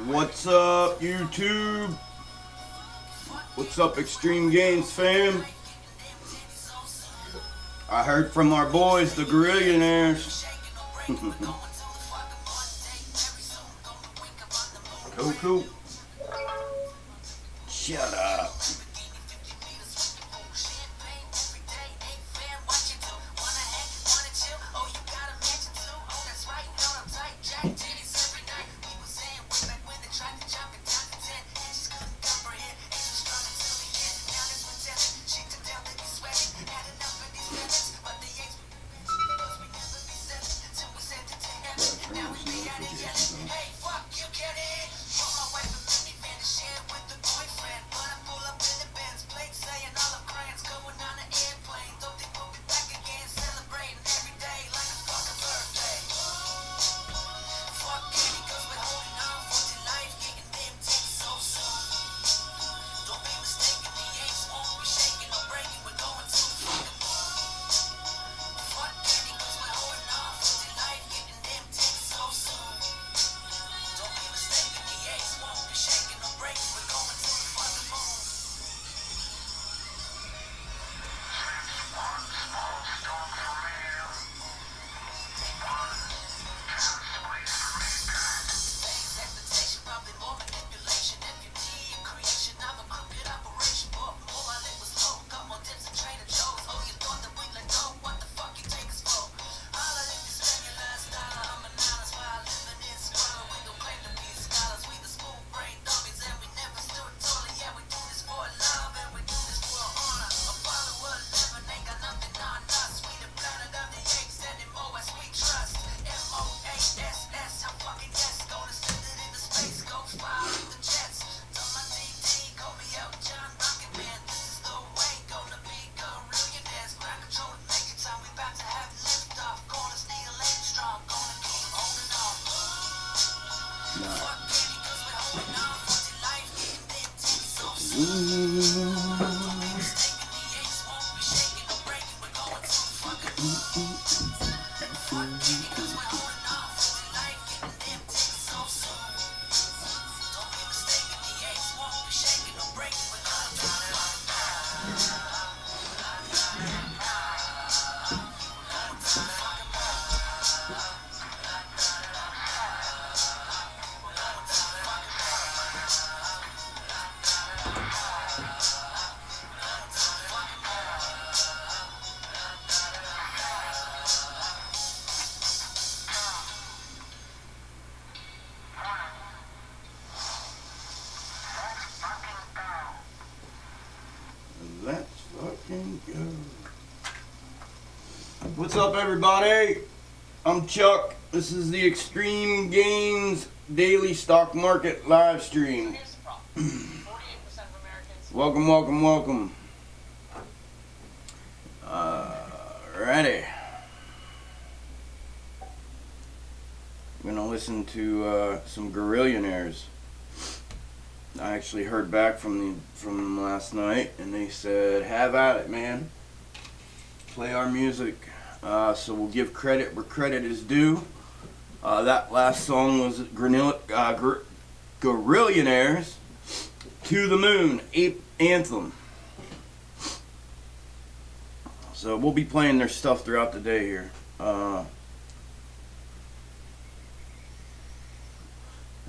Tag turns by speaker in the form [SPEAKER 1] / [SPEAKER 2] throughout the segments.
[SPEAKER 1] What's up, YouTube? What's up, Extreme Games fam? I heard from our boys, the Gorillionaires. Cool. Shut up. Let's fucking go. What's up, everybody? I'm Chuck. This is the Extreme Games Daily Stock Market live stream. Welcome. Ready. I'm gonna listen to some Gorillionaires. I actually heard back from them last night, and they said, "Have at it, man. Play our music." So we'll give credit where credit is due. That last song was Gorillionaires, "To the Moon," Ape Anthem. So we'll be playing their stuff throughout the day here.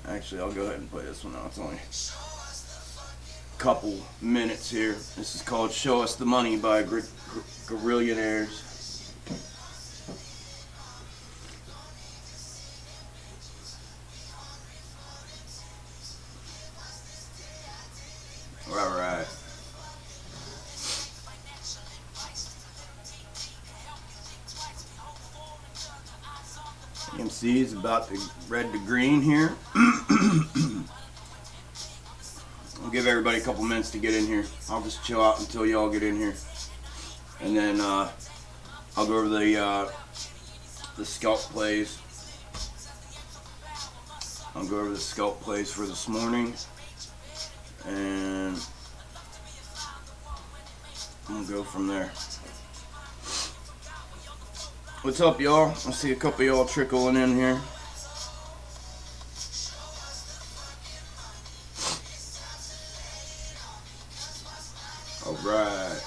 [SPEAKER 1] Actually, I'll go ahead and play this one now. It's only a couple minutes here. This is called "Show Us the Money" by Gorillionaires. Alright. MC is about to red to green here. I'll give everybody a couple minutes to get in here. I'll just chill out until y'all get in here, and then I'll go over the Scalp plays. I'll go over the Scalp plays for this morning, and we'll go from there. What's up, y'all? I see a couple of y'all trickling in here. All right.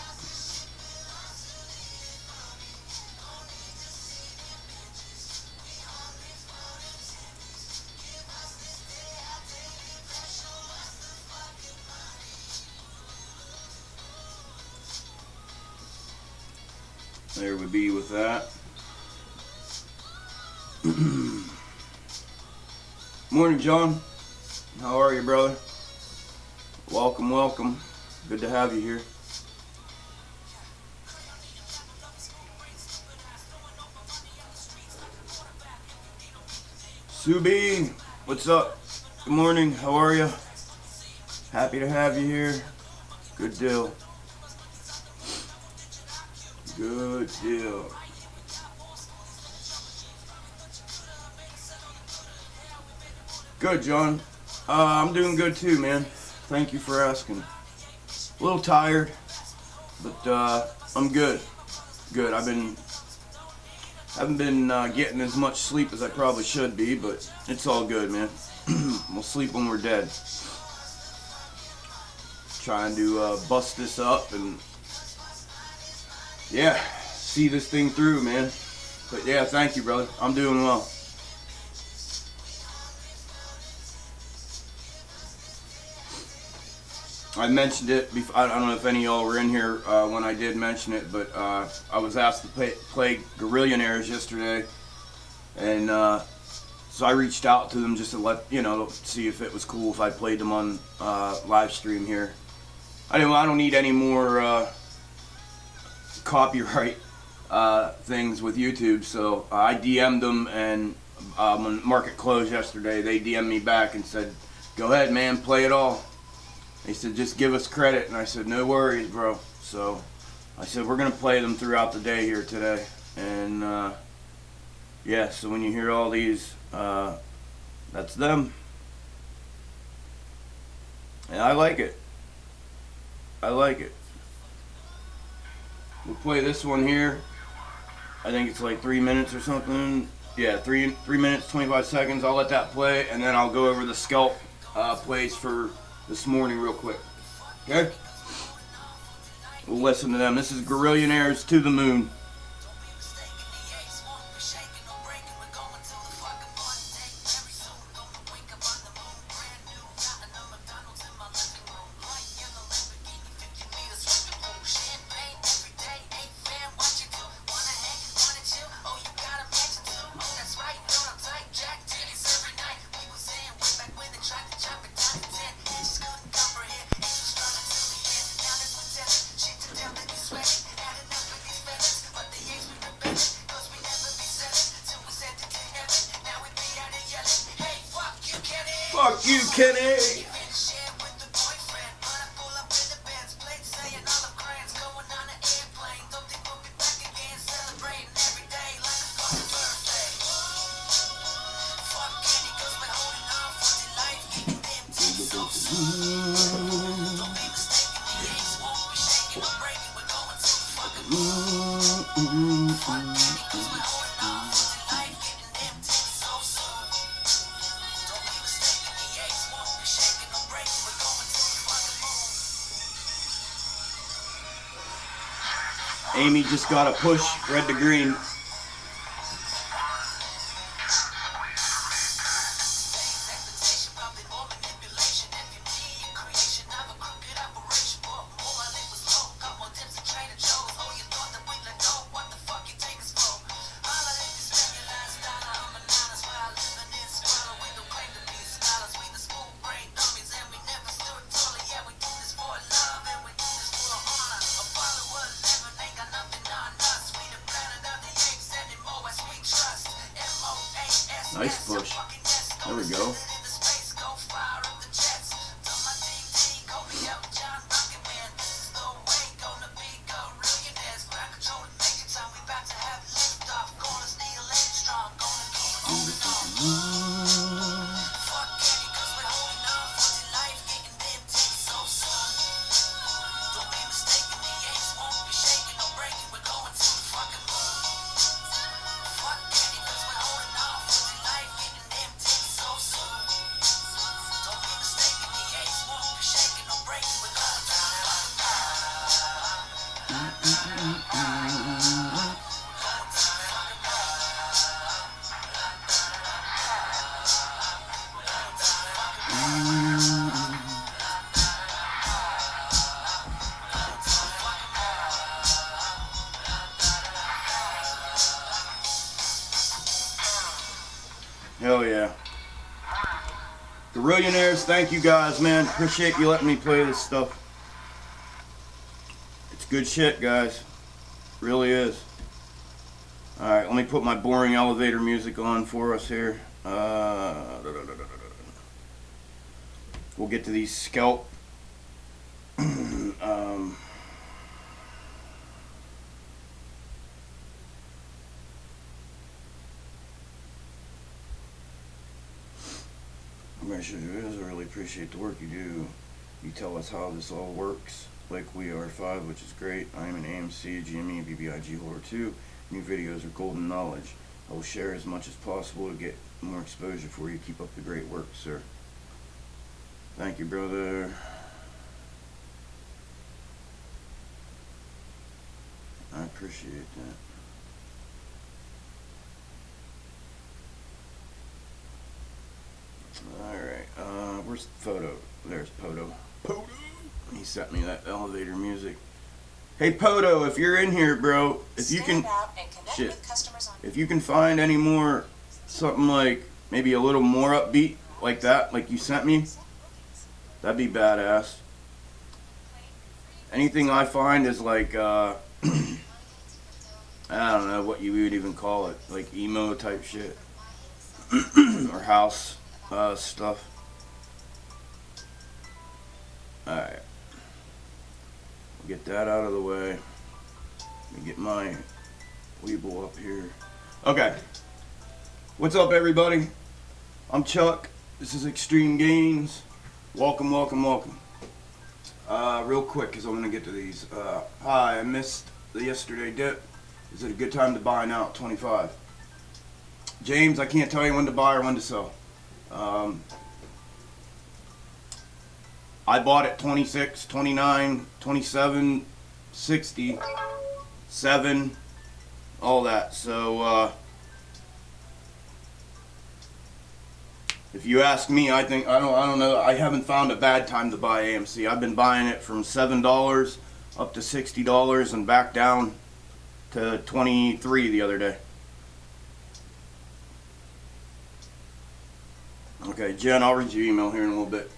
[SPEAKER 1] There we be with that. Morning, John. How are you, brother? Welcome, welcome. Good to have you here. Subi, what's up? Good morning. How are you? Happy to have you here. Good deal. Good deal. Good, John. I'm doing good too, man. Thank you for asking. A little tired, but I'm good. Good. Haven't been getting as much sleep as I probably should be, but it's all good, man. We'll sleep when we're dead. Trying to bust this up and yeah, see this thing through, man. But yeah, thank you, brother. I'm doing well. I mentioned it before. I don't know if any of y'all were in here when I did mention it, but I was asked to play Guerrillionaires yesterday, and so I reached out to them just to let see if it was cool if I played them on live stream here. I don't need any more copyright things with YouTube, so I DM'd them, and when market closed yesterday, they DM'd me back and said, "Go ahead, man, play it all." They said, "Just give us credit," and I said, "No worries, bro." So I said, we're gonna play them throughout the day here today, and yeah. So when you hear all these, that's them, and I like it. I like it. We'll play this one here. I think it's like 3 minutes or something. Yeah, 3 minutes 25 seconds. I'll let that play, and then I'll go over the scalp plays for this morning real quick. Okay? We'll listen to them. This is Guerrillionaires to the Moon. Fuck you, Kenny! Amy just got a push, red to green. Nice push. There we go. Guerrillionaires, thank you guys, man. Appreciate you letting me play this stuff. It's good shit, guys. Really is. Alright, let me put my boring elevator music on for us here. We'll get to these scalp. I really appreciate the work you do. You tell us how this all works, like we are 5, which is great. I am an AMC, GME, BBIG holder too. New videos are golden knowledge. I will share as much as possible to get more exposure for you. Keep up the great work, sir. Thank you, brother. I appreciate that. Alright, where's the photo? There's Poto. Poto! He sent me that elevator music. Hey Poto, if you're in here, bro, if you can, shit, if you can find any more, something like, maybe a little more upbeat, like that, like you sent me, that'd be badass. Anything I find is like, I don't know what you would even call it, like emo type shit, or house stuff. Alright, get that out of the way. Let me get my Weeble up here. Okay, what's up everybody? I'm Chuck, this is Extreme Gains. Welcome, welcome, welcome. Real quick, because I'm going to get to these. Hi, I missed the yesterday dip. Is it a good time to buy now? 25. James, I can't tell you when to buy or when to sell. I bought at 26, 29, 27, 60, 7, all that. So, if you ask me, I think, I don't know, I haven't found a bad time to buy AMC. I've been buying it from $7 up to $60 and back down to 23 the other day. Okay, Jen, I'll read your email here in a little bit.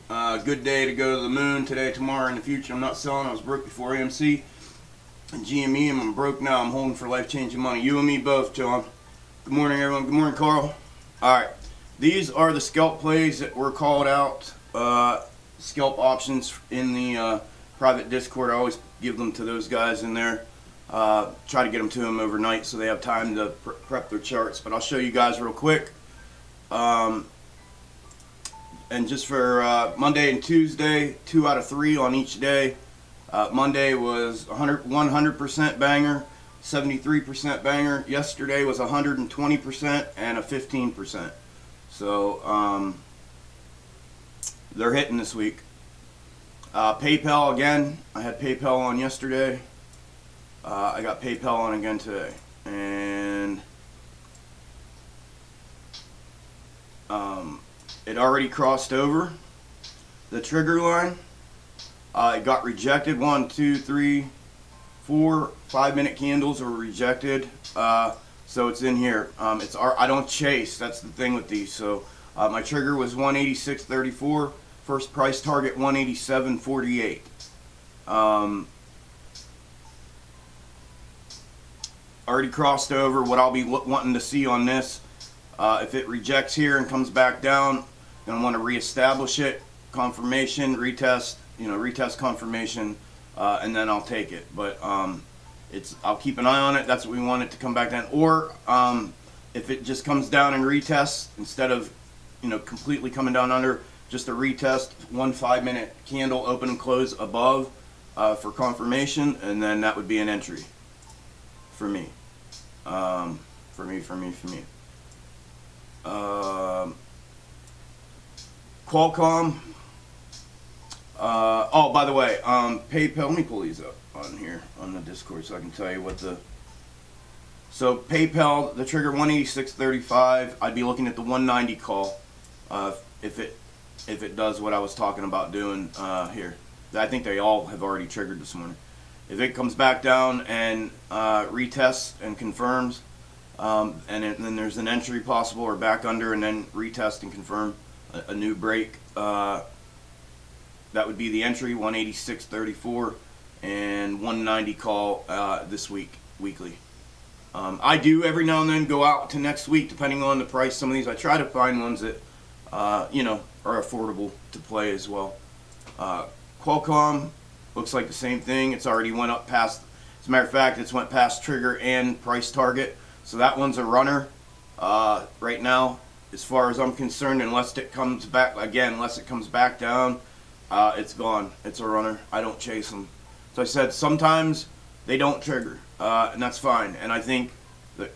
[SPEAKER 1] Good day to go to the moon today, tomorrow, in the future. I'm not selling. I was broke before AMC and GME, and I'm broke now. I'm holding for life-changing money. You and me both, John. Good morning, everyone. Good morning, Carl. All right. These are the scalp plays that were called out. Scalp options in the private Discord. I always give them to those guys in there. Try to get them to them overnight so they have time to prep their charts. But I'll show you guys real quick. And just for Monday and Tuesday, 2 out of 3 on each day. Monday was 100% banger, 73% banger. Yesterday was 120% and a 15%. So they're hitting this week. PayPal again. I had PayPal on yesterday. I got PayPal on again today. And it already crossed over the trigger line. It got rejected. 1, 2, 3, 4, 5-minute candles were rejected. So it's in here. I don't chase. That's the thing with these. So my trigger was 186.34. First price target 187.48. Already crossed over. What I'll be wanting to see on this, if it rejects here and comes back down, then I want to reestablish it. Confirmation, retest. Retest confirmation, and then I'll take it. But I'll keep an eye on it. That's what we want it to come back down. Or if it just comes down and retests instead of completely coming down under, just a retest, 1 5-minute candle open and close above for confirmation, and then that would be an entry for me. For me. Qualcomm. Oh, by the way, PayPal. Let me pull these up on here on the Discord so I can tell you what the. So PayPal, the trigger 186.35. I'd be looking at the 190 call, if it does what I was talking about doing here. I think they all have already triggered this morning. If it comes back down and retests and confirms, and then there's an entry possible or back under and then retest and confirm, a new break. That would be the entry, 186.34, and 190 call this weekly. I do every now and then go out to next week, depending on the price. Some of these I try to find ones that are affordable to play as well. Qualcomm looks like the same thing. It's already went up past. As a matter of fact, it's went past trigger and price target. So that one's a runner right now, as far as I'm concerned. Unless it comes back again, unless it comes back down, it's gone. It's a runner. I don't chase them. So I said sometimes they don't trigger, and that's fine. And I think that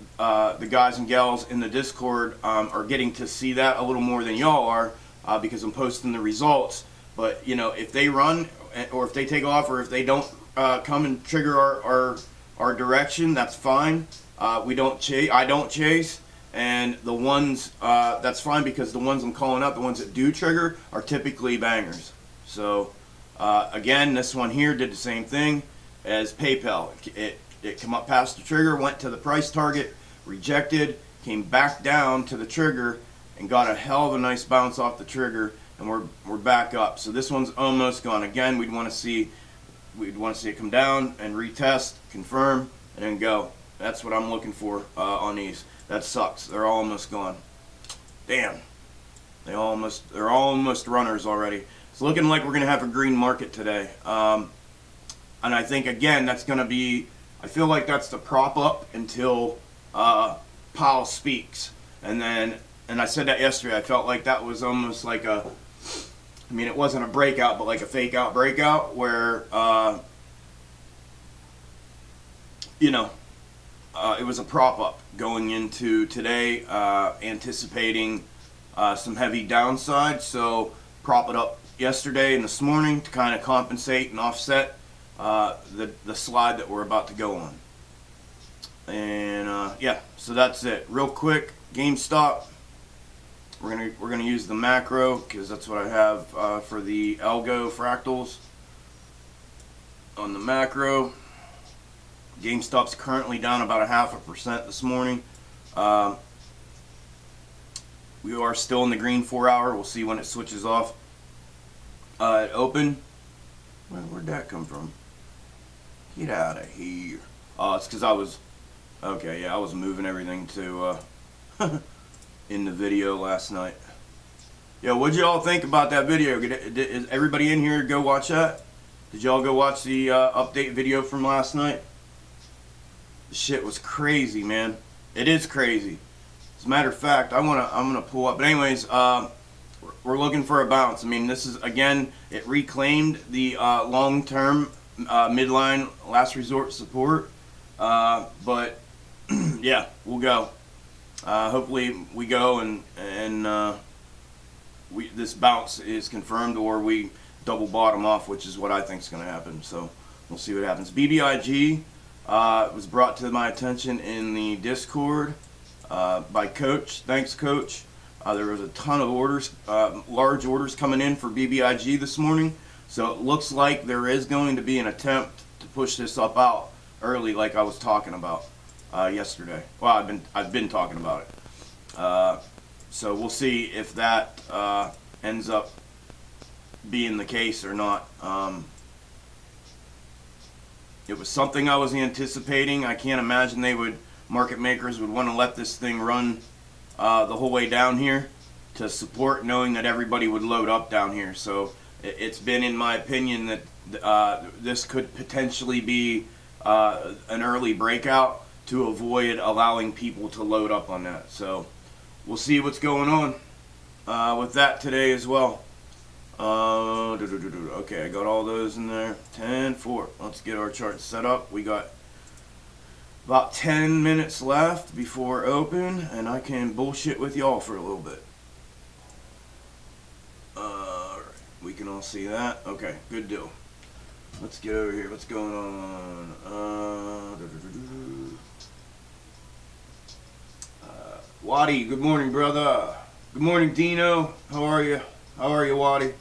[SPEAKER 1] the guys and gals in the Discord are getting to see that a little more than y'all are, because I'm posting the results. But if they run, or if they take off, or if they don't come and trigger our direction, that's fine. We don't chase. I don't chase, and the ones that's fine, because the ones I'm calling out, the ones that do trigger, are typically bangers. So again, this one here did the same thing as PayPal. It came up past the trigger, went to the price target, rejected, came back down to the trigger, and got a hell of a nice bounce off the trigger, and we're back up. So this one's almost gone. Again, we'd want to see it come down and retest, confirm, and then go. That's what I'm looking for on these. That sucks. They're almost gone. Damn. They're almost runners already. It's looking like we're going to have a green market today. And I think, again, that's going to be, I feel like that's the prop up until Powell speaks. And I said that yesterday, I felt like that was almost like it wasn't a breakout, but like a fake out breakout, where, it was a prop up going into today, anticipating some heavy downside. So prop it up yesterday and this morning to kind of compensate and offset the slide that we're about to go on. And yeah, so that's it. Real quick, GameStop. We're gonna use the macro, because that's what I have for the Algo fractals. On the macro, GameStop's currently down about 0.5% this morning. We are still in the green 4 hour. We'll see when it switches off. It opened. Where'd that come from? Get out of here. Oh, it's because I was moving everything to in the video last night. Yo, what'd y'all think about that video? Is everybody in here go watch that? Did y'all go watch the update video from last night? The shit was crazy, man. It is crazy. As a matter of fact, I'm gonna pull up. But anyways, we're looking for a bounce. I mean, this is, again, it reclaimed the long-term midline last resort support. But yeah, we'll go. Hopefully we go and this bounce is confirmed, or we double bottom off, which is what I think is going to happen. So we'll see what happens. BBIG was brought to my attention in the Discord by Coach. Thanks, Coach. There was a ton of orders, large orders coming in for BBIG this morning. So it looks like there is going to be an attempt to push this up out early, like I was talking about yesterday. Well, I've been talking about it. So we'll see if that ends up being the case or not. It was something I was anticipating. I can't imagine market makers would want to let this thing run the whole way down here to support, knowing that everybody would load up down here. So it's been, in my opinion, that this could potentially be an early breakout to avoid allowing people to load up on that. So we'll see what's going on with that today as well. Okay, I got all those in there. 10-4. Let's get our chart set up. We got about 10 minutes left before open, and I can bullshit with y'all for a little bit. Alright, we can all see that. Okay, good deal. Let's get over here. What's going on? Waddy, good morning, brother. Good morning, Dino. How are you? How are you, Waddy?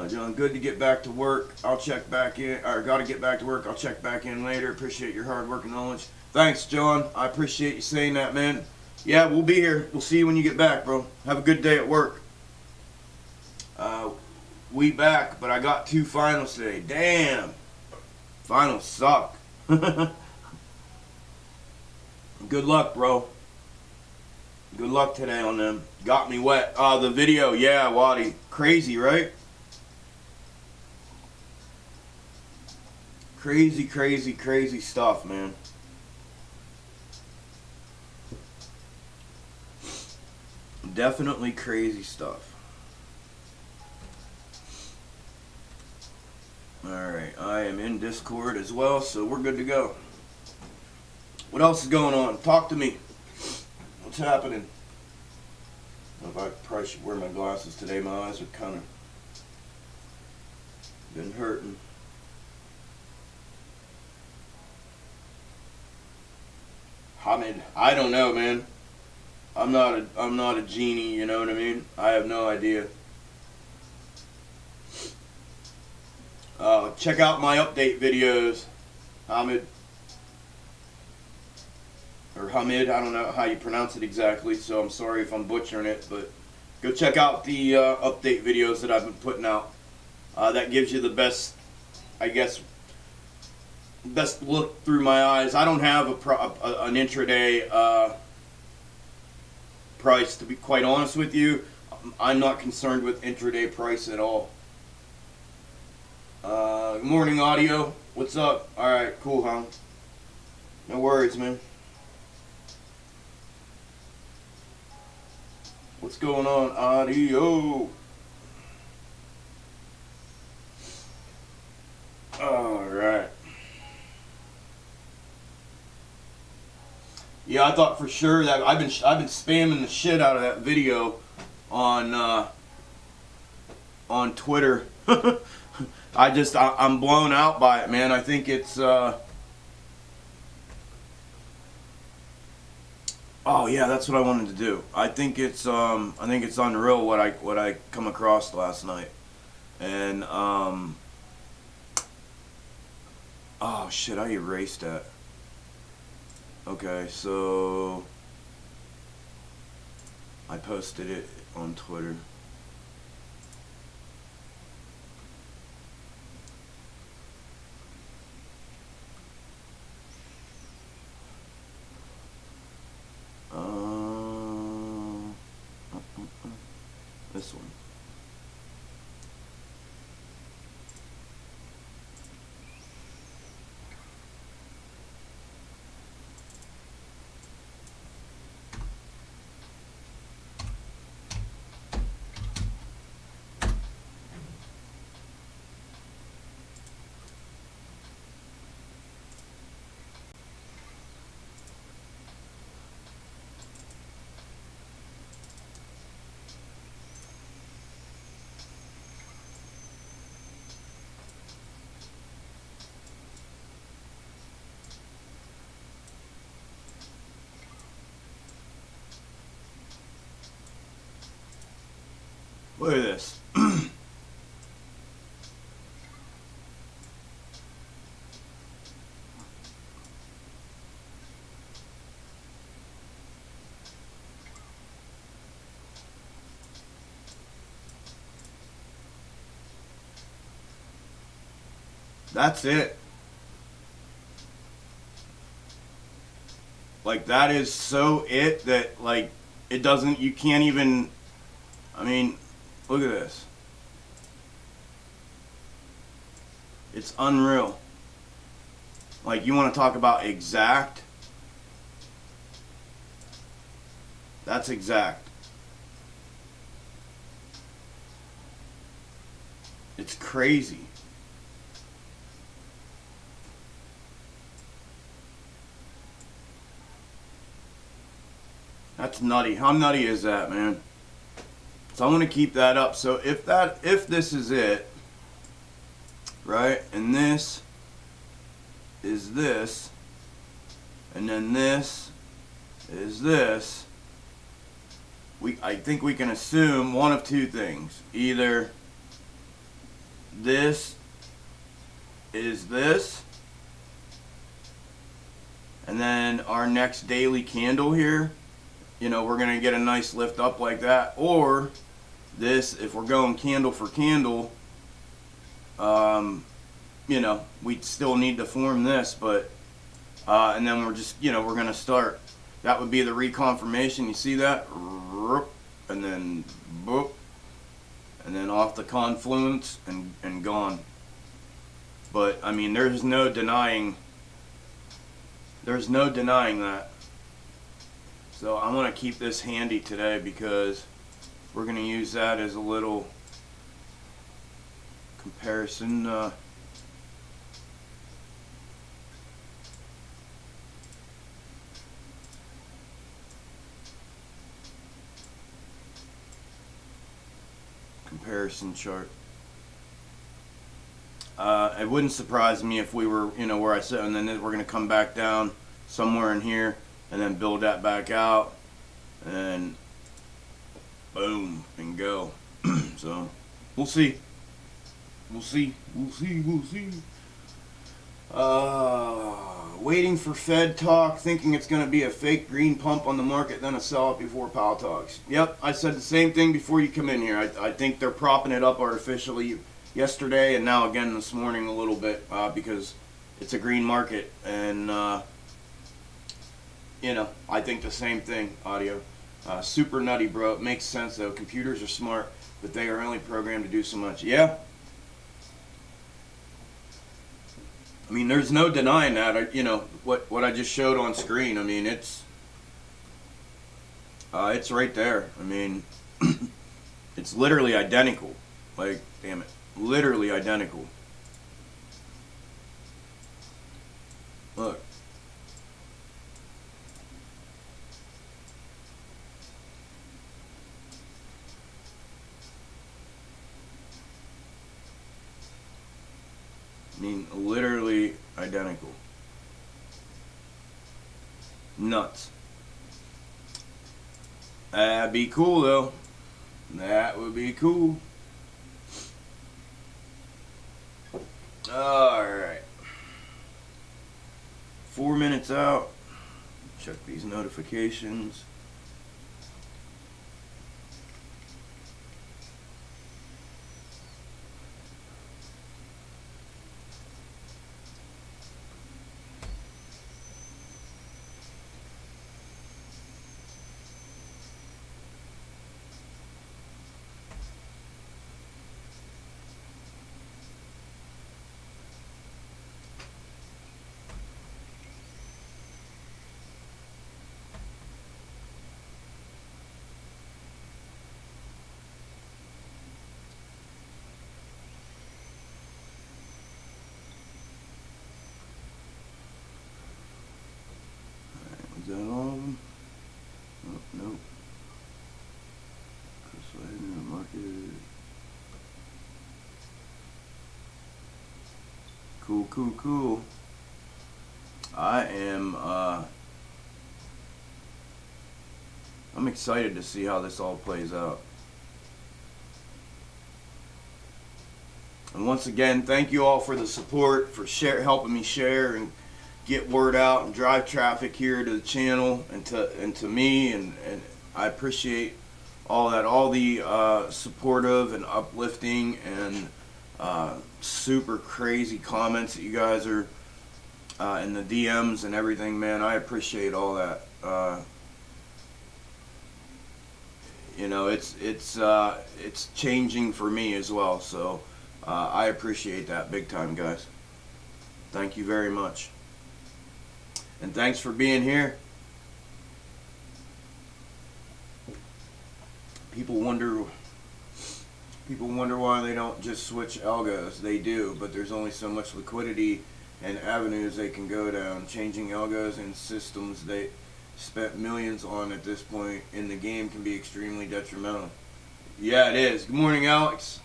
[SPEAKER 1] John, good to get back to work. I'll check back in. Or got to get back to work. I'll check back in later. Appreciate your hard work and knowledge. Thanks, John. I appreciate you saying that, man. Yeah, we'll be here. We'll see you when you get back, bro. Have a good day at work. we back, but I got 2 finals today. Damn. Finals suck. Good luck, bro. Good luck today on them. Got me wet. The video, yeah, Waddy. Crazy, right? Crazy, crazy, crazy stuff, man. Definitely crazy stuff. Alright, I am in Discord as well, so we're good to go. What else is going on? Talk to me. What's happening? I probably should wear my glasses today. My eyes are kind of been hurting. Hamid, I don't know, man. I'm not a genie, you know what I mean? I have no idea. Check out my update videos, Hamid. Or Hamid, I don't know how you pronounce it exactly, so I'm sorry if I'm butchering it, but go check out the update videos that I've been putting out. That gives you the best, I guess, best look through my eyes. I don't have an intraday price, to be quite honest with you. I'm not concerned with intraday price at all. Good morning, audio. What's up? Alright, cool, huh? No worries, man. What's going on, audio? Alright. Yeah, I thought for sure that I've been spamming the shit out of that video on Twitter. I'm blown out by it, man. I think it's oh yeah, that's what I wanted to do. I think it's unreal what I come across last night. And oh shit, I erased that. Okay, so I posted it on Twitter. This one. Look at this. That's it. Like, that is so it that, like, it doesn't, you can't even, I mean, look at this. It's unreal. Like, you want to talk about exact? That's exact. It's crazy. That's nutty. How nutty is that, man? So I'm going to keep that up. So if this is it, right, and this is this, and then this is this, I think we can assume one of two things. Either this is this, and then our next daily candle here, you know, we're going to get a nice lift up like that, or this, if we're going candle for candle, You know, we still need to form this, but and then we're just, you know, we're gonna start. That would be the reconfirmation. You see that? And then boop, and then off the confluence and gone. But I mean, there's no denying that. So I want to keep this handy today because we're going to use that as a little comparison. Comparison chart. It wouldn't surprise me if we were, you know, where I said, and then we're going to come back down somewhere in here and then build that back out and boom and go. So we'll see. We'll see. Waiting for Fed talk, thinking it's going to be a fake green pump on the market, then a sell-off before Powell talks. Yep, I said the same thing before you come in here. I think they're propping it up artificially yesterday and now again this morning a little bit because it's a green market. And, you know, I think the same thing, audio. Super nutty, bro. It makes sense, though. Computers are smart, but they are only programmed to do so much. Yeah. I mean, there's no denying that. You know, what I just showed on screen, I mean, it's right there. I mean, it's literally identical. Like, damn it. Literally identical. Look. I mean, literally identical. Nuts. That'd be cool, though. That would be cool. Alright. 4 minutes out. Check these notifications. Is that all of them? Oh, nope. Market. Cool. I am, I'm excited to see how this all plays out. And once again, thank you all for the support, for helping me share and get word out and drive traffic here to the channel and to me, and I appreciate all that, all the supportive and uplifting and super crazy comments that you guys are in the DMs and everything, man. I appreciate all that. You know, it's changing for me as well, so I appreciate that big time, guys. Thank you very much. And thanks for being here. People wonder why they don't just switch algos. They do, but there's only so much liquidity and avenues they can go down. Changing algos and systems they spent millions on at this point in the game can be extremely detrimental. Yeah, it is. Good morning, Alex.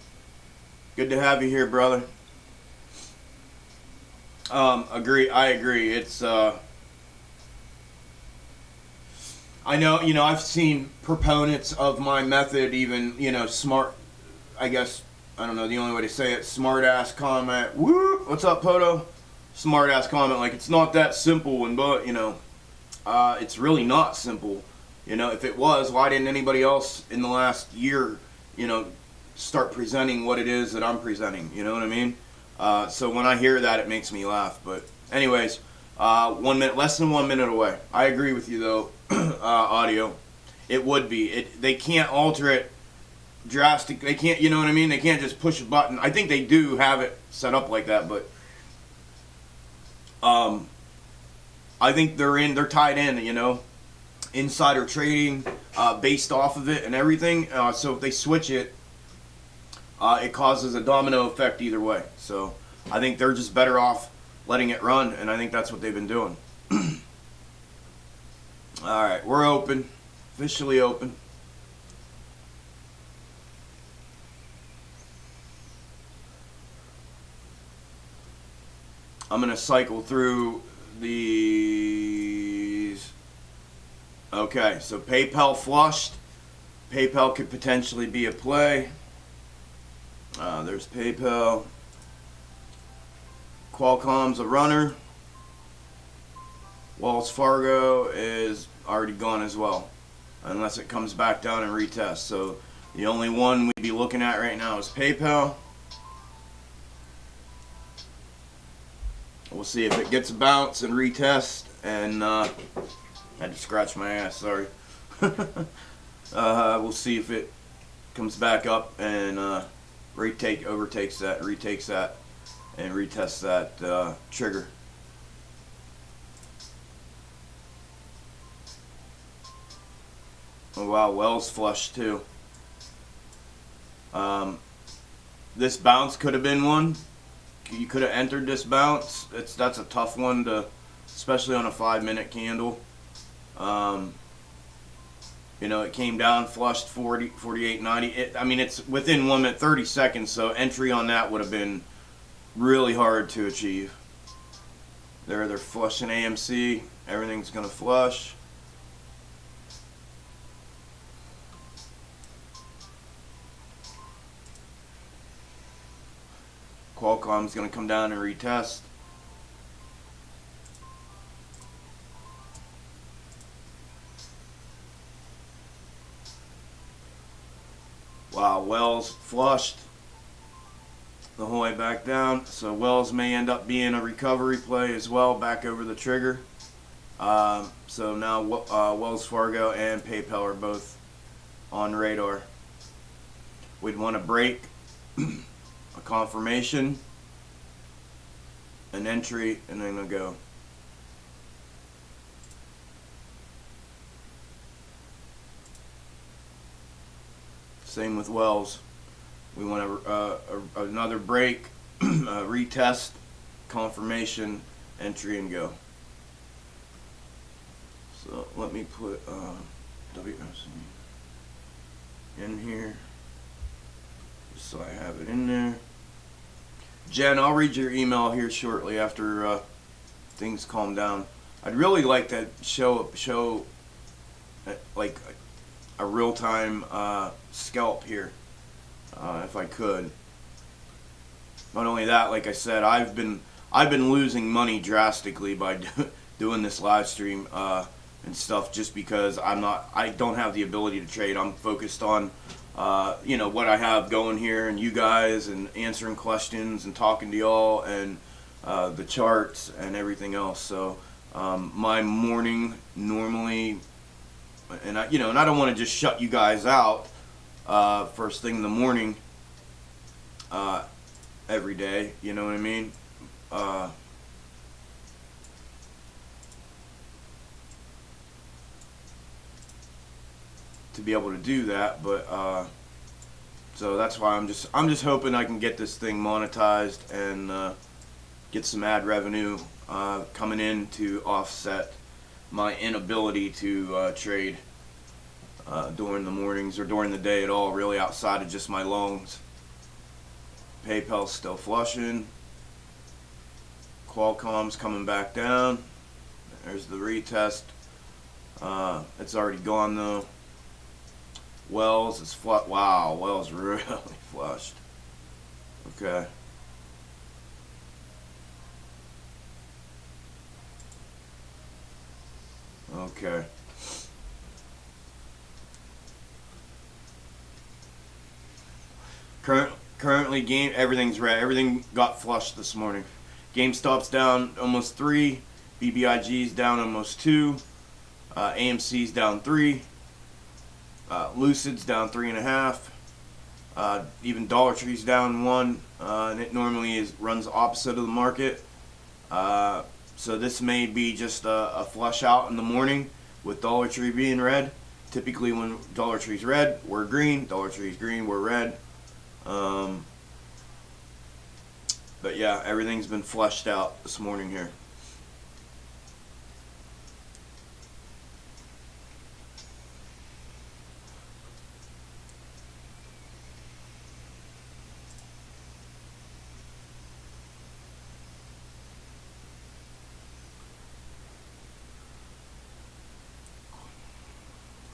[SPEAKER 1] Good to have you here, brother. I agree. It's I know, you know, I've seen proponents of my method even, you know, smart, I guess, I don't know the only way to say it, smart ass comment. Woo! What's up, Poto? Smart ass comment, like it's not that simple, and but, you know, it's really not simple. You know, if it was, why didn't anybody else in the last year, you know, start presenting what it is that I'm presenting. You know what I mean? So when I hear that, it makes me laugh. But anyways, 1 minute, less than 1 minute away. I agree with you though. Audio, it would be. They can't alter it drastic. They can't. You know what I mean? They can't just push a button. I think they do have it set up like that, but I think they're tied in. You know, insider trading based off of it and everything. So if they switch it, it causes a domino effect either way. So I think they're just better off letting it run, and I think that's what they've been doing. All right, we're open, officially open. I'm going to cycle through these. Okay, so PayPal flushed. PayPal could potentially be a play. There's PayPal. Qualcomm's a runner. Wells Fargo is already gone as well, unless it comes back down and retests. So the only one we'd be looking at right now is PayPal. We'll see if it gets a bounce and retest. And I had to scratch my ass, sorry. We'll see if it comes back up and overtakes that, retakes that, and retests that trigger. Oh wow, Wells flushed too. This bounce could have been one. You could have entered this bounce. That's a tough one to, especially on a 5-minute candle. You know, it came down, flushed 40, 48.90. I mean, it's within 1 minute, 30 seconds, so entry on that would have been really hard to achieve. They're flushing AMC. Everything's going to flush. Qualcomm's going to come down and retest. Wow, Wells flushed the whole way back down. So Wells may end up being a recovery play as well, back over the trigger. So now Wells Fargo and PayPal are both on radar. We'd want to break a confirmation, an entry, and then a go. Same with Wells. We want another break, retest, confirmation, entry, and go. So let me put WFC in here, just so I have it in there. Jen, I'll read your email here shortly after things calm down. I'd really like to show like a real-time scalp here, if I could. Not only that, like I said, I've been losing money drastically by doing this live stream and stuff, just because I don't have the ability to trade. I'm focused on you know, what I have going here, and you guys, and answering questions and talking to y'all, and the charts and everything else. So my morning normally, and I don't want to just shut you guys out first thing in the morning every day. You know what I mean? To be able to do that, but so that's why I'm just hoping I can get this thing monetized and get some ad revenue coming in to offset my inability to trade during the mornings or during the day at all, really, outside of just my longs. PayPal's still flushing. Qualcomm's coming back down. There's the retest. It's already gone though. Wells is flushed. Wow, Wells really flushed. Okay. Okay. Currently, everything's red. Everything got flushed this morning. GameStop's down almost 3. BBIG's down almost 2. AMC's down 3. Lucid's down 3.5. Even Dollar Tree's down 1. And it normally runs opposite of the market. So this may be just a flush out in the morning with Dollar Tree being red. Typically when Dollar Tree's red, we're green. Dollar Tree's green, we're red. But yeah, everything's been flushed out this morning here.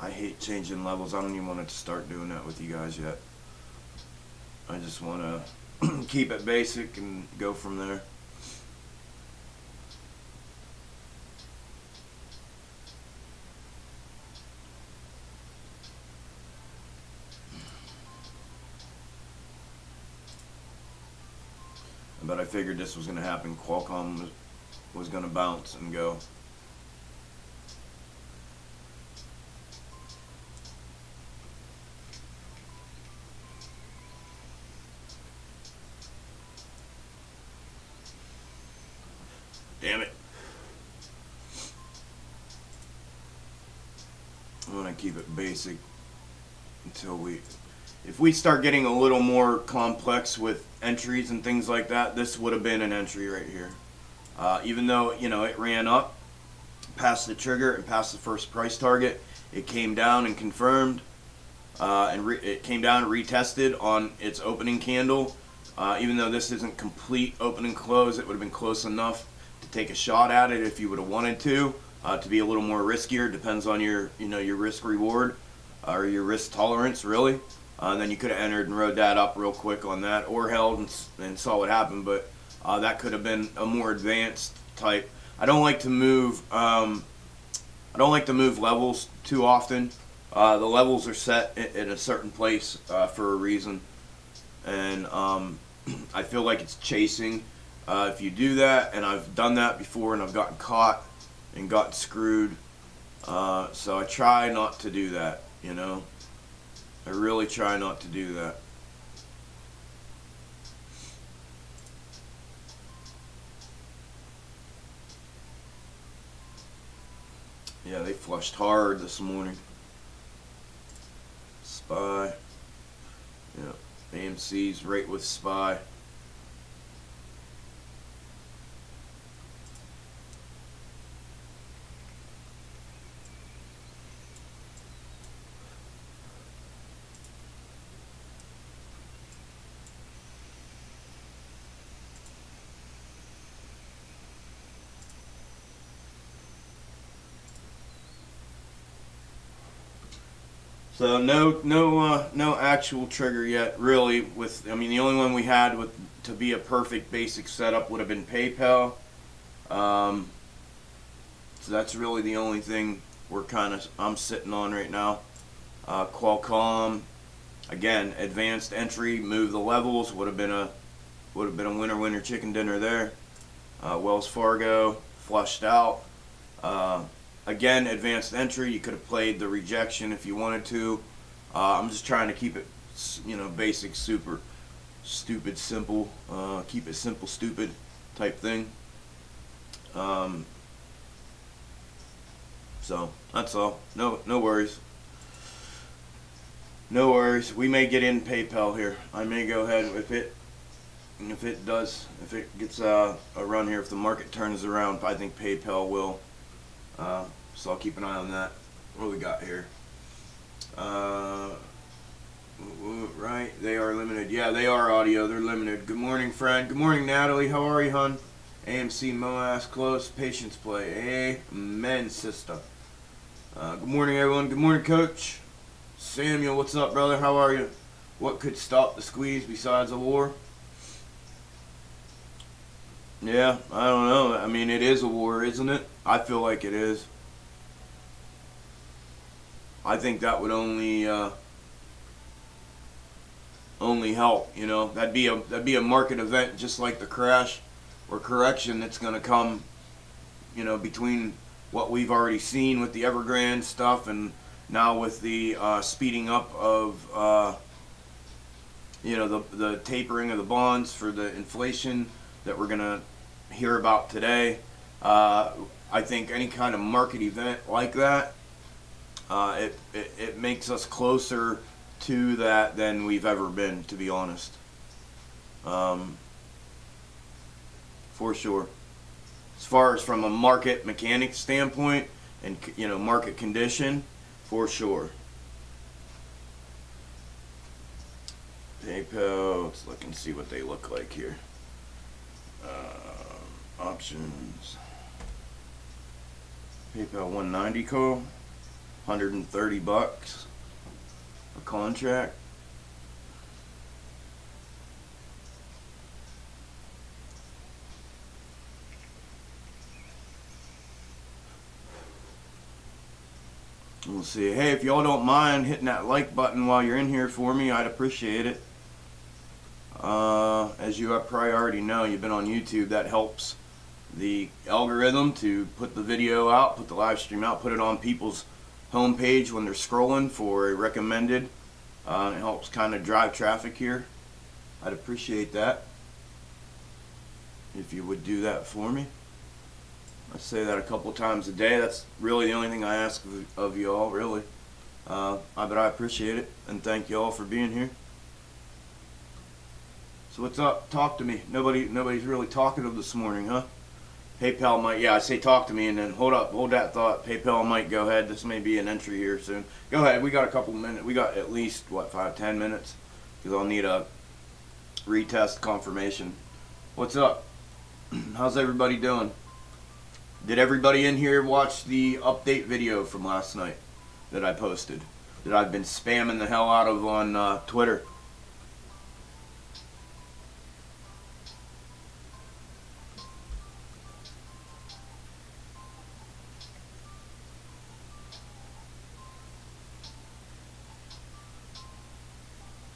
[SPEAKER 1] I hate changing levels. I don't even want to start doing that with you guys yet. I just want to keep it basic and go from there. But I figured this was going to happen. Qualcomm was going to bounce and go. Damn it. I want to keep it basic until if we start getting a little more complex with entries and things like that, this would have been an entry right here. Even though, it ran up past the trigger and past the first price target, it came down and confirmed, and it came down and retested on its opening candle. Even though this isn't complete open and close, it would have been close enough to take a shot at it if you would have wanted to be a little more riskier. Depends on your risk reward or your risk tolerance, really. Then you could have entered and rode that up real quick on that, or held and saw what happened. But that could have been a more advanced type. I don't like to move. I don't like to move levels too often. The levels are set in a certain place for a reason, and I feel like it's chasing. If you do that, and I've done that before, and I've gotten caught and gotten screwed, so I try not to do that. I really try not to do that. Yeah, they flushed hard this morning. SPY. Yeah, AMC's right with SPY. So no actual trigger yet, really. The only one we had to be a perfect basic setup would have been PayPal. So that's really the only thing I'm sitting on right now. Qualcomm, again, advanced entry, move the levels, would have been a winner chicken dinner there. Wells Fargo flushed out. Again, advanced entry. You could have played the rejection if you wanted to. I'm just trying to keep it, basic, super stupid, simple. Keep it simple, stupid type thing. So that's all. No worries. No worries. We may get in PayPal here. I may go ahead if it gets a run here. If the market turns around, I think PayPal will. So I'll keep an eye on that. What do we got here? Right, they are limited. Yeah, they are audio. They're limited. Good morning, friend. Good morning, Natalie. How are you, hon? AMC Moas close. Patience play. Amen, sister. Good morning, everyone. Good morning, Coach. Samuel, what's up, brother? How are you? What could stop the squeeze besides a war? Yeah, I don't know. It is a war, isn't it? I feel like it is. I think that would only only help. You know, that'd be a market event just like the crash or correction that's going to come, you know, between what we've already seen with the Evergrande stuff and now with the speeding up of you know, the tapering of the bonds for the inflation that we're going to hear about today. I think any kind of market event like that, it makes us closer to that than we've ever been, to be honest. For sure. As far as from a market mechanics standpoint and, you know, market condition, for sure. PayPal, let's look and see what they look like here. Options. PayPal 190 call, $130 a contract. We'll see. Hey, if y'all don't mind hitting that like button while you're in here for me, I'd appreciate it. As you probably already know, you've been on YouTube, that helps the algorithm to put the video out, put the live stream out, put it on people's homepage when they're scrolling for a recommended. It helps kind of drive traffic here. I'd appreciate that if you would do that for me. I say that a couple times a day. That's really the only thing I ask of you all, really. But I appreciate it, and thank you all for being here. So what's up? Talk to me. Nobody's really talkative this morning, huh? PayPal might, yeah, I say talk to me, and then hold that thought. PayPal might go ahead. This may be an entry here soon. Go ahead. We got a couple of minutes. We got at least, what, 5-10 minutes? Because I'll need a retest confirmation. What's up? How's everybody doing? Did everybody in here watch the update video from last night that I posted? That I've been spamming the hell out of on Twitter?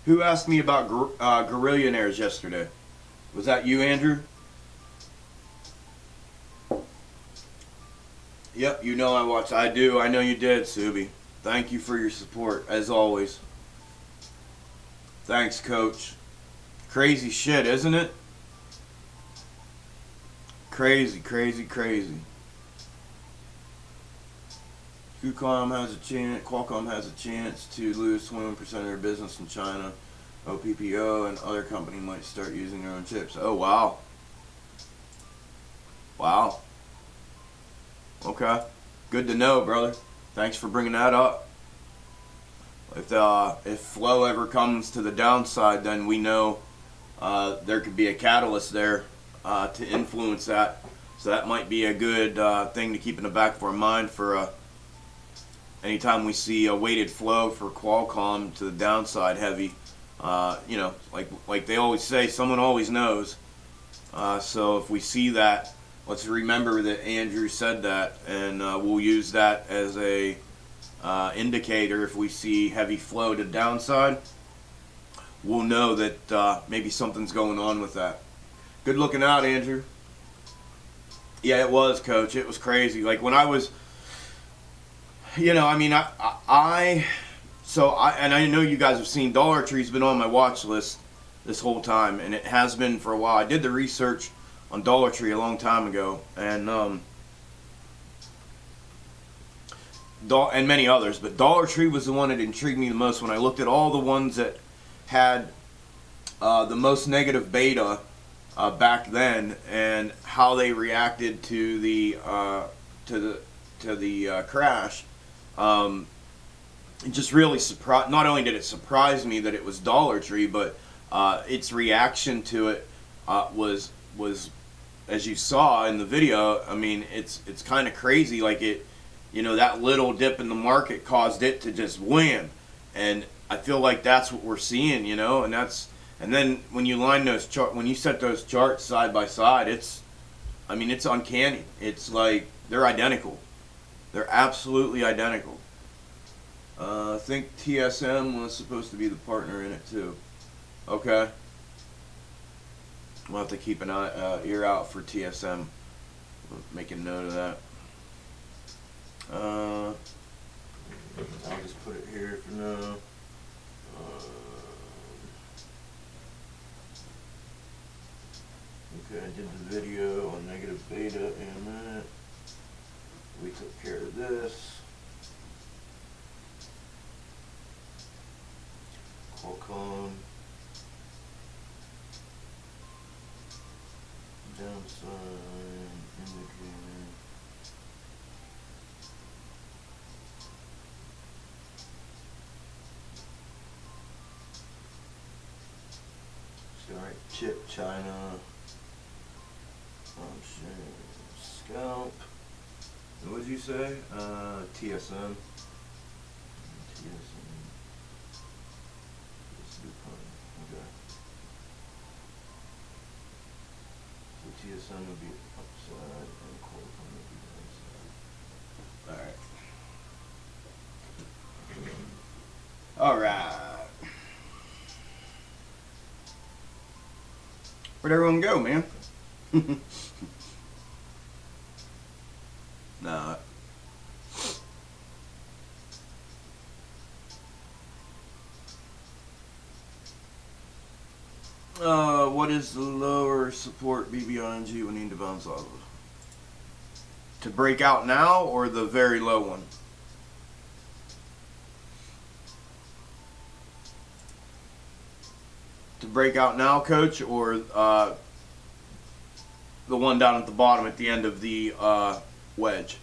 [SPEAKER 1] Who asked me about guerrillionaires yesterday? Was that you, Andrew? Yep, you know I watched. I do. I know you did, Subi. Thank you for your support, as always. Thanks, Coach. Crazy shit, isn't it? Crazy, crazy, crazy. Qualcomm has a chance to lose 21% of their business in China. OPPO and other company might start using their own chips. Oh, wow. Wow. Okay. Good to know, brother. Thanks for bringing that up. If flow ever comes to the downside, then we know there could be a catalyst there to influence that. So that might be a good thing to keep in the back of our mind for anytime we see a weighted flow for Qualcomm to the downside heavy. You know, like they always say, someone always knows. So if we see that, let's remember that Andrew said that, and we'll use that as a indicator. If we see heavy flow to downside, we'll know that maybe something's going on with that. Good looking out, Andrew. Yeah, it was, Coach. It was crazy. Like when I was, you know, I mean, I know you guys have seen Dollar Tree's been on my watch list this whole time, and it has been for a while. I did the research on Dollar Tree a long time ago, and many others, but Dollar Tree was the one that intrigued me the most when I looked at all the ones that had the most negative beta back then, and how they reacted to the crash. It just really surprised. Not only did it surprise me that it was Dollar Tree, but its reaction to it was, as you saw in the video. I mean, it's kind of crazy. Like it, you know, that little dip in the market caused it to just wham, and I feel like that's what we're seeing. You know, and then when you line those when you set those charts side by side, it's uncanny. It's like they're identical. They're absolutely identical. I think TSM was supposed to be the partner in it too. Okay. We'll have to keep an ear out for TSM. Make a note of that. I'll just put it here for now. Okay, I did the video on negative beta and that. We took care of this. Qualcomm. Downside indicator. Alright, chip China. Scalp. What did you say? TSM. TSM. Okay. So TSM would be upside and Qualcomm would be downside. Alright. Where'd everyone go, man? Nah. What is the lower support BBIG we need to bounce off of? To break out now or the very low one? To break out now, coach, or the one down at the bottom at the end of the wedge?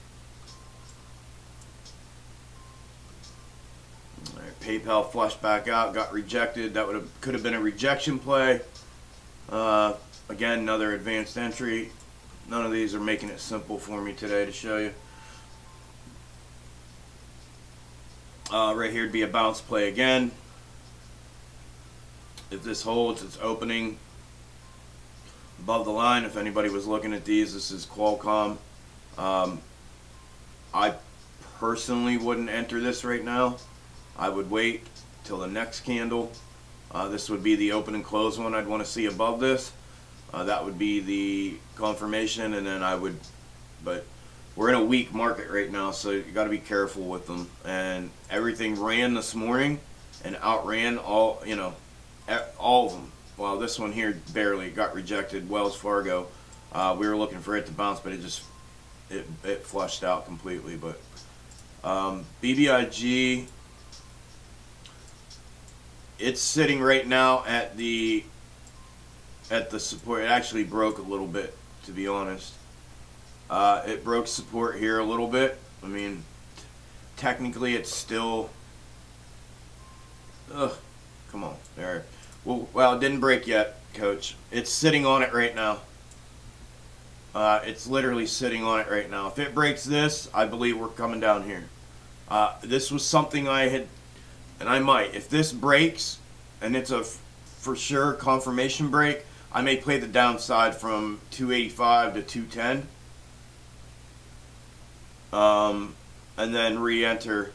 [SPEAKER 1] All right, PayPal flushed back out, got rejected. That could have been a rejection play. Again, another advanced entry. None of these are making it simple for me today to show you. Right here would be a bounce play again. If this holds, it's opening above the line. If anybody was looking at these, this is Qualcomm. I personally wouldn't enter this right now. I would wait till the next candle. This would be the open and close one I'd want to see above this. That would be the confirmation, and then I would, but we're in a weak market right now, so you got to be careful with them. And everything ran this morning and outran all, all of them. Well, this one here barely got rejected. Wells Fargo, we were looking for it to bounce, but it flushed out completely. But BBIG, it's sitting right now at the support. It actually broke a little bit, to be honest. It broke support here a little bit. I mean, technically it's still, come on there. Well, it didn't break yet, coach. It's sitting on it right now. It's literally sitting on it right now. If it breaks this, I believe we're coming down here. This was something I had, and I might, if this breaks and it's a for sure confirmation break, I may play the downside from 285 to 210. And then re-enter.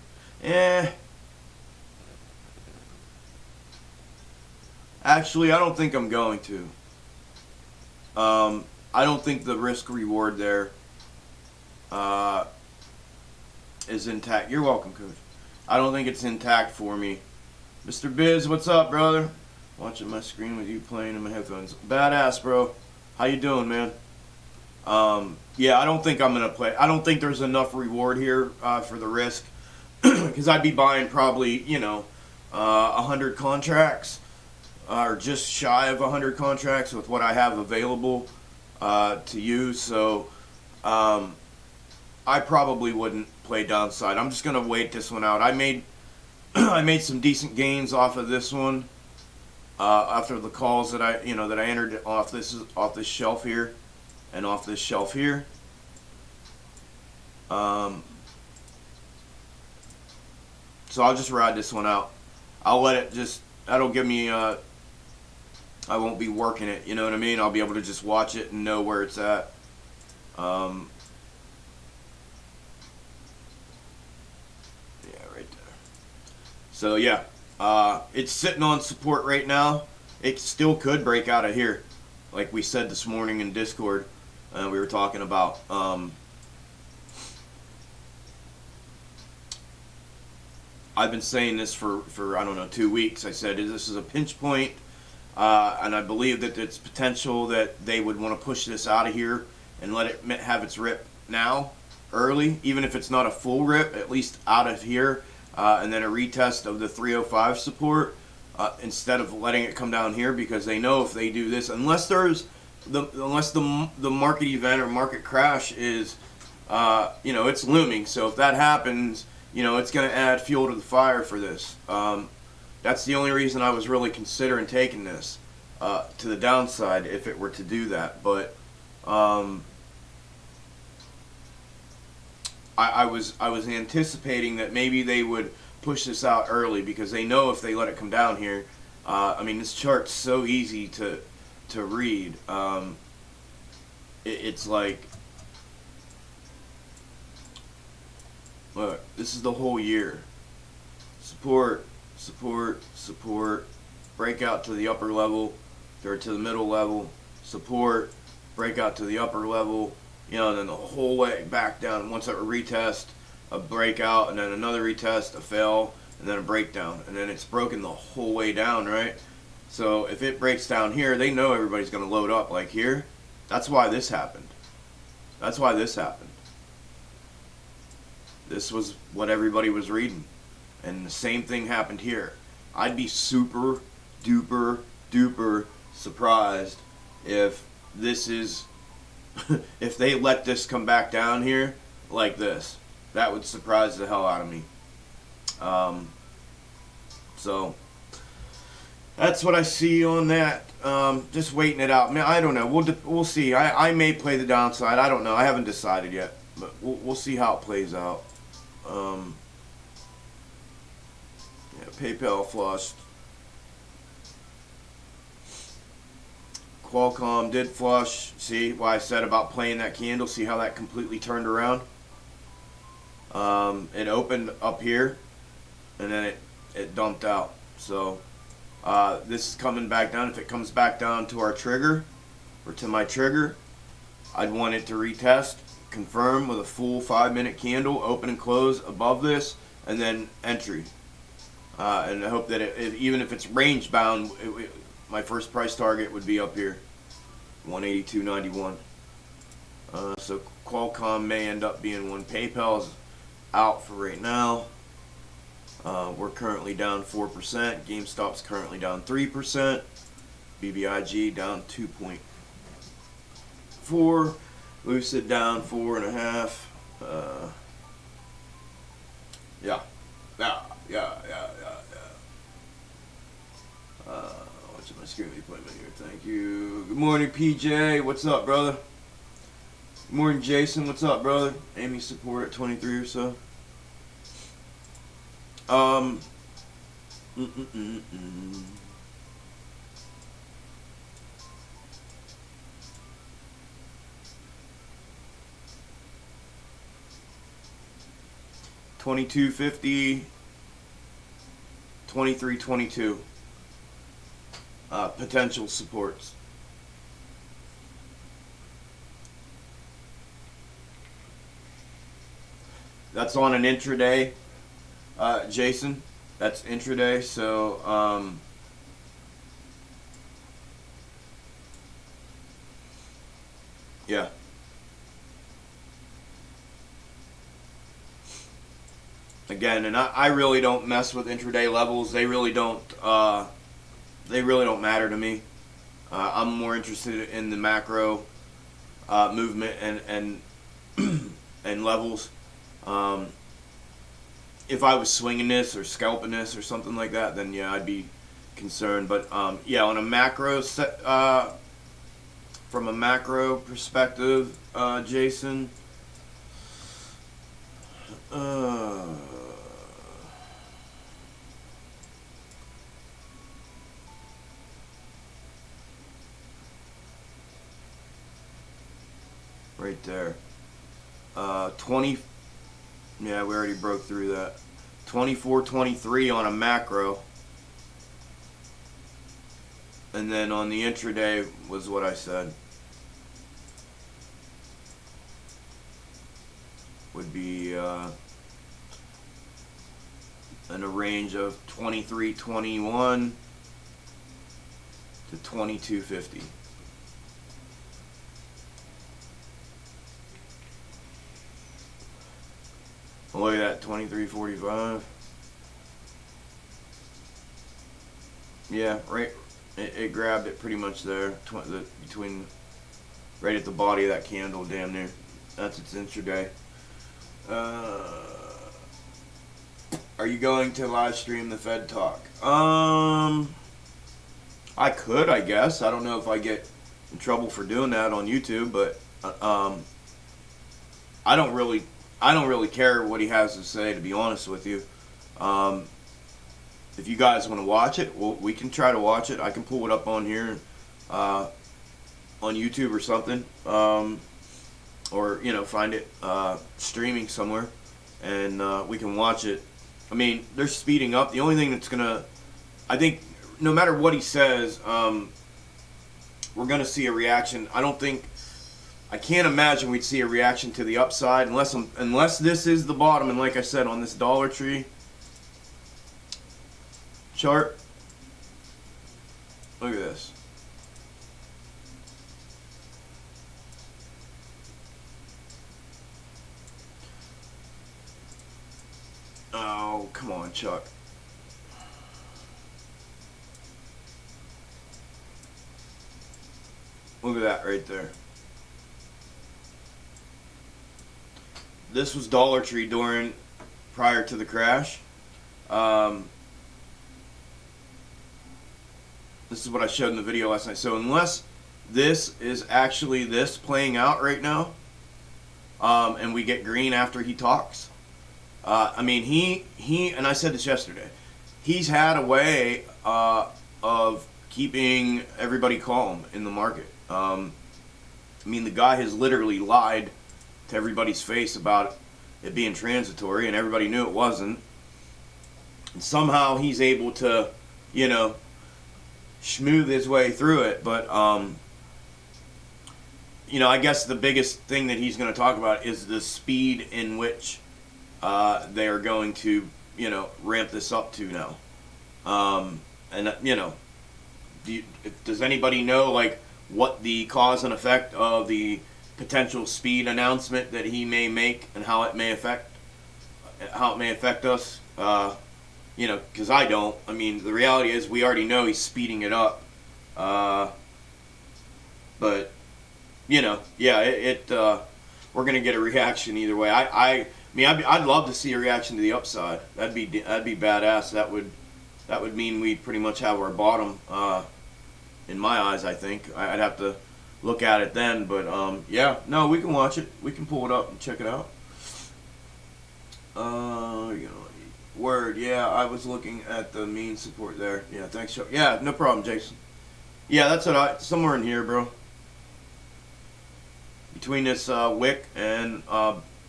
[SPEAKER 1] Actually, I don't think I'm going to. I don't think the risk reward there is intact. You're welcome, coach. I don't think it's intact for me. Mr. Biz, what's up, brother? Watching my screen with you playing in my headphones. Badass, bro. How you doing, man? Yeah, I don't think I'm going to play. I don't think there's enough reward here for the risk. Because I'd be buying probably, 100 contracts. Or just shy of 100 contracts with what I have available to use. So I probably wouldn't play downside. I'm just going to wait this one out. I made I made some decent gains off of this one. After the calls that I entered off this shelf here and off this shelf here. So I'll just ride this one out. I'll let it just, that'll give me, I won't be working it, you know what I mean? I'll be able to just watch it and know where it's at. Yeah, right there. So yeah, it's sitting on support right now. it still could break out of here, like we said this morning in Discord. We were talking about. I've been saying this for I don't know 2 weeks. I said this is a pinch point, and I believe that it's potential that they would want to push this out of here and let it have its rip now, early, even if it's not a full rip, at least out of here, and then a retest of the 305 support instead of letting it come down here, because they know if they do this, unless the market event or market crash is, it's looming. So if that happens, it's going to add fuel to the fire for this. That's the only reason I was really considering taking this to the downside if it were to do that. But I was anticipating that maybe they would push this out early, because they know if they let it come down here. This chart's so easy to read. It's like, look, this is the whole year. Support, support, support, breakout to the upper level, or to the middle level, support, breakout to the upper level, and then the whole way back down. Once that retest, a breakout, and then another retest, a fail, and then a breakdown. And then it's broken the whole way down, right? So if it breaks down here, they know everybody's going to load up like here. That's why this happened. That's why this happened. This was what everybody was reading. And the same thing happened here. I'd be super duper duper surprised if this is if they let this come back down here like this. That would surprise the hell out of me. So that's what I see on that. Just waiting it out. I don't know. We'll see. I may play the downside. I don't know. I haven't decided yet, but we'll see how it plays out. PayPal flushed. Qualcomm did flush. See why I said about playing that candle? See how that completely turned around? It opened up here, and then it dumped out. So this is coming back down. If it comes back down to our trigger, or to my trigger, I'd want it to retest, confirm with a full 5-minute candle, open and close above this, and then entry. And I hope that even if it's range bound, my first price target would be up here, 182.91. So Qualcomm may end up being one. PayPal's out for right now. We're currently down 4%. GameStop's currently down 3%. BBIG down 2.4. Lucid down 4.5. Yeah. What's my screen appointment here? Thank you. Good morning, PJ. What's up, brother? Good morning, Jason. What's up, brother? Amy support at 23 or so. 2250, 2322. Potential supports. That's on an intraday, Jason. That's intraday. So yeah. Again, and I really don't mess with intraday levels. They really don't matter to me. I'm more interested in the macro movement and and levels. If I was swinging this or scalping this or something like that, then yeah, I'd be concerned. But yeah, on a macro from a macro perspective, Jason. Right there. 20. Yeah, we already broke through that. 24.23 on a macro. And then on the intraday was what I said. Would be in a range of 23.21 to 22.50. Look at that, 23.45. Yeah, right. It grabbed it pretty much there, between, right at the body of that candle, damn near. That's its intraday. Are you going to live stream the Fed talk? I could, I guess. I don't know if I get in trouble for doing that on YouTube, but I don't really care what he has to say, to be honest with you. If you guys want to watch it, well, we can try to watch it. I can pull it up on here, on YouTube or something, or find it streaming somewhere, and we can watch it. I mean, they're speeding up. The only thing that's I think, no matter what he says, we're gonna see a reaction. I can't imagine we'd see a reaction to the upside unless this is the bottom. And like I said, on this Dollar Tree chart, look at this. Oh, come on, Chuck. Look at that right there. This was Dollar Tree prior to the crash. This is what I showed in the video last night. So unless this is actually this playing out right now, and we get green after he talks, I mean, he and I said this yesterday, he's had a way of keeping everybody calm in the market. I mean, the guy has literally lied to everybody's face about it being transitory, and everybody knew it wasn't. And somehow he's able to, smooth his way through it. But, I guess the biggest thing that he's going to talk about is the speed in which they are going to, ramp this up to now. Does anybody know, what the cause and effect of the potential speed announcement that he may make and how it may affect us? Because I don't. I mean, the reality is we already know he's speeding it up. But we're gonna get a reaction either way. I mean, I'd love to see a reaction to the upside. That'd be badass. That would mean we pretty much have our bottom. In my eyes, I think I'd have to look at it then. But no, we can watch it. We can pull it up and check it out. Word. Yeah, I was looking at the mean support there. Yeah, thanks, Chuck. Yeah, no problem, Jason. Yeah, that's what somewhere in here, bro. Between this wick and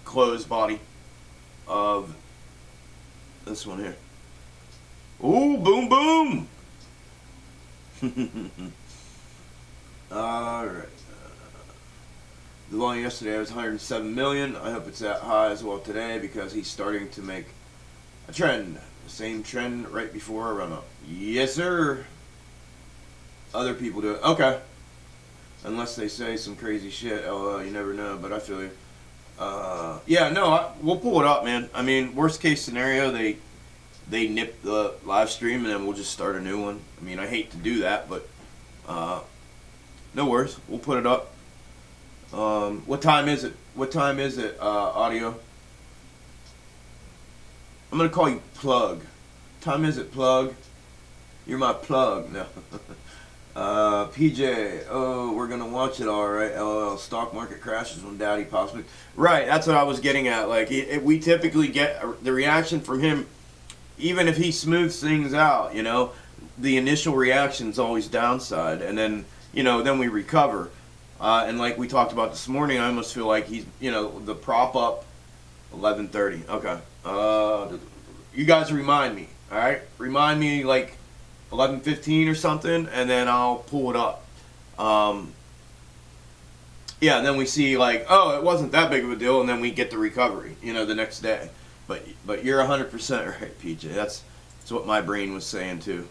[SPEAKER 1] closed body of this one here. Ooh, boom, boom. Alright. The volume yesterday was 107 million. I hope it's that high as well today because he's starting to make a trend. The same trend right before a run up. Yes, sir. Other people do it. Okay. Unless they say some crazy shit. Oh, you never know, but I feel you. We'll pull it up, man. I mean, worst case scenario, they nip the live stream and then we'll just start a new one. I mean, I hate to do that, but no worries. We'll put it up. What time is it? What time is it, audio? I'm going to call you Plug. Time is it, Plug? You're my plug. No. PJ, oh, we're going to watch it all right. LOL, stock market crashes when daddy possibly. Right, that's what I was getting at. We typically get the reaction from him. Even if he smooths things out, the initial reaction is always downside, and then, then we recover. And like we talked about this morning, I almost feel like he's, the prop up, 11:30. Okay. You guys remind me, all right? Remind me, 11:15 or something, and then I'll pull it up. Yeah, and then we see like, oh, it wasn't that big of a deal, and then we get the recovery, the next day. But you're 100% right, PJ. That's what my brain was saying too.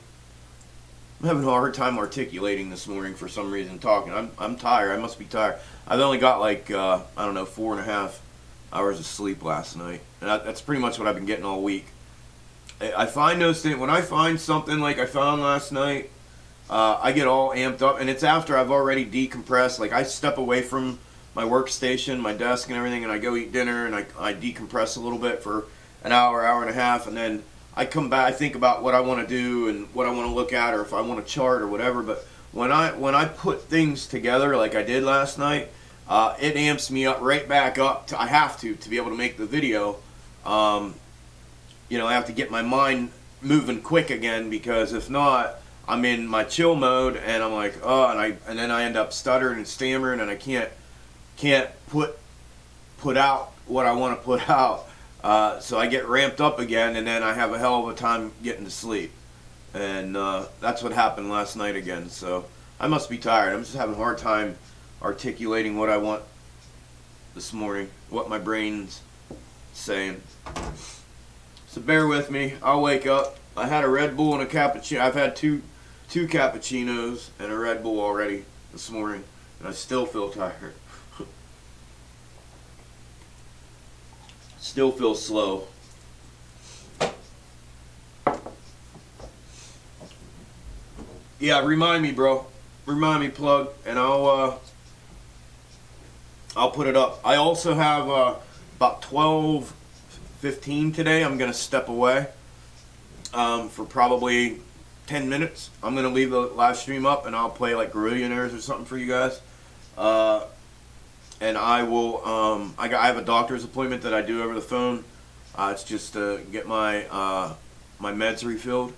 [SPEAKER 1] I'm having a hard time articulating this morning for some reason. Talking, I'm tired. I must be tired. I've only got like I don't know, 4.5 hours of sleep last night, and that's pretty much what I've been getting all week. I find those things when I find something like I found last night. I get all amped up, and it's after I've already decompressed. Like, I step away from my workstation, my desk and everything, and I go eat dinner, and I decompress a little bit for an hour, hour and a half, and then I come back, I think about what I want to do and what I want to look at, or if I want to chart or whatever. But when I put things together like I did last night, it amps me up right back up. I have to be able to make the video. I have to get my mind moving quick again, because if not, I'm in my chill mode, and I'm like, oh, and then I end up stuttering and stammering, and I can't put out what I want to put out. So I get ramped up again, and then I have a hell of a time getting to sleep. And that's what happened last night again. So I must be tired. I'm just having a hard time articulating what I want this morning, what my brain's saying. So bear with me. I'll wake up. I had a Red Bull and a cappuccino. I've had two cappuccinos and a Red Bull already this morning, and I still feel tired. Still feel slow. Yeah, remind me, bro. Remind me, plug, and I'll put it up. I also have about 12:15 today. I'm gonna step away for probably 10 minutes. I'm going to leave the live stream up, and I'll play like Guerrillionaires or something for you guys. And I will, I have a doctor's appointment that I do over the phone. It's just to get my my meds refilled.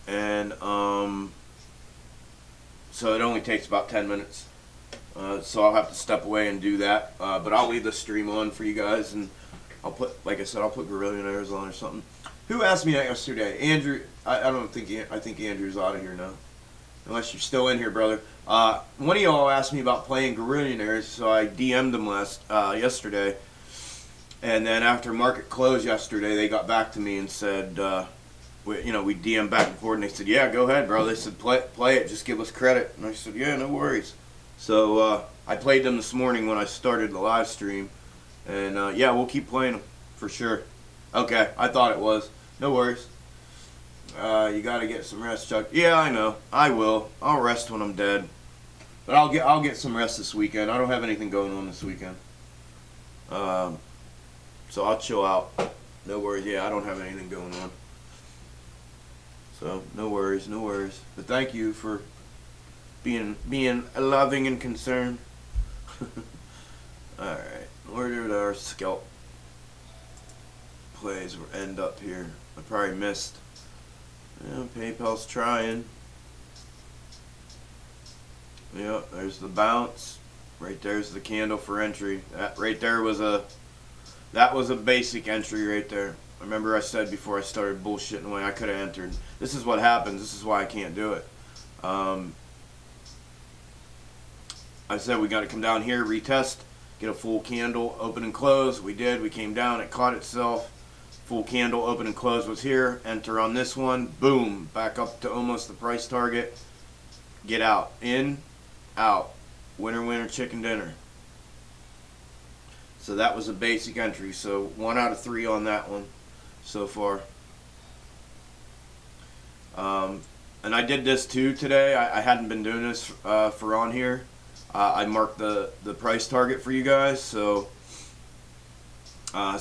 [SPEAKER 1] And so it only takes about 10 minutes. So I'll have to step away and do that. But I'll leave the stream on for you guys, and I'll put, like I said, I'll put Guerrillionaires on or something. Who asked me that yesterday? Andrew. I think Andrew's out of here now. Unless you're still in here, brother. One of y'all asked me about playing Guerrillionaires, so I DM'd them yesterday. And then after market close yesterday, they got back to me and said, we DM'd back and forth, and they said, yeah, go ahead, bro. They said, play it, just give us credit. And I said, yeah, no worries. So I played them this morning when I started the live stream. And yeah, we'll keep playing them for sure. Okay, I thought it was. No worries. You gotta get some rest, Chuck. Yeah, I know. I will. I'll rest when I'm dead. But I'll get some rest this weekend. I don't have anything going on this weekend. So I'll chill out. No worries. Yeah, I don't have anything going on. So no worries, no worries. But thank you for being loving and concerned. All right, where did our scalp plays end up here? I probably missed. Yeah, PayPal's trying. Yeah, there's the bounce. Right there's the candle for entry. That right there was a basic entry right there. I remember I said before I started bullshitting away I could have entered. This is what happens. This is why I can't do it. I said we got to come down here, retest, get a full candle, open and close. We did. We came down. It caught itself. Full candle, open and close was here. Enter on this one. Boom. Back up to almost the price target. Get out. In, out. Winner, winner, chicken dinner. So that was a basic entry. So 1 out of 3 on that one so far. And I did this too today. I hadn't been doing this for on here. I marked the price target for you guys. So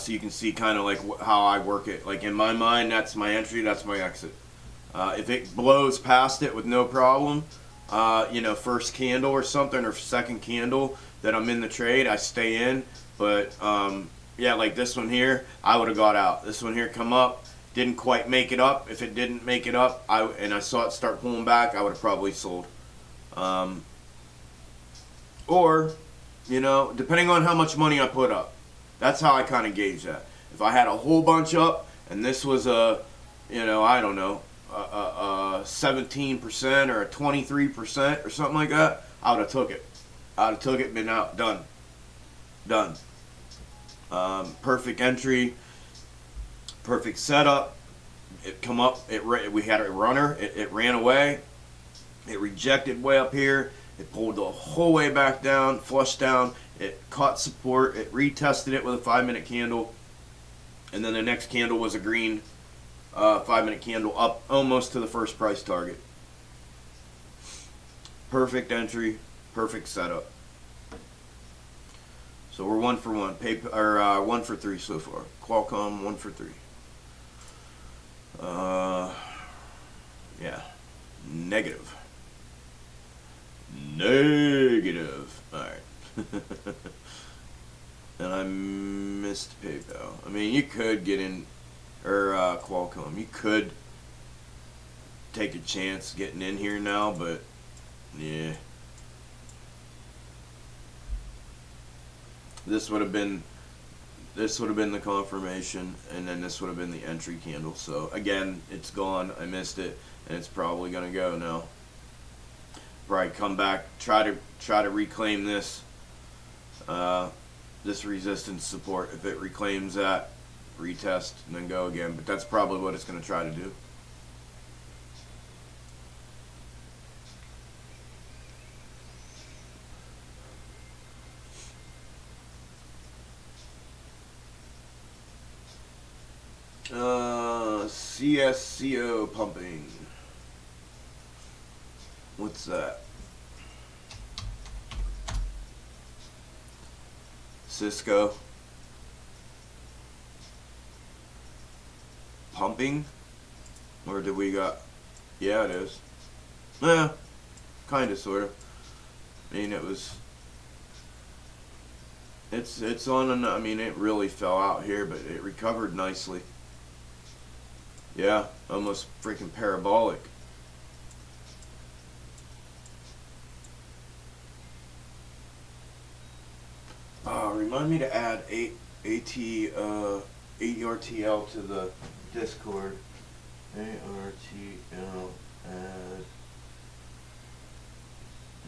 [SPEAKER 1] you can see kind of like how I work it. Like in my mind, that's my entry, that's my exit. If it blows past it with no problem, first candle or something, or second candle that I'm in the trade, I stay in. But yeah, like this one here, I would have got out. This one here come up, didn't quite make it up. If it didn't make it up, and I saw it start pulling back, I would have probably sold. Or, depending on how much money I put up. That's how I kind of gauge that. If I had a whole bunch up, and this was a, I don't know, a 17% or a 23% or something like that, I would have took it. I would have took it, been out, done. Perfect entry, perfect setup. It come up. We had a runner. It ran away. It rejected way up here. It pulled the whole way back down, flushed down. It caught support. It retested it with a 5-minute candle, and then the next candle was a green 5-minute candle up almost to the first price target. Perfect entry, perfect setup. So we're 1 for 1. 1 for 3 so far. Qualcomm 1 for 3. Yeah. Negative. Alright. And I missed PayPal. I mean, you could get in, or Qualcomm. You could take a chance getting in here now, but yeah. This would have been the confirmation, and then this would have been the entry candle. So again, it's gone. I missed it, and it's probably gonna go now. Probably come back, try to reclaim this this resistance support. If it reclaims that, retest and then go again. But that's probably what it's gonna try to do. CSCO pumping. What's that? Cisco. Pumping? Or did we got... Yeah, it is. Yeah, kinda, sorta. I mean, it was... It's on an... I mean, it really fell out here, but it recovered nicely. Yeah, almost freaking parabolic. Remind me to add ARTL to the Discord. ARTL add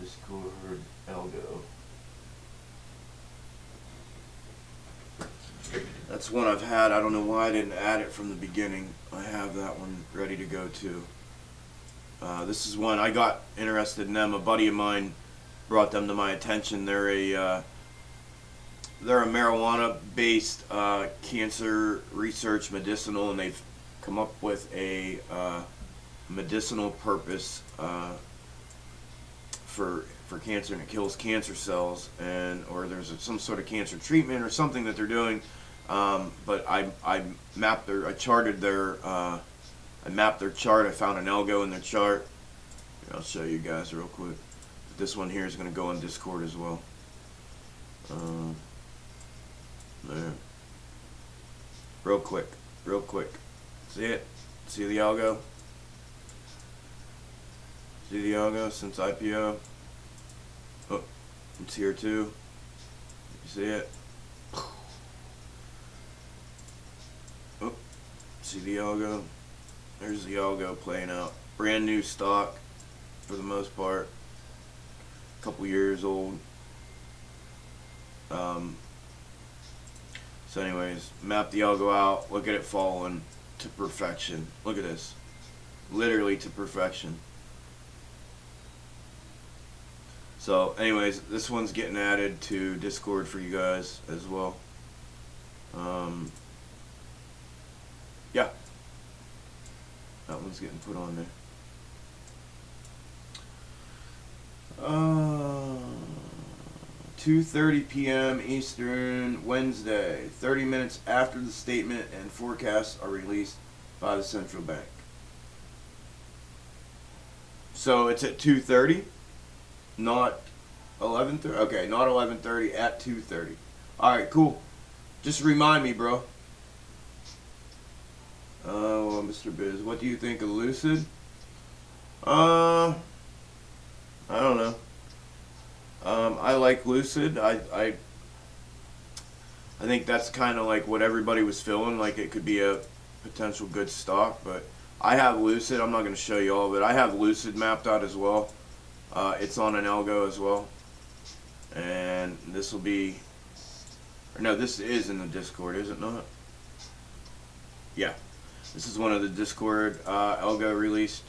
[SPEAKER 1] Discord Algo. That's one I've had. I don't know why I didn't add it from the beginning. I have that one ready to go too. This is one I got interested in them. A buddy of mine brought them to my attention. They're a marijuana-based cancer research medicinal, and they've come up with a medicinal purpose for cancer, and it kills cancer cells, and or there's some sort of cancer treatment or something that they're doing. But I mapped their, I charted their, I mapped their chart. I found an algo in their chart. Here, I'll show you guys real quick. This one here is going to go on Discord as well. There. Real quick. See it? See the algo? See the algo since IPO? Oh, it's here too. You see it? Oh, see the algo? There's the algo playing out. Brand new stock for the most part. A couple years old. So anyways, map the algo out. Look at it falling to perfection. Look at this. Literally to perfection. So anyways, this one's getting added to Discord for you guys as well. Yeah. That one's getting put on there. 2:30 p.m. Eastern, Wednesday, 30 minutes after the statement and forecasts are released by the central bank. So it's at 2:30, not 11:30. Okay, not 11:30, at 2:30. All right, cool. Just remind me, bro. Well, Mr. Biz, what do you think of Lucid? I don't know. I like Lucid. I think that's kind of like what everybody was feeling, like it could be a potential good stock, but I have Lucid. I'm not going to show you all, but I have Lucid mapped out as well. It's on an Algo as well. And this will be, or no, this is in the Discord, is it not? Yeah. This is one of the Discord Algo released.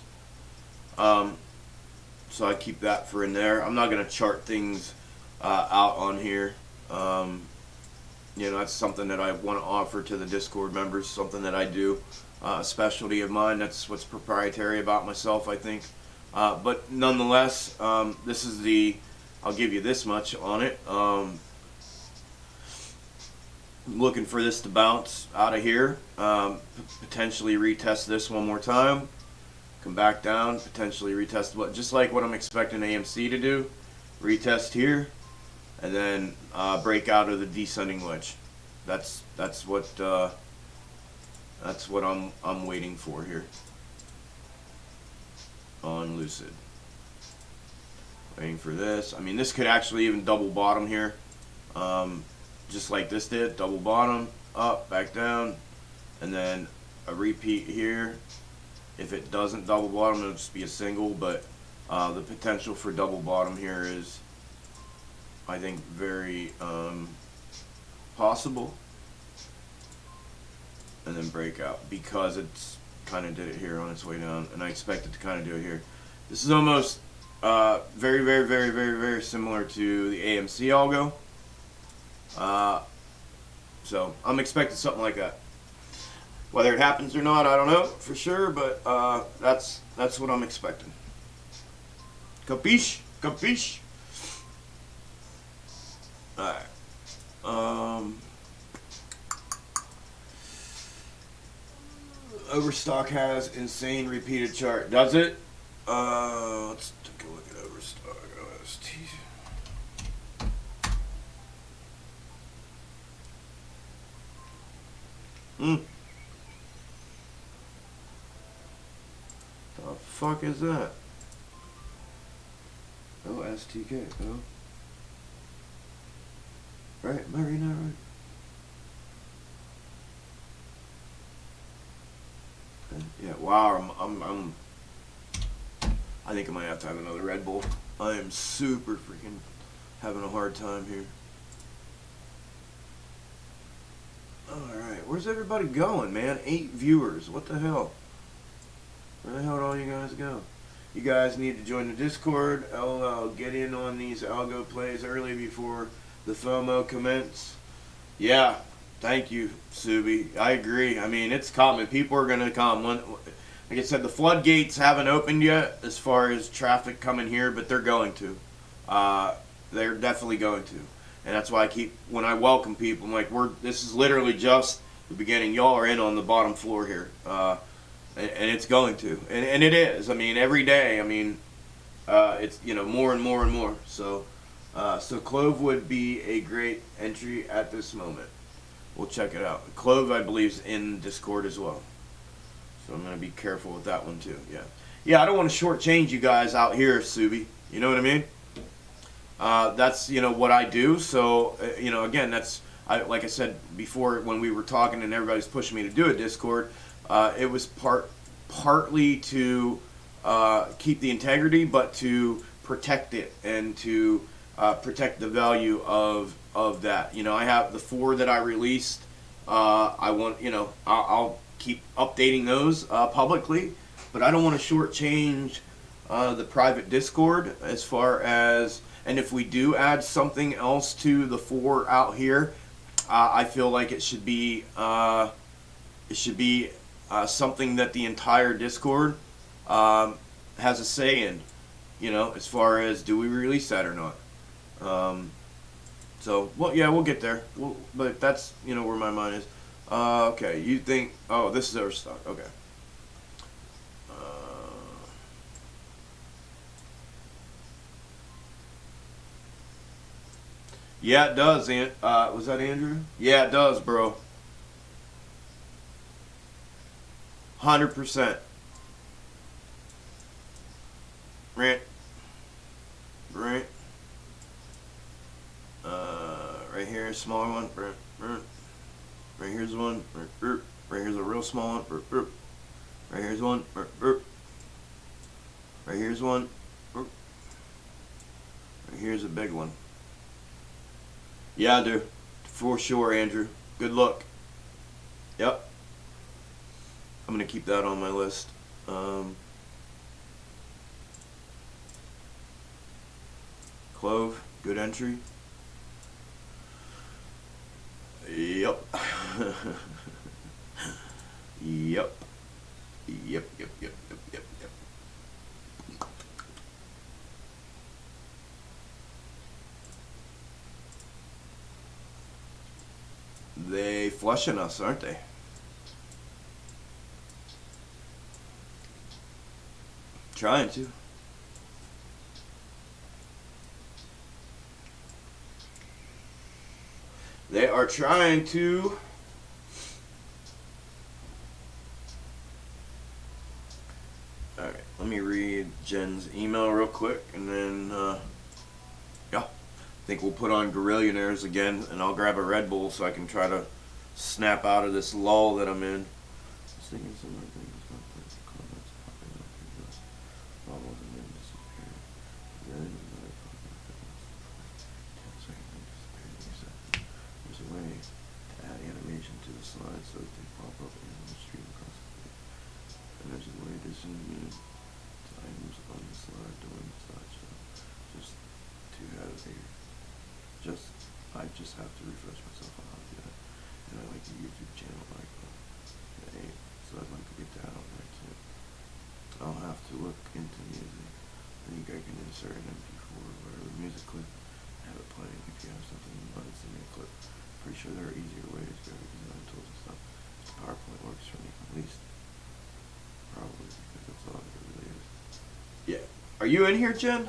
[SPEAKER 1] So I keep that for in there. I'm not going to chart things out on here. You know, that's something that I want to offer to the Discord members, something that I do. A specialty of mine. That's what's proprietary about myself, I think. But nonetheless, this is the, I'll give you this much on it. Looking for this to bounce out of here. Potentially retest this one more time. Come back down, potentially retest, but just like what I'm expecting AMC to do. Retest here, and then break out of the descending wedge. That's what I'm waiting for here on Lucid. Waiting for this. I mean, this could actually even double bottom here, just like this did. Double bottom, up, back down, and then a repeat here. If it doesn't double bottom, it'll just be a single, but the potential for double bottom here is, I think, very possible. And then break out, because it's kind of did it here on its way down, and I expect it to kind of do it here. This is almost very, very, very, very, very similar to the AMC Algo. So I'm expecting something like that. Whether it happens or not, I don't know for sure, but that's what I'm expecting. Capiche? Capiche? Alright. Overstock has insane repeated chart. Does it? Let's take a look at Overstock. OST. The fuck is that? OSTK. Oh. Right, am I reading that right? Yeah, wow, I think I might have to have another Red Bull. I am super freaking having a hard time here. Alright, where's everybody going, man? 8 viewers, what the hell? Where the hell did all you guys go? You guys need to join the Discord. LOL, get in on these Algo plays early before the FOMO commence. Yeah. Thank you, Subi. I agree. I mean, it's coming. People are going to come. Like I said, the floodgates haven't opened yet as far as traffic coming here, but they're going to. They're definitely going to. And that's why when I welcome people, I'm like, this is literally just the beginning. Y'all are in on the bottom floor here. And it's going to. And it is. I mean, every day, I mean, it's, more and more and more. So Clove would be a great entry at this moment. We'll check it out. Clove, I believe, is in Discord as well. So I'm going to be careful with that one, too. Yeah. Yeah, I don't want to shortchange you guys out here, Subi. You know what I mean? That's, what I do. So, again, like I said before when we were talking and everybody's pushing me to do a Discord, it was partly to keep the integrity, but to protect it and to protect the value of that. I have the 4 that I released. I want, I'll keep updating those publicly, but I don't want to shortchange the private Discord as far as, and if we do add something else to the 4 out here, I feel like it should be something that the entire Discord has a say in, as far as do we release that or not. So, well, yeah, we'll get there. But that's, where my mind is. Okay, you think, oh, this is Overstock. Okay. Yeah, it does, was that Andrew? Yeah, it does, bro. 100%. Right. Right here, smaller one. Right here's one. Right here's a real small one. Right here's one. Right here's one. Right here's a big one. Yeah, dude. For sure, Andrew. Good luck. Yep. I'm going to keep that on my list. Clove. Good entry. Yep. Yep. Yep, yep, yep, yep, yep, yep. They flushing us, aren't they? Trying to. They are trying to. Alright, let me read Jen's email real quick, and then, yeah, I think we'll put on Guerrillionaires again, and I'll grab a Red Bull so I can try to snap out of this lull that I'm in. Just thinking some other things about the comments popping up and just bubbles and then disappear. Then another pop up and 10 seconds and disappear. There's a way to add animation to the slides so that they pop up and will stream across the page. And there's a way to zoom in to items on the slide during the slideshow. I just have to refresh myself on how to do that. And I like the YouTube channel Algo. So I'd like to get that on there too. I'll have to look into music. I think I can insert an MP4 or whatever music clip. Have it playing if you have something you want to send me a clip. Pretty sure there are easier ways to grab design tools and stuff. PowerPoint works for me, at least. Probably, because that's all it really is. Yeah. Are you in here, Jen?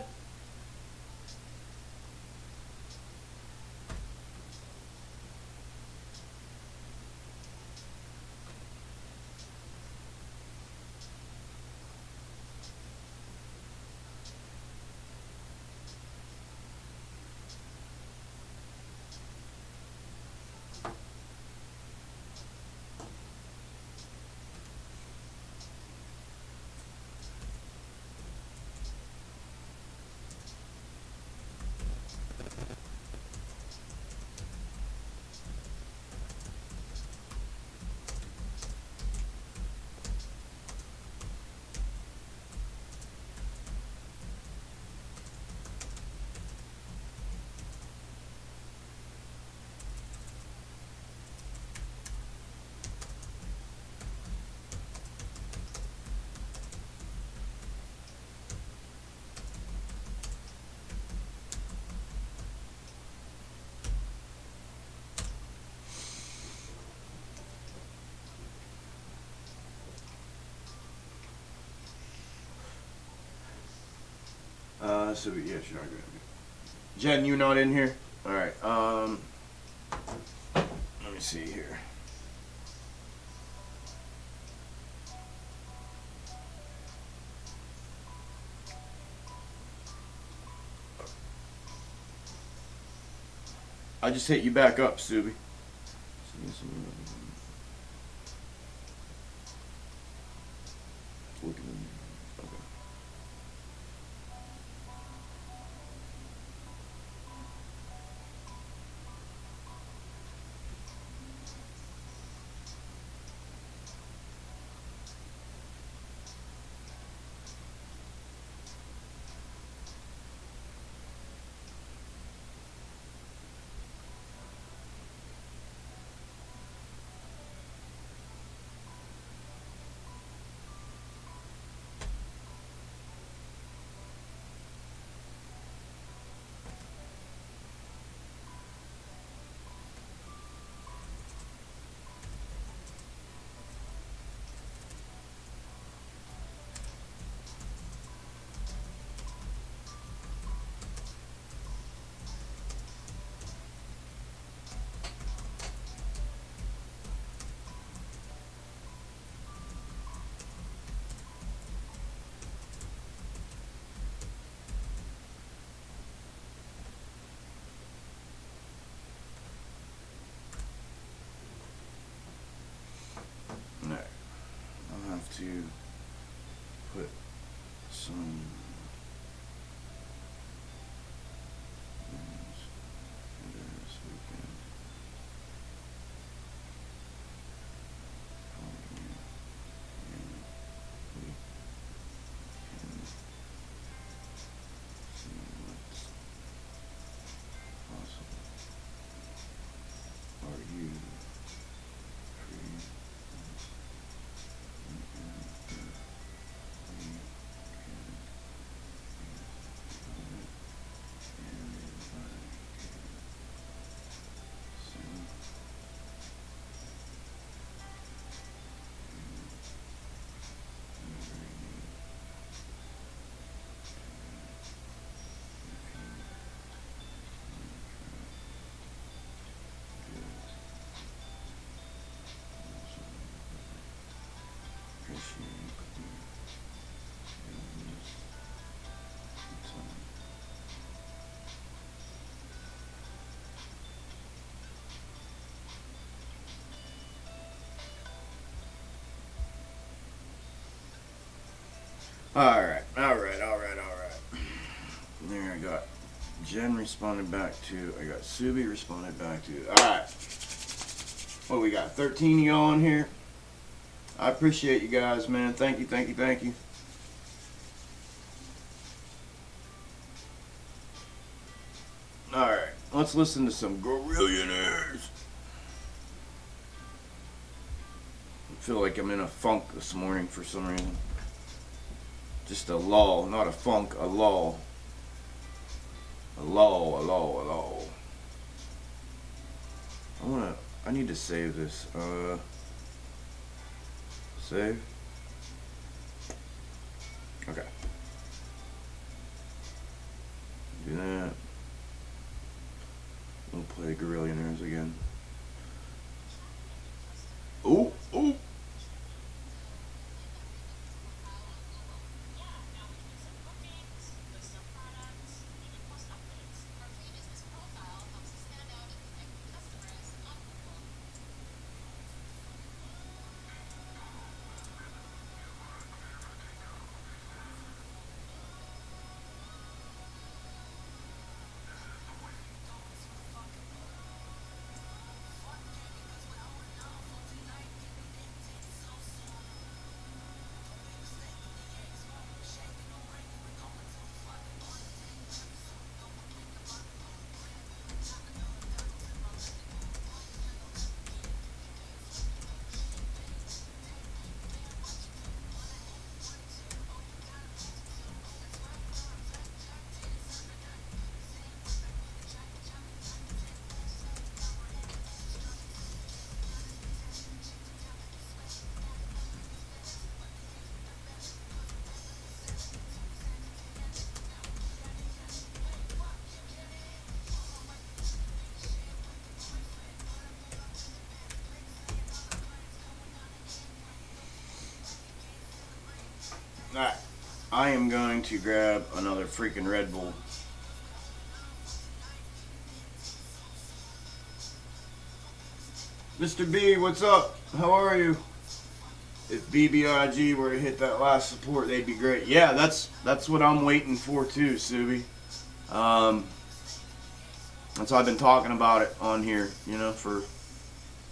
[SPEAKER 1] So yeah, she's not gonna be. Jen, you not in here? All right. Let me see here. I just hit you back up, Subi. Okay. Alright. There I got Jen responded back to. I got Subi responded back to. Alright. Well, we got 13 of y'all in here. I appreciate you guys, man. Thank you. Alright. Let's listen to some gorillionaires. I feel like I'm in a funk this morning for some reason. Just a lull, not a funk, a lull. A lull. I need to save this. Save. Okay. Do that. We'll play Gorillionaires again. Ooh. Alright, I am going to grab another freaking Red Bull. Mr. B, what's up? How are you? If BBIG were to hit that last support, they'd be great. Yeah, that's what I'm waiting for too, Subi. That's why I've been talking about it on here, for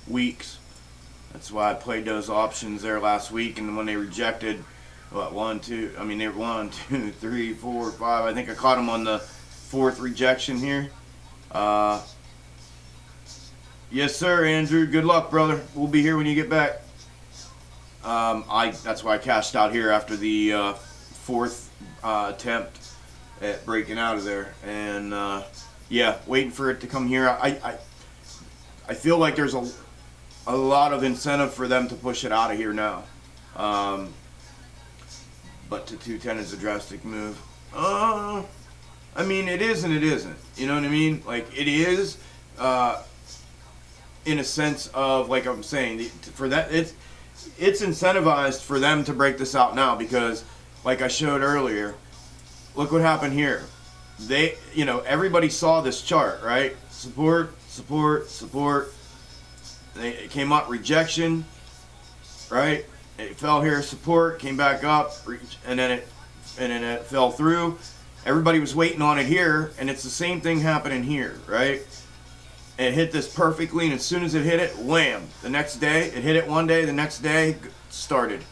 [SPEAKER 1] weeks. That's why I played those options there last week, and when they rejected, they were 1, 2, 3, 4, 5. I think I caught them on the 4th rejection here. Yes, sir, Andrew. Good luck, brother. We'll be here when you get back. That's why I cashed out here after the 4th attempt at breaking out of there, and yeah, waiting for it to come here. I feel like there's a lot of incentive for them to push it out of here now. But to 210 is a drastic move. I mean, it is and it isn't. You know what I mean? Like, it is, in a sense of, like I'm saying, for that, it's incentivized for them to break this out now because, like I showed earlier, look what happened here. Everybody saw this chart, right? Support. It came up, rejection, right? It fell here, support, came back up, and then it fell through. Everybody was waiting on it here, and it's the same thing happening here, right? It hit this perfectly, and as soon as it hit it, wham! The next day, it hit it one day, the next day, started,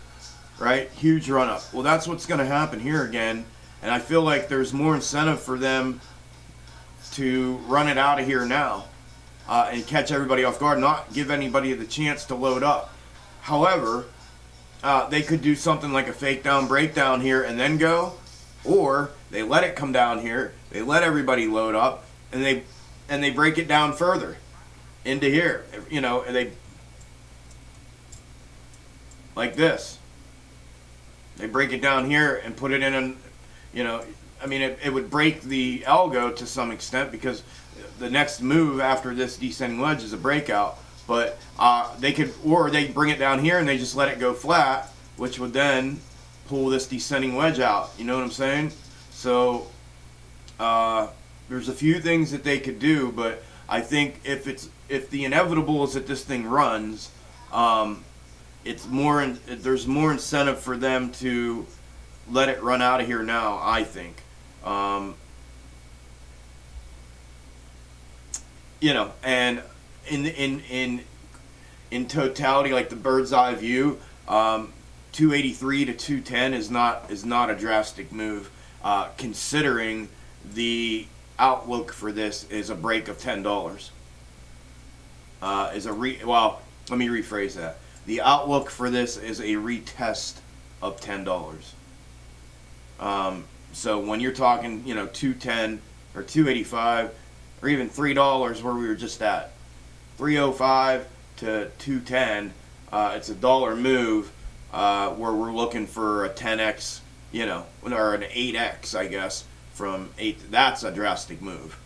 [SPEAKER 1] right? Huge run up. Well, that's what's going to happen here again, and I feel like there's more incentive for them to run it out of here now and catch everybody off guard, not give anybody the chance to load up. However, they could do something like a fake down breakdown here and then go, or they let it come down here, they let everybody load up, and they break it down further into here, and they like this. They break it down here and put it in it would break the algo to some extent because the next move after this descending wedge is a breakout. But they bring it down here and they just let it go flat, which would then pull this descending wedge out. You know what I'm saying? So there's a few things that they could do, but I think if the inevitable is that this thing runs, there's more incentive for them to let it run out of here now, I think. You know, and in totality, like the bird's eye view, 283 to 210 is not a drastic move, considering the outlook for this is a break of $10. Well, let me rephrase that. The outlook for this is a retest of $10. So when you're talking, 210 or 285 or even $3 where we were just at, 305 to 210, it's a dollar move where we're looking for a 10x, or an 8x, I guess, from 8. That's a drastic move.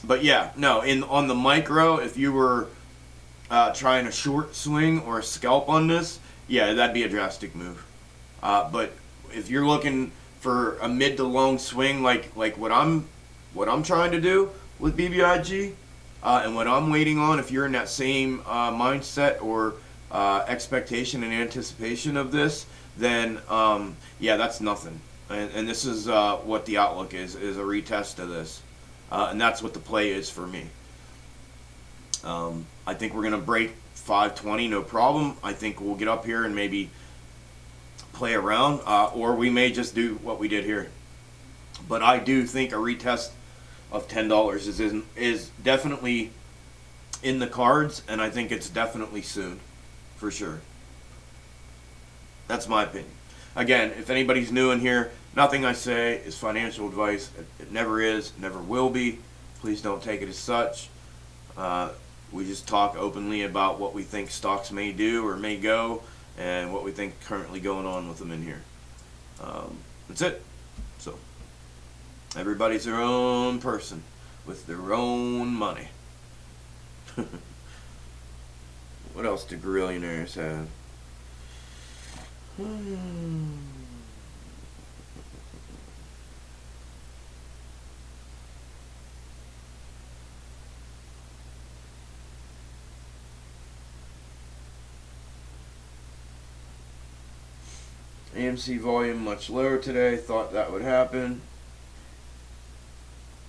[SPEAKER 1] But yeah, no, on the micro, if you were trying a short swing or a scalp on this, yeah, that'd be a drastic move. But if you're looking for a mid to long swing, like what I'm trying to do with BBIG, and what I'm waiting on, if you're in that same mindset or expectation and anticipation of this, then yeah, that's nothing. And this is what the outlook is a retest of this. And that's what the play is for me. I think we're going to break 520, no problem. I think we'll get up here and maybe play around, or we may just do what we did here. But I do think a retest of $10 is definitely in the cards, and I think it's definitely soon, for sure. That's my opinion. Again, if anybody's new in here, nothing I say is financial advice. It never is, never will be. Please don't take it as such. We just talk openly about what we think stocks may do or may go, and what we think currently going on with them in here. That's it. So, everybody's their own person with their own money. What else do Gorillionaires have? AMC volume much lower today. Thought that would happen.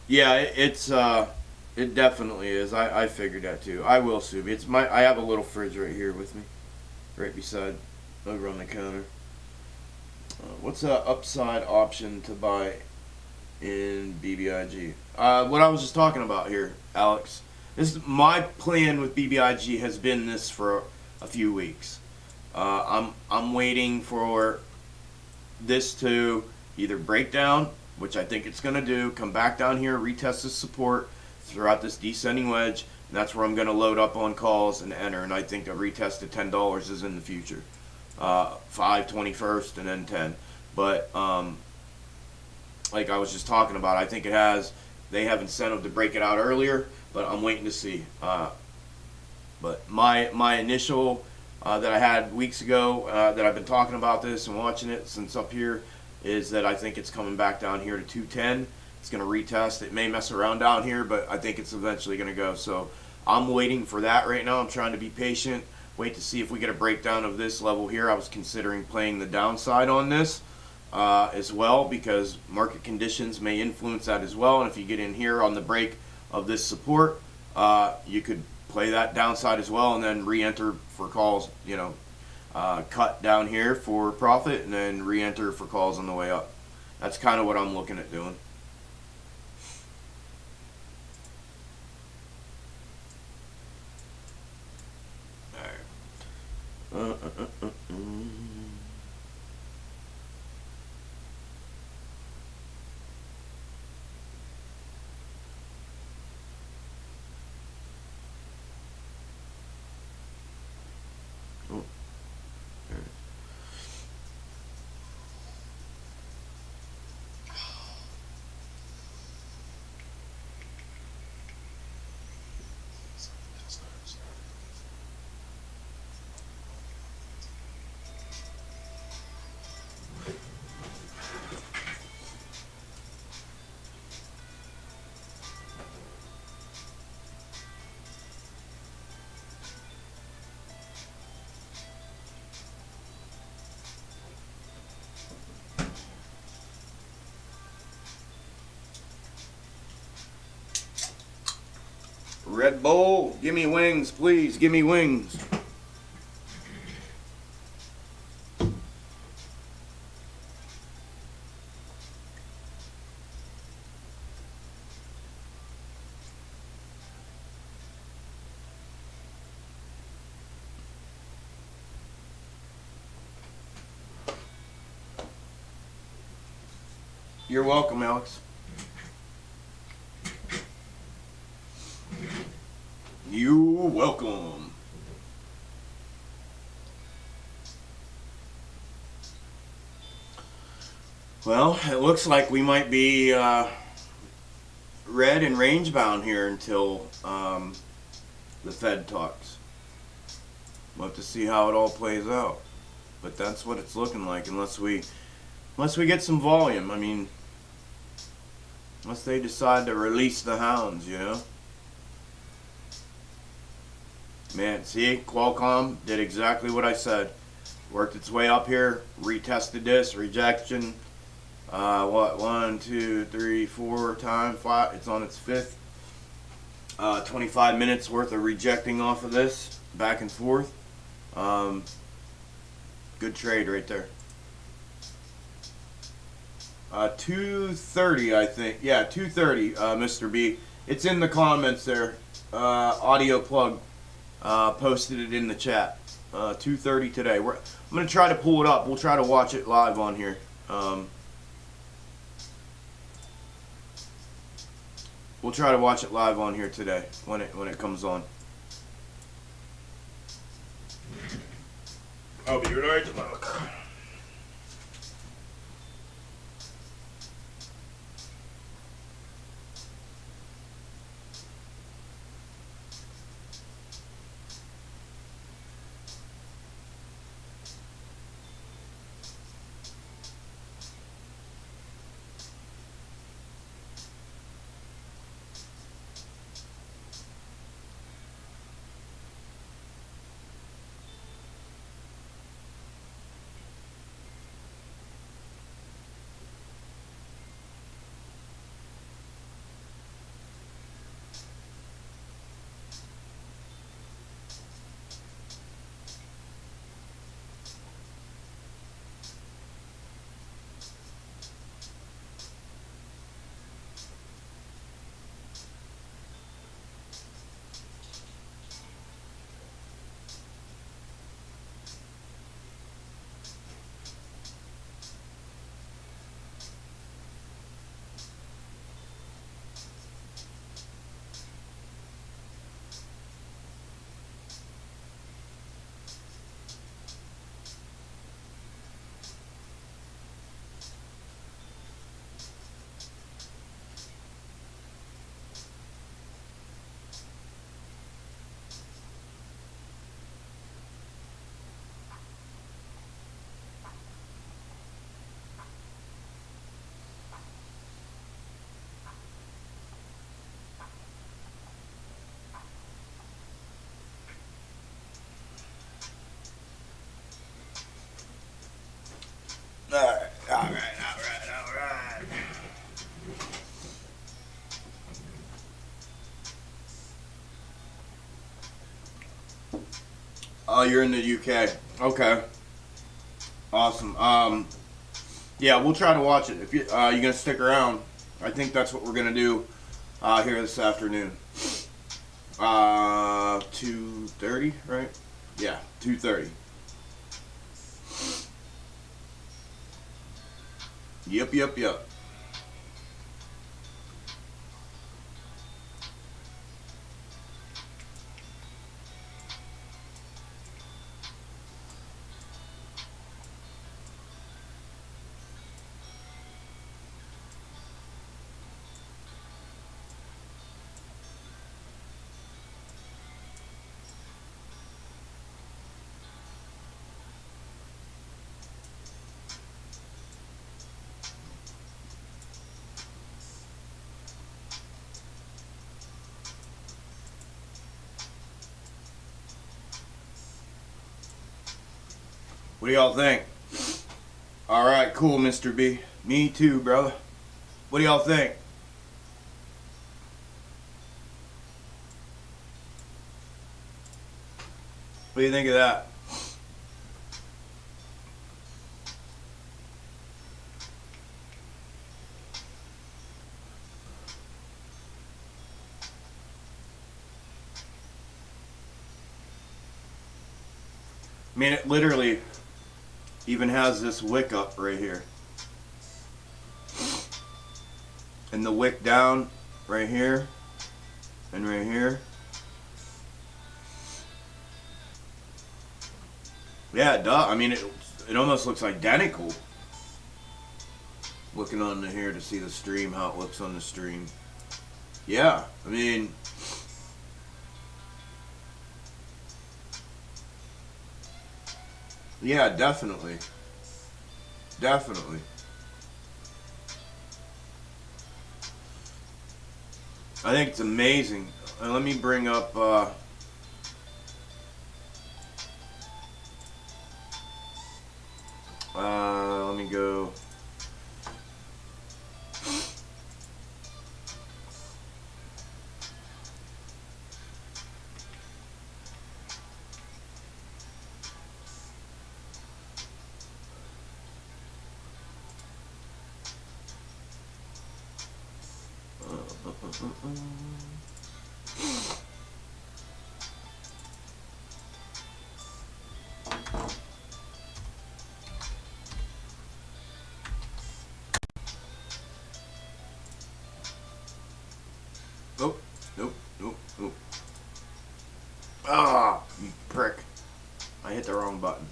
[SPEAKER 1] Yeah, it definitely is. I figured that too. I will, Subi. I have a little fridge right here with me, right beside, over on the counter. What's the upside option to buy in BBIG? What I was just talking about here, Alex. My plan with BBIG has been this for a few weeks. I'm waiting for this to either break down, which I think it's going to do, come back down here, retest the support throughout this descending wedge, and that's where I'm going to load up on calls and enter, and I think a retest of $10 is in the future. 520 first and then 10. But like I was just talking about, I think they have incentive to break it out earlier, but I'm waiting to see. But my initial that I had weeks ago, that I've been talking about this and watching it since up here, is that I think it's coming back down here to 210. It's going to retest. It may mess around down here, but I think it's eventually going to go. So I'm waiting for that right now. I'm trying to be patient, wait to see if we get a breakdown of this level here. I was considering playing the downside on this as well, because market conditions may influence that as well. And if you get in here on the break of this support, you could play that downside as well, and then re-enter for calls, cut down here for profit, and then re-enter for calls on the way up. That's kind of what I'm looking at doing. All right. Red Bull, give me wings, please. Give me wings. You're welcome, Alex. You're welcome. Well, it looks like we might be red and range bound here until the Fed talks. We'll have to see how it all plays out. But that's what it's looking like unless we get some volume. I mean, unless they decide to release the hounds, you know? Man, see, Qualcomm did exactly what I said. Worked its way up here, retested this, rejection. What, 1, 2, 3, 4 times, 5, it's on its fifth. 25 minutes worth of rejecting off of this, back and forth. Good trade right there. 2:30, I think. Yeah, 2:30, Mr. B. It's in the comments there. Audio plug. Posted it in the chat. 2:30 today. I'm going to try to pull it up. We'll try to watch it live on here. We'll try to watch it live on here today when it comes on. I'll be right back. All right. Oh, you're in the UK. Okay. Awesome. Yeah, we'll try to watch it. If you're gonna stick around, I think that's what we're gonna do here this afternoon. 2:30, right? Yeah, 2:30. Yep. What do y'all think? All right, cool, Mr. B. Me too, brother. What do y'all think? What do you think of that? I mean, it literally even has this wick up right here. And the wick down right here and right here. Yeah, it does. I mean, it almost looks identical. Looking on the here to see the stream, how it looks on the stream. Yeah, I mean, yeah, definitely. Definitely. I think it's amazing. Let me bring up let me go. Nope, nope, nope, nope. Ah, you prick. I hit the wrong button.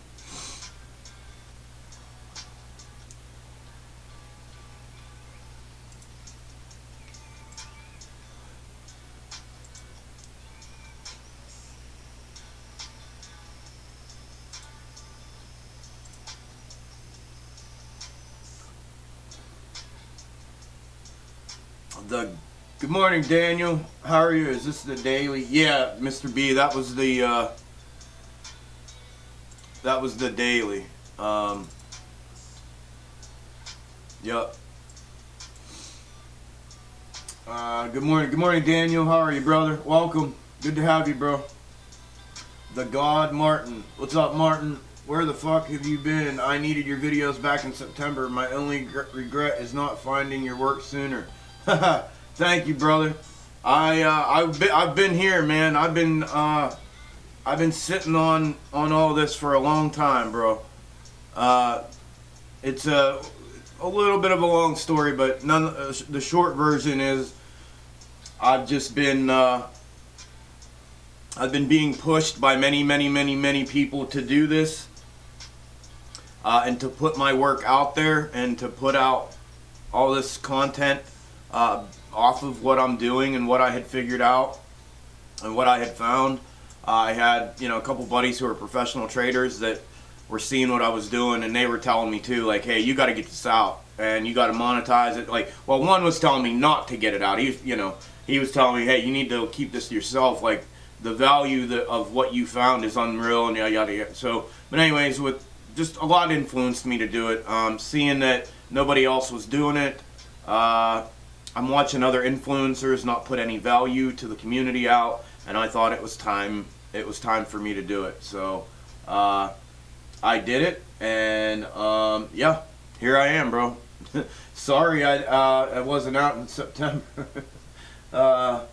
[SPEAKER 1] Good morning, Daniel. How are you? Is this the daily? Yeah, Mr. B. That was the daily. Yep. Good morning, Daniel. How are you, brother? Welcome. Good to have you, bro. The God Martin. What's up, Martin? Where the fuck have you been? I needed your videos back in September. My only regret is not finding your work sooner. Thank you, brother. I've been here, man. I've been sitting on all this for a long time, bro. It's a little bit of a long story, but the short version is I've been being pushed by many people to do this, and to put my work out there and to put out all this content off of what I'm doing and what I had figured out and what I had found. I had, a couple buddies who are professional traders that were seeing what I was doing, and they were telling me too, like, hey, you got to get this out and you got to monetize it. Like, well, one was telling me not to get it out. He was telling me, hey, you need to keep this to yourself. Like, the value of what you found is unreal, and yada yada. So, but anyways, with just a lot influenced me to do it. Seeing that nobody else was doing it. I'm watching other influencers not put any value to the community out, and I thought it was time for me to do it. So I did it, and yeah, here I am, bro. Sorry I wasn't out in September. But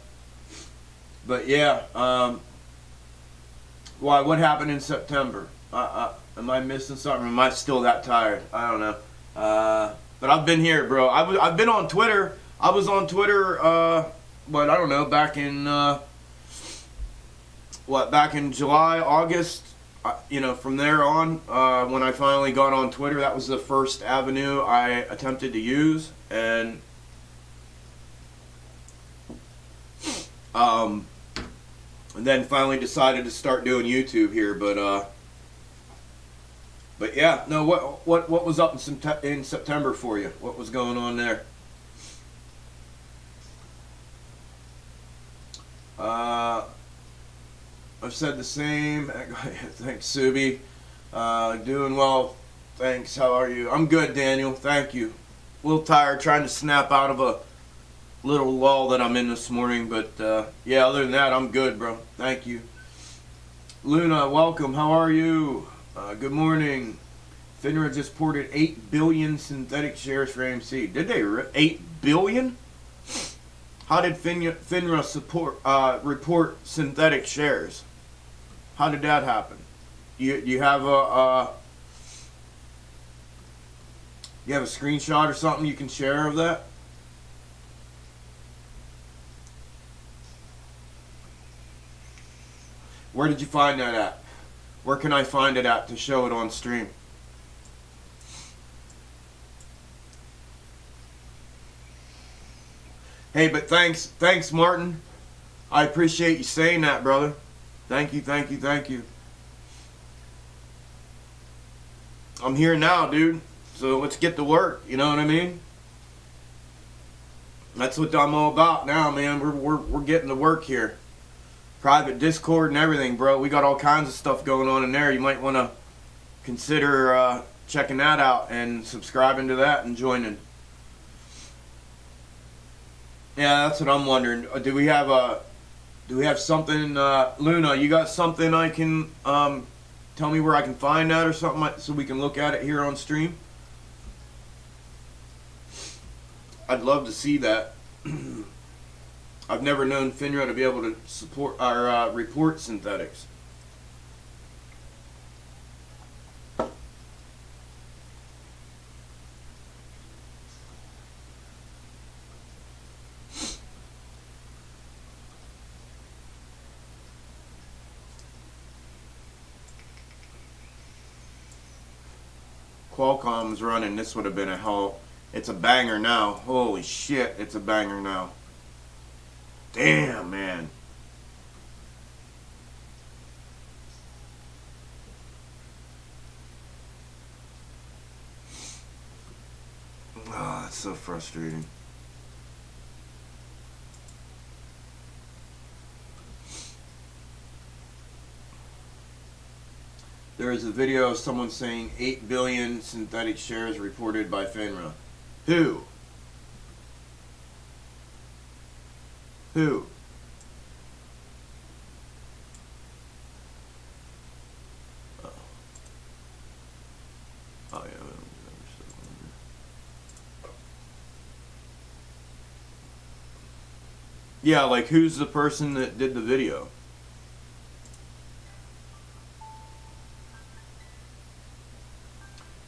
[SPEAKER 1] yeah, why? What happened in September? Am I missing something? Am I still that tired? I don't know. But I've been here, bro. I've been on Twitter. I was on Twitter, but I don't know, back in back in July, August. From there on, when I finally got on Twitter, that was the first avenue I attempted to use, and then finally decided to start doing YouTube here. But yeah, no. What was up in September for you? What was going on there? I've said the same. Thanks, Subi. Doing well. Thanks. How are you? I'm good, Daniel. Thank you. A little tired, trying to snap out of a little lull that I'm in this morning, but yeah, other than that, I'm good, bro. Thank you. Luna, welcome. How are you? Good morning. FINRA just ported 8 billion synthetic shares for AMC. Did they? 8 billion? How did FINRA report synthetic shares? How did that happen? You have a screenshot or something you can share of that? Where did you find that at? Where can I find it at to show it on stream? Hey, but thanks, Martin. I appreciate you saying that, brother. Thank you. I'm here now, dude. So let's get to work. You know what I mean? That's what I'm all about now, man. We're getting to work here. Private Discord and everything, bro. We got all kinds of stuff going on in there. You might want to consider checking that out and subscribing to that and joining. Yeah, that's what I'm wondering. Do we have something, Luna? You got something I can tell me where I can find that or something so we can look at it here on stream? I'd love to see that. I've never known FINRA to be able to support or report synthetics. Qualcomm's running. This would have been a hell. It's a banger now. Holy shit, it's a banger now. Damn, man. Oh, that's so frustrating. There is a video of someone saying 8 billion synthetic shares reported by FINRA. Who? Who? Oh, yeah. Yeah, like who's the person that did the video?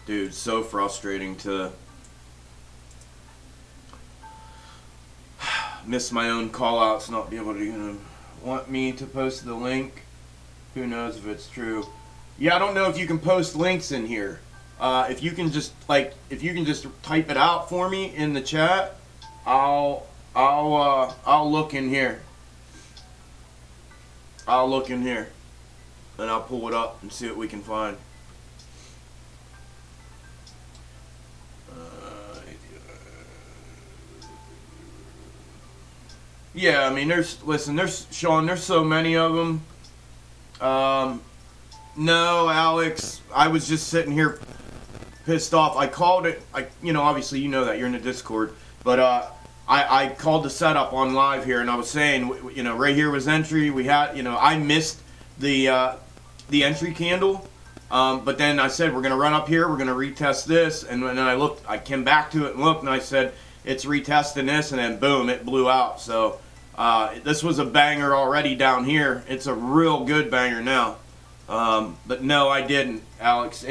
[SPEAKER 1] Dude, so frustrating to miss my own call-outs, not be able to, want me to post the link. Who knows if it's true. Yeah, I don't know if you can post links in here. If you can just type it out for me in the chat, I'll look in here. I'll look in here and I'll pull it up and see what we can find. Yeah, I mean, there's Sean, there's so many of them. No, Alex, I was just sitting here pissed off. I called it, obviously you know that, you're in the Discord, but I called the setup on live here, and I was saying, right here was entry. We had, I missed the entry candle, but then I said, we're going to run up here, we're going to retest this, and then I came back to it and looked, and I said, it's retesting this, and then boom, it blew out. So this was a banger already down here. It's a real good banger now. But no, I didn't, Alex.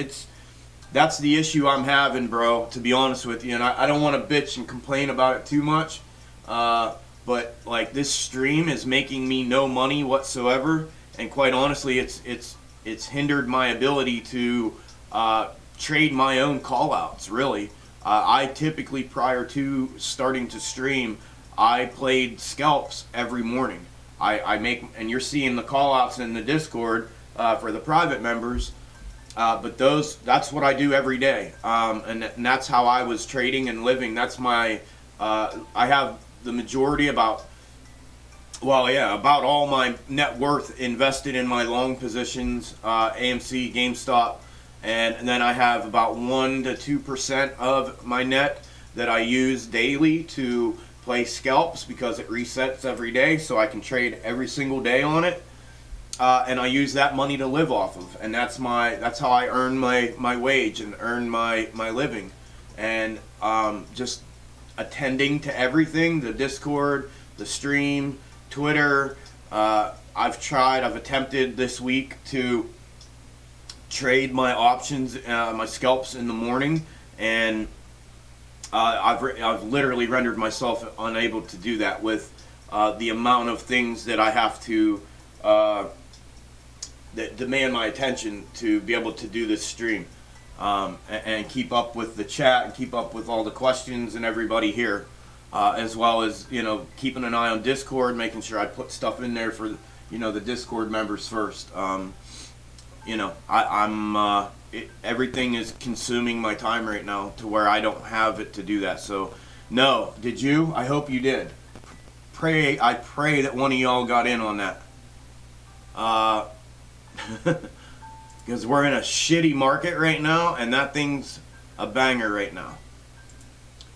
[SPEAKER 1] That's the issue I'm having, bro, to be honest with you. And I don't want to bitch and complain about it too much. But like, this stream is making me no money whatsoever. And quite honestly, it's hindered my ability to trade my own call-outs, really. I typically, prior to starting to stream, I played scalps every morning. I make, and you're seeing the call-outs in the Discord for the private members, but that's what I do every day, and that's how I was trading and living. That's my, I have the majority, about all my net worth invested in my long positions, AMC, GameStop. And then I have about 1 to 2% of my net that I use daily to play scalps, because it resets every day, so I can trade every single day on it. and I use that money to live off of, and that's how I earn my wage and earn my living, and just attending to everything, the Discord, the stream, Twitter. I've attempted this week to trade my options, my scalps in the morning, and I've literally rendered myself unable to do that with the amount of things that I have to that demand my attention to be able to do this stream, and keep up with the chat and keep up with all the questions and everybody here, as well as, you know, keeping an eye on Discord, making sure I put stuff in there for, you know, the Discord members first. You know, everything is consuming my time right now to where I don't have it to do that. So, no, did you? I hope you did. I pray that one of y'all got in on that. Because we're in a shitty market right now, and that thing's a banger right now.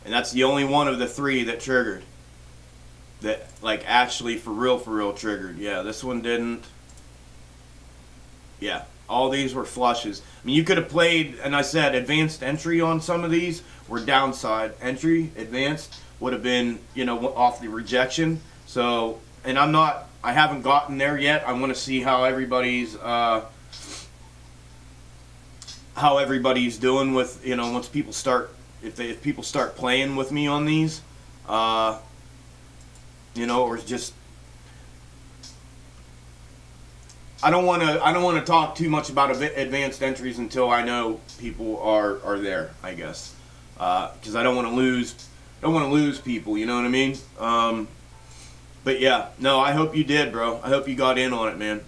[SPEAKER 1] And that's the only one of the three that triggered. That, like, actually for real triggered. Yeah, this one didn't. Yeah, all these were flushes. I mean, you could have played, and I said advanced entry on some of these were downside. Entry, advanced, would have been, you know, off the rejection. So, and I haven't gotten there yet. I want to see how everybody's doing with, you know, once people start, if people start playing with me on these, you know, or just, I don't want to talk too much about advanced entries until I know people are there, I guess, because I don't want to lose people, you know what I mean? But yeah, no, I hope you did, bro. I hope you got in on it, man.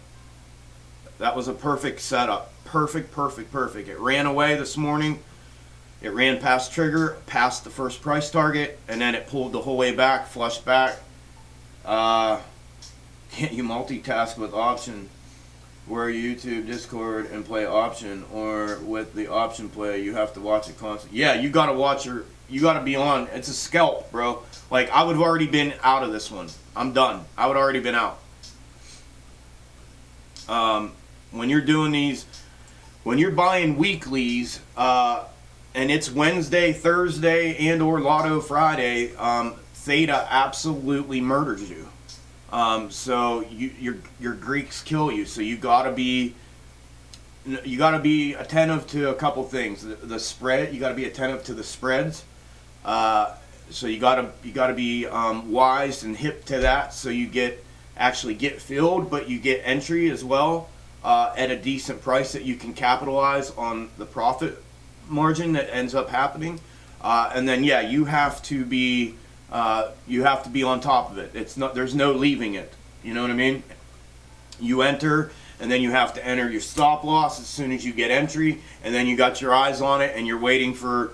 [SPEAKER 1] That was a perfect setup. Perfect. It ran away this morning. It ran past trigger, past the first price target, and then it pulled the whole way back, flushed back. Can't you multitask with option? Where YouTube, Discord, and play option, or with the option play, you have to watch it constantly. Yeah, you gotta watch you gotta be on. It's a scalp, bro. Like, I would have already been out of this one. I'm done. I would have already been out. When you're doing these, when you're buying weeklies, and it's Wednesday, Thursday, and or Lotto Friday, Theta absolutely murders you. So your Greeks kill you. So you gotta be attentive to a couple things. The spread, you gotta be attentive to the spreads. So you gotta be wise and hip to that. So you actually get filled, but you get entry as well at a decent price that you can capitalize on the profit margin that ends up happening. And then yeah, you have to be on top of it. There's no leaving it. You know what I mean? You enter, and then you have to enter your stop loss as soon as you get entry, and then you got your eyes on it, and you're waiting to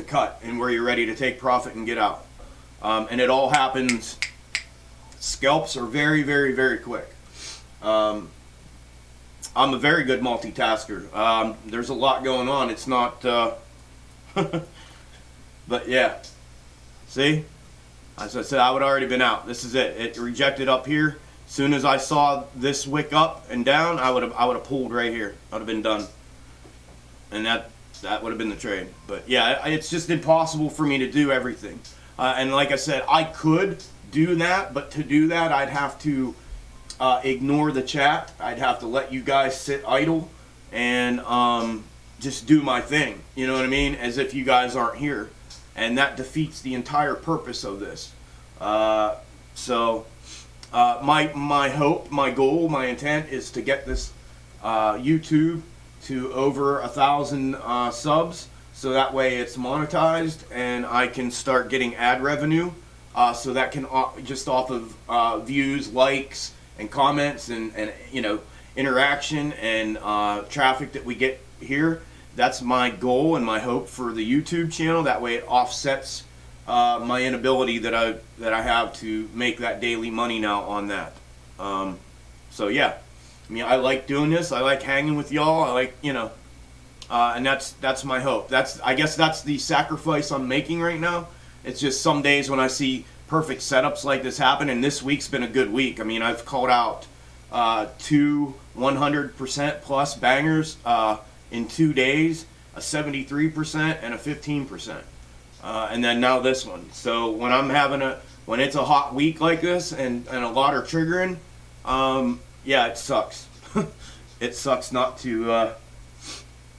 [SPEAKER 1] cut, and where you're ready to take profit and get out. And it all happens. Scalps are very quick. I'm a very good multitasker. There's a lot going on. It's not, but yeah. See, as I said, I would have already been out. This is it. It rejected up here. As soon as I saw this wick up and down, I would have pulled right here. I would have been done, and that would have been the trade. But yeah, it's just impossible for me to do everything. And like I said, I could do that, but to do that, I'd have to ignore the chat. I'd have to let you guys sit idle and just do my thing. You know what I mean? As if you guys aren't here. And that defeats the entire purpose of this. So my hope, my goal, my intent is to get this YouTube to over 1,000 subs, so that way it's monetized and I can start getting ad revenue. So that can just off of views, likes, and comments, and you know, interaction and traffic that we get here. That's my goal and my hope for the YouTube channel. That way it offsets my inability that I have to make that daily money now on that. So yeah, I mean, I like doing this. I like hanging with y'all. I like, you know, and that's my hope. I guess that's the sacrifice I'm making right now. It's just some days when I see perfect setups like this happen, and this week's been a good week. I mean, I've called out two 100% plus bangers in 2 days, a 73% and a 15%. And then now this one. So when I'm having when it's a hot week like this and a lot are triggering, yeah, it sucks. It sucks not to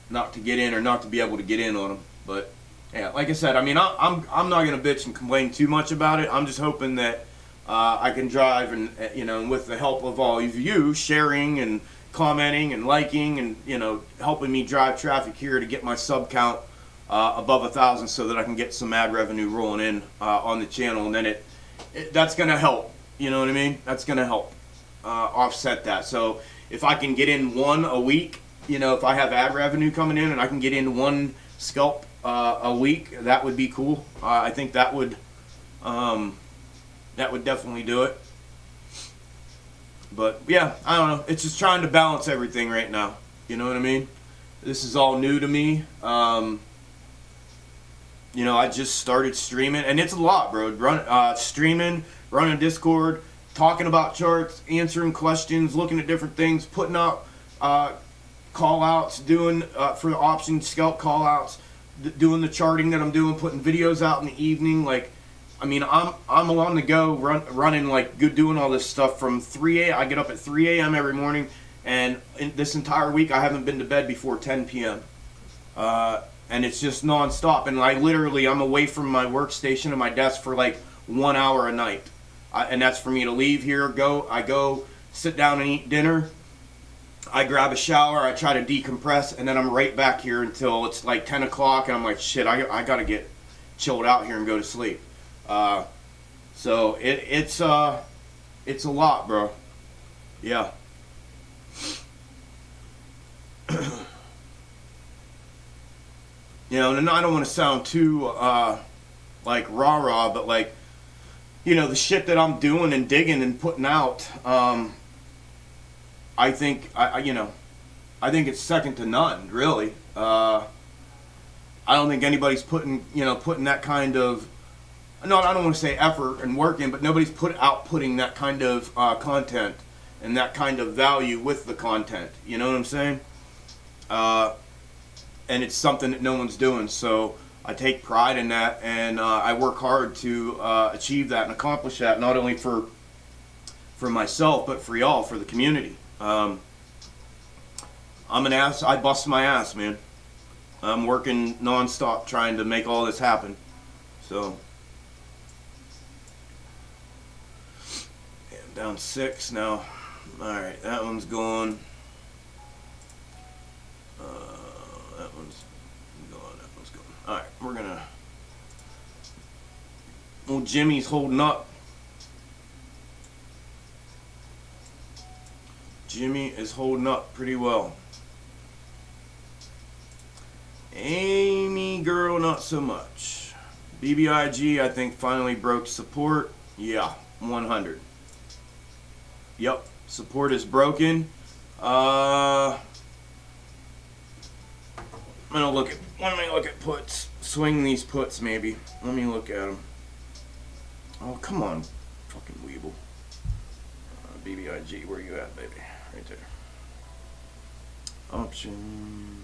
[SPEAKER 1] get in or not to be able to get in on them. But yeah, like I said, I mean, I'm not gonna bitch and complain too much about it. I'm just hoping that I can drive and with the help of all of you sharing and commenting and liking and helping me drive traffic here to get my sub count above 1,000 so that I can get some ad revenue rolling in on the channel, and then that's gonna help. You know what I mean? That's gonna help offset that. So if I can get in one a week, if I have ad revenue coming in and I can get in one scalp a week, that would be cool. I think that would definitely do it. But yeah, I don't know. It's just trying to balance everything right now. You know what I mean? This is all new to me. I just started streaming, and it's a lot, bro. Streaming, running Discord, talking about charts, answering questions, looking at different things, putting out call outs, doing for the option scalp call outs, doing the charting that I'm doing, putting videos out in the evening. Like, I mean, I'm on the go, running, like, doing all this stuff from 3 a.m. I get up at 3 a.m. every morning, and in this entire week I haven't been to bed before 10 p.m. And it's just nonstop. And I'm away from my workstation and my desk for like 1 hour a night. And that's for me to leave here, I go sit down and eat dinner. I grab a shower, I try to decompress, and then I'm right back here until it's like 10 o'clock, and I'm like, shit, I gotta get chilled out here and go to sleep. So it's a lot, bro. Yeah. And I don't want to sound too like rah-rah, but like, the shit that I'm doing and digging and putting out, I think I think it's second to none, really. I don't think anybody's putting that kind of, no, I don't want to say effort and work in, but nobody's putting that kind of content and that kind of value with the content. You know what I'm saying? And it's something that no one's doing. So I take pride in that, and I work hard to achieve that and accomplish that, not only for myself, but for y'all, for the community. I'm an ass. I bust my ass, man. I'm working nonstop trying to make all this happen. So, yeah, I'm down 6 now. All right, that one's gone. That one's gone. That one's gone. All right, we're gonna. Old Jimmy's holding up. Jimmy is holding up pretty well. Amy girl, not so much. BBIG, I think, finally broke support. Yeah, 100. Yep, support is broken. I'm gonna look at puts. Swing these puts, maybe. Let me look at them. Oh, come on, fucking weeble. BBIG, where you at, baby? Right there. Options.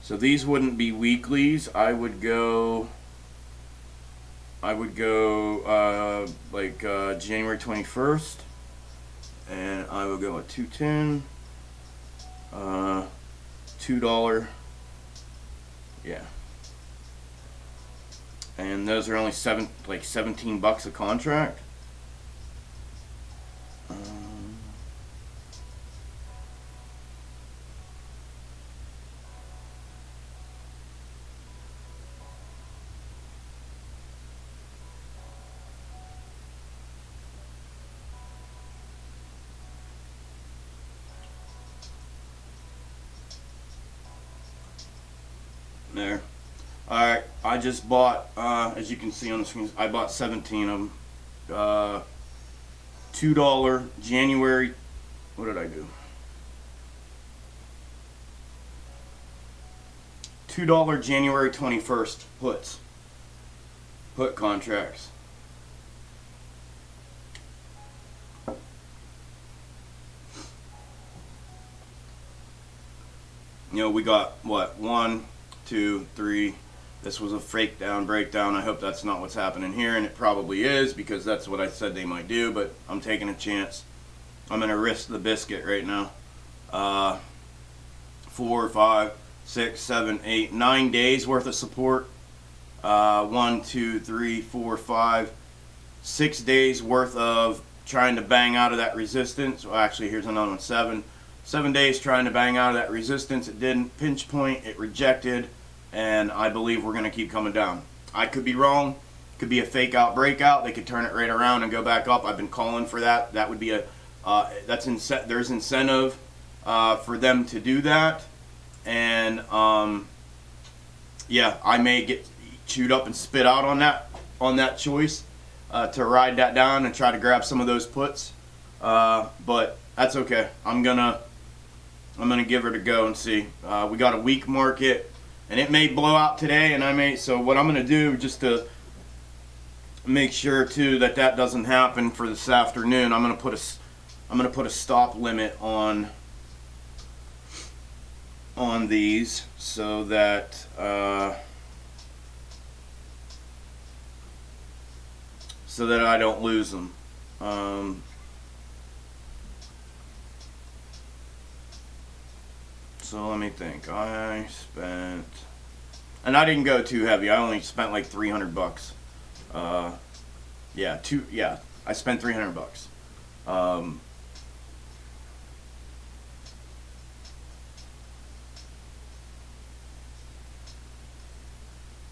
[SPEAKER 1] So these wouldn't be weeklies. I would go like January 21st, and I would go at 210, $2. Yeah. And those are only 17 bucks a contract. There. Alright, I just bought, as you can see on the screen, I bought 17 of them. $2 January, what did I do? $2 January 21st puts. Put contracts. You know, we got what, 1, 2, 3. This was a fake down breakdown. I hope that's not what's happening here, and it probably is, because that's what I said they might do, but I'm taking a chance. I'm going to risk the biscuit right now. 4, 5, 6, 7, 8, 9 days worth of support. 1, 2, 3, 4, 5, 6 days worth of trying to bang out of that resistance. Well, actually, here's another one. 7 days trying to bang out of that resistance. It didn't. Pinch point, it rejected, and I believe we're going to keep coming down. I could be wrong. It could be a fake out breakout. They could turn it right around and go back up. I've been calling for that. That would be a there's incentive for them to do that, and yeah, I may get chewed up and spit out on that choice to ride that down and try to grab some of those puts, but that's okay. I'm gonna give it a go and see. We got a weak market, and it may blow out today, and so what I'm gonna do, just to make sure too that doesn't happen for this afternoon, I'm gonna put a stop limit on these, so that I don't lose them. So let me think. I spent, and I didn't go too heavy. I only spent like $300. Yeah, I spent $300.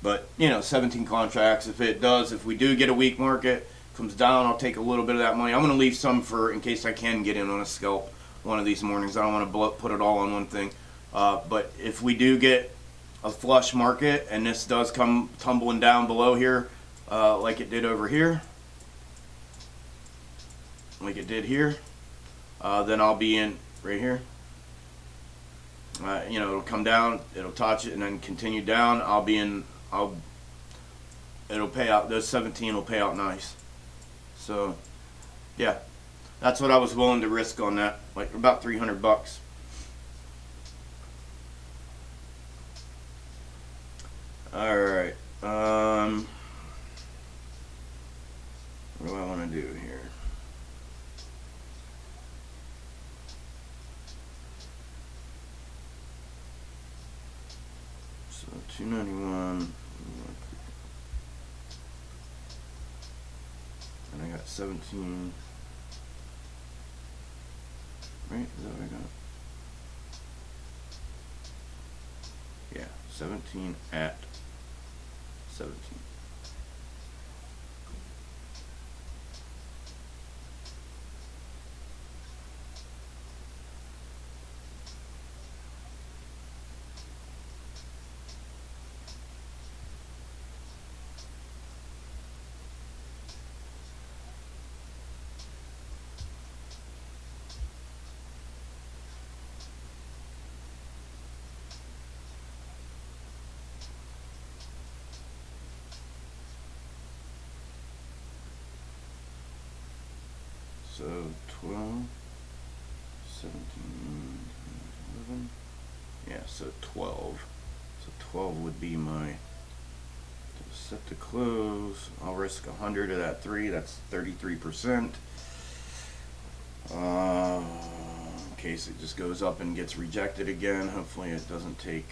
[SPEAKER 1] But, you know, 17 contracts. If we do get a weak market, comes down, I'll take a little bit of that money. I'm going to leave some in case I can get in on a scalp one of these mornings. I don't want to put it all on one thing. But if we do get a flush market, and this does come tumbling down below here, like it did over here, like it did here, then I'll be in right here. You know, it'll come down, it'll touch it, and then continue down. It'll pay out. Those 17 will pay out nice. So, yeah, that's what I was willing to risk on that, like about $300. All right. What do I want to do here? So 291. And I got 17. Right? Is that what I got? Yeah, 17 at 17. So 12, 17, 11, yeah, so 12. So 12 would be my set to close. I'll risk 100 of that 3, that's 33%. In case it just goes up and gets rejected again. Hopefully it doesn't take,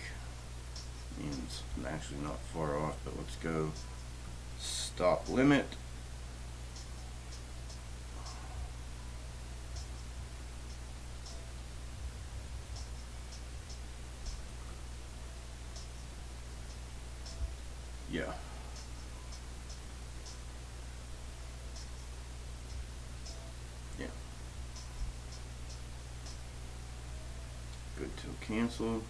[SPEAKER 1] means I'm actually not far off, but let's go stop limit. Yeah. Yeah. Good till cancel.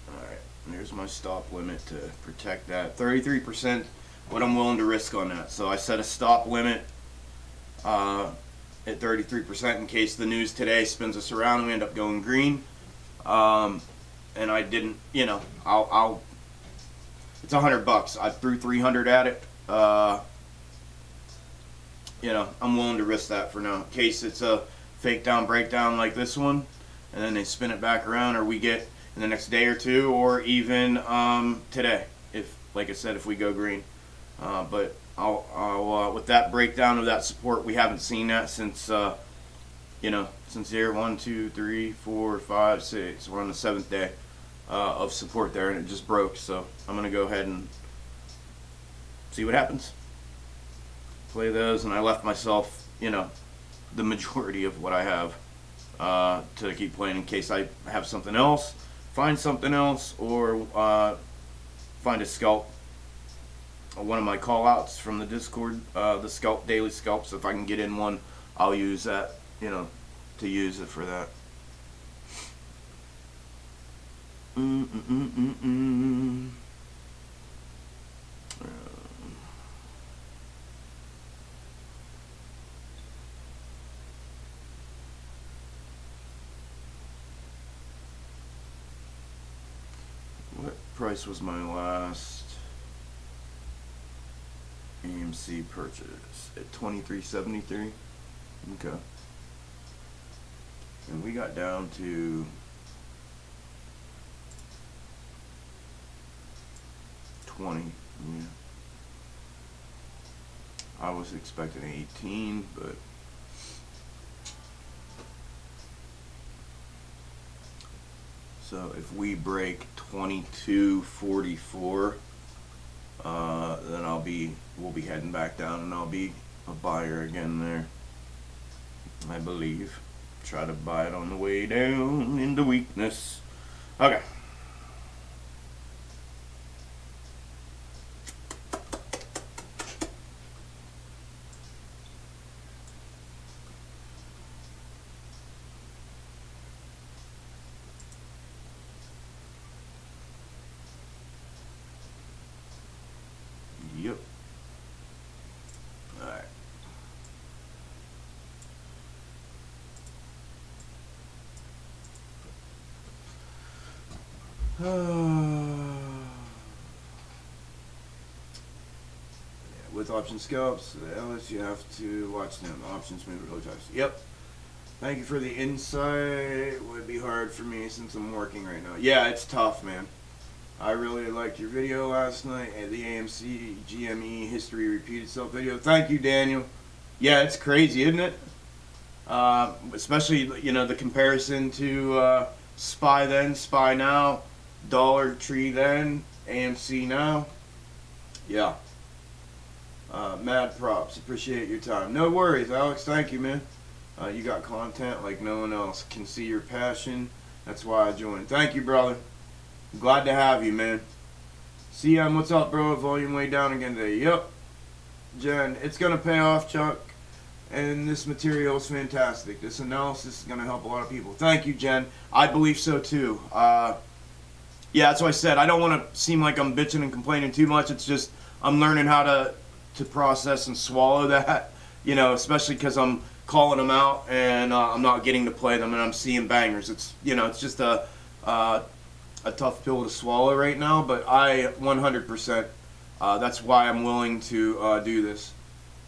[SPEAKER 1] Alright, there's my stop limit to protect that. 33%, what I'm willing to risk on that. So I set a stop limit at 33% in case the news today spins us around and we end up going green. And I didn't, you know, it's $100. I threw 300 at it. You know, I'm willing to risk that for now. In case it's a fake down breakdown like this one, and then they spin it back around, or we get in the next day or two, or even today, if, like I said, if we go green. But I'll with that breakdown of that support, we haven't seen that since since here 1, 2, 3, 4, 5, 6. We're on the 7th day of support there, and it just broke. So I'm gonna go ahead and see what happens. Play those, and I left myself, the majority of what I have to keep playing in case I have something else, find something else, or find a scalp. One of my call outs from the Discord, the scalp, daily scalps. If I can get in one, I'll use that, to use it for that. What price was my last AMC purchase? At 23.73. Okay. And we got down to 20. Yeah. I was expecting 18, but so if we break 22.44, then we'll be heading back down, and I'll be a buyer again there, I believe. Try to buy it on the way down into weakness. Okay. Yep. All right. With option scalps, Ellis, you have to watch them. Options move really fast. Yep. Thank you for the insight. Would be hard for me since I'm working right now. Yeah, it's tough, man. I really liked your video last night, the AMC GME history repeat itself video. Thank you, Daniel. Yeah, it's crazy, isn't it? Especially, the comparison to SPY then, SPY now, Dollar Tree then, AMC now. Yeah. Mad props. Appreciate your time. No worries, Alex. Thank you, man. You got content like no one else. Can see your passion. That's why I joined. Thank you, brother. Glad to have you, man. CM, what's up, bro? Volume way down again today. Yep. Jen, it's going to pay off, Chuck. And this material is fantastic. This analysis is going to help a lot of people. Thank you, Jen. I believe so, too. Yeah, that's what I said. I don't want to seem like I'm bitching and complaining too much. It's just I'm learning how to process and swallow that, especially because I'm calling them out and I'm not getting to play them and I'm seeing bangers. It's, it's just a tough pill to swallow right now, but I 100%, that's why I'm willing to do this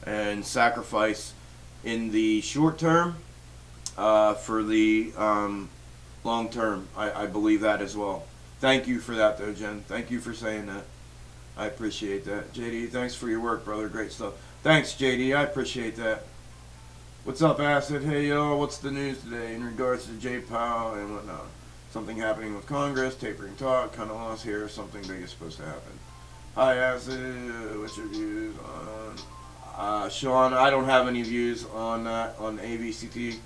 [SPEAKER 1] and sacrifice in the short term for the long term. I believe that as well. Thank you for that, though, Jen. Thank you for saying that. I appreciate that. JD, thanks for your work, brother. Great stuff. Thanks, JD. I appreciate that. What's up, Acid? Hey, y'all. What's the news today in regards to Jay Powell and whatnot? Something happening with Congress, tapering talk, kind of lost here, something big is supposed to happen. Hi, Acid. What's your views on... Sean, I don't have any views on that, on ABCT.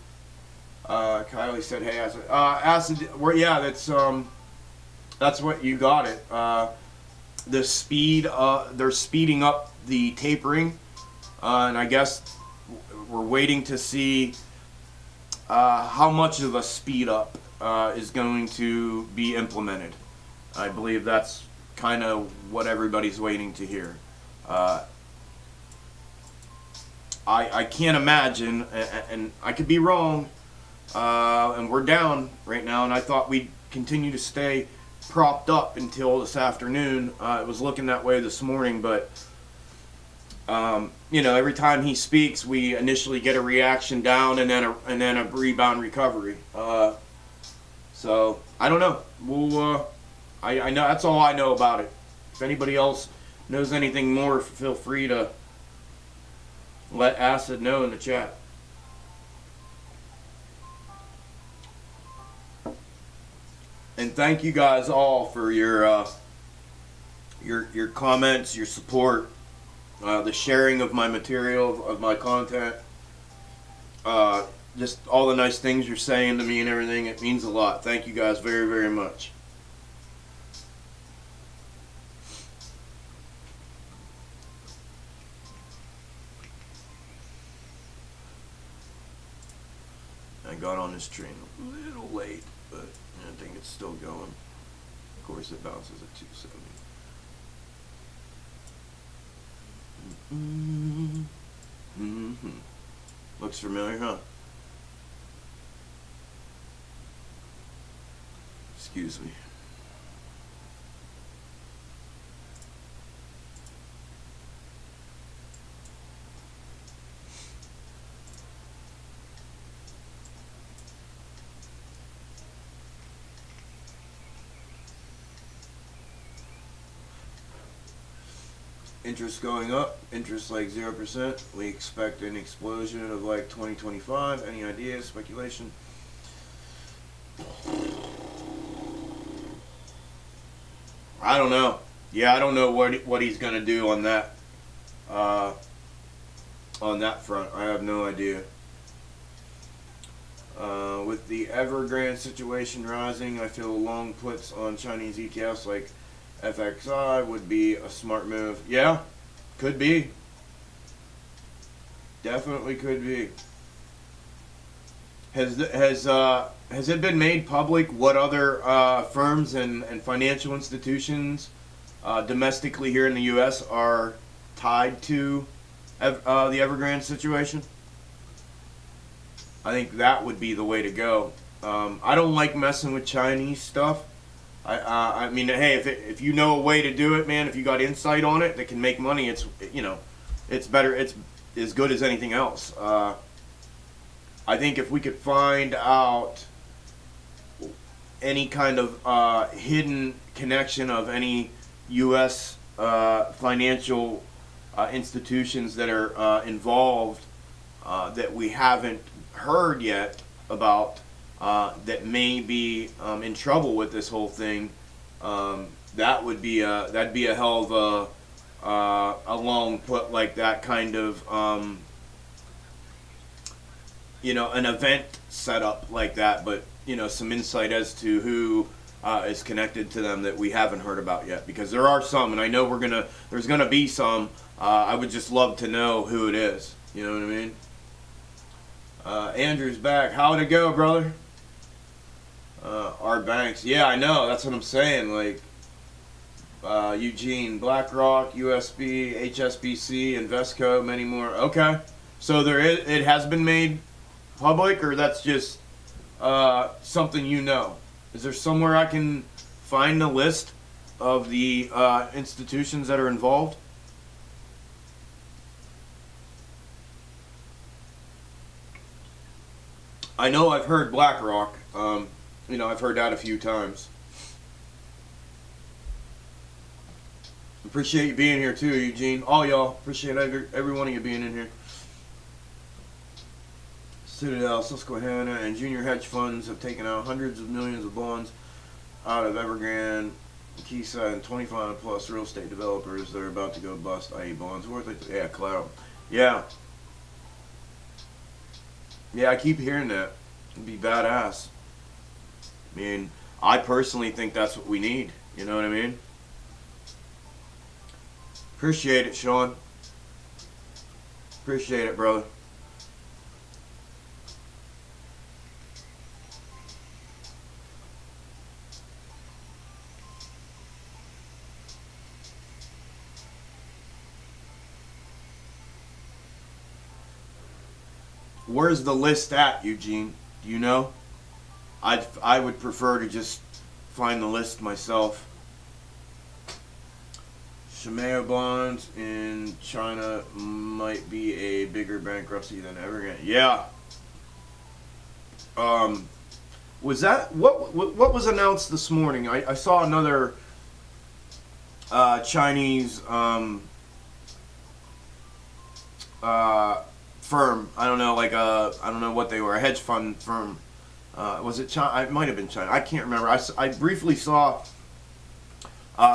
[SPEAKER 1] Kylie said, hey, Acid. Acid, yeah, that's what you got it. The speed, they're speeding up the tapering, and I guess we're waiting to see how much of a speed up is going to be implemented. I believe that's kind of what everybody's waiting to hear. I can't imagine, and I could be wrong, and we're down right now, and I thought we'd continue to stay propped up until this afternoon. It was looking that way this morning, but every time he speaks, we initially get a reaction down and then a rebound recovery. So I don't know. We'll. I know that's all I know about it. If anybody else knows anything more, feel free to let Acid know in the chat. And thank you guys all for your comments, your support, the sharing of my material, of my content, just all the nice things you're saying to me and everything. It means a lot. Thank you guys very, very much. I got on this train a little late, but I think it's still going. Of course, it bounces at 270. Looks familiar, huh? Excuse me. Interest going up, interest like 0%. We expect an explosion of like 2025. Any ideas, speculation? I don't know. Yeah, I don't know what he's gonna do on that front. I have no idea. With the Evergrande situation rising, I feel long puts on Chinese ETFs like FXI would be a smart move. Yeah, could be. Definitely could be. Has it been made public what other firms and financial institutions domestically here in the U.S. are tied to the Evergrande situation? I think that would be the way to go. I don't like messing with Chinese stuff. I mean, hey, if you know a way to do it, man, if you got insight on it that can make money, it's better. It's as good as anything else. I think if we could find out any kind of hidden connection of any U.S. Financial institutions that are involved that we haven't heard yet about, that may be in trouble with this whole thing, that'd be a hell of a long put, like that kind of an event set up like that, but some insight as to who is connected to them that we haven't heard about yet, because there are some, and I know there's gonna be some. I would just love to know who it is. You know what I mean? Andrew's back. How'd it go, brother? Our banks. Yeah, I know. That's what I'm saying. Like, Eugene, BlackRock, USB, HSBC, Invesco, many more. Okay. So it has been made public, or that's just something you know? Is there somewhere I can find the list of the institutions that are involved? I know I've heard BlackRock. I've heard that a few times. Appreciate you being here too, Eugene. All y'all. Appreciate every one of you being in here. Citadel, Susquehanna, and junior hedge funds have taken out hundreds of millions of bonds out of Evergrande, Keysight, and 25 plus real estate developers that are about to go bust, i.e. bonds worth it. Yeah, collateral. Yeah. Yeah, I keep hearing that. It'd be badass. I mean, I personally think that's what we need. You know what I mean? Appreciate it, Sean. Appreciate it, brother. Where's the list at, Eugene? Do you know? I would prefer to just find the list myself. Shimeo bonds in China might be a bigger bankruptcy than Evergrande. Yeah. Was that what was announced this morning? I saw another Chinese firm. I don't know, like I don't know what they were, a hedge fund firm. Was it China? It might have been China. I can't remember. I briefly saw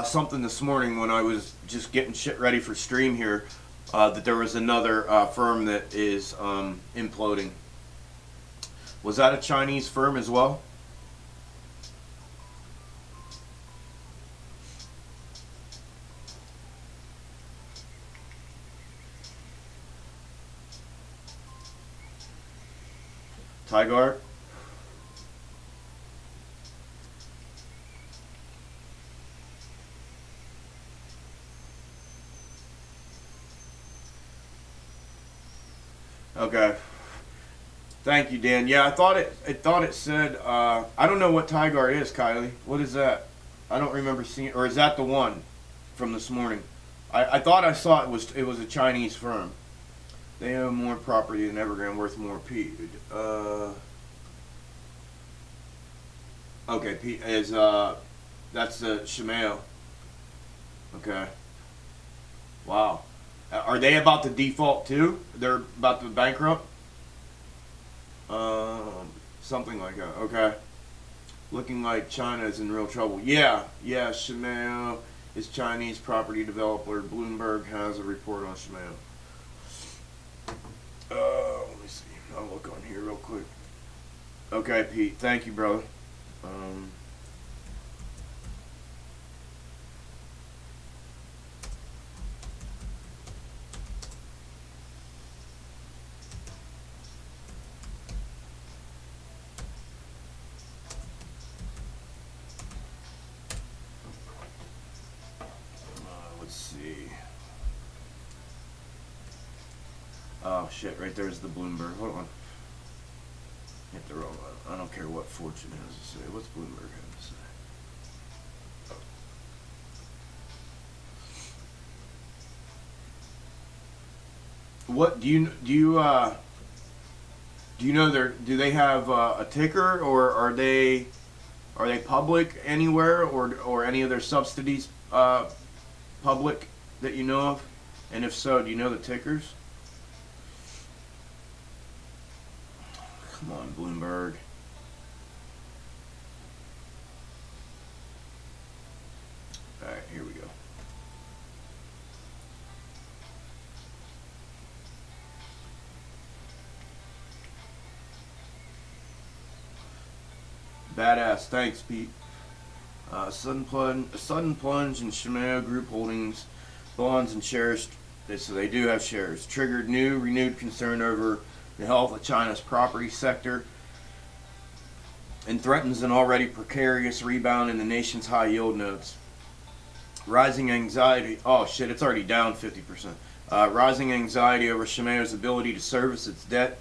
[SPEAKER 1] something this morning when I was just getting shit ready for stream here, that there was another firm that is imploding. Was that a Chinese firm as well? Tigar? Okay. Thank you, Dan. Yeah, I thought it said I don't know what Tigar is, Kylie. What is that? I don't remember seeing, or is that the one from this morning? I thought I saw it was a Chinese firm. They own more property than Evergrande, worth more. Okay, P is that's the Shimeo. Okay. Wow. Are they about to default too? They're about to bankrupt? Something like that. Okay. Looking like China is in real trouble. Yeah, Shimeo is Chinese property developer. Bloomberg has a report on Shimeo. Let me see. I'll look on here real quick. Okay, Pete. Thank you, brother. Let's see. Oh shit! Right there's the Bloomberg. Hold on. Hit the wrong one. I don't care what Fortune has to say. What's Bloomberg have to say? What do you know do they have a ticker, or are they public anywhere, or any of their subsidies public that you know of? And if so, do you know the tickers? Come on, Bloomberg. All right, here we go. Badass. Thanks, Pete. Sudden plunge in Shimeo Group Holdings bonds and shares. So they do have shares. Triggered renewed concern over the health of China's property sector and threatens an already precarious rebound in the nation's high yield notes. Rising anxiety. Oh shit! It's already down 50%. Rising anxiety over Shimeo's ability to service its debt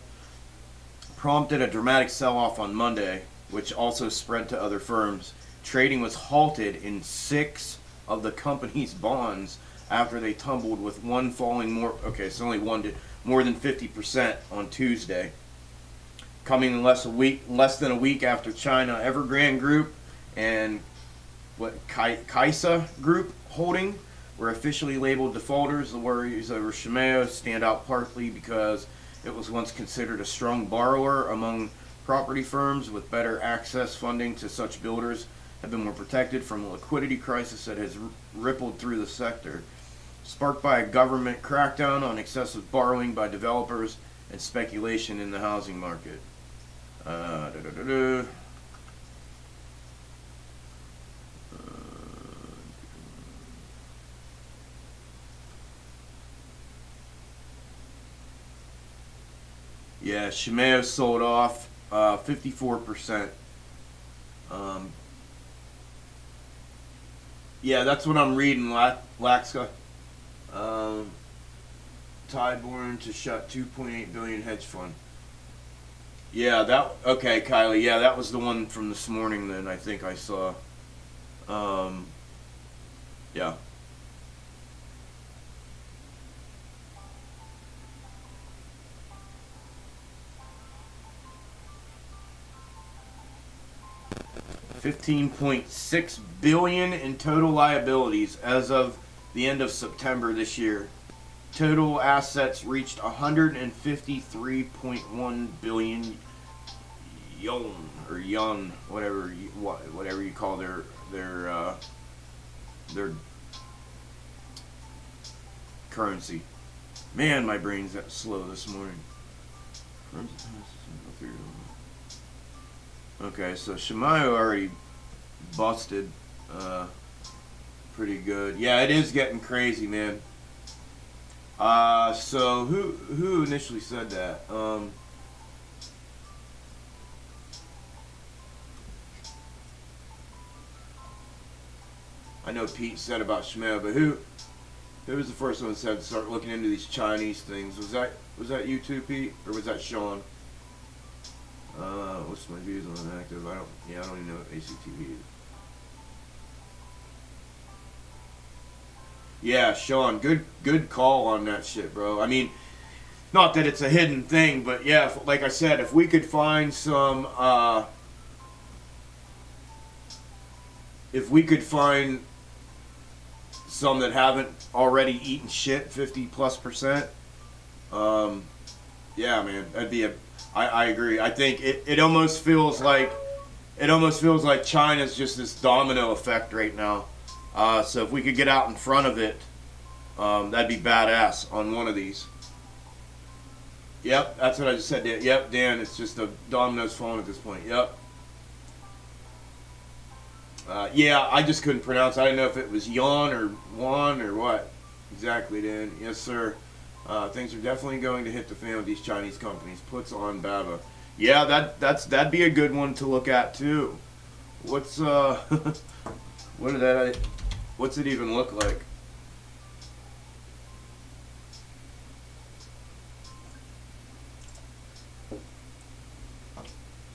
[SPEAKER 1] prompted a dramatic sell-off on Monday, which also spread to other firms. Trading was halted in 6 of the company's bonds after they tumbled, with one falling more. Okay, so only one did more than 50% on Tuesday, coming in less than a week after China Evergrande Group and Kaisa Group Holding were officially labeled defaulters. The worries over Shimeo stand out partly because it was once considered a strong borrower among property firms with better access funding to such builders have been more protected from a liquidity crisis that has rippled through the sector, sparked by a government crackdown on excessive borrowing by developers and speculation in the housing market. Yeah, Shimeo sold off 54%. Yeah, that's what I'm reading, Laxka. Tideborn to shut 2.8 billion hedge fund. Yeah, okay, Kylie. Yeah, that was the one from this morning. Then I think I saw. Yeah. 15.6 billion in total liabilities as of the end of September this year. Total assets reached 153.1 billion yuan, whatever you call their currency. Man, my brain's that slow this morning. Okay, so Shimayo already busted pretty good. Yeah, it is getting crazy, man. So who initially said that? I know Pete said about Shimayo, but who was the first one that said start looking into these Chinese things? Was that you too, Pete, or was that Sean? What's my views on active? I don't even know what ACTV is. Yeah, Sean, good call on that shit, bro. I mean, not that it's a hidden thing, but yeah, like I said, if we could find some, some that haven't already eaten shit 50+%, yeah, man, that'd be I agree. I think it almost feels like China's just this domino effect right now. So if we could get out in front of it, that'd be badass on one of these. Yep, that's what I just said. Yep, Dan, it's just the dominoes falling at this point. Yep. Yeah, I just couldn't pronounce. I didn't know if it was Yon or Juan or what. Exactly, Dan. Yes, sir. Things are definitely going to hit the fan with these Chinese companies. Puts on Baba. Yeah, that'd be a good one to look at too. What's what's it even look like?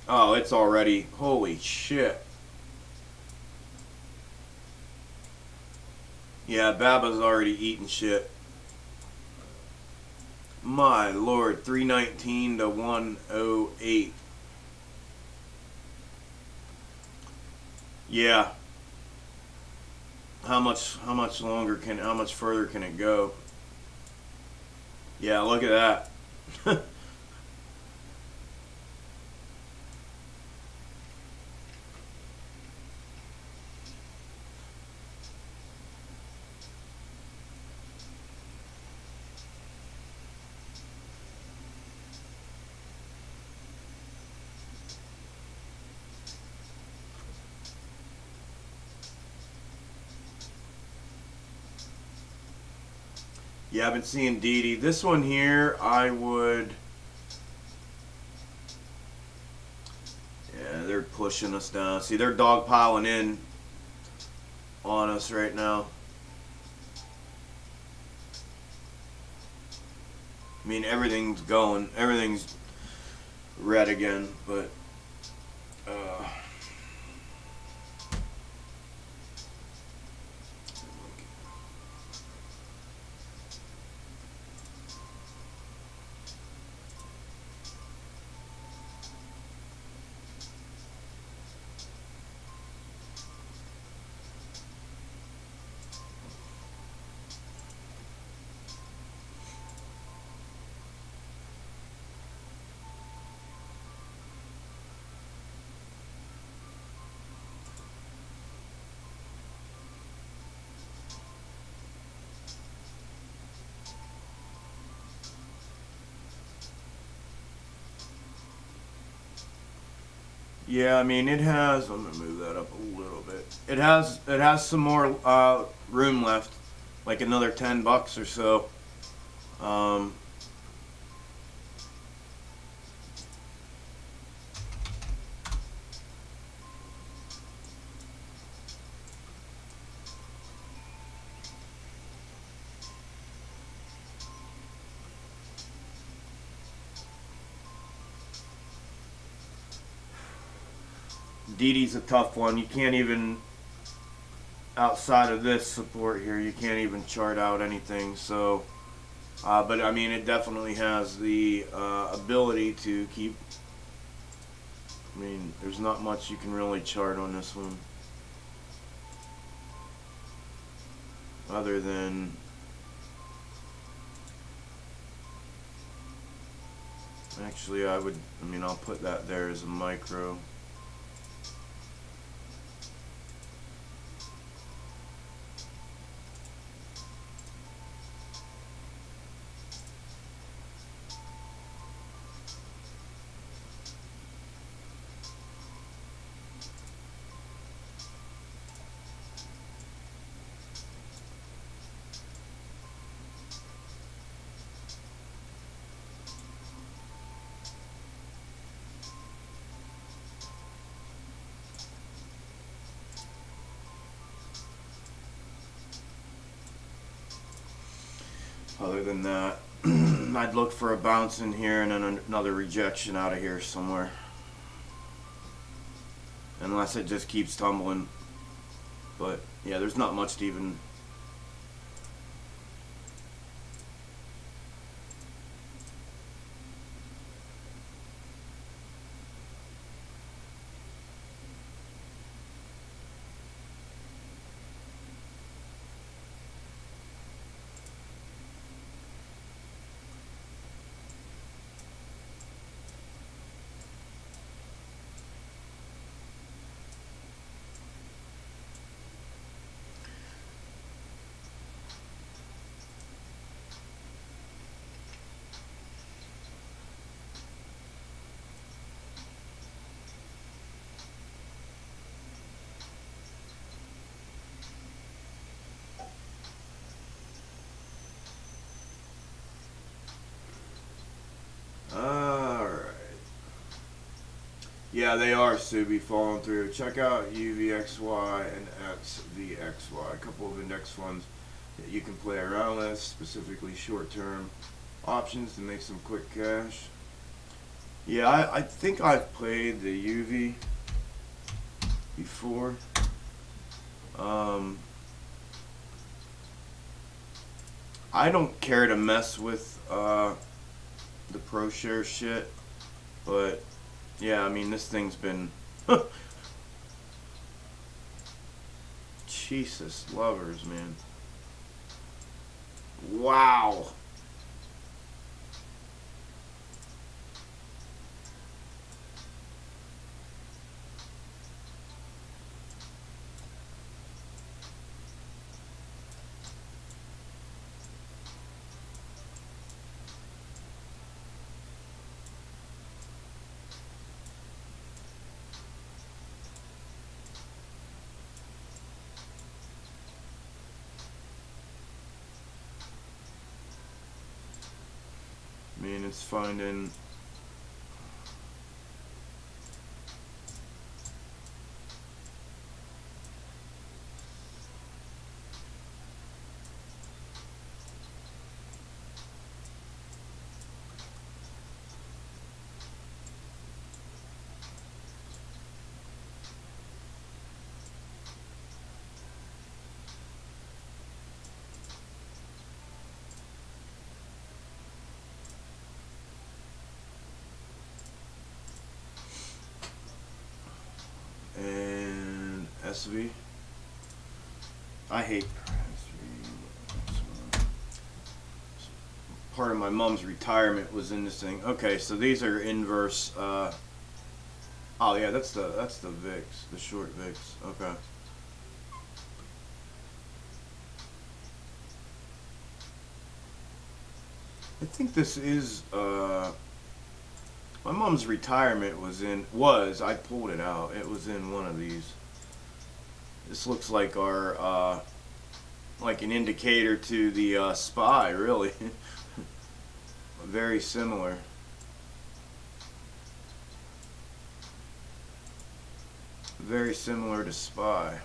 [SPEAKER 1] Oh, it's already, holy shit. Yeah, Baba's already eating shit. My lord, 319 to 108. Yeah. How much further can it go? Yeah, look at that. Yeah, I've been seeing Didi. This one here, I would... Yeah, they're pushing us down. See, they're dogpiling in on us right now. I mean, everything's red again, but... Yeah, I mean it has. I'm gonna move that up a little bit. It has some more room left, like another $10 or so. Didi's a tough one. You can't even, outside of this support here, you can't even chart out anything. So, but I mean, it definitely has the ability to keep I mean, there's not much you can really chart on this one. Other than actually I mean I'll put that there as a micro. Other than that, I'd look for a bounce in here and then another rejection out of here somewhere. Unless it just keeps tumbling. But yeah, there's not much to even... Alright. Yeah, they are, Subi, falling through. Check out UVXY and XVXY, a couple of index funds that you can play around with, specifically short-term options to make some quick cash. Yeah, I think I've played the UV before. I don't care to mess with the pro share shit, but yeah, I mean, this thing's been Jesus lovers, man. Wow. I mean, it's finding and SV. I hate SV. Part of my mom's retirement was in this thing. Okay, so these are inverse. Oh yeah, that's the VIX, the short VIX. Okay. I think this is my mom's retirement was I pulled it out. It was in one of these. This looks like our like an indicator to the SPY, really. Very similar. Very similar to SPY.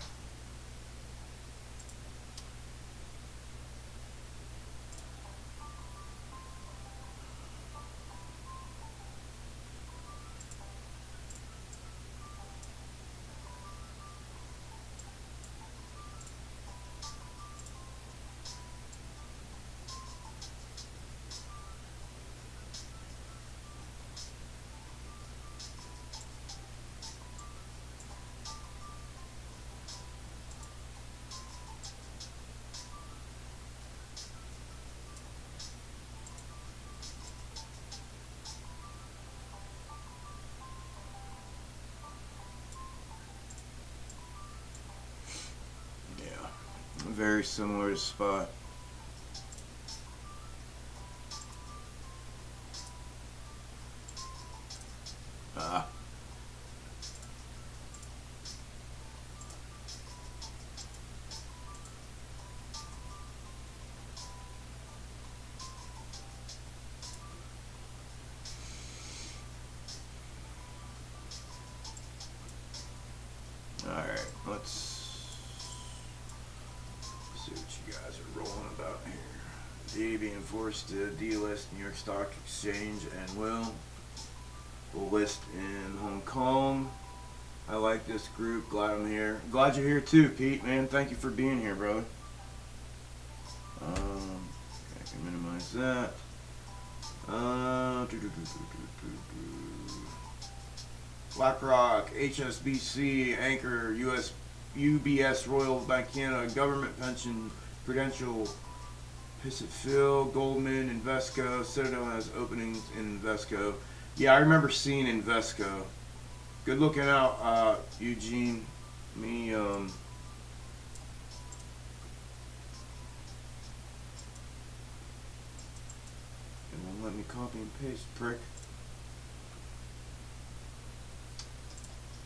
[SPEAKER 1] very similar to spot. Alright, let's see what you guys are rolling about here. D being forced to delist New York Stock Exchange and will list in Hong Kong. I like this group. Glad I'm here. Glad you're here too, Pete, man. Thank you for being here, brother. I can minimize that. BlackRock, HSBC, Anchor, UBS, Royal Bank of Canada, Government Pension, Prudential, Pacific, Goldman, Invesco. Citadel has openings in Invesco. Yeah, I remember seeing Invesco. Good looking out, Eugene. It won't let me copy and paste, prick.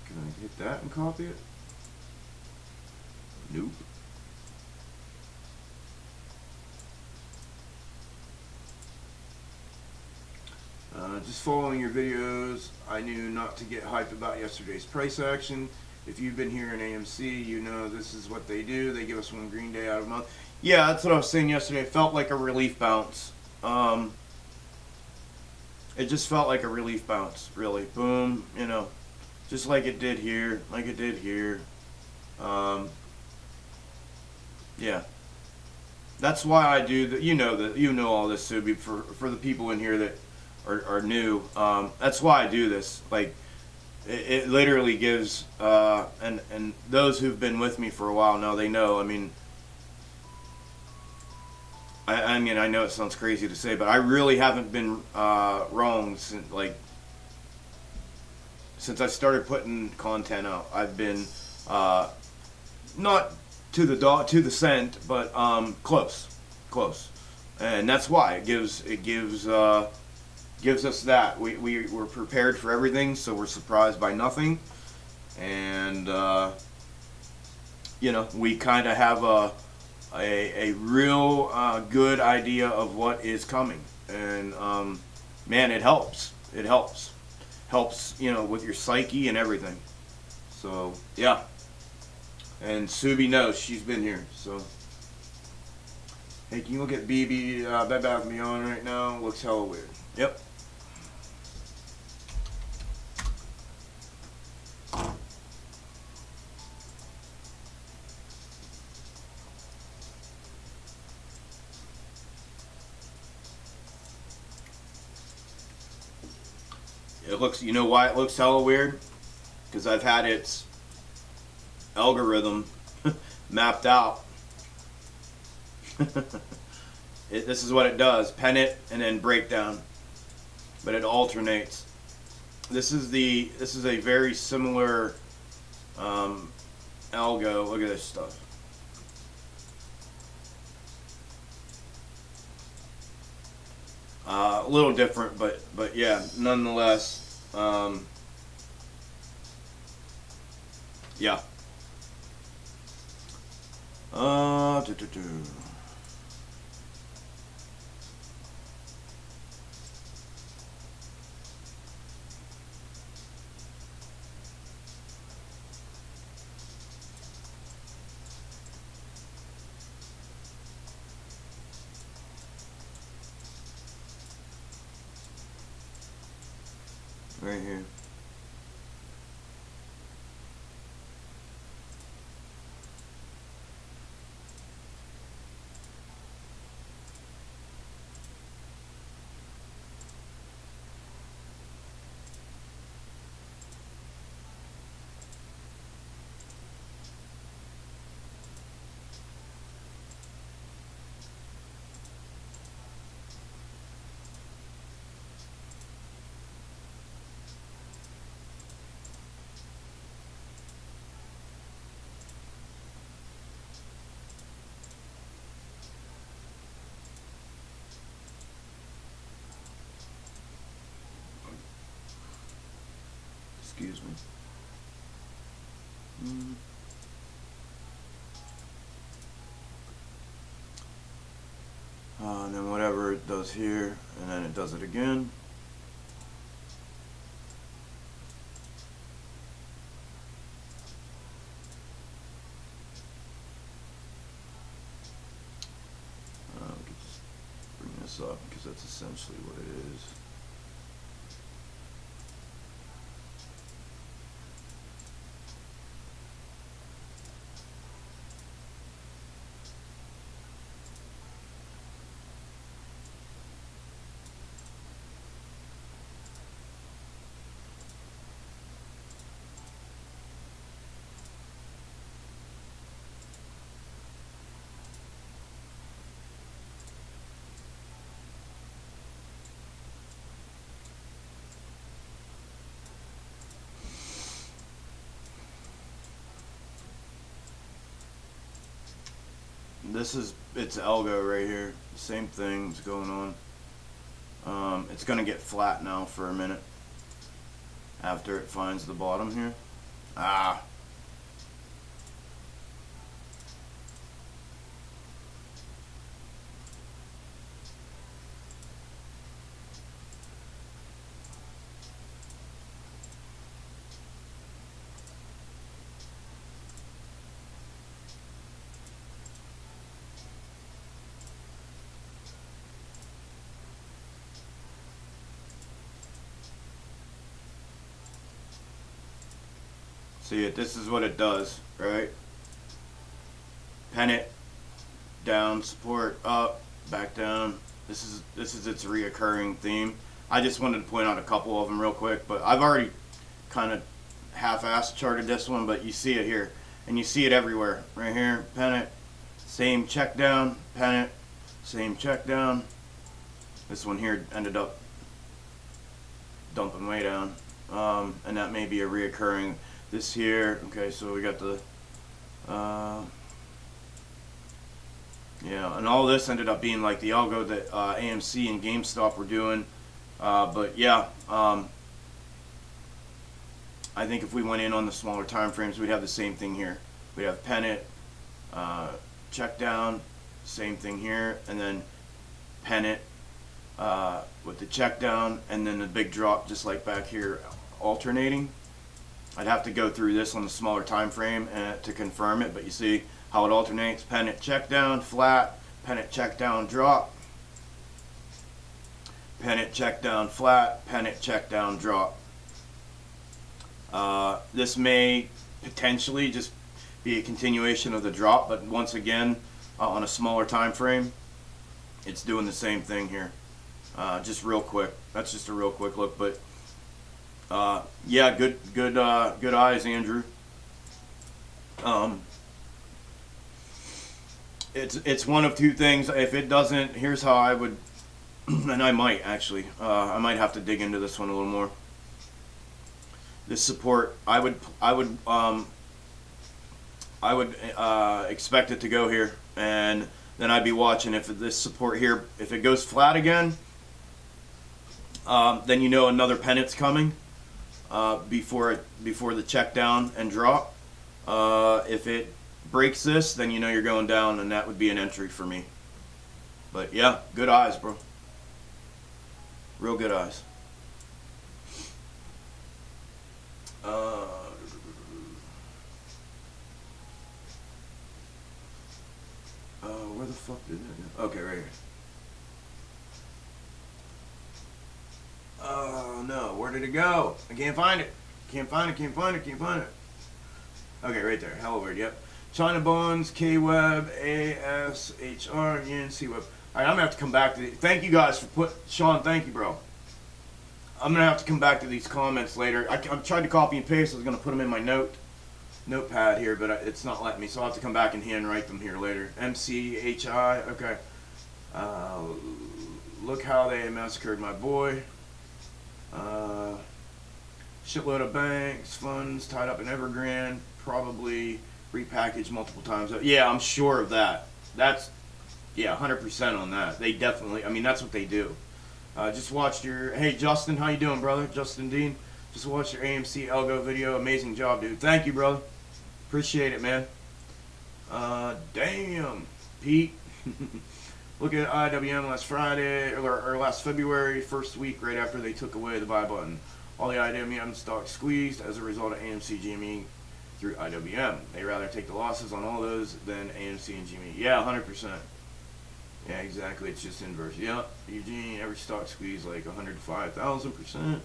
[SPEAKER 1] Can I hit that and copy it? Nope. Just following your videos, I knew not to get hyped about yesterday's price action. If you've been here in AMC, you know this is what they do. They give us one green day out of a month. Yeah, that's what I was saying yesterday. It felt like a relief bounce. It just felt like a relief bounce, really. Boom, you know, just like it did here, Yeah. That's why I do that. You know all this, Subi, for the people in here that are new. That's why I do this. Like, it literally gives, and those who've been with me for a while now, they know. I mean, I know it sounds crazy to say, but I really haven't been wrong since I started putting content out. I've been not to the cent, but close, and that's why it gives us that we're prepared for everything, so we're surprised by nothing, and we kind of have a real good idea of what is coming, and man, it helps with your psyche and everything. So yeah, and Subi knows, she's been here. So hey, can you look at Bed Bath & Beyond right now? Looks hella weird. Yep. It looks, you know why it looks hella weird? Because I've had its algorithm mapped out. This is what it does: pennant and then breakdown, but it alternates. This is a very similar algo. Look at this stuff. A little different, but yeah, nonetheless, yeah. Right here. Excuse me. And then whatever it does here, and then it does it again. Just bring this up because that's essentially what it is. It's Algo right here. Same thing's going on. It's gonna get flat now for a minute after it finds the bottom here. See it, this is what it does, right? Pen it, down, support, up, back down. This is its reoccurring theme. I just wanted to point out a couple of them real quick, but I've already kind of half-assed charted this one, but you see it here, and you see it everywhere. Right here, pen it, same check down, pen it, same check down. This one here ended up dumping way down, and that may be a reoccurring. This here, okay, so we got the, yeah, and all this ended up being like the algo that AMC and GameStop were doing, but yeah, I think if we went in on the smaller time frames, we'd have the same thing here. We'd have pen it, check down, same thing here, and then pen it with the check down, and then the big drop just like back here, alternating. I'd have to go through this on the smaller time frame to confirm it, but you see how it alternates. Pen it, check down, flat, pen it, check down, drop, pen it, check down, flat, pen it, check down, drop. This may potentially just be a continuation of the drop, but once again, on a smaller time frame, it's doing the same thing here. Just real quick. That's just a real quick look, but yeah, good eyes, Andrew. It's one of two things. If it doesn't, here's how I would, and I might actually, I might have to dig into this one a little more. This support, I would expect it to go here, and then I'd be watching if this support here, if it goes flat again, then you know another pennant's coming. Before the check down and drop. If it breaks this, then you know you're going down, and that would be an entry for me. But yeah, good eyes, bro. Real good eyes. Where the fuck did that go? Okay, right here. Oh no, where did it go? I can't find it. Can't find it. Okay, right there. Hello World, yep. China Bonds, K-Web, ASHR, Yen, C-Web. Alright, I'm gonna have to come back to thank you guys for Sean, thank you, bro. I'm gonna have to come back to these comments later. I'm trying to copy and paste. I was gonna put them in my notepad here, but it's not letting me, so I'll have to come back and handwrite them here later. MCHI, okay. Look how they massacred my boy. Shitload of banks, funds tied up in Evergrande, probably repackaged multiple times. Yeah, I'm sure of that. That's, yeah, 100% on that. They definitely, I mean, that's what they do. Just watched your, hey Justin, how you doing, brother? Justin Dean. Just watched your AMC Algo video. Amazing job, dude. Thank you, brother. Appreciate it, man. Damn, Pete. Look at IWM last Friday, or last February, first week right after they took away the buy button. All the IWM stocks squeezed as a result of AMC GME through IWM. They rather take the losses on all those than AMC and GME. Yeah, 100%. Yeah, exactly. It's just inverse. Yeah, Eugene, every stock squeezed like 105,000%.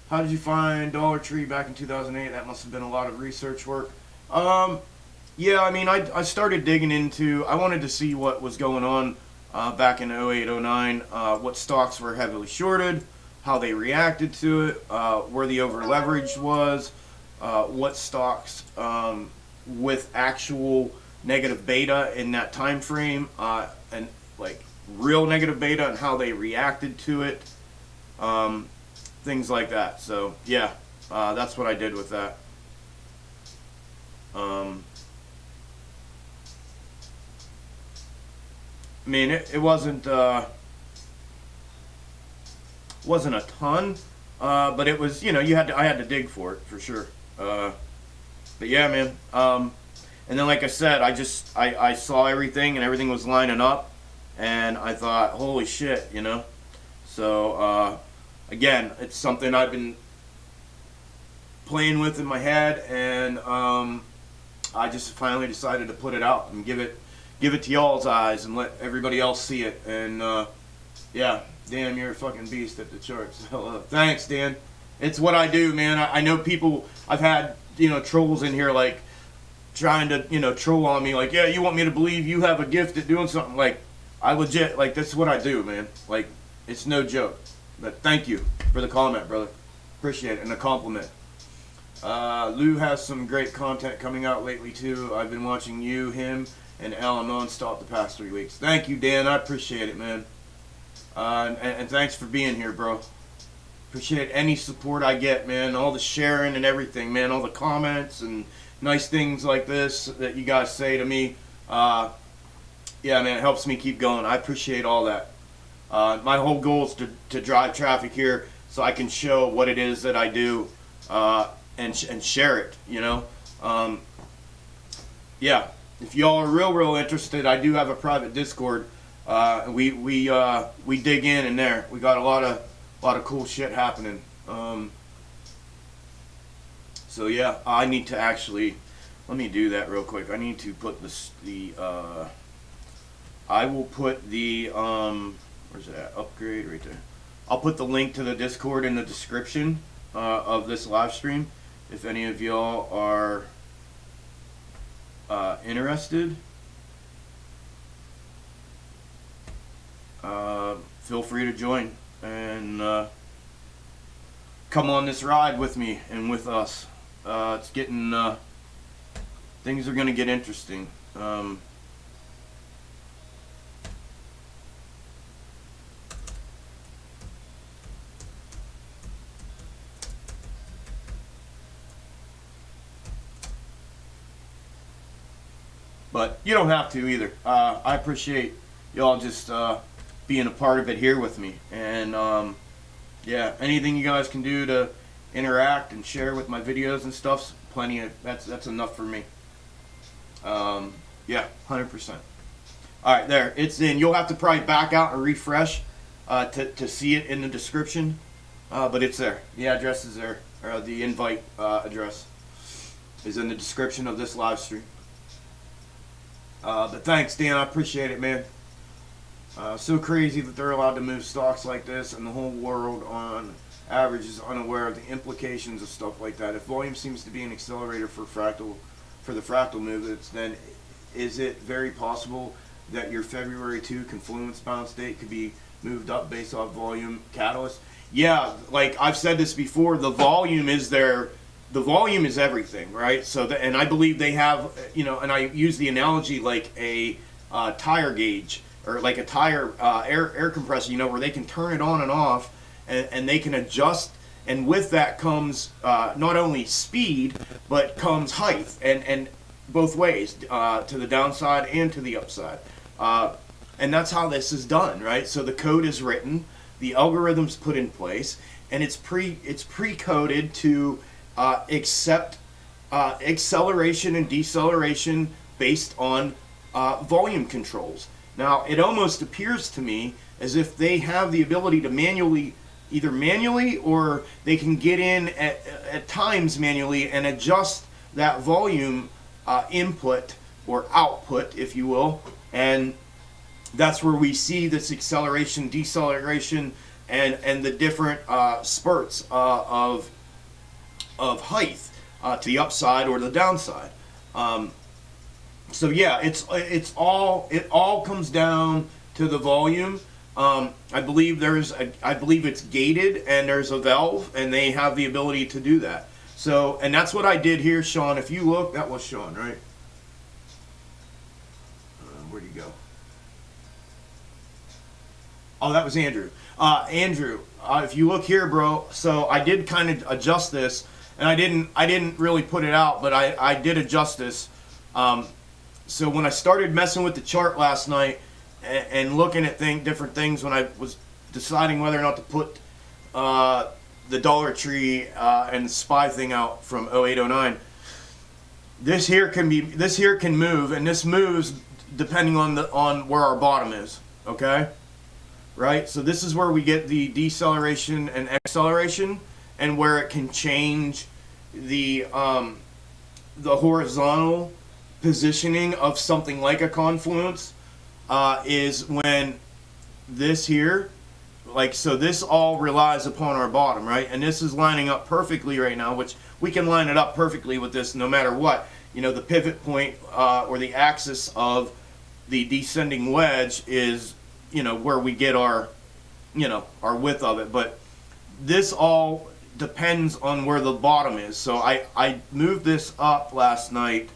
[SPEAKER 1] How did you find Dollar Tree back in 2008? That must have been a lot of research work. Yeah, I mean, I started digging into, I wanted to see what was going on back in 08, 09, what stocks were heavily shorted, how they reacted to it, where the over leverage was, what stocks with actual negative beta in that time frame, and like real negative beta and how they reacted to it, things like that. So yeah, that's what I did with that. I mean, it wasn't a ton, but it was, you know, I had to dig for it for sure. But yeah, man. And then, like I said, I saw everything and everything was lining up, and I thought, holy shit, you know. So again, it's something I've been playing with in my head, and I just finally decided to put it out and give it to y'all's eyes and let everybody else see it. And yeah, damn, you're a fucking beast at the charts. Thanks, Dan. It's what I do, man. I know people, I've had, you know, trolls in here like trying to, you know, troll on me like, yeah, you want me to believe you have a gift at doing something. Like, I legit, like, that's what I do, man. Like, it's no joke. But thank you for the comment, brother. Appreciate it, and the compliment. Lou has some great content coming out lately too. I've been watching you, him, and Alan non-stop the past 3 weeks. Thank you, Dan. I appreciate it, man. And thanks for being here, bro. Appreciate any support I get, man. All the sharing and everything, man. All the comments and nice things like this that you guys say to me. Yeah, man, it helps me keep going. I appreciate all that. My whole goal is to drive traffic here so I can show what it is that I do and share it, you know. Yeah, if y'all are real interested, I do have a private Discord. We dig in there. We got a lot of cool shit happening. So yeah, I need to actually, let me do that real quick. I need to put I will put the where's it at? Upgrade right there. I'll put the link to the Discord in the description of this live stream if any of y'all are interested. Feel free to join and come on this ride with me and with us. It's getting things are gonna get interesting. But you don't have to either. I appreciate y'all just being a part of it here with me. And yeah, anything you guys can do to interact and share with my videos and stuff's plenty of, that's enough for me. Yeah, 100%. All right, there, it's in. You'll have to probably back out and refresh to see it in the description, but it's there. The address is there, or the invite address is in the description of this live stream. But thanks, Dan. I appreciate it, man. So crazy that they're allowed to move stocks like this, and the whole world on average is unaware of the implications of stuff like that. If volume seems to be an accelerator for the fractal movements, then is it very possible that your February 2 confluence bounce date could be moved up based off volume catalyst? Yeah, like I've said this before, the volume is there. The volume is everything, right? So, and I believe they have, you know, and I use the analogy like a tire gauge or like a tire air compressor, you know, where they can turn it on and off, and they can adjust. And with that comes not only speed, but comes height, and both ways, to the downside and to the upside. And that's how this is done, right? So the code is written, the algorithms put in place, and it's pre-coded to accept acceleration and deceleration based on volume controls. Now, it almost appears to me as if they have the ability to either manually or they can get in at times manually and adjust that volume input or output, if you will, and that's where we see this acceleration, deceleration, and the different spurts of height to the upside or the downside. So yeah, it all comes down to the volume. I believe it's gated and there's a valve and they have the ability to do that. So, and that's what I did here, Sean. If you look, that was Sean, right? Where'd he go? Oh, that was Andrew. Andrew, if you look here, bro. So I did kind of adjust this, and I didn't really put it out, but I did adjust this. So when I started messing with the chart last night and looking at different things, when I was deciding whether or not to put the Dollar Tree and the SPY thing out from 0809, this here can move, and this moves depending on where our bottom is. Okay, right? So this is where we get the deceleration and acceleration, and where it can change the horizontal positioning of something like a confluence is when this here, like, so this all relies upon our bottom, right? And this is lining up perfectly right now, which we can line it up perfectly with this no matter what. You know, the pivot point or the axis of the descending wedge is, you know, where we get our, you know, our width of it. But this all depends on where the bottom is. So I moved this up last night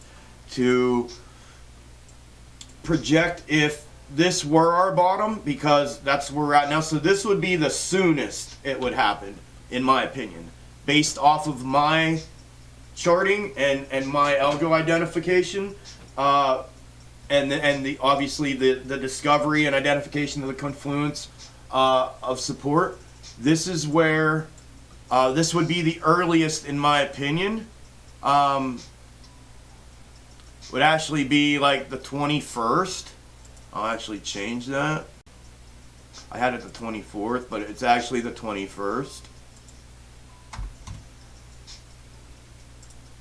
[SPEAKER 1] to project if this were our bottom, because that's where we're at now. So this would be the soonest it would happen, in my opinion, based off of my charting and my algo identification, and the obviously the discovery and identification of the confluence of support. This is where this would be the earliest, in my opinion. Would actually be like the 21st. I'll actually change that. I had it the 24th, but it's actually the 21st.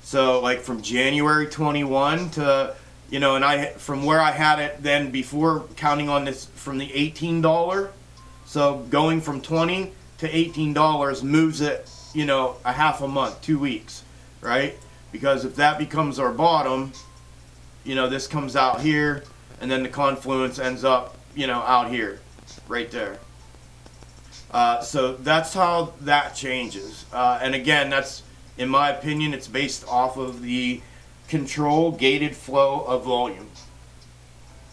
[SPEAKER 1] So like from January 21 to, you know, and from where I had it then before, counting on this from the $18. So going from 20 to $18 moves it, you know, a half a month, 2 weeks, right? Because if that becomes our bottom, you know, this comes out here, and then the confluence ends up, you know, out here, right there. So that's how that changes. And again, that's, in my opinion, it's based off of the control gated flow of volume,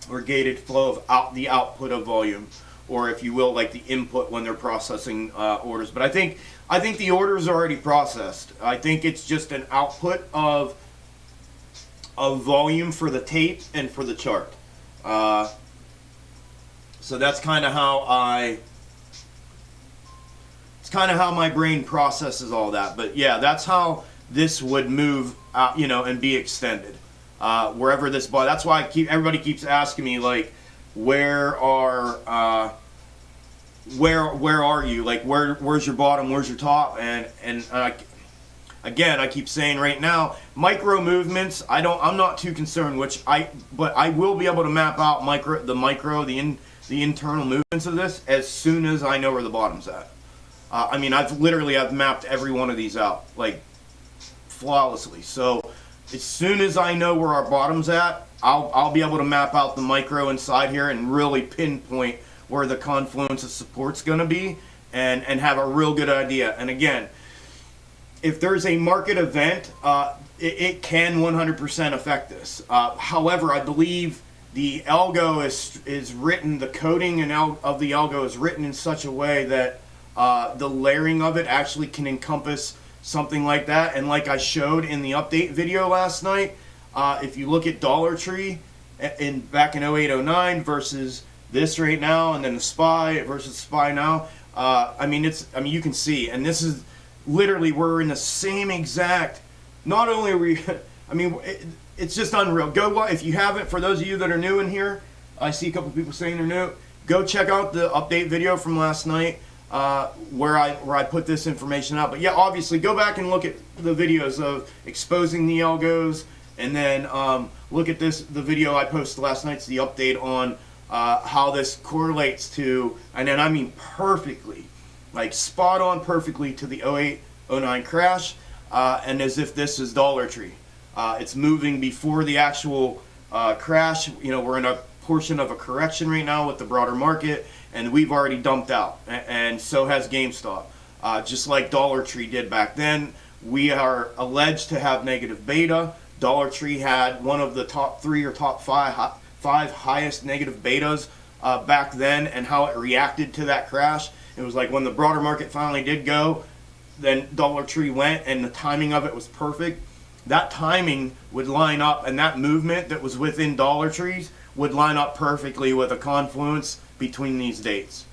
[SPEAKER 1] or gated flow of the output of volume, or if you will, like the input when they're processing orders. But I think the orders are already processed. I think it's just an output of volume for the tape and for the chart. So that's kind of how it's kind of how my brain processes all that. But yeah, that's how this would move out, you know, and be extended. Wherever this body, that's why everybody keeps asking me, like, where are you? Like, where's your bottom? Where's your top? And again, I keep saying right now, micro movements, I'm not too concerned, but I will be able to map out the internal movements of this as soon as I know where the bottom's at. I mean, I've mapped every one of these out, like, flawlessly. So as soon as I know where our bottom's at, I'll be able to map out the micro inside here and really pinpoint where the confluence of support's gonna be, and have a real good idea. And again, if there's a market event, it can 100% affect this. However, I believe the algo is written, the coding of the algo is written in such a way that the layering of it actually can encompass something like that. And like I showed in the update video last night, if you look at Dollar Tree back in 0809 versus this right now, and then the SPY versus SPY now, I mean, you can see, and this is literally, we're in the same exact, not only are we, I mean, it's just unreal. Go, if you haven't, for those of you that are new in here, I see a couple people saying they're new, go check out the update video from last night, where I put this information out. But yeah, obviously, go back and look at the videos of exposing the algos, and then look at the video I posted last night. It's the update on how this correlates to, and then I mean perfectly, like spot on perfectly to the 08-09 crash, and as if this is Dollar Tree. It's moving before the actual crash. You know, we're in a portion of a correction right now with the broader market, and we've already dumped out, and so has GameStop. Just like Dollar Tree did back then, we are alleged to have negative beta. Dollar Tree had one of the top 3 or top 5 highest negative betas back then, and how it reacted to that crash. It was like when the broader market finally did go, then Dollar Tree went, and the timing of it was perfect. That timing would line up, and that movement that was within Dollar Trees would line up perfectly with a confluence between these dates.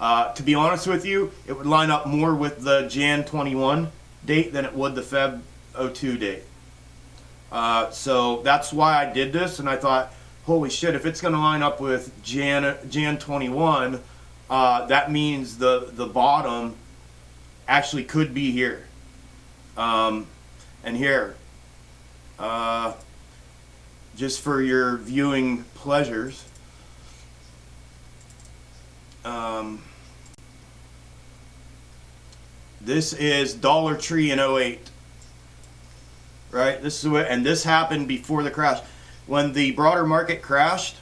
[SPEAKER 1] To be honest with you, it would line up more with the Jan 21 date than it would the Feb 02 date. So that's why I did this, and I thought, holy shit, if it's going to line up with Jan 21, that means the bottom actually could be here. And here. Just for your viewing pleasures. This is Dollar Tree in 08. Right? This is what, and this happened before the crash. When the broader market crashed,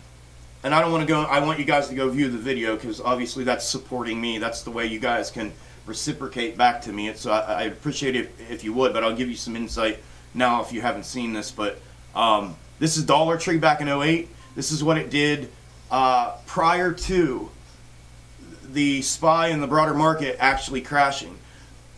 [SPEAKER 1] and I don't want to go, I want you guys to go view the video, because obviously that's supporting me. That's the way you guys can reciprocate back to me. So I'd appreciate it if you would, but I'll give you some insight now if you haven't seen this. But this is Dollar Tree back in 08. This is what it did prior to the SPY and the broader market actually crashing.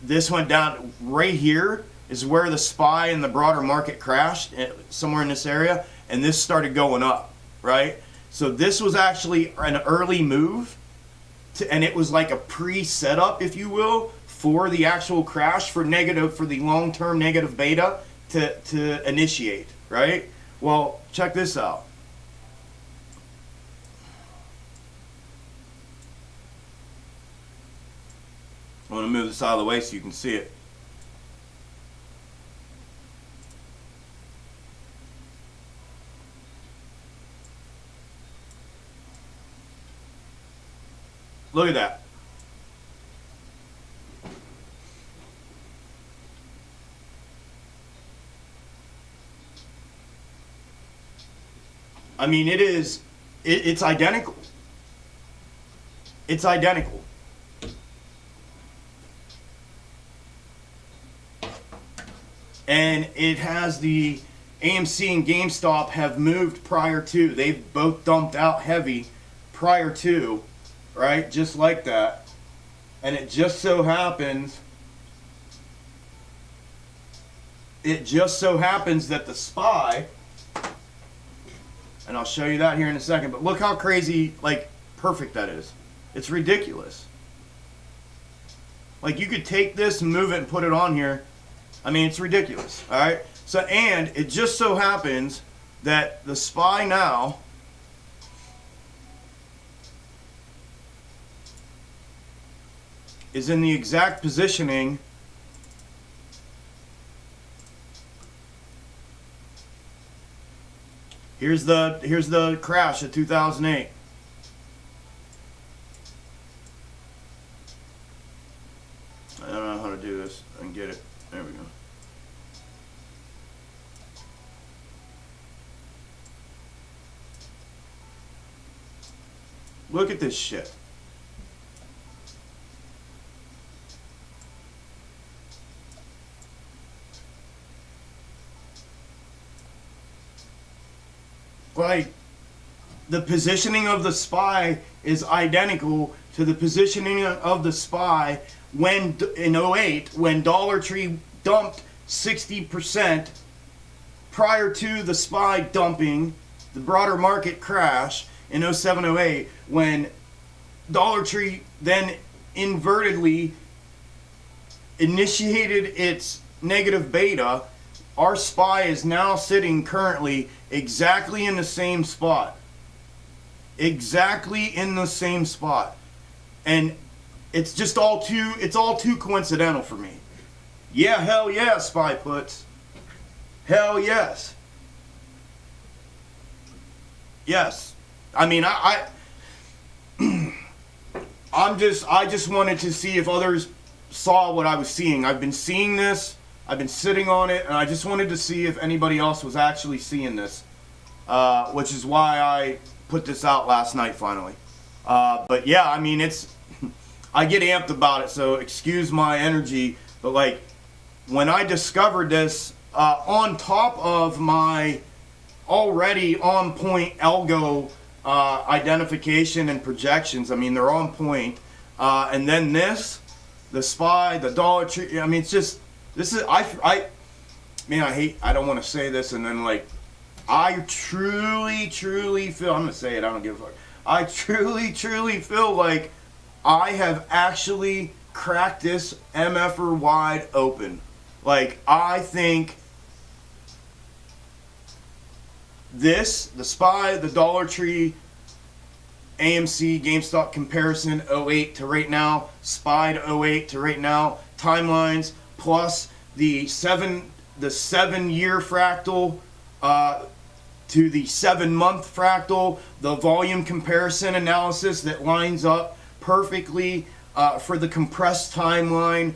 [SPEAKER 1] This went down right here is where the SPY and the broader market crashed, somewhere in this area, and this started going up, right? So this was actually an early move, and it was like a pre-setup, if you will, for the actual crash, for the long-term negative beta to initiate, right? Well, check this out. I want to move this out of the way so you can see it. Look at that. I mean, it's identical. It's identical. And it has the AMC and GameStop have moved prior to. They've both dumped out heavy prior to, right? Just like that. And it just so happens that the SPY, and I'll show you that here in a second, but look how crazy, like, perfect that is. It's ridiculous. Like, you could take this and move it and put it on here. I mean, it's ridiculous, all right? So, and it just so happens that the SPY now is in the exact positioning here's the crash of 2008. I don't know how to do this and get it. There we go. Look at this shit. Like, the positioning of the SPY is identical to the positioning of the SPY when in 08, when Dollar Tree dumped 60% prior to the SPY dumping, the broader market crash in 07, 08, when Dollar Tree then invertedly initiated its negative beta, our SPY is now sitting currently exactly in the same spot. Exactly in the same spot. And it's just all too coincidental for me. Yeah, hell yeah, SPY puts. Hell yes. Yes. I mean, I just wanted to see if others saw what I was seeing. I've been seeing this. I've been sitting on it, and I just wanted to see if anybody else was actually seeing this, which is why I put this out last night finally. But yeah, I mean, I get amped about it, so excuse my energy. But like, when I discovered this, on top of my already on point Algo identification and projections, I mean, they're on point. And then the SPY, the Dollar Tree, I mean, it's just, I don't want to say this, and then like, I truly feel, I'm going to say it, I don't give a fuck. I truly feel like I have actually cracked this MFR wide open. Like, I think the SPY, the Dollar Tree, AMC, GameStop comparison, 08 to right now, SPY to 08 to right now, timelines, plus the 7-year fractal to the 7-month fractal, the volume comparison analysis that lines up perfectly for the compressed timeline,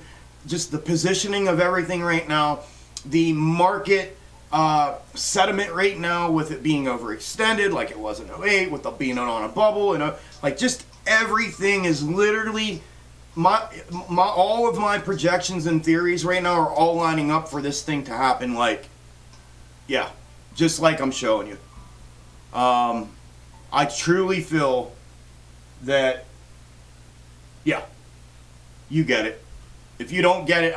[SPEAKER 1] just the positioning of everything right now, the market sentiment right now with it being overextended like it was in 08, with the being on a bubble, and like just everything is literally all of my projections and theories right now are all lining up for this thing to happen. Like, yeah, just like I'm showing you. I truly feel that, yeah, you get it. If you don't get it,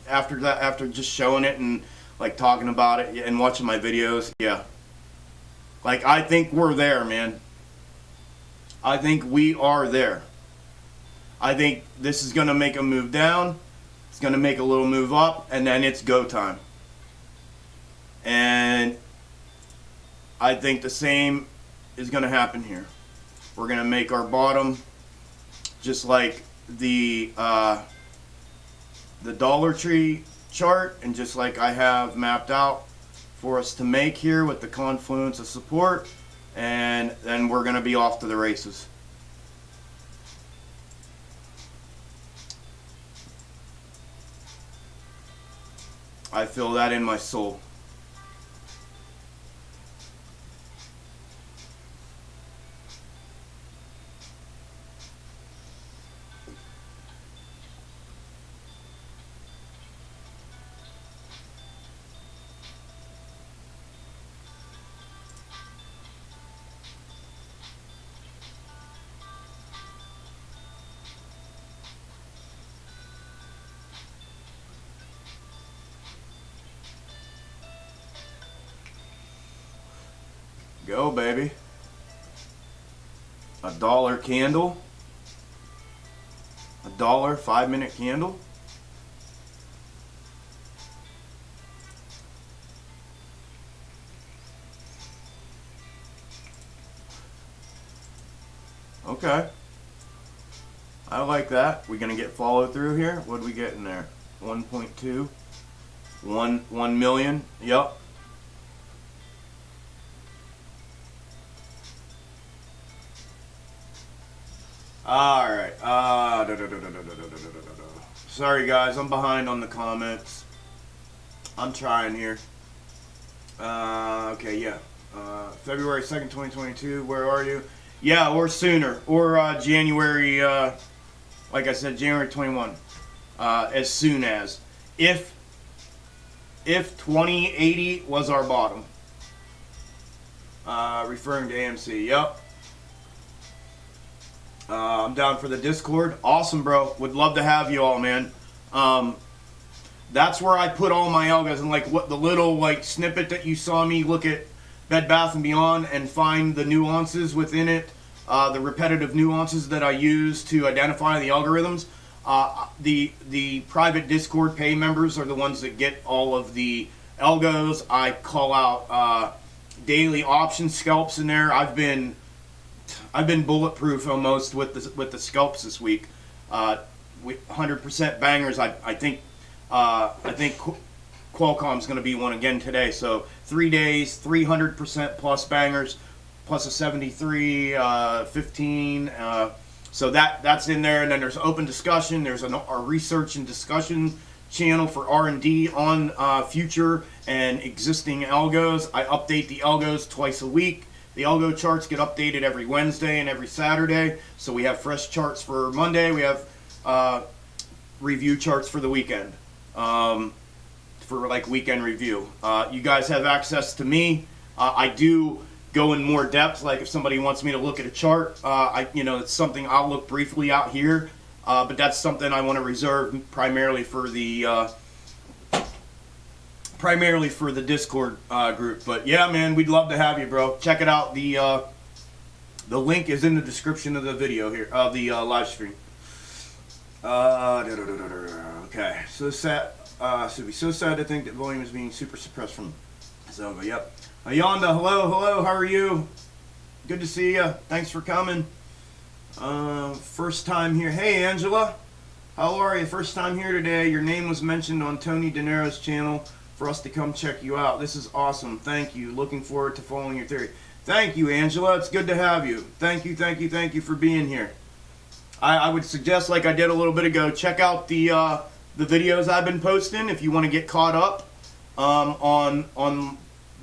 [SPEAKER 1] after just showing it and like talking about it and watching my videos, yeah. Like, I think we're there, man. I think we are there. I think this is going to make a move down. It's going to make a little move up, and then it's go time. And I think the same is going to happen here. We're going to make our bottom just like the Dollar Tree chart, and just like I have mapped out for us to make here with the confluence of support, and then we're going to be off to the races. I feel that in my soul. Go, baby. $1 candle. $1 5-minute candle. Okay. I like that. We're going to get follow through here. What do we get in there? 1.2. 1 million. Yep. Alright, sorry guys, I'm behind on the comments. I'm trying here. Okay, yeah. February 2nd, 2022, where are you? Yeah, or sooner. Or January, like I said, January 21. As soon as. If 2080 was our bottom. Referring to AMC, yep. I'm down for the Discord. Awesome, bro. Would love to have you all, man. That's where I put all my algos, and like what the little like snippet that you saw me look at Bed Bath & Beyond and find the nuances within it. the repetitive nuances that I use to identify the algorithms. The private Discord pay members are the ones that get all of the algos. I call out daily option scalps in there. I've been bulletproof almost with the scalps this week. 100% bangers. I think Qualcomm's going to be one again today. So 3 days, 300% plus bangers, plus a 73, 15. So that's in there. And then there's open discussion. There's a research and discussion channel for R&D on future and existing algos. I update the algos twice a week. The algo charts get updated every Wednesday and every Saturday. So we have fresh charts for Monday. We have review charts for the weekend. For like weekend review. You guys have access to me. I do go in more depth. Like if somebody wants me to look at a chart, it's something I'll look briefly out here. But that's something I want to reserve primarily for the Discord group. But yeah, man, we'd love to have you, bro. Check it out. The link is in the description of the video here, of the live stream. Okay, so sad. So it'd be so sad to think that volume is being super suppressed from Algo. Yep. Yonda, hello, how are you? Good to see you. Thanks for coming. First time here. Hey, Angela. How are you? First time here today. Your name was mentioned on Tony De Niro's channel for us to come check you out. This is awesome. Thank you. Looking forward to following your theory. Thank you, Angela. It's good to have you. Thank you for being here. I would suggest, like I did a little bit ago, check out the videos I've been posting if you want to get caught up on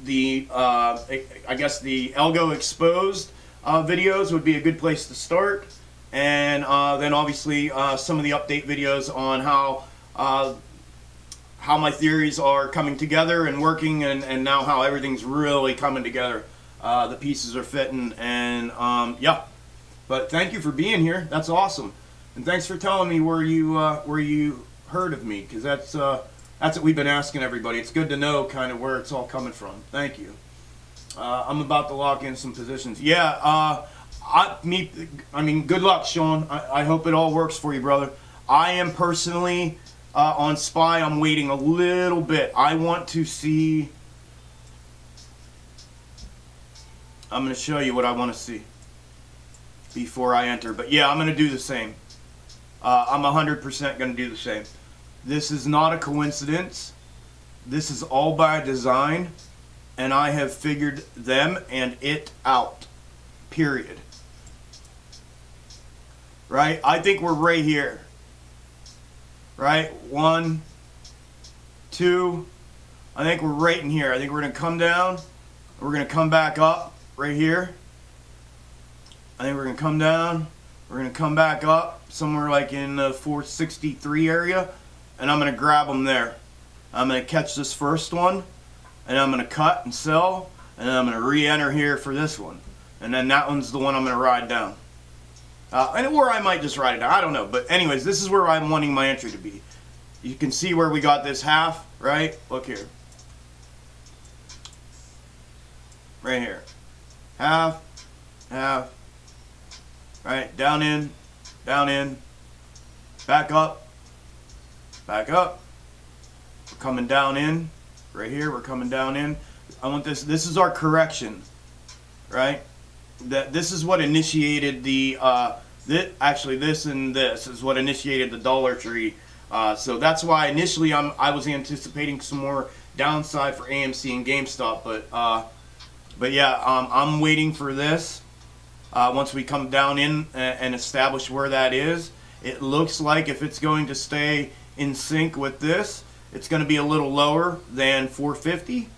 [SPEAKER 1] the I guess the Algo exposed videos would be a good place to start, and then obviously some of the update videos on how my theories are coming together and working, and now how everything's really coming together. The pieces are fitting, and yeah. But thank you for being here. That's awesome, and thanks for telling me where you heard of me, because that's what we've been asking everybody. It's good to know kind of where it's all coming from. Thank you. I'm about to lock in some positions. Yeah, I mean, good luck, Sean. I hope it all works for you, brother. I am personally on SPY. I'm waiting a little bit. I want to see. I'm going to show you what I want to see before I enter. But yeah, I'm going to do the same. I'm 100% going to do the same. This is not a coincidence. This is all by design, and I have figured them and it out. Period. Right? I think we're right here. Right? 1, 2. I think we're right in here. I think we're going to come down. We're going to come back up right here. I think we're going to come down. We're going to come back up somewhere like in the 463 area, and I'm going to grab them there. I'm going to catch this first one, and I'm going to cut and sell, and then I'm going to re-enter here for this one. And then that one's the one I'm going to ride down. Or I might just ride it down. I don't know. But anyways, this is where I'm wanting my entry to be. You can see where we got this half, right? Look here. Right here. Half, half. Right, down in, back up. We're coming down in, right here, we're coming down in. I want this is our correction, right? This is what initiated the, this and this is what initiated the Dollar Tree. So that's why initially I was anticipating some more downside for AMC and GameStop, but yeah, I'm waiting for this. Once we come down in and establish where that is, it looks like if it's going to stay in sync with this, it's going to be a little lower than 450.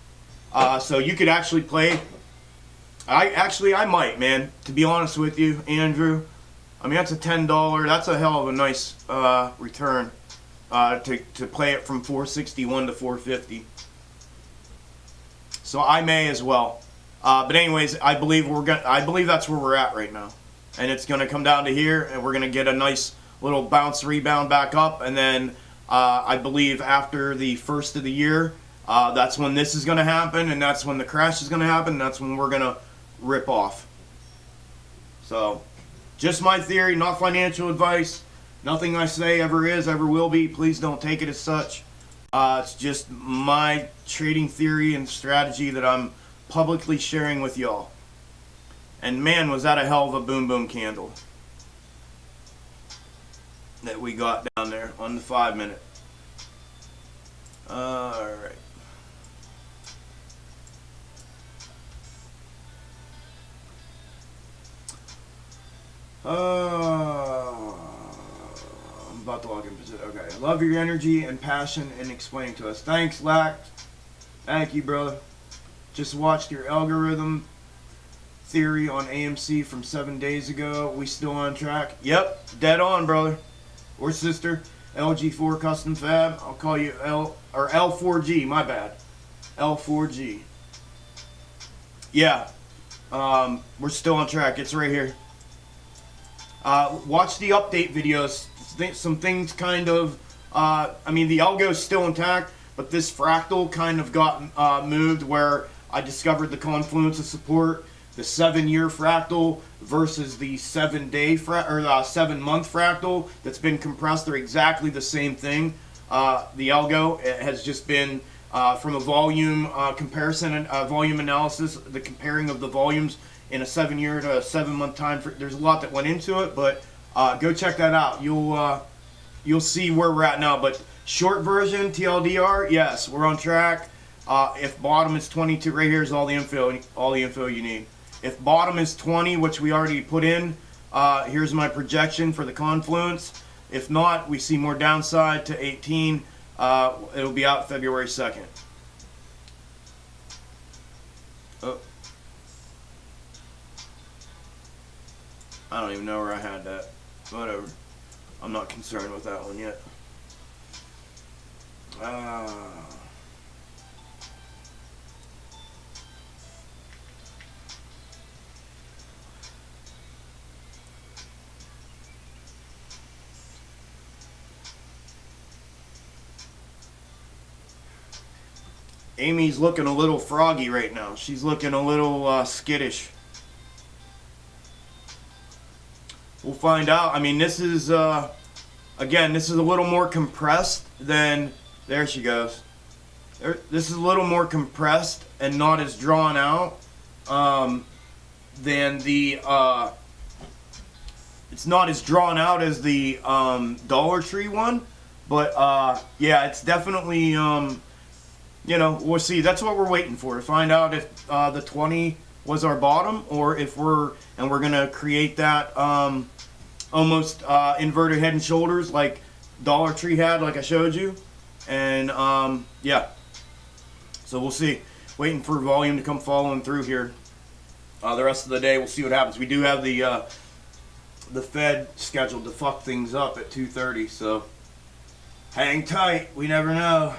[SPEAKER 1] So you could actually play. I might, man. To be honest with you, Andrew. I mean, that's a $10. That's a hell of a nice return to play it from 461 to 450. So I may as well. But anyways, I believe that's where we're at right now, and it's going to come down to here, and we're going to get a nice little bounce rebound back up, and then I believe after the first of the year, that's when this is going to happen, and that's when the crash is going to happen, and that's when we're going to rip off. So, just my theory, not financial advice. Nothing I say ever is, ever will be. Please don't take it as such. It's just my trading theory and strategy that I'm publicly sharing with y'all. And man, was that a hell of a boom boom candle that we got down there on the 5 minute. Alright. I'm about to log in. Okay. I love your energy and passion in explaining to us. Thanks, Lack. Thank you, brother. Just watched your algorithm theory on AMC from 7 days ago. We still on track? Yep. Dead on, brother. Or sister. LG4 Custom Fab. I'll call you L4G. My bad. L4G. Yeah. We're still on track. It's right here. Watch the update videos. Some things kind of, I mean, the algo is still intact, but this fractal kind of got moved where I discovered the confluence of support, the 7-year fractal versus the 7-day or the 7-month fractal that's been compressed. They're exactly the same thing. The algo has just been from a volume comparison and volume analysis, the comparing of the volumes in a 7-year to a 7-month time. There's a lot that went into it, but go check that out. You'll see where we're at now. But short version, TLDR, yes, we're on track. If bottom is 22, right here is all the info you need. If bottom is 20, which we already put in, here's my projection for the confluence. If not, we see more downside to 18. It'll be out February 2nd. Oh. I don't even know where I had that. Whatever. I'm not concerned with that one yet. Amy's looking a little froggy right now. She's looking a little skittish. We'll find out. I mean, this is, again, this is a little more compressed than, there she goes. This is a little more compressed and not as drawn out than the, it's not as drawn out as the Dollar Tree one. But, yeah, it's definitely, you know, we'll see. That's what we're waiting for, to find out if the 20 was our bottom, or if we're going to create that almost inverted head and shoulders like Dollar Tree had, like I showed you. And yeah, so we'll see. Waiting for volume to come following through here. The rest of the day, we'll see what happens. We do have the Fed scheduled to fuck things up at 2:30, so hang tight. We never know.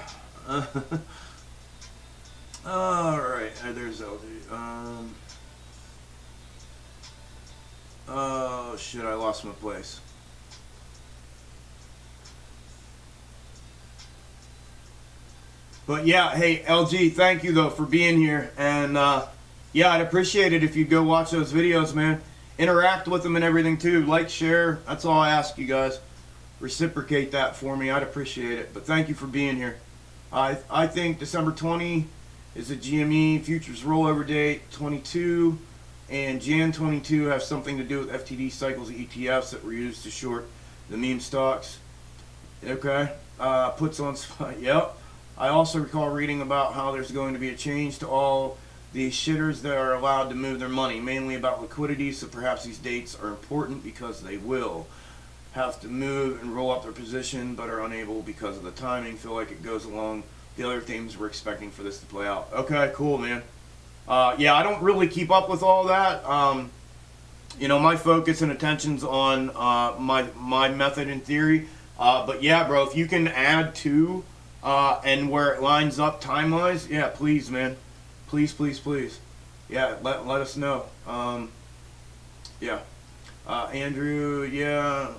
[SPEAKER 1] All right, there's LG. Oh shit, I lost my place. But yeah, hey LG, thank you though for being here, and yeah, I'd appreciate it if you'd go watch those videos, man. Interact with them and everything too. Like, share. That's all I ask you guys. Reciprocate that for me. I'd appreciate it. But thank you for being here. I think December 20 is a GME futures rollover date. 22 and Jan 22 have something to do with FTD cycles, ETFs that were used to short the meme stocks. Okay. Puts on spot. Yep. I also recall reading about how there's going to be a change to all the shitters that are allowed to move their money, mainly about liquidity, so perhaps these dates are important because they will have to move and roll up their position, but are unable because of the timing. Feel like it goes along the other themes we're expecting for this to play out. Okay, cool, man. Yeah, I don't really keep up with all that. You know, my focus and attention's on my method and theory. But yeah, bro, if you can add to and where it lines up time-wise, yeah, please, man. Please, please, please. Yeah, let us know. Yeah. Andrew, yeah.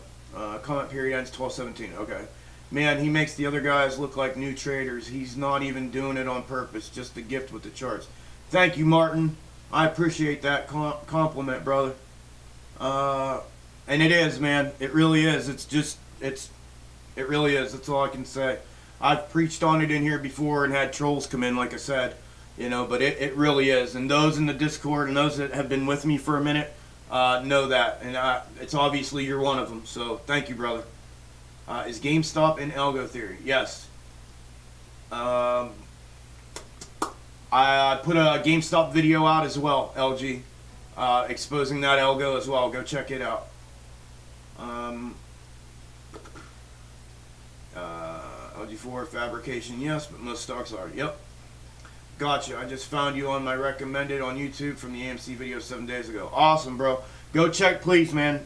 [SPEAKER 1] Comment period ends 12/17. Okay. Man, he makes the other guys look like new traders. He's not even doing it on purpose, just a gift with the charts. Thank you, Martin. I appreciate that compliment, brother. And it is, man. It really is. It really is. That's all I can say. I've preached on it in here before and had trolls come in, like I said, but it really is. And those in the Discord and those that have been with me for a minute know that. And it's obviously you're one of them. So thank you, brother. Is GameStop in Algo theory? Yes. I put a GameStop video out as well, LG, exposing that Algo as well. Go check it out. LG4 fabrication, yes, but most stocks are. Yep. Gotcha. I just found you on my recommended on YouTube from the AMC video 7 days ago. Awesome, bro. Go check, please, man.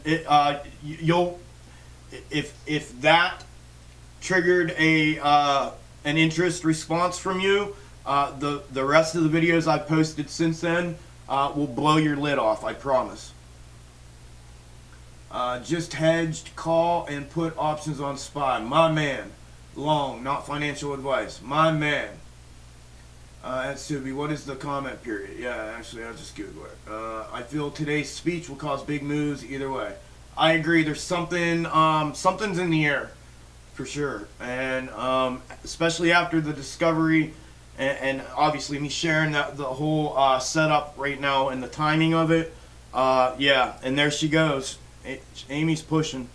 [SPEAKER 1] You'll if that triggered an interest response from you, the rest of the videos I've posted since then will blow your lid off. I promise. Just hedged, call, and put options on SPY. My man. Long, not financial advice. My man. That's to be. What is the comment period? Yeah, actually, I'll just Google it. I feel today's speech will cause big moves either way. I agree. There's something, something's in the air, for sure. And especially after the discovery, and obviously me sharing the whole setup right now and the timing of it. Yeah, and there she goes. Amy's pushing.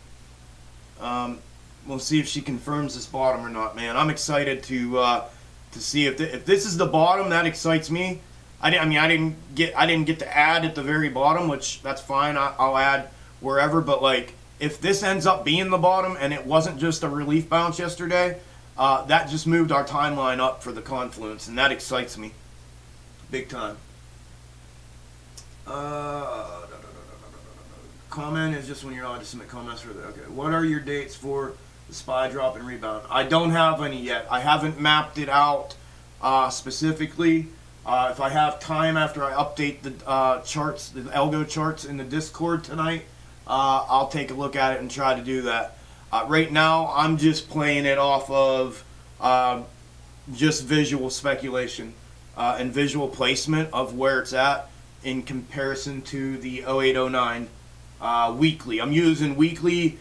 [SPEAKER 1] We'll see if she confirms this bottom or not, man. I'm excited to see if this is the bottom. That excites me. I didn't get to add at the very bottom, which that's fine. I'll add wherever. But like, if this ends up being the bottom and it wasn't just a relief bounce yesterday, that just moved our timeline up for the confluence, and that excites me big time. Comment is just when you're allowed to submit comments for the. Okay, what are your dates for the SPY drop and rebound? I don't have any yet. I haven't mapped it out specifically. If I have time after I update the charts, the Algo charts in the Discord tonight, I'll take a look at it and try to do that. Right now, I'm just playing it off of just visual speculation and visual placement of where it's at in comparison to the 0809 weekly. I'm using weekly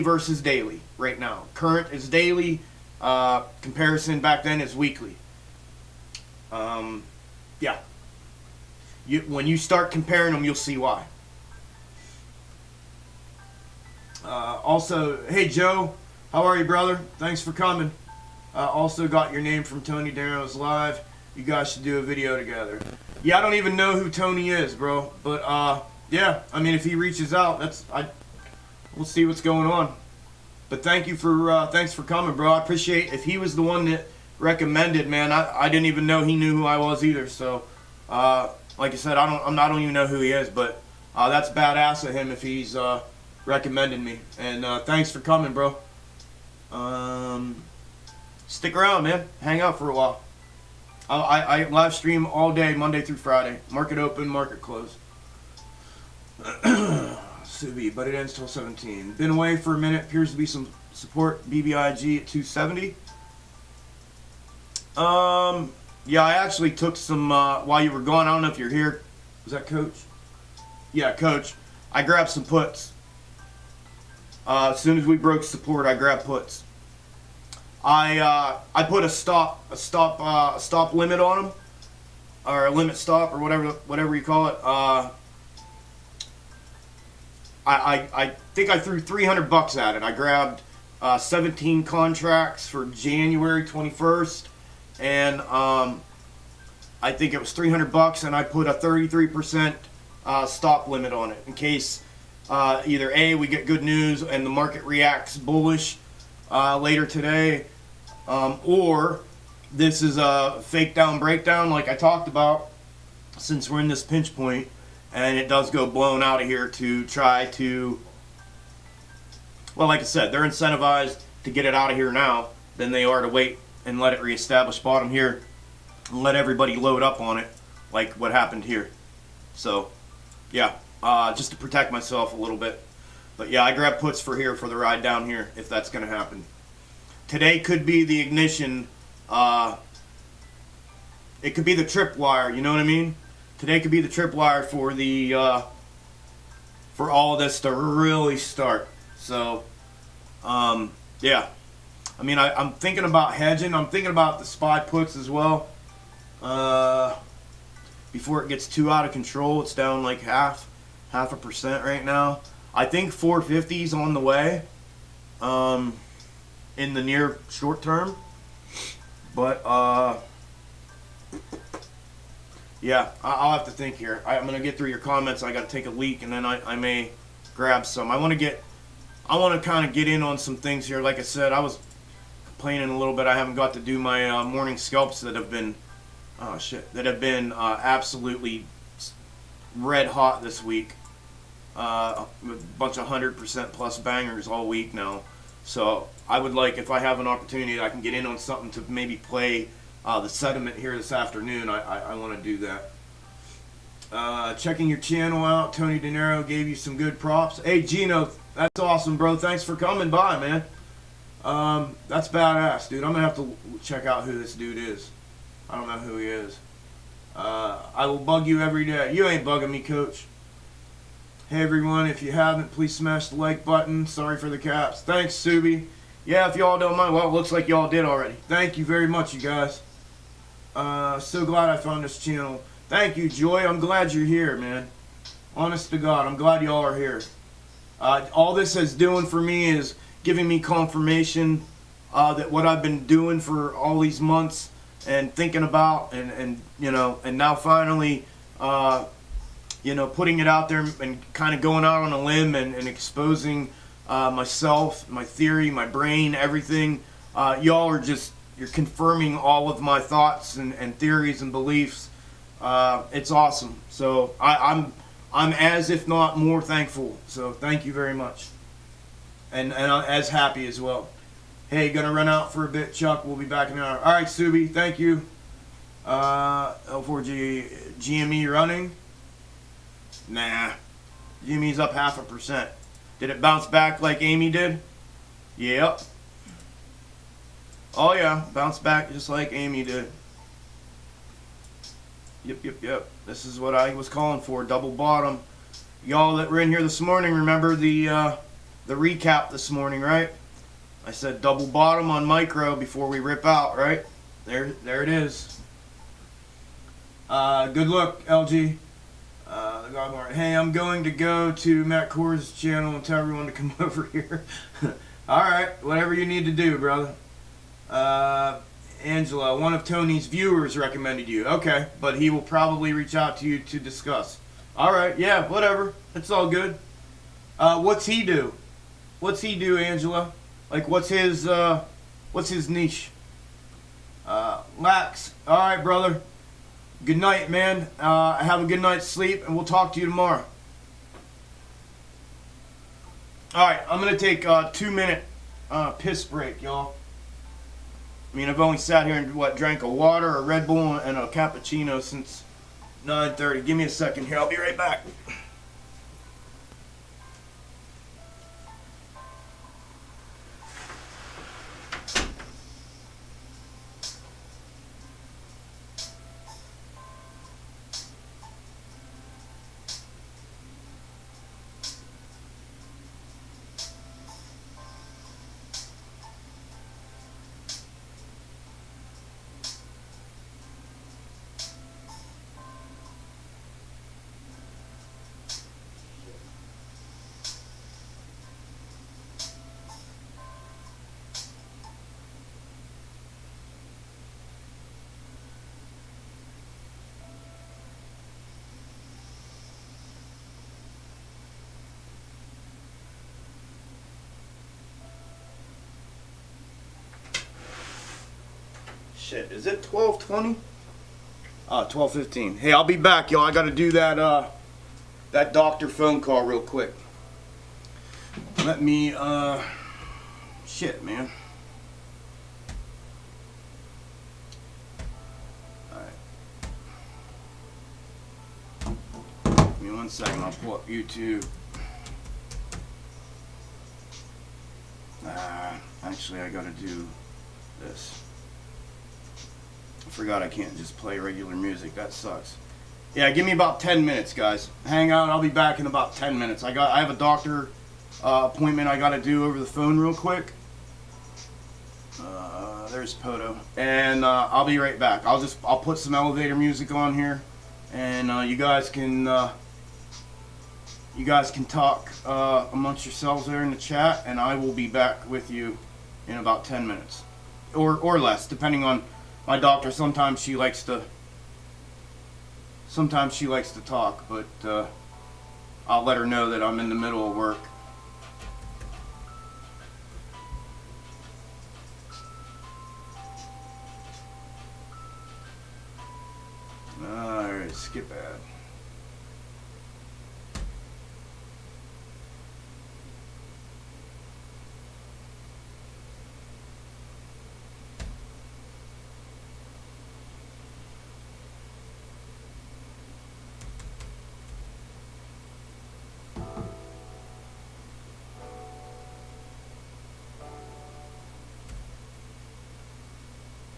[SPEAKER 1] versus daily right now. Current is daily. Comparison back then is weekly. Yeah. When you start comparing them, you'll see why. Also, hey Joe, how are you, brother? Thanks for coming. Also got your name from Tony Darrow's live. You guys should do a video together. Yeah, I don't even know who Tony is, bro. But yeah, I mean, if he reaches out, we'll see what's going on. But thanks for coming, bro. I appreciate. If he was the one that recommended, man, I didn't even know he knew who I was either. So, like I said, I don't even know who he is, but that's badass of him if he's recommended me. And thanks for coming, bro. Stick around, man. Hang out for a while. I live stream all day, Monday through Friday. Market open, market close. Subi, but it ends till 17. Been away for a minute. Appears to be some support. BBIG at 270. Yeah, I actually took some while you were gone. I don't know if you're here. Was that Coach? Yeah, Coach. I grabbed some puts. As soon as we broke support, I grabbed puts. I put a stop limit on them, or a limit stop, or whatever you call it. I think I threw $300 at it. I grabbed 17 contracts for January 21st, and I think it was $300, and I put a 33% stop limit on it in case either A, we get good news and the market reacts bullish later today, or this is a fake down breakdown like I talked about, since we're in this pinch point and it does go blown out of here to try to, well, like I said, they're incentivized to get it out of here now than they are to wait and let it reestablish bottom here and let everybody load up on it like what happened here. So yeah, just to protect myself a little bit. But yeah, I grabbed puts for here for the ride down here if that's going to happen. Today could be the ignition. It could be the tripwire, you know what I mean? Today could be the tripwire for the for all of this to really start. So, yeah. I mean, I'm thinking about hedging. I'm thinking about the SPY puts as well. Before it gets too out of control, it's down like half a percent right now. I think 450 is on the way in the near short term. But, yeah, I'll have to think here. I'm going to get through your comments. I got to take a leak, and then I may grab some. I want to kind of get in on some things here. Like I said, I was complaining a little bit. I haven't got to do my morning scalps that have been, absolutely red hot this week. With a bunch of 100% plus bangers all week now. So I would like, if I have an opportunity, I can get in on something to maybe play the sediment here this afternoon. I want to do that. Checking your channel out. Tony De Niro gave you some good props. Hey, Gino, that's awesome, bro. Thanks for coming by, man. That's badass, dude. I'm going to have to check out who this dude is. I don't know who he is. I will bug you every day. You ain't bugging me, coach. Hey everyone, if you haven't, please smash the like button. Sorry for the caps. Thanks, Subi. Yeah, if y'all don't mind. Well, it looks like y'all did already. Thank you very much, you guys. So glad I found this channel. Thank you, Joy. I'm glad you're here, man. Honest to God, I'm glad y'all are here. All this is doing for me is giving me confirmation that what I've been doing for all these months and thinking about and now finally putting it out there and kind of going out on a limb and exposing myself, my theory, my brain, everything. Y'all are you're confirming all of my thoughts and theories and beliefs. It's awesome. So I'm as if not more thankful. So thank you very much. And as happy as well. Hey, gonna run out for a bit, Chuck. We'll be back in an hour. All right, Subi, thank you. L4G GME running. Nah, GME's up 0.5%. Did it bounce back like Amy did? Yep. Oh yeah, bounced back just like Amy did. Yep. This is what I was calling for, double bottom. Y'all that were in here this morning, remember the recap this morning, right? I said double bottom on micro before we rip out, right? There it is. Good look, LG. Hey, I'm going to go to Matt Core's channel and tell everyone to come over here. Alright, whatever you need to do, brother. Angela, one of Tony's viewers recommended you. Okay, but he will probably reach out to you to discuss. Alright, yeah, whatever. It's all good. What's he do? What's he do, Angela? Like, what's his niche? Lax. Alright, brother. Good night, man. Have a good night's sleep, and we'll talk to you tomorrow. Alright, I'm going to take a 2-minute piss break, y'all. I mean, I've only sat here and, drank a water, a Red Bull, and a cappuccino since 9:30. Give me a second here. I'll be right back. Shit, is it 12:20? 12:15. Hey, I'll be back, y'all. I gotta do that doctor phone call real quick. Let me, shit, man. Alright. Give me 1 second, I'll pull up YouTube. Actually, I gotta do this. I forgot I can't just play regular music. That sucks. Yeah, give me about 10 minutes, guys. Hang out. I'll be back in about 10 minutes. I have a doctor appointment I got to do over the phone real quick. There's Poto, and I'll be right back. I'll put some elevator music on here, and you guys can talk amongst yourselves there in the chat, and I will be back with you in about 10 minutes, or less, depending on my doctor. Sometimes she likes to talk, but I'll let her know that I'm in the middle of work. Alright, skip ad.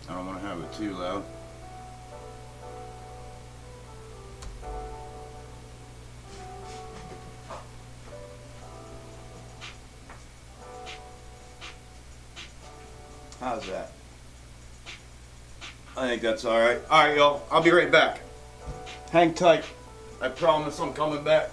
[SPEAKER 1] I don't want to have it too loud. How's that? I think that's alright. Alright, y'all. I'll be right back. Hang tight. I promise I'm coming back.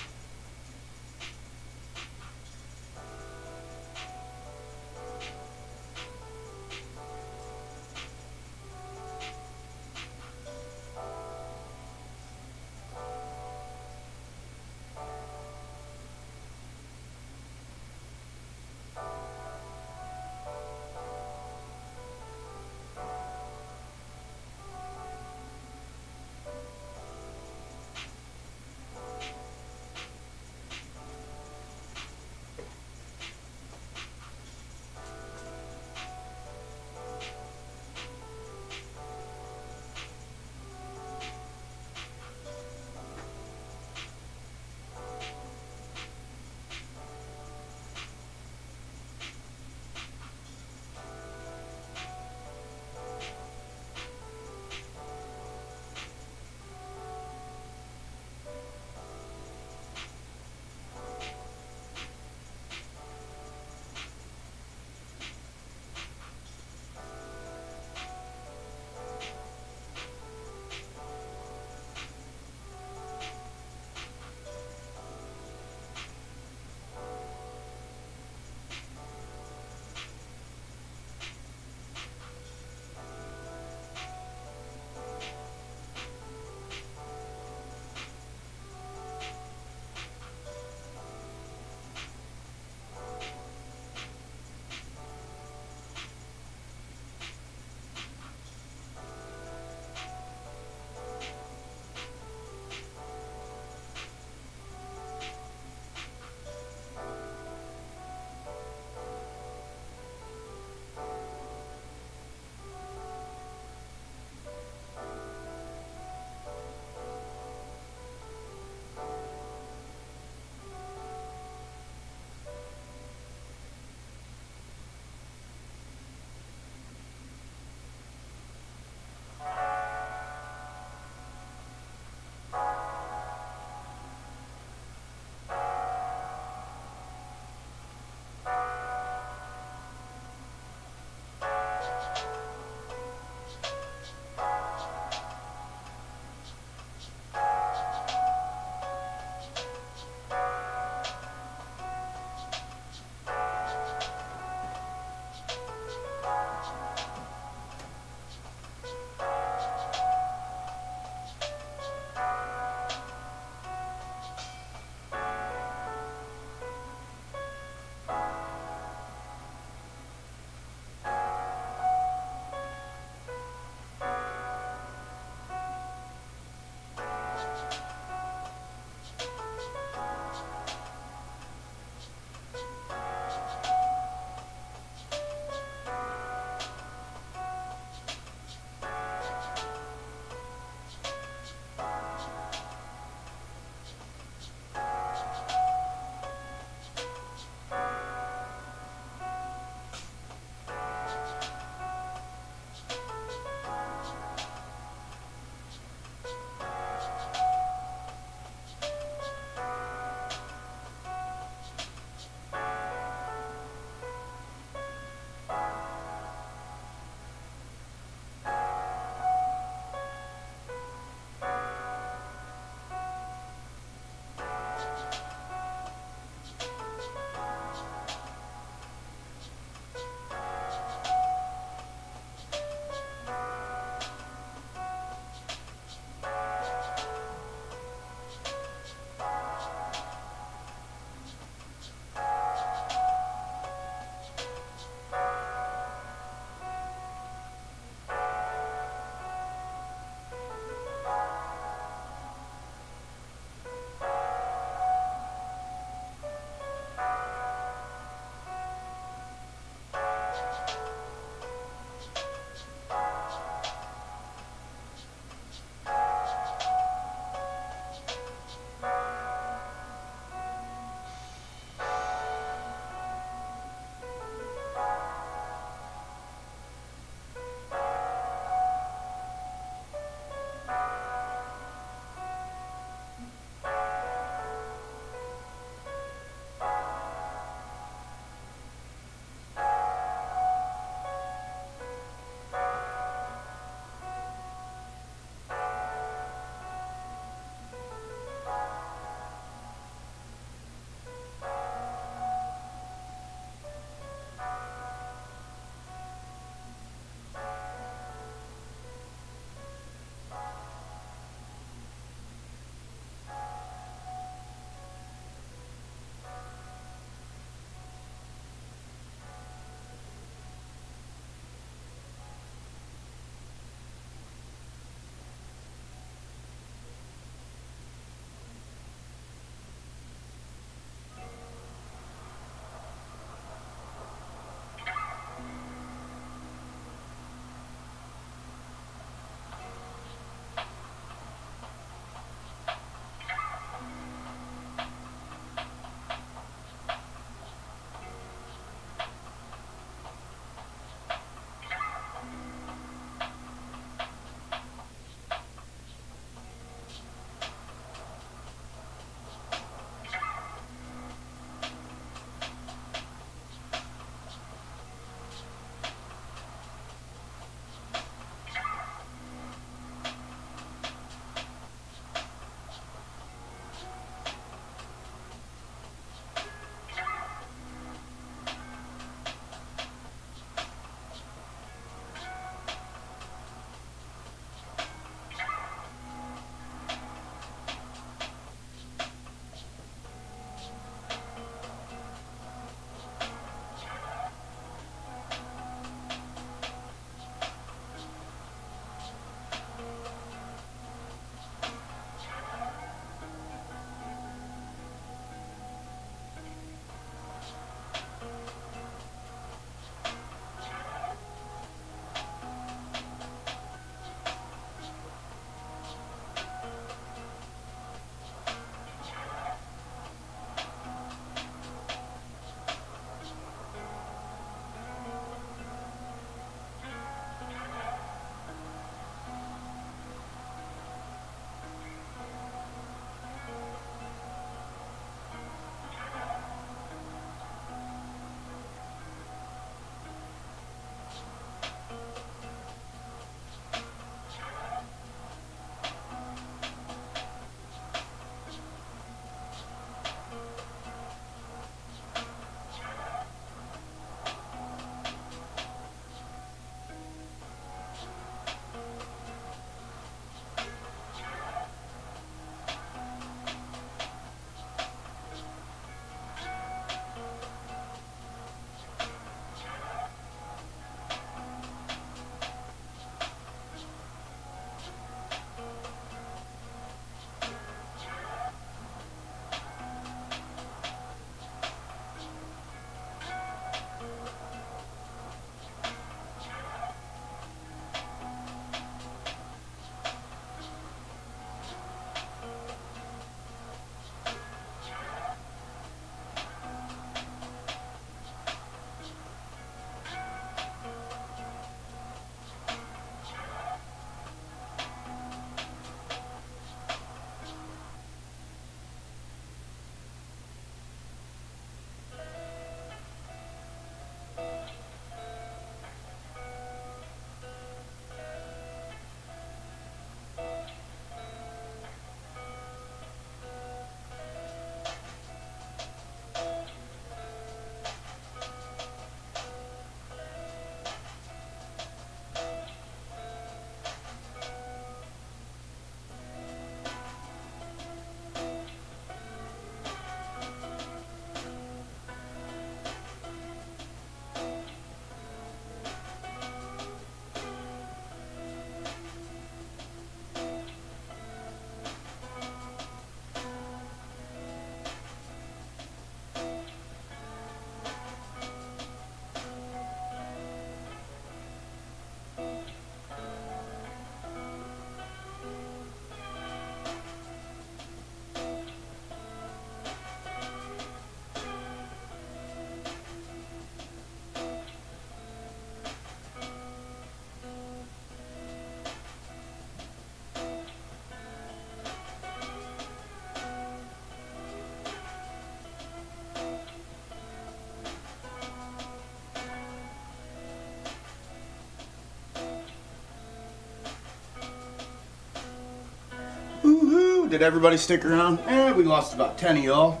[SPEAKER 1] Did everybody stick around? We lost about 10 of y'all.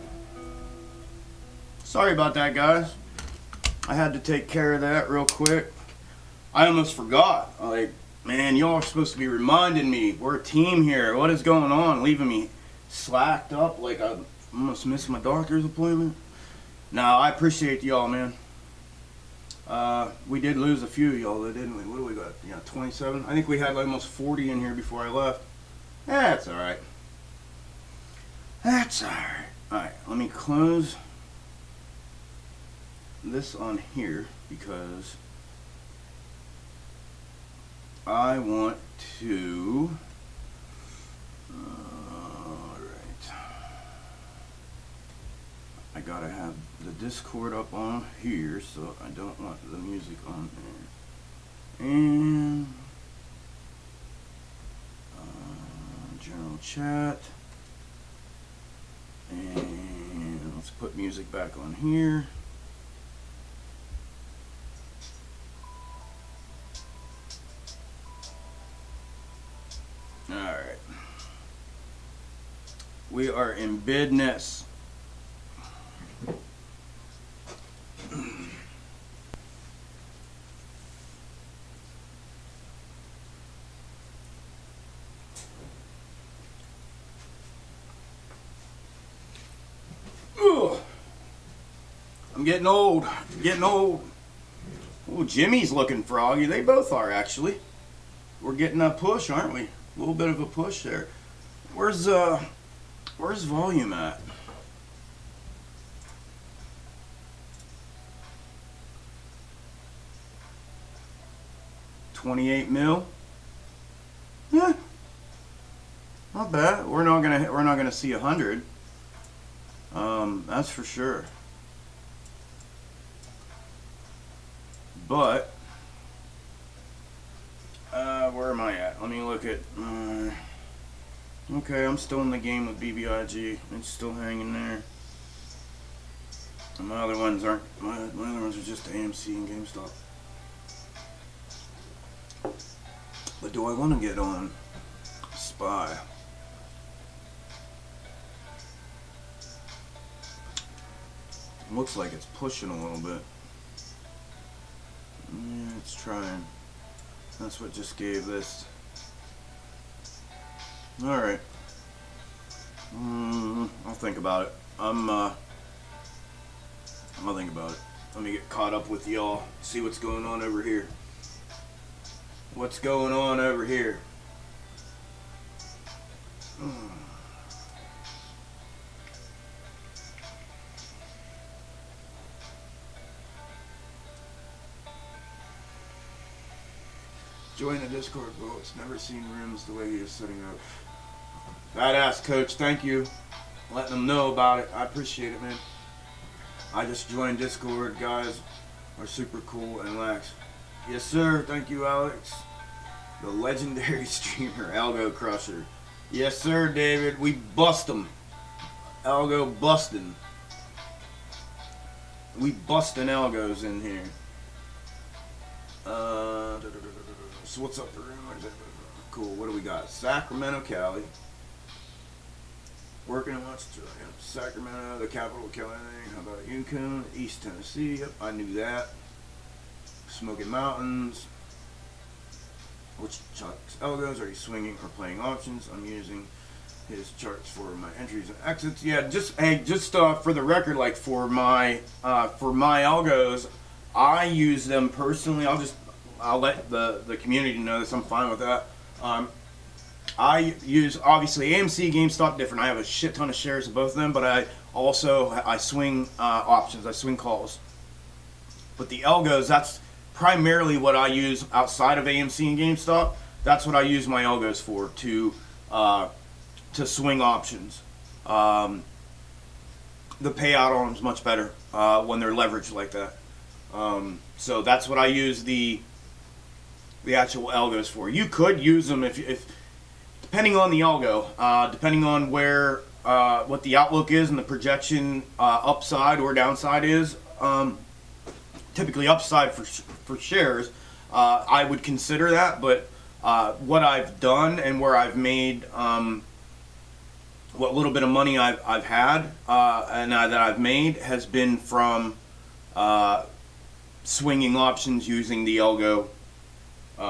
[SPEAKER 1] Sorry about that, guys. I had to take care of that real quick. I almost forgot. Like, man, y'all are supposed to be reminding me. We're a team here. What is going on? Leaving me slacked up like I almost missed my doctor's appointment. Now, I appreciate y'all, man. We did lose a few of y'all, though, didn't we? What do we got? Yeah, 27. I think we had like almost 40 in here before I left. That's all right. That's all right. All right, let me close this on here because I want to. All right. I gotta have the Discord up on here, so I don't want the music on there. And general chat. And let's put music back on here. Alright. We are in business. I'm getting old. Getting old. Oh, Jimmy's looking froggy. They both are, actually. We're getting a push, aren't we? A little bit of a push there. Where's volume at? $28 mil. Yeah, not bad. We're not gonna see 100. That's for sure. But where am I at? Let me look at. Okay, I'm still in the game with BBIG. It's still hanging there. And my other ones aren't. My other ones are just AMC and GameStop. But do I want to get on SPY? Looks like it's pushing a little bit. Yeah, it's trying. That's what just gave this. Alright. I'll think about it. I'll think about it. Let me get caught up with y'all. See what's going on over here. What's going on over here? Join the Discord, bro. It's never seen rooms the way he is setting up. Badass, coach. Thank you. Letting them know about it. I appreciate it, man. I just joined Discord. Guys are super cool and lax. Yes, sir. Thank you, Alex. The legendary streamer, Algo Crusher. Yes, sir, David. We bust them. Algo busting. We busting Algos in here. So what's up, everyone? Cool. What do we got? Sacramento, Cali. Working in what's Sacramento, the capital of Cali. How about Yukon, East Tennessee? Yep, I knew that. Smoky Mountains. Which charts? Algos? Are you swinging or playing options? I'm using his charts for my entries and exits. Yeah, just for the record, like for my algos, I use them personally. I'll let the community know this. I'm fine with that. I use obviously AMC, GameStop different. I have a shit ton of shares of both of them, but I swing options. I swing calls. But the algos, that's primarily what I use outside of AMC and GameStop. That's what I use my algos for, to swing options. The payout on them is much better when they're leveraged like that. So that's what I use the actual algos for. You could use them if depending on the algo, depending on where what the outlook is and the projection upside or downside is. Typically upside for shares, I would consider that. But what I've done and where I've made what little bit of money I've had and that I've made has been from swinging options using the Algo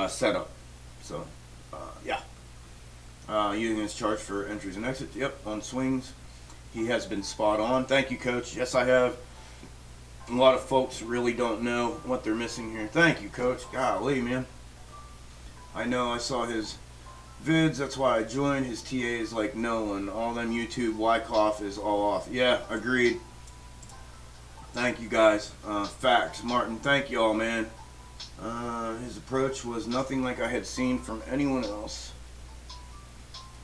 [SPEAKER 1] setup. So, yeah. Using his charge for entries and exits. Yep, on swings. He has been spot on. Thank you, Coach. Yes, I have. A lot of folks really don't know what they're missing here. Thank you, Coach. Golly, man. I know I saw his vids. That's why I joined. His TA is like no one. All them YouTube Wyckoff is all off. Yeah, agreed. Thank you, guys. Facts. Martin, thank you all, man. His approach was nothing like I had seen from anyone else.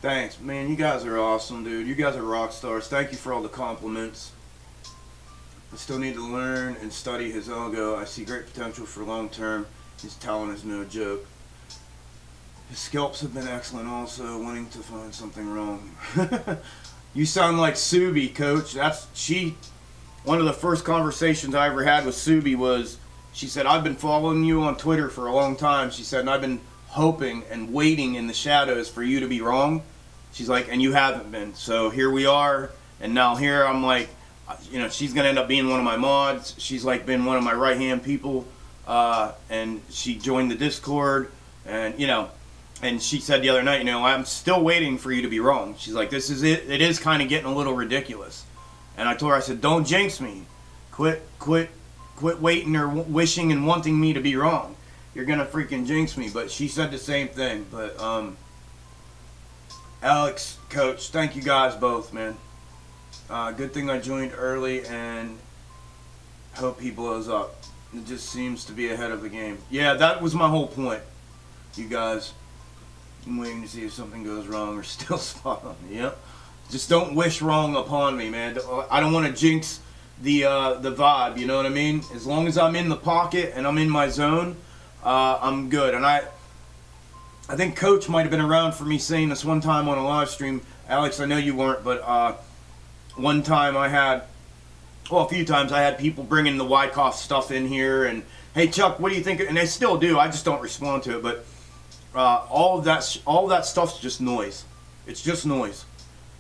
[SPEAKER 1] Thanks, man. You guys are awesome, dude. You guys are rock stars. Thank you for all the compliments. I still need to learn and study his Algo. I see great potential for long term. His talent is no joke. His scalps have been excellent also, wanting to find something wrong. You sound like Subi, Coach. One of the first conversations I ever had with Subi was, she said, I've been following you on Twitter for a long time. She said, and I've been hoping and waiting in the shadows for you to be wrong. She's like, and you haven't been. So here we are, and now here I'm like, you know, she's gonna end up being one of my mods. She's like been one of my right-hand people, and she joined the Discord, and you know, and she said the other night, you know, I'm still waiting for you to be wrong. She's like, this is it. It is kind of getting a little ridiculous. And I told her, I said, don't jinx me. Quit waiting or wishing and wanting me to be wrong. You're gonna freaking jinx me. But she said the same thing. But Alex, Coach, thank you guys both, man. Good thing I joined early and hope he blows up. It just seems to be ahead of the game. Yeah, that was my whole point, you guys. I'm waiting to see if something goes wrong or still spot on. Yep. Just don't wish wrong upon me, man. I don't want to jinx the vibe, you know what I mean? As long as I'm in the pocket and I'm in my zone, I'm good. And I think Coach might have been around for me saying this one time on a live stream. Alex, I know you weren't, but one time a few times I had people bringing the Wyckoff stuff in here and, hey, Chuck, what do you think? And they still do. I just don't respond to it. But all of that stuff's just noise. It's just noise.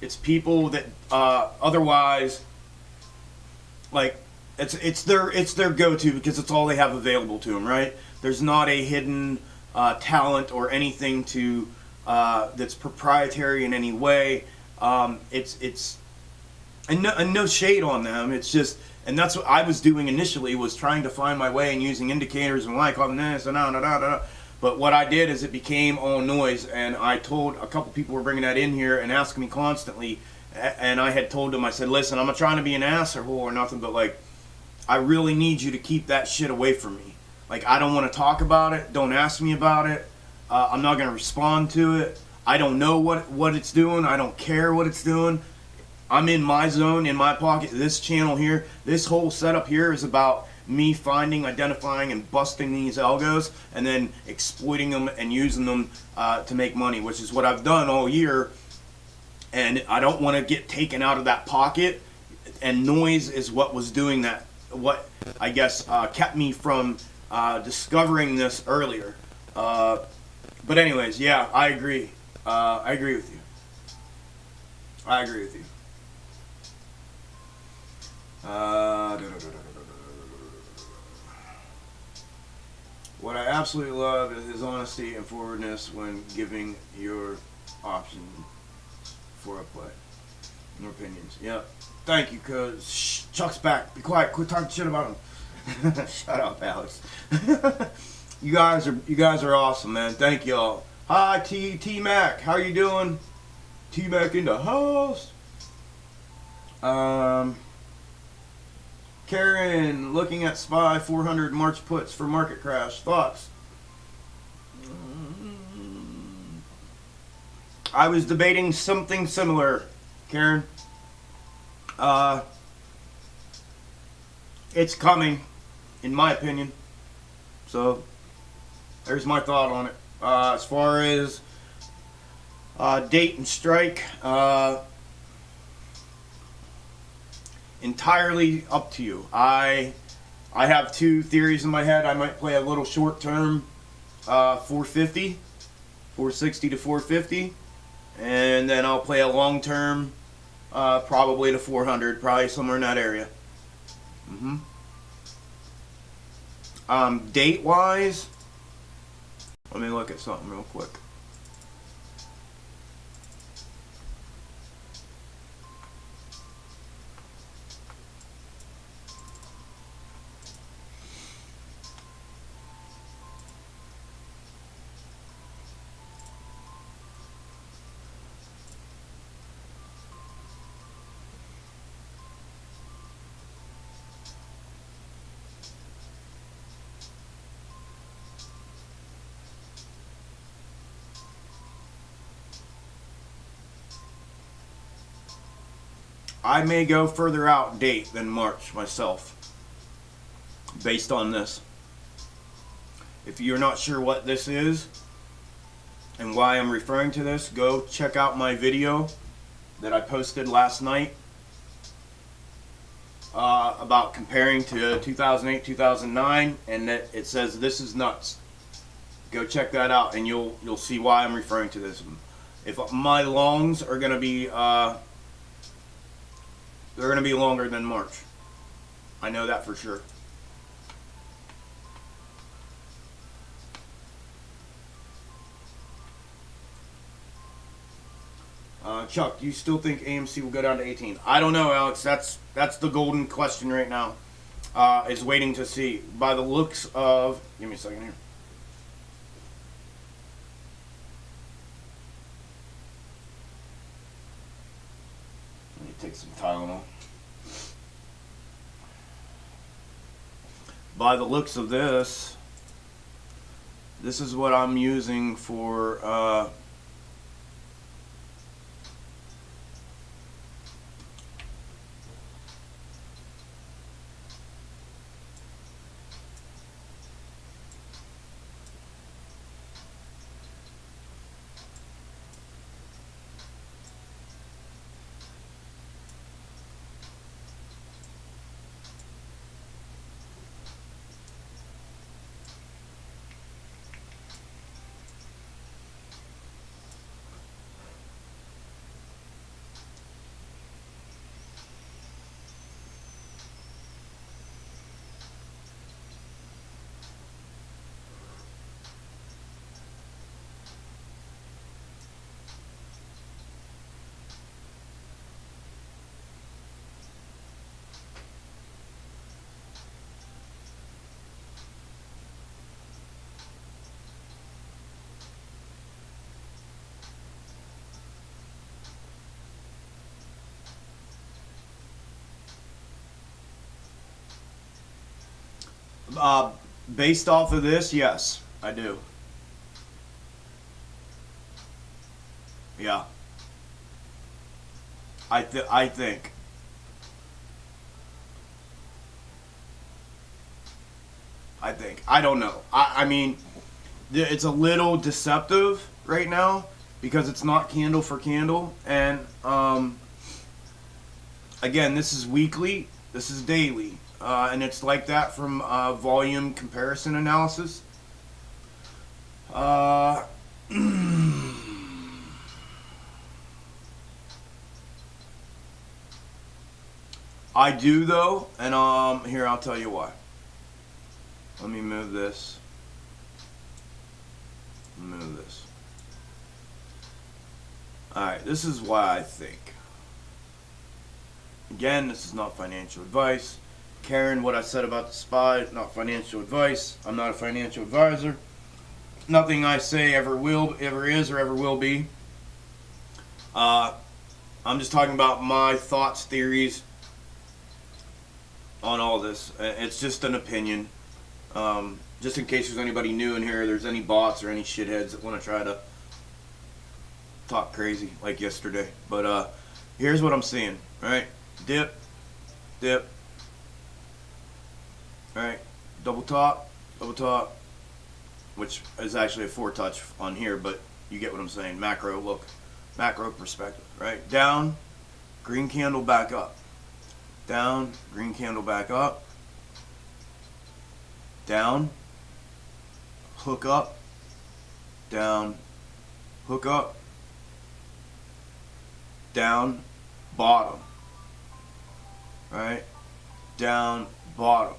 [SPEAKER 1] It's people that otherwise, like, it's their go-to because it's all they have available to them, right? There's not a hidden talent or anything to that's proprietary in any way. It's and no shade on them. It's just, and that's what I was doing initially, was trying to find my way and using indicators and like on this and da. But what I did is it became all noise, and I told a couple people were bringing that in here and asking me constantly, and I had told them, I said, listen, I'm not trying to be an asshole or nothing, but like, I really need you to keep that shit away from me. Like, I don't want to talk about it. Don't ask me about it. I'm not going to respond to it. I don't know what it's doing. I don't care what it's doing. I'm in my zone, in my pocket. This channel here, this whole setup here is about me finding, identifying, and busting these algos and then exploiting them and using them to make money, which is what I've done all year. And I don't want to get taken out of that pocket. And noise is what was doing that, what I guess kept me from discovering this earlier. But anyways, yeah, I agree. I agree with you. I agree with you. What I absolutely love is his honesty and forwardness when giving your option for a play. Your opinions. Yeah. Thank you, cuz Chuck's back. Be quiet. Quit talking shit about him. Shut up, Alex. You guys are awesome, man. Thank y'all. Hi, T Mac. How you doing? T Mac in the house. Karen, looking at SPY 400 March puts for market crash. Thoughts? I was debating something similar, Karen. It's coming, in my opinion. So, there's my thought on it. As far as date and strike, entirely up to you. I have two theories in my head. I might play a little short term 450, 460 to 450, and then I'll play a long term Probably to 400, probably somewhere in that area. Date wise, let me look at something real quick. I may go further out date than March myself, based on this. If you're not sure what this is and why I'm referring to this, go check out my video that I posted last night about comparing to 2008, 2009, and that it says this is nuts. Go check that out, and you'll see why I'm referring to this. If my longs are going to be they're going to be longer than March. I know that for sure. Chuck, do you still think AMC will go down to 18? I don't know, Alex. That's the golden question right now. Is waiting to see. By the looks of... Give me a second here. Let me take some Tylenol. By the looks of this, this is what I'm using for... based off of this, yes, I do. Yeah. I think. I don't know. I mean, it's a little deceptive right now because it's not candle for candle. And, again, this is weekly. This is daily. And it's like that from volume comparison analysis. I do though, and here I'll tell you why. Let me move this. Move this. Alright, this is why I think. Again, this is not financial advice. Karen, what I said about the SPY, not financial advice. I'm not a financial advisor. Nothing I say ever is, or ever will be. I'm just talking about my thoughts, theories on all this. It's just an opinion. Just in case there's anybody new in here, there's any bots or any shitheads that want to try to talk crazy like yesterday. But here's what I'm seeing. Right? Dip. Dip. Alright, double top, which is actually a 4-touch on here, but you get what I'm saying. Macro look, macro perspective, right? Down, green candle back up. Down, green candle back up. Down, hook up, down, hook up, down, bottom, right? Down, bottom.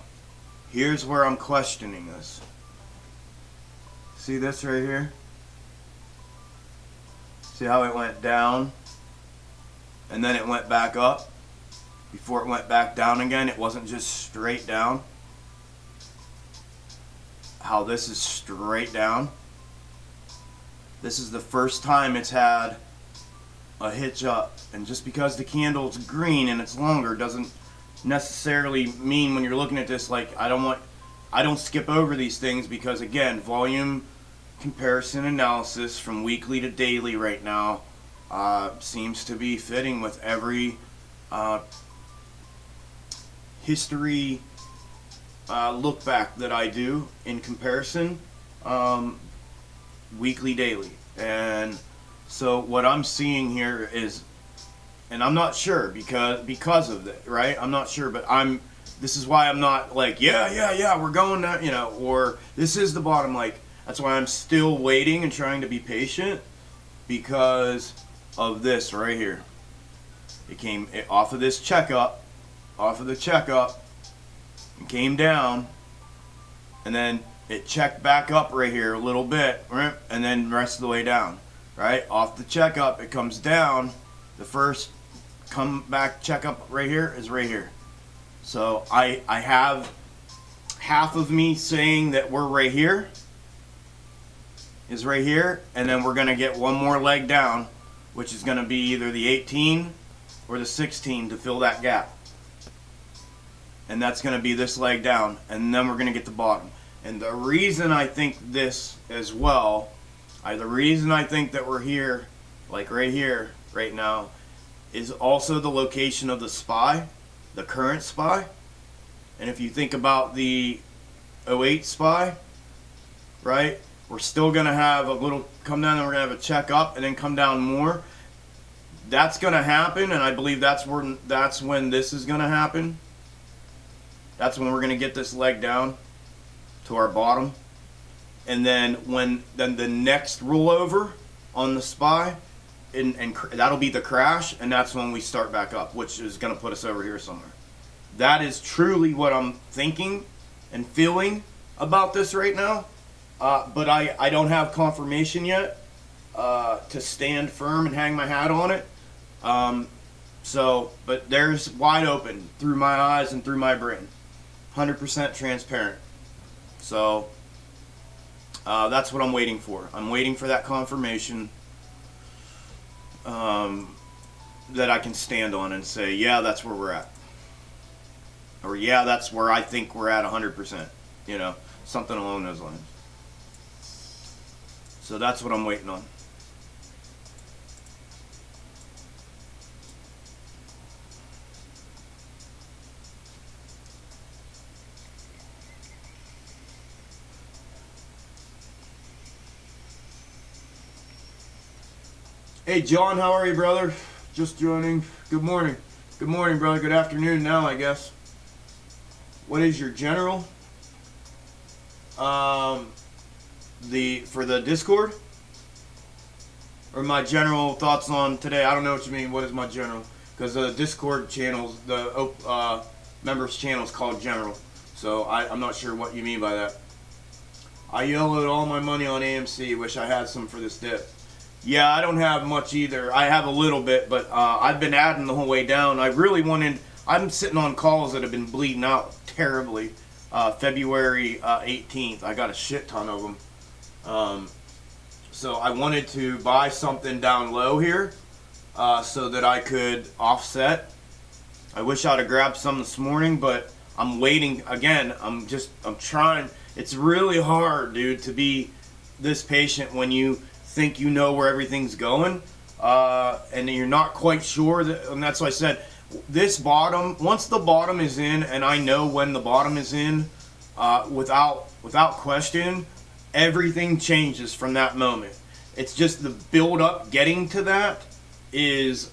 [SPEAKER 1] Here's where I'm questioning this. See this right here? See how it went down and then it went back up? Before it went back down again, it wasn't just straight down. How this is straight down. This is the first time it's had a hitch up. And just because the candle's green and it's longer doesn't necessarily mean, when you're looking at this, like, I don't skip over these things, because again, volume comparison analysis from weekly to daily right now seems to be fitting with every history look back that I do in comparison, weekly, daily. And so what I'm seeing here is, and I'm not sure because of that, right? I'm not sure, but this is why I'm not like, yeah, we're going to, you know, or this is the bottom. Like, that's why I'm still waiting and trying to be patient, because of this right here. It came off of this checkup, it came down, and then it checked back up right here a little bit, and then the rest of the way down, right? Off the checkup, it comes down. The first come back checkup right here is right here. So I have half of me saying that we're right here, is right here, and then we're going to get one more leg down, which is going to be either the 18 or the 16 to fill that gap. And that's going to be this leg down, and then we're going to get the bottom. And the reason I think this as well, the reason I think that we're here, like right here, right now, is also the location of the SPY, the current SPY. And if you think about the 08 SPY, right, we're still going to have a little come down, and we're going to have a check up and then come down more. That's going to happen, and I believe that's when this is going to happen. That's when we're going to get this leg down to our bottom. And then then the next rollover on the SPY, and that'll be the crash, and that's when we start back up, which is going to put us over here somewhere. That is truly what I'm thinking and feeling about this right now. But I don't have confirmation yet to stand firm and hang my hat on it. But there's wide open through my eyes and through my brain. 100% transparent. So that's what I'm waiting for. I'm waiting for that confirmation that I can stand on and say, yeah, that's where we're at. Or yeah, that's where I think we're at 100%. You know, something along those lines. So that's what I'm waiting on. Hey John, how are you, brother? Just joining. Good morning. Good morning, brother. Good afternoon now, I guess. What is your general? For the Discord? Or my general thoughts on today? I don't know what you mean. What is my general? Because the Discord channels, the members channel is called general. So I'm not sure what you mean by that. I yellowed all my money on AMC. Wish I had some for this dip. Yeah, I don't have much either. I have a little bit, but I've been adding the whole way down. I'm sitting on calls that have been bleeding out terribly. February 18th, I got a shit ton of them. So I wanted to buy something down low here so that I could offset. I wish I'd have grabbed some this morning, but I'm waiting. Again, I'm trying. It's really hard, dude, to be this patient when you think you know where everything's going, and you're not quite sure. And that's why I said this bottom. Once the bottom is in, and I know when the bottom is in, without question, everything changes from that moment. It's just the build up getting to that is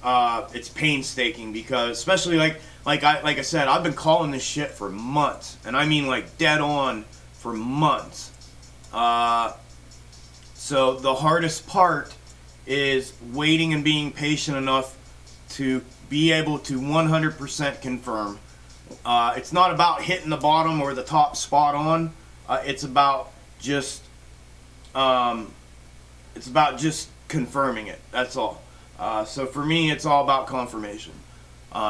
[SPEAKER 1] it's painstaking, because especially like I said, I've been calling this shit for months, and I mean like dead on for months. So the hardest part is waiting and being patient enough to be able to 100% confirm. It's not about hitting the bottom or the top spot on. It's about just confirming it. That's all. So for me, it's all about confirmation.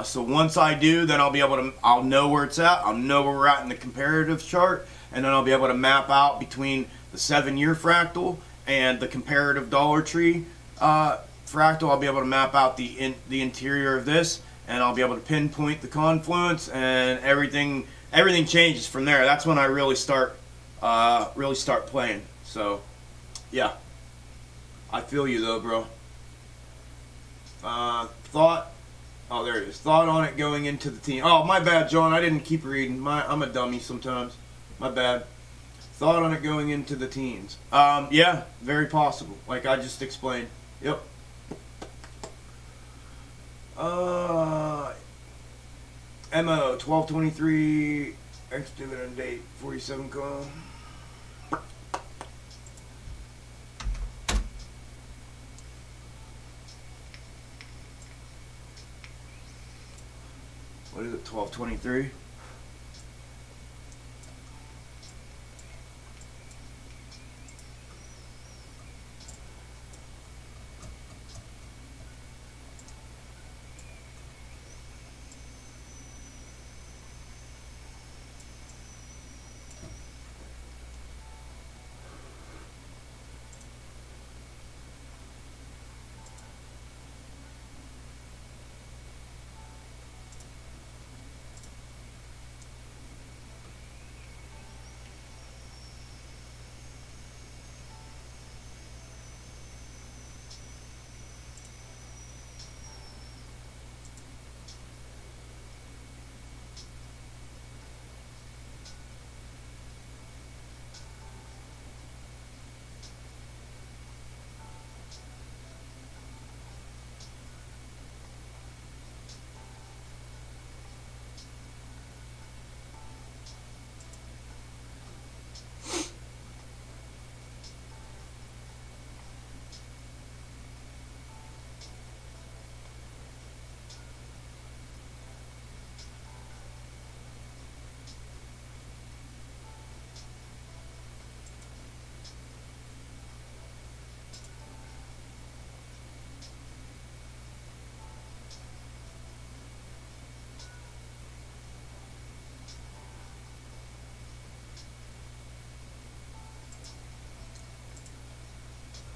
[SPEAKER 1] So once I do, then I'll know where it's at. I'll know where we're at in the comparative chart, and then I'll be able to map out between the 7-year fractal and the comparative dollar tree fractal. I'll be able to map out the interior of this, and I'll be able to pinpoint the confluence, and everything changes from there. That's when I really start playing. So yeah, I feel you though, bro. Thought. Oh, there it is. Thought on it going into the team. Oh, my bad, John. I didn't keep reading. I'm a dummy sometimes. My bad. Thought on it going into the teens. Yeah, very possible. Like I just explained. Yep. MO 12/23 ex dividend date 47 call. What is it? 12/23.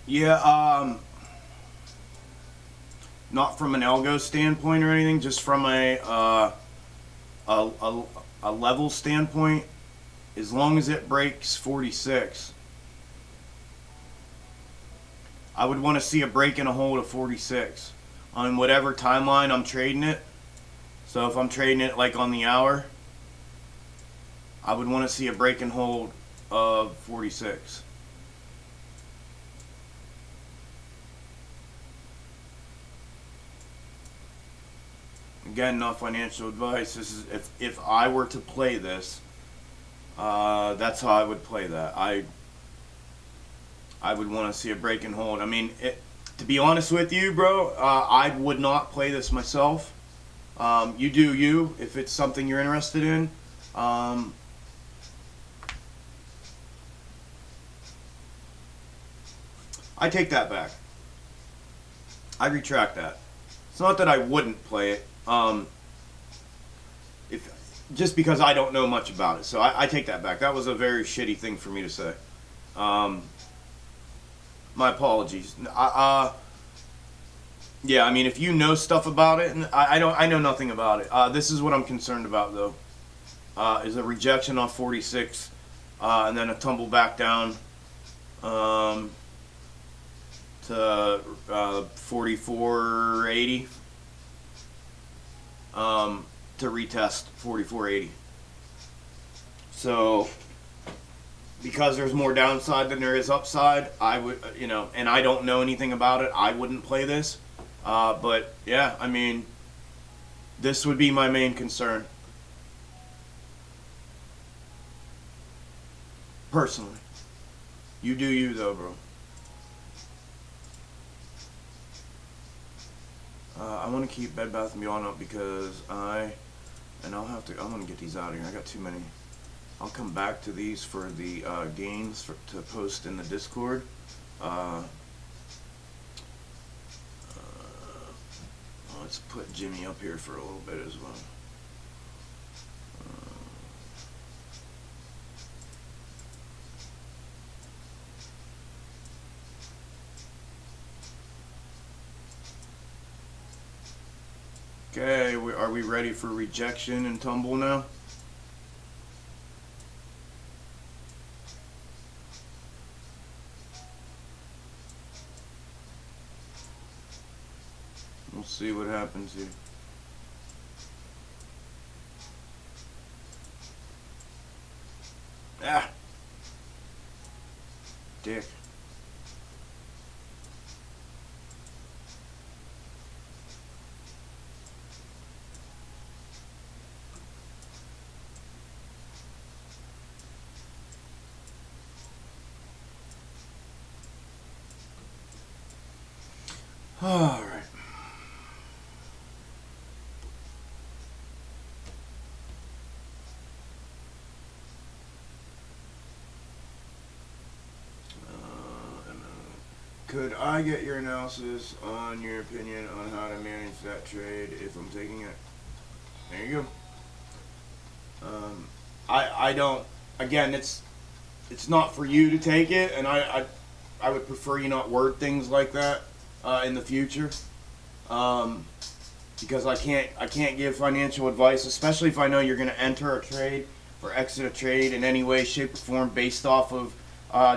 [SPEAKER 1] Yeah, not from an algo standpoint or anything, just from a level standpoint. As long as it breaks 46, I would want to see a break and a hold of 46 on whatever timeline I'm trading it. So if I'm trading it like on the hour, I would want to see a break and hold of 46. Again, not financial advice. This is if I were to play this, that's how I would play that. I would want to see a break and hold. I mean, to be honest with you, bro, I would not play this myself. You do you if it's something you're interested in. I take that back. I retract that. It's not that I wouldn't play it. Just because I don't know much about it. So I take that back. That was a very shitty thing for me to say. My apologies. Yeah, I mean, if you know stuff about it, and I know nothing about it. This is what I'm concerned about, though. Is a rejection off 46, and then a tumble back down to 44.80. To retest 44.80. So because there's more downside than there is upside, I would, and I don't know anything about it, I wouldn't play this. But yeah, I mean, this would be my main concern. Personally. You do you though, bro. I want to keep Bed Bath & Beyond up because I'm going to get these out of here. I got too many. I'll come back to these for the gains to post in the Discord. Let's put Jimmy up here for a little bit as well. Okay, are we ready for rejection and tumble now? We'll see what happens here. Ah! Dick. All right. Could I get your analysis on your opinion on how to manage that trade if I'm taking it? There you go. I don't. Again, it's not for you to take it, and I would prefer you not word things like that in the future, because I can't give financial advice, especially if I know you're going to enter a trade or exit a trade in any way, shape, or form based off of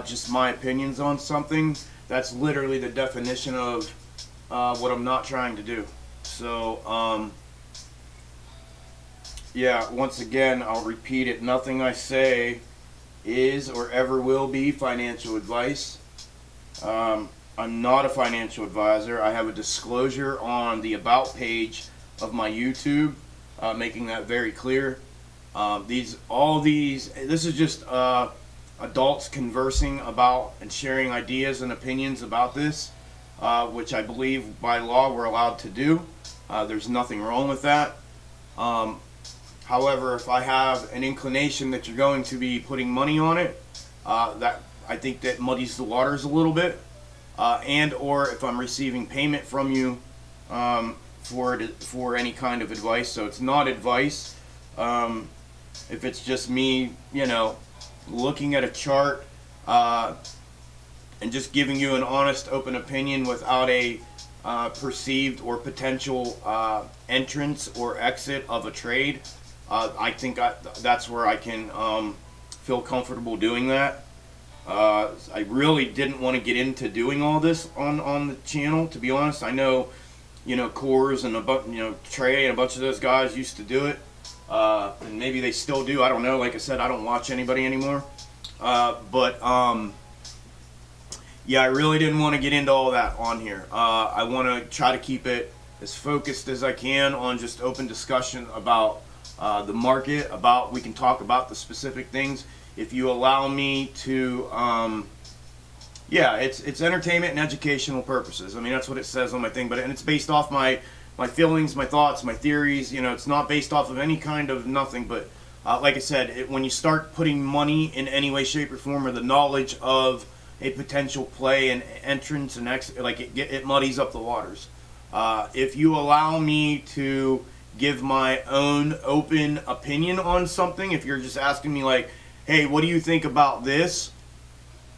[SPEAKER 1] just my opinions on something. That's literally the definition of what I'm not trying to do. So, yeah, once again, I'll repeat it. Nothing I say is or ever will be financial advice. I'm not a financial advisor. I have a disclosure on the About page of my YouTube, making that very clear. This is just adults conversing about and sharing ideas and opinions about this, which I believe by law we're allowed to do. There's nothing wrong with that. However, if I have an inclination that you're going to be putting money on it, that I think that muddies the waters a little bit. And or if I'm receiving payment from you for any kind of advice. So it's not advice. If it's just me, looking at a chart and just giving you an honest, open opinion without a perceived or potential entrance or exit of a trade, I think that's where I can feel comfortable doing that. I really didn't want to get into doing all this on the channel, to be honest. I know, Coors and Trey and a bunch of those guys used to do it. And maybe they still do. I don't know. Like I said, I don't watch anybody anymore. Yeah, I really didn't want to get into all that on here. I want to try to keep it as focused as I can on just open discussion about the market. We can talk about the specific things. If you allow me to, yeah, it's entertainment and educational purposes. I mean, that's what it says on my thing. And it's based off my feelings, my thoughts, my theories. It's not based off of any kind of nothing. But like I said, when you start putting money in any way, shape, or form, or the knowledge of a potential play and entrance and exit, it muddies up the waters. If you allow me to give my own open opinion on something, if you're just asking me like, hey, what do you think about this?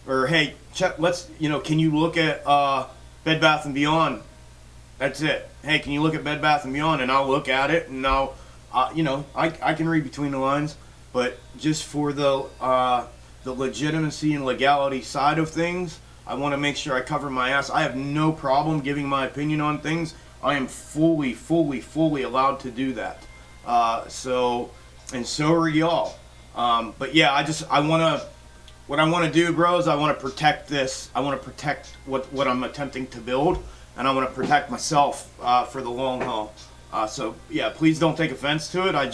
[SPEAKER 1] Or hey, can you look at Bed Bath & Beyond? That's it. Hey, can you look at Bed Bath & Beyond? And I'll look at it, and I'll, I can read between the lines. But just for the legitimacy and legality side of things, I want to make sure I cover my ass. I have no problem giving my opinion on things. I am fully allowed to do that. So are y'all. But yeah, what I want to do, bros, I want to protect this. I want to protect what I'm attempting to build, and I want to protect myself for the long haul. So yeah, please don't take offense to it. I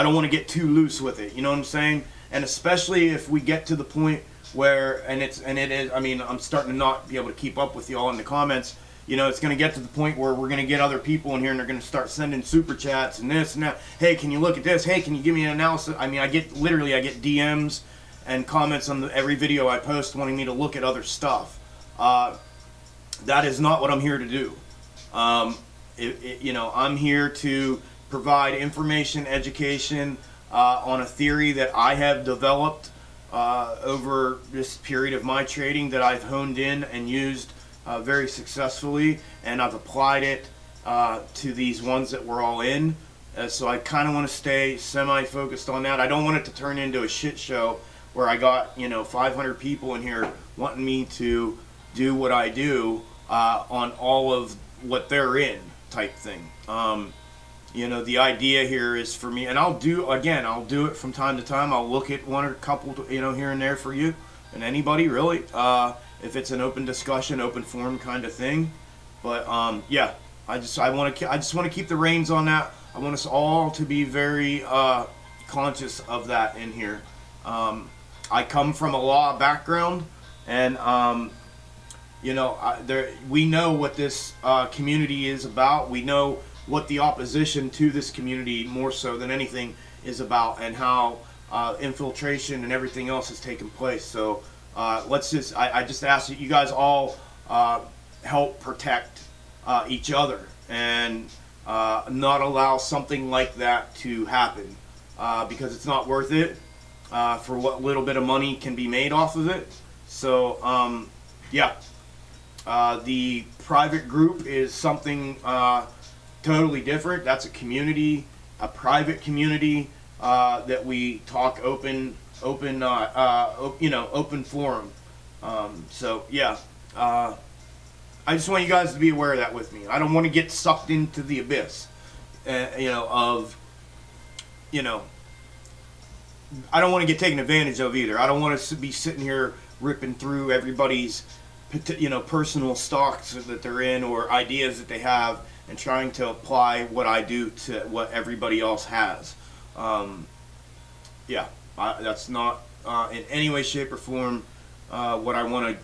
[SPEAKER 1] don't want to get too loose with it. You know what I'm saying? And especially if we get to the point where, and it is, I mean, I'm starting to not be able to keep up with y'all in the comments. you know, it's going to get to the point where we're going to get other people in here and they're going to start sending super chats and this and that. Hey, can you look at this? Hey, can you give me an analysis? I mean, I get DMs and comments on every video I post wanting me to look at other stuff. That is not what I'm here to do. You know, I'm here to provide information, education on a theory that I have developed over this period of my trading that I've honed in and used very successfully, and I've applied it to these ones that we're all in. So I kind of want to stay semi-focused on that. I don't want it to turn into a shit show where I got, you know, 500 people in here wanting me to do what I do on all of what they're in type thing. You know, the idea here is for me, and I'll do it from time to time. I'll look at one or a couple, you know, here and there for you and anybody really, if it's an open discussion, open forum kind of thing. But yeah, I just want to keep the reins on that. I want us all to be very conscious of that in here. I come from a law background, and you know, we know what this community is about. We know what the opposition to this community, more so than anything, is about, and how infiltration and everything else has taken place. So I just ask that you guys all help protect each other and not allow something like that to happen, because it's not worth it for what little bit of money can be made off of it. So yeah, the private group is something totally different. That's a community, a private community that we talk open forum. So yeah, I just want you guys to be aware of that with me. I don't want to get sucked into the abyss, you know, I don't want to get taken advantage of either. I don't want to be sitting here ripping through everybody's, you know, personal stocks that they're in or ideas that they have, and trying to apply what I do to what everybody else has. Yeah, that's not in any way, shape, or form what I want to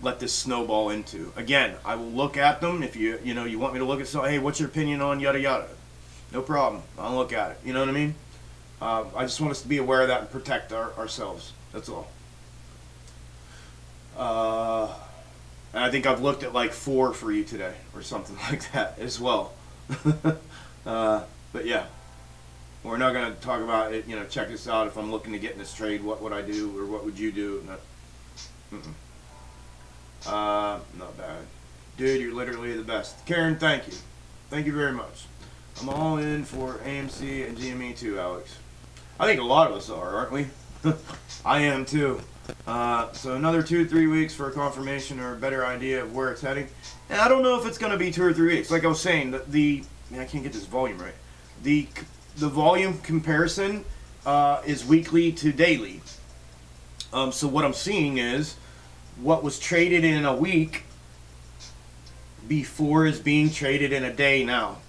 [SPEAKER 1] let this snowball into. Again, I will look at them. If you want me to look at something, hey, what's your opinion on yada yada? No problem. I'll look at it. You know what I mean? I just want us to be aware of that and protect ourselves. That's all. And I think I've looked at like 4 for you today or something like that as well. But yeah, we're not going to talk about it. You know, check this out. If I'm looking to get in this trade, what would I do, or what would you do? Not bad. Dude, you're literally the best. Karen, thank you. Thank you very much. I'm all in for AMC and GME too, Alex. I think a lot of us are, aren't we? I am too. So another 2-3 weeks for a confirmation or a better idea of where it's heading. And I don't know if it's going to be 2 or 3 weeks. Like I was saying, man, I can't get this volume right. The volume comparison is weekly to daily. So what I'm seeing is what was traded in a week before is being traded in a day now.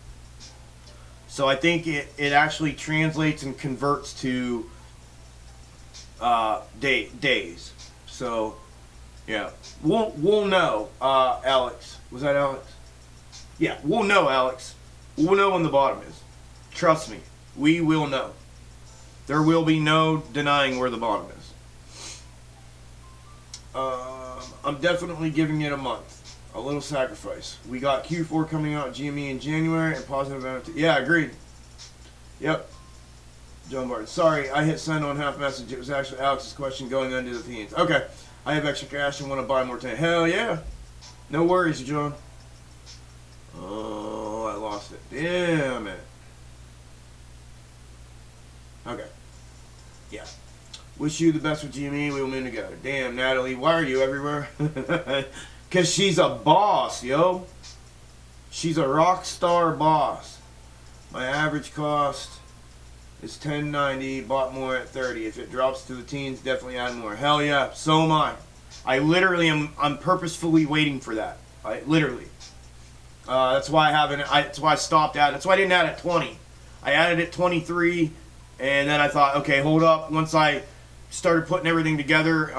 [SPEAKER 1] So I think it actually translates and converts to days. So yeah, we'll know. Alex, was that Alex? Yeah, we'll know, Alex. We'll know when the bottom is. Trust me, we will know. There will be no denying where the bottom is. I'm definitely giving it a month. A little sacrifice. We got Q4 coming out, GME in January, and positive NFT. Yeah, agreed. Yep. John Barton. Sorry, I hit send on half message. It was actually Alex's question going into the themes. Okay. I have extra cash and want to buy more time. Hell yeah. No worries, John. Oh, I lost it. Damn it. Okay. Yeah. Wish you the best with GME. We'll move together. Damn, Natalie. Why are you everywhere? Because she's a boss, yo. She's a rock star boss. My average cost is $10.90. Bought more at $30. If it drops to the teens, definitely add more. Hell yeah. So am I. I literally I'm purposefully waiting for that. Literally. That's why that's why I stopped at. That's why I didn't add at 20. I added at 23, and then I thought, okay, hold up. Once I started putting everything together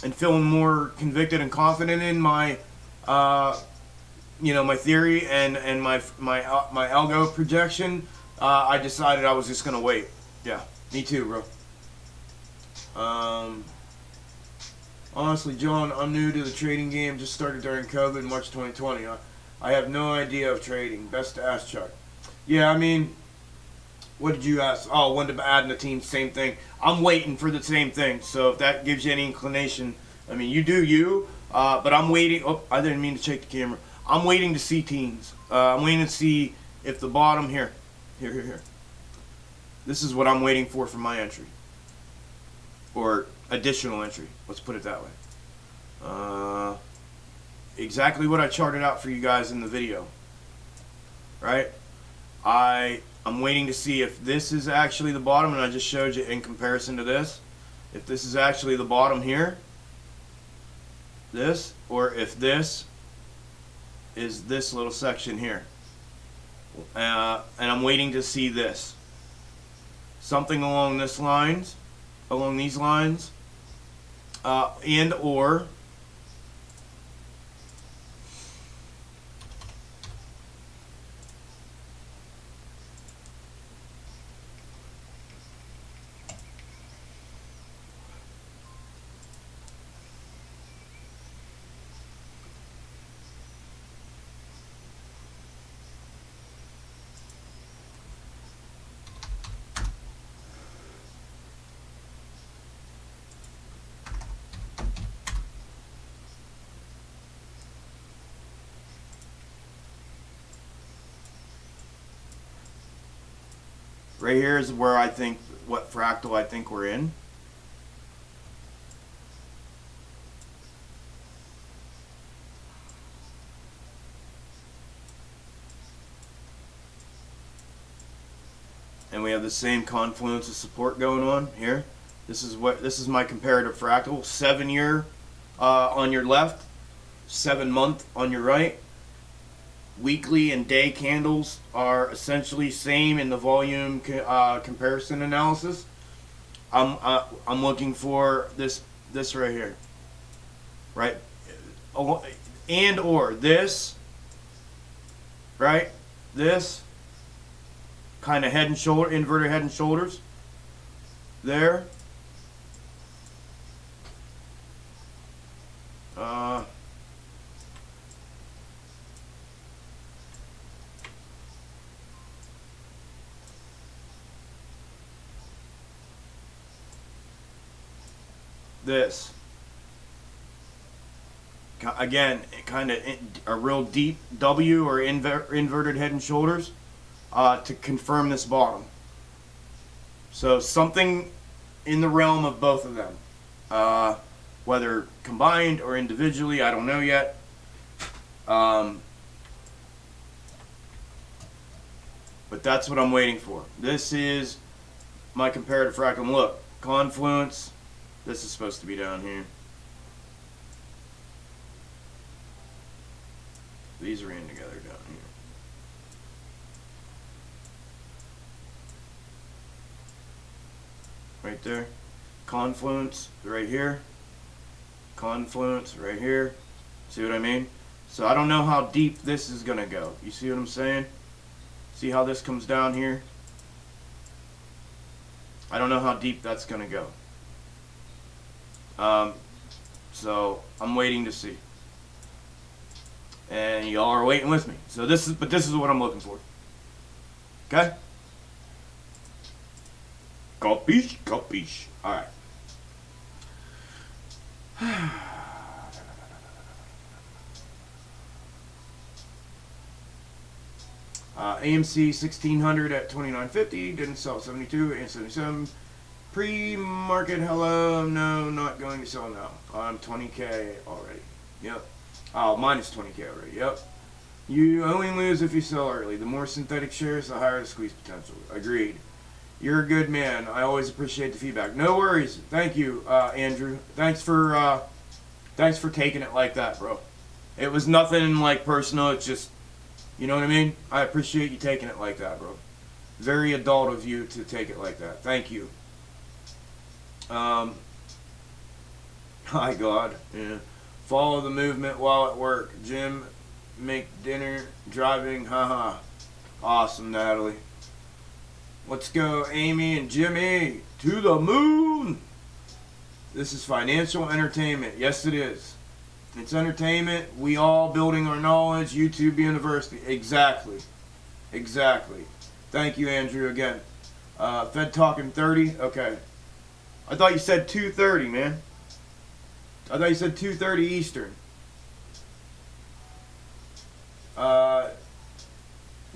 [SPEAKER 1] and feeling more convicted and confident in my
[SPEAKER 2] you know, my theory and my algo projection, I decided I was just gonna wait. Yeah, me too, bro. Honestly, John, I'm new to the trading game. Just started during COVID, March 2020. I have no idea of trading. Best to ask Chuck. Yeah, I mean, what did you ask? Oh, when to add in the team, same thing. I'm waiting for the same thing. So if that gives you any inclination, I mean, you do you. But I'm waiting. Oh, I didn't mean to check the camera. I'm waiting to see teams. I'm waiting to see if the bottom here. This is what I'm waiting for my entry. Or additional entry. Let's put it that way. Exactly what I charted out for you guys in the video. Right? I'm waiting to see if this is actually the bottom, and I just showed you in comparison to this. If this is actually the bottom here, this, or if this is this little section here. And I'm waiting to see this. Something along these lines, and or right here is where I think, what fractal I think we're in. And we have the same confluence of support going on here. This is my comparative fractal. 7 year on your left, 7 month on your right. Weekly and day candles are essentially same in the volume comparison analysis. I'm looking for this right here, right, and or this, right, this kind of head and shoulder, inverted head and shoulders there. This again, kind of a real deep W or inverted head and shoulders to confirm this bottom. So something in the realm of both of them, whether combined or individually, I don't know yet. But that's what I'm waiting for. This is my comparative fractal. Look, confluence. This is supposed to be down here. These are in together down here. Right there. Confluence right here. Confluence right here. See what I mean? So I don't know how deep this is going to go. You see what I'm saying? See how this comes down here? I don't know how deep that's going to go. So I'm waiting to see, and y'all are waiting with me. So this is what I'm looking for. Okay. Capiche, capiche. All right. AMC 1600 at 29.50. Didn't sell 72 and 77. Pre-market, hello, no, not going to sell now. I'm 20K already. Yep. Oh, minus 20K already. Yep. You only lose if you sell early. The more synthetic shares, the higher the squeeze potential. Agreed. You're a good man. I always appreciate the feedback. No worries. Thank you, Andrew. Thanks for taking it like that, bro. It was nothing like personal. It's just, you know what I mean? I appreciate you taking it like that, bro. Very adult of you to take it like that. Thank you. Hi God, yeah. Follow the movement while at work. Jim make dinner driving, haha. Awesome, Natalie. Let's go, Amy and Jimmy, to the moon. This is financial entertainment. Yes, it is. It's entertainment. We all building our knowledge. YouTube University. Exactly. Exactly. Thank you, Andrew, again. Fed talking 30. Okay. I thought you said 2:30, man. I thought you said 2:30 Eastern.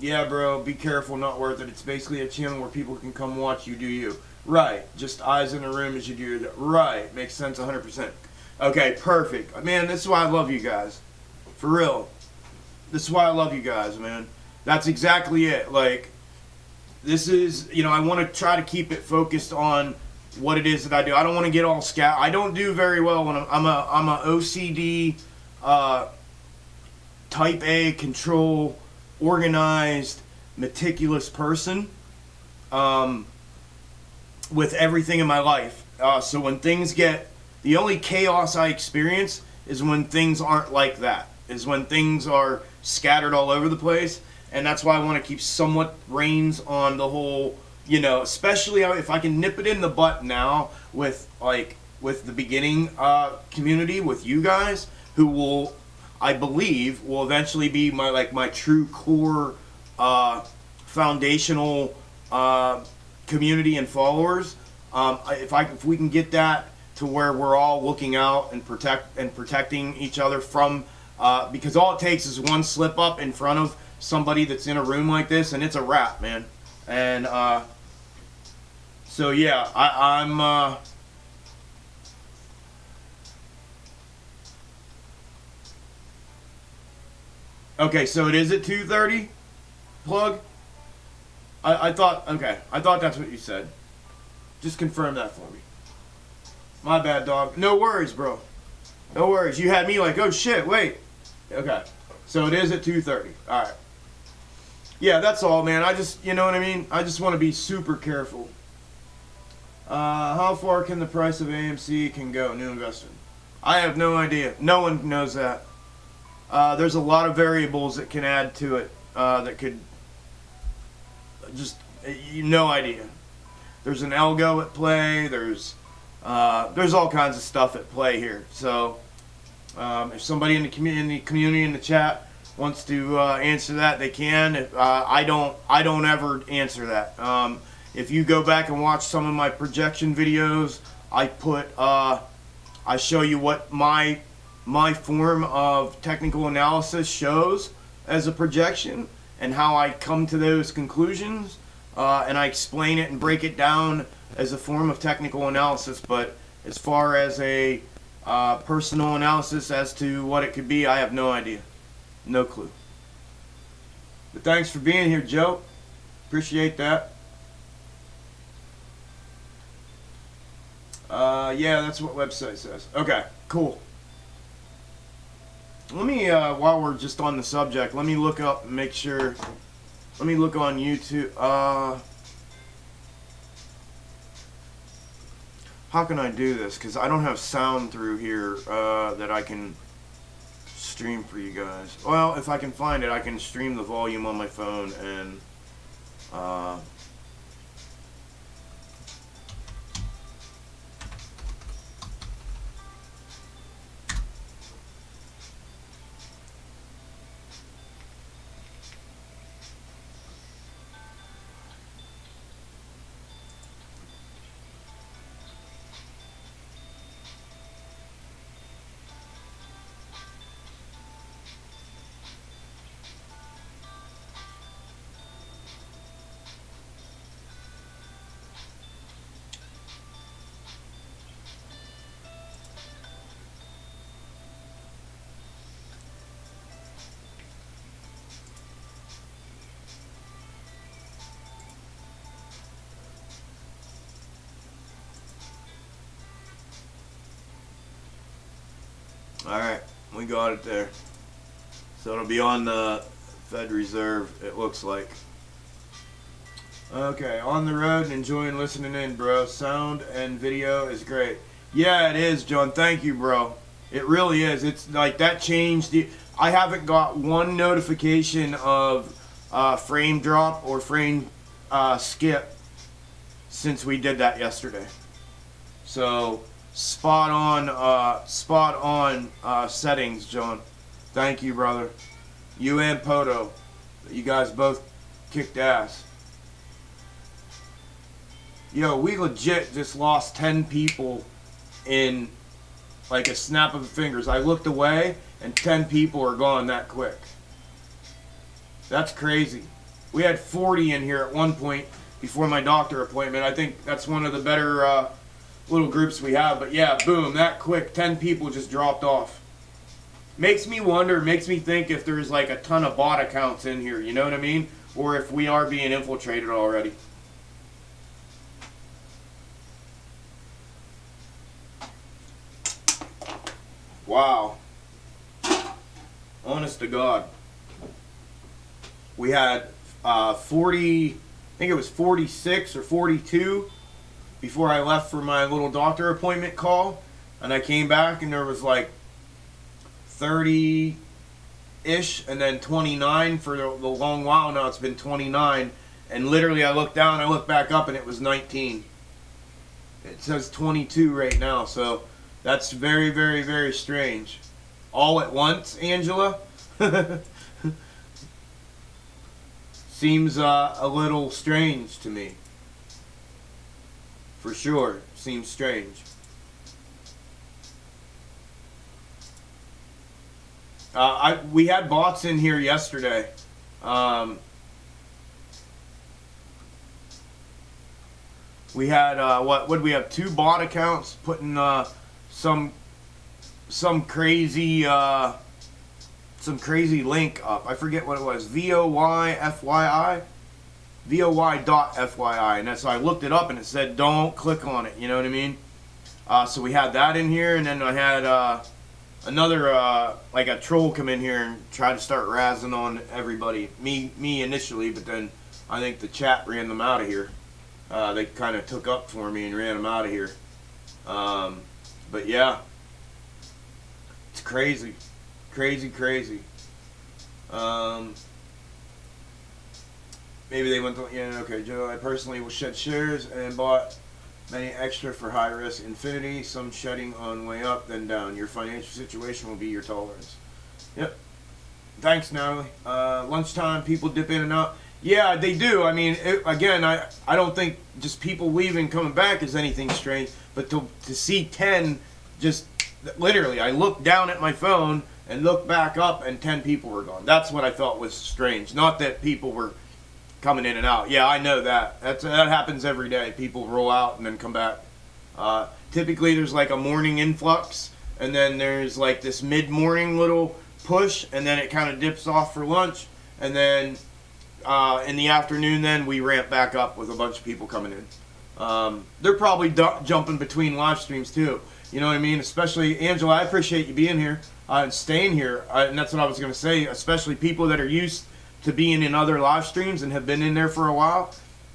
[SPEAKER 2] Yeah, bro, be careful, not worth it. It's basically a channel where people can come watch you do you. Right, just eyes in the room as you do that. Right, makes sense 100%. Okay, perfect. Man, this is why I love you guys. For real. This is why I love you guys, man. That's exactly it. Like, this is, you know, I want to try to keep it focused on what it is that I do. I don't want to get all scat. I don't do very well when I'm a OCD, type A control, organized, meticulous person with everything in my life. So when things get, the only chaos I experience is when things aren't like that, is when things are scattered all over the place. And that's why I want to keep somewhat reins on the whole, you know, especially if I can nip it in the butt now with the beginning community, with you guys, who will, I believe, will eventually be my true core foundational community and followers. If we can get that to where we're all looking out and protecting each other from, because all it takes is one slip up in front of somebody that's in a room like this, and it's a wrap, man. And so yeah, I'm. Okay, so it is at 2:30. Plug. I thought that's what you said. Just confirm that for me. My bad, dog. No worries, bro. No worries. You had me like, oh shit, wait. Okay. So it is at 2:30. Alright. Yeah, that's all, man. I just, you know what I mean? I just want to be super careful. How far can the price of AMC can go? New investment. I have no idea. No one knows that. There's a lot of variables that can add to it. That could just, no idea. There's an algo at play. There's all kinds of stuff at play here. So if somebody in the community in the chat wants to answer that, they can. I don't ever answer that. If you go back and watch some of my projection videos, I show you what my form of technical analysis shows as a projection and how I come to those conclusions, and I explain it and break it down as a form of technical analysis. But as far as a personal analysis as to what it could be, I have no idea. No clue. But thanks for being here, Joe. Appreciate that. Yeah, that's what website says. Okay, cool. Let me, while we're just on the subject, let me look up and make sure. Let me look on YouTube. How can I do this? Because I don't have sound through here that I can stream for you guys. Well, if I can find it, I can stream the volume on my phone and alright, we got it there. So it'll be on the Fed Reserve, it looks like. Okay, on the road and enjoying listening in, bro. Sound and video is great. Yeah, it is, John. Thank you, bro. It really is. It's like that changed. I haven't got one notification of frame drop or frame skip since we did that yesterday. So spot on settings, John. Thank you, brother. You and Poto, you guys both kicked ass. Yo, we legit just lost 10 people in like a snap of the fingers. I looked away and 10 people are gone that quick. That's crazy. We had 40 in here at one point before my doctor appointment. I think that's one of the better little groups we have. But yeah, boom, that quick, 10 people just dropped off. Makes me wonder, makes me think if there's like a ton of bot accounts in here, you know what I mean? Or if we are being infiltrated already. Wow. Honest to God. We had 40, I think it was 46 or 42 before I left for my little doctor appointment call. And I came back and there was like 30-ish and then 29 for the long while. Now it's been 29. And literally I looked down, I looked back up and it was 19. It says 22 right now. So that's very, very, very strange. All at once, Angela? Seems a little strange to me. For sure. Seems strange. We had bots in here yesterday. We had what would we have? 2 bot accounts putting some crazy link up. I forget what it was. VOY.FYI, and that's so I looked it up and it said don't click on it. You know what I mean? So we had that in here, and then I had another like a troll come in here and try to start razzing on everybody. Me initially, but then I think the chat ran them out of here. They kind of took up for me and ran them out of here. But yeah, it's crazy, crazy. Maybe they went to, yeah, okay, Joe, I personally will shed shares and bought many extra for high risk infinity, some shedding on way up, then down. Your financial situation will be your tolerance. Yep. Thanks, Natalie. Lunchtime, people dip in and out. Yeah, they do. I mean, again, I don't think just people leaving, coming back is anything strange, but to see 10, just literally, I looked down at my phone and looked back up and 10 people were gone. That's what I thought was strange. Not that people were coming in and out. Yeah, I know that. That happens every day. People roll out and then come back. Typically, there's like a morning influx, and then there's like this mid-morning little push, and then it kind of dips off for lunch, and then in the afternoon, then we ramp back up with a bunch of people coming in. They're probably jumping between live streams too. You know what I mean? Especially Angela, I appreciate you being here and staying here. And that's what I was going to say. Especially people that are used to being in other live streams and have been in there for a while,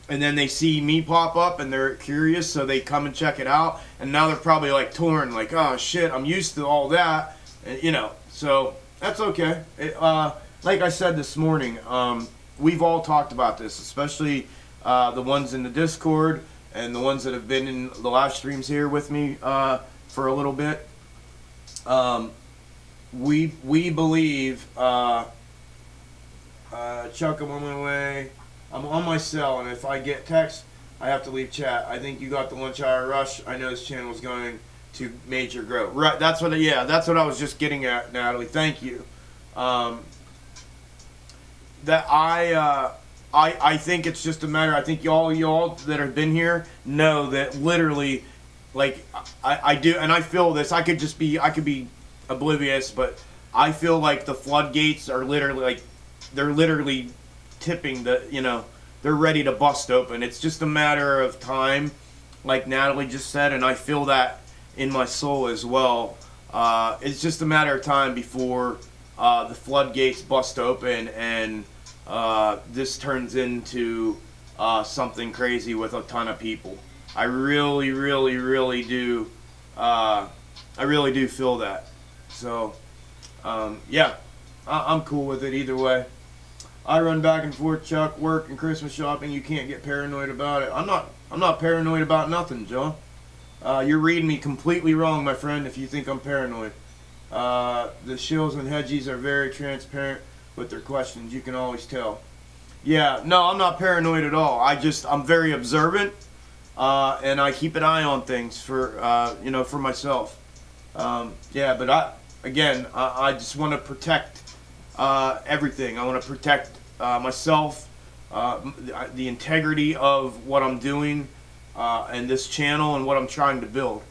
[SPEAKER 2] and then they see me pop up and they're curious, so they come and check it out. And now they're probably like torn, like, oh shit, I'm used to all that, and, you know. So that's okay. Like I said this morning, we've all talked about this, especially the ones in the Discord and the ones that have been in the live streams here with me for a little bit. We believe, Chuck, I'm on my way. I'm on my cell, and if I get text, I have to leave chat. I think you got the lunch hour rush. I know this channel is going to major growth. Right, that's what I was just getting at, Natalie. Thank you. That I think it's just a matter. I think y'all that have been here know that literally, like I do, and I feel this. I could be oblivious, but I feel like the floodgates are literally like they're literally tipping the. You know, they're ready to bust open. It's just a matter of time, like Natalie just said, and I feel that in my soul as well. It's just a matter of time before the floodgates bust open and this turns into something crazy with a ton of people. I really, really, really do. I really do feel that. So, yeah, I'm cool with it either way. I run back and forth, Chuck, work and Christmas shopping. You can't get paranoid about it. I'm not paranoid about nothing, John. You're reading me completely wrong, my friend, if you think I'm paranoid. The shills and hedgies are very transparent with their questions. You can always tell. Yeah, no, I'm not paranoid at all. I'm very observant, and I keep an eye on things for for myself. Yeah, but I just want to protect everything. I want to protect myself, the integrity of what I'm doing, and this channel and what I'm trying to build.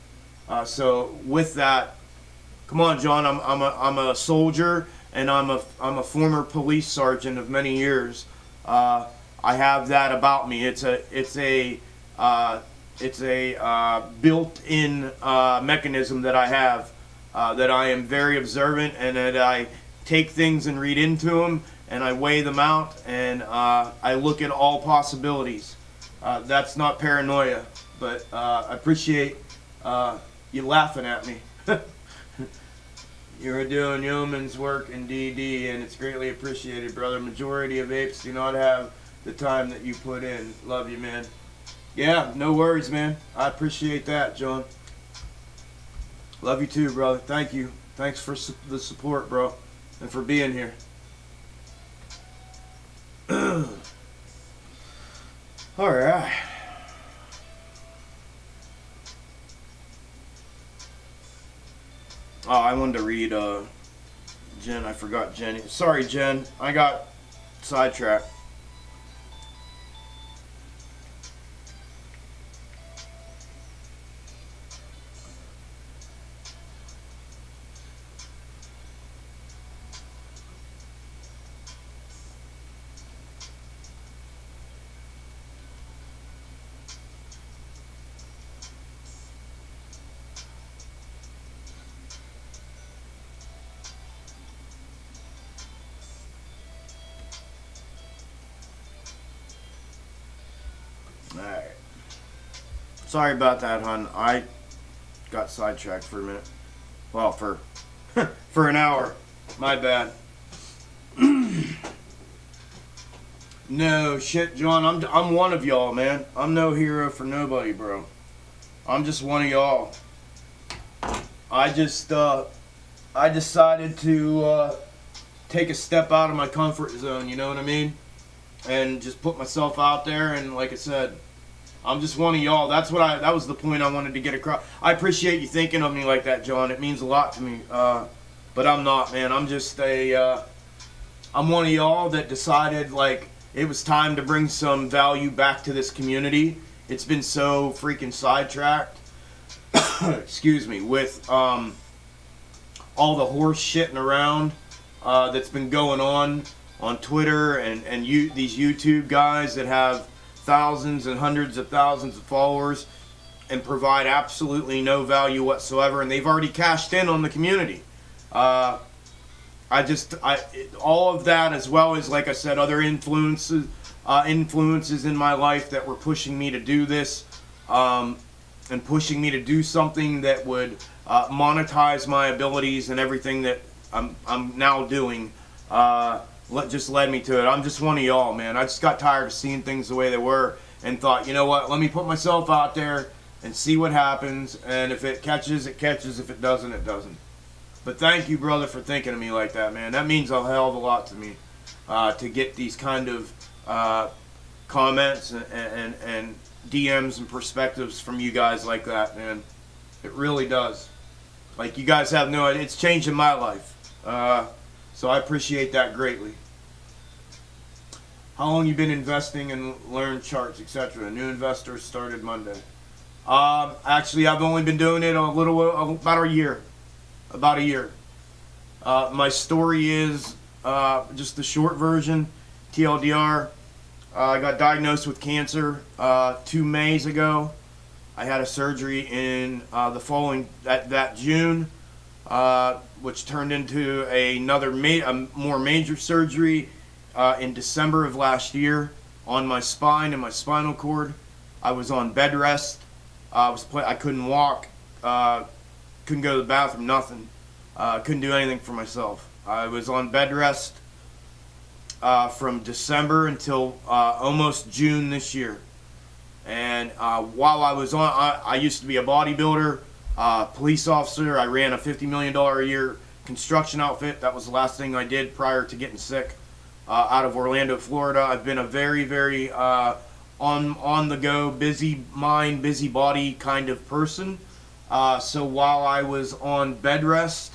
[SPEAKER 2] So with that, come on, John. I'm a soldier, and I'm a former police sergeant of many years. I have that about me. It's a built-in mechanism that I have, that I am very observant, and that I take things and read into them, and I weigh them out, and I look at all possibilities. That's not paranoia, but I appreciate you laughing at me. You're doing yeoman's work in DD, and it's greatly appreciated, brother. Majority of apes do not have the time that you put in. Love you, man. Yeah, no worries, man. I appreciate that, John. Love you too, brother. Thank you. Thanks for the support, bro, and for being here. All right. Oh, I wanted to read Jen. I forgot Jenny. Sorry, Jen. I got sidetracked. Alright. Sorry about that, hon. I got sidetracked for a minute. Well, for for an hour. My bad. No shit, John. I'm one of y'all, man. I'm no hero for nobody, bro. I'm just one of y'all. I decided to take a step out of my comfort zone. You know what I mean? And just put myself out there, and like I said, I'm just one of y'all. That was the point I wanted to get across. I appreciate you thinking of me like that, John. It means a lot to me. But I'm not, man. I'm just I'm one of y'all that decided like it was time to bring some value back to this community. It's been so freaking sidetracked. Excuse me, with all the horse shitting around that's been going on Twitter and these YouTube guys that have thousands and hundreds of thousands of followers and provide absolutely no value whatsoever, and they've already cashed in on the community. All of that, as well as, like I said, other influences in my life that were pushing me to do this, and pushing me to do something that would monetize my abilities and everything that I'm now doing. Just led me to it. I'm just one of y'all, man. I just got tired of seeing things the way they were and thought, you know what, let me put myself out there and see what happens, and if it catches, it catches. If it doesn't, it doesn't. But thank you, brother, for thinking of me like that, man. That means a hell of a lot to me, to get these kind of comments and DMs and perspectives from you guys like that, man. It really does. Like, you guys have no idea. It's changing my life. So I appreciate that greatly. How long you been investing and learn charts, etc.? New investors started Monday. Actually, I've only been doing it about a year. About a year. My story is just the short version. TLDR. I got diagnosed with cancer 2 Mays ago. I had a surgery in the following that June. Which turned into a more major surgery in December of last year on my spine and my spinal cord. I was on bed rest. I couldn't walk. Couldn't go to the bathroom. Nothing. Couldn't do anything for myself. I was on bed rest from December until almost June this year. And while I was on, I used to be a bodybuilder, police officer. I ran a $50 million a year construction outfit. That was the last thing I did prior to getting sick out of Orlando, Florida. I've been a very, very on the go, busy mind, busy body kind of person. So while I was on bed rest,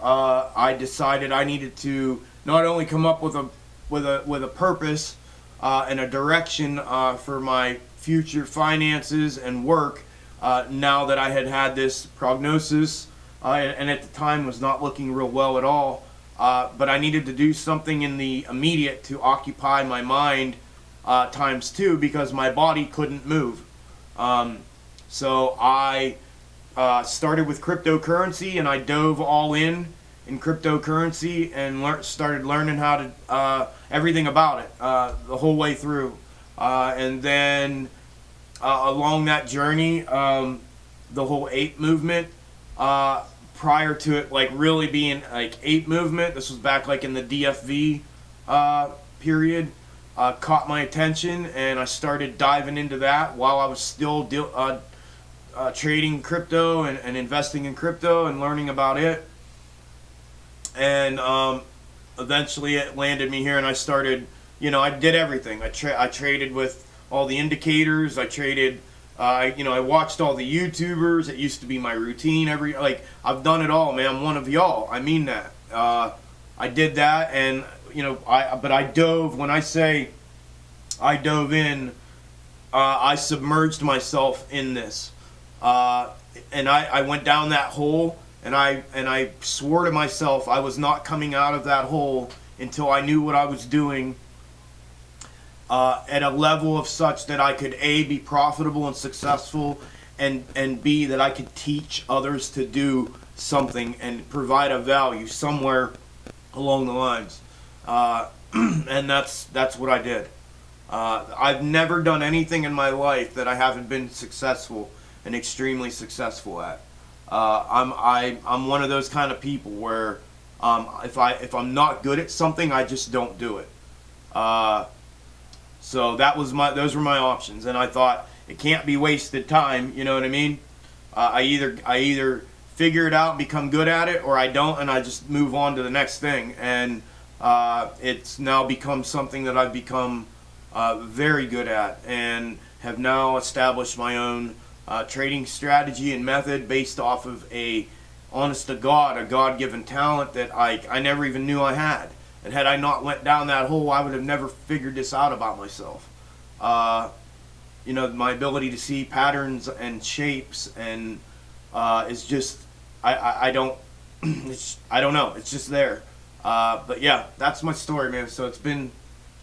[SPEAKER 2] I decided I needed to not only come up with a purpose and a direction for my future finances and work, now that I had this prognosis, and at the time was not looking real well at all, but I needed to do something in the immediate to occupy my mind times two, because my body couldn't move. So I started with cryptocurrency, and I dove all in cryptocurrency and started learning how to everything about it the whole way through. And then along that journey, the whole ape movement, prior to it like really being like ape movement, this was back like in the DFV period, caught my attention, and I started diving into that while I was still trading crypto and investing in crypto and learning about it. And eventually it landed me here, and I started, I did everything. I traded with all the indicators. I traded, I watched all the YouTubers. It used to be my routine. I've done it all, man. I'm one of y'all. I mean that. I did that, and but I dove. When I say I dove in, I submerged myself in this, and I went down that hole. And I swore to myself I was not coming out of that hole until I knew what I was doing at a level of such that I could A, be profitable and successful, and B, that I could teach others to do something and provide a value somewhere along the lines. And that's what I did. I've never done anything in my life that I haven't been successful and extremely successful at. I'm one of those kind of people where if I'm not good at something, I just don't do it. So those were my options, and I thought it can't be wasted time. You know what I mean? I either figure it out and become good at it, or I don't, and I just move on to the next thing. And it's now become something that I've become very good at, and have now established my own trading strategy and method based off of a God-given talent that I never even knew I had. And had I not went down that hole, I would have never figured this out about myself. My ability to see patterns and shapes and is just I don't know. It's just there. But yeah, that's my story, man. So it's been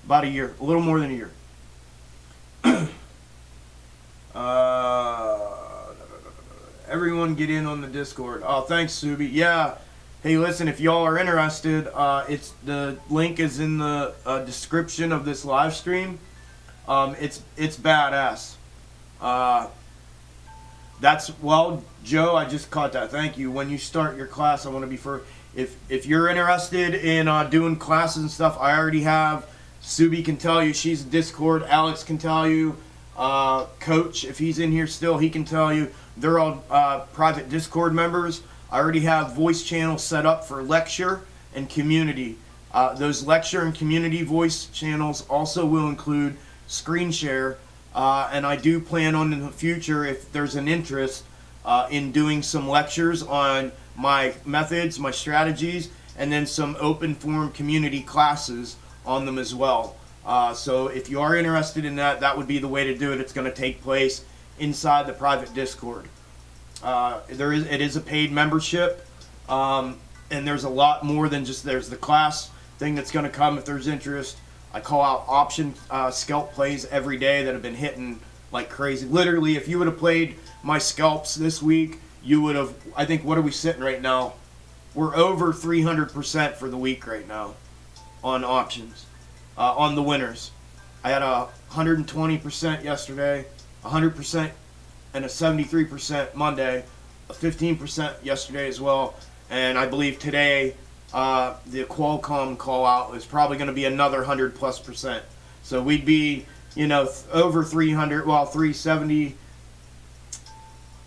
[SPEAKER 2] about a year, a little more than a year. Everyone get in on the Discord. Oh, thanks, Subi. Yeah. Hey, listen, if y'all are interested, the link is in the description of this live stream. It's badass. Joe, I just caught that. Thank you. When you start your class, I want to be if you're interested in doing classes and stuff, I already have. Subi can tell you. She's Discord. Alex can tell you. Coach, if he's in here still, he can tell you. They're all private Discord members. I already have voice channels set up for lecture and community. Those lecture and community voice channels also will include screen share, and I do plan on in the future, if there's an interest, in doing some lectures on my methods, my strategies, and then some open forum community classes on them as well. So if you are interested in that, that would be the way to do it. It's going to take place inside the private Discord. It is a paid membership, and there's a lot more than just there's the class thing that's going to come if there's interest. I call out option scalp plays every day that have been hitting like crazy. Literally, if you would have played my scalps this week, you would have, I think, what are we sitting right now? We're over 300% for the week right now on options, on the winners. I had a 120% yesterday, 100%, and a 73% Monday, a 15% yesterday as well, and I believe today the Qualcomm call out is probably going to be another 100+%. So we'd be, over 300, well, 370.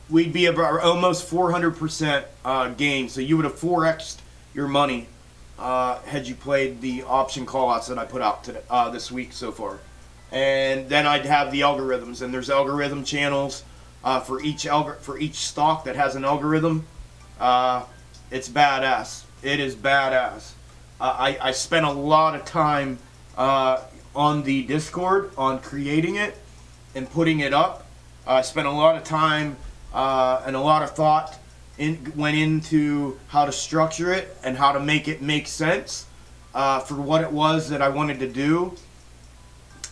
[SPEAKER 2] We'd be about almost 400% gain. So you would have 4x'd your money had you played the option callouts that I put out today, this week so far. And then I'd have the algorithms, and there's algorithm channels for each stock that has an algorithm. It's badass. It is badass. I spent a lot of time on the Discord on creating it and putting it up. I spent a lot of time and a lot of thought went into how to structure it and how to make it make sense for what it was that I wanted to do.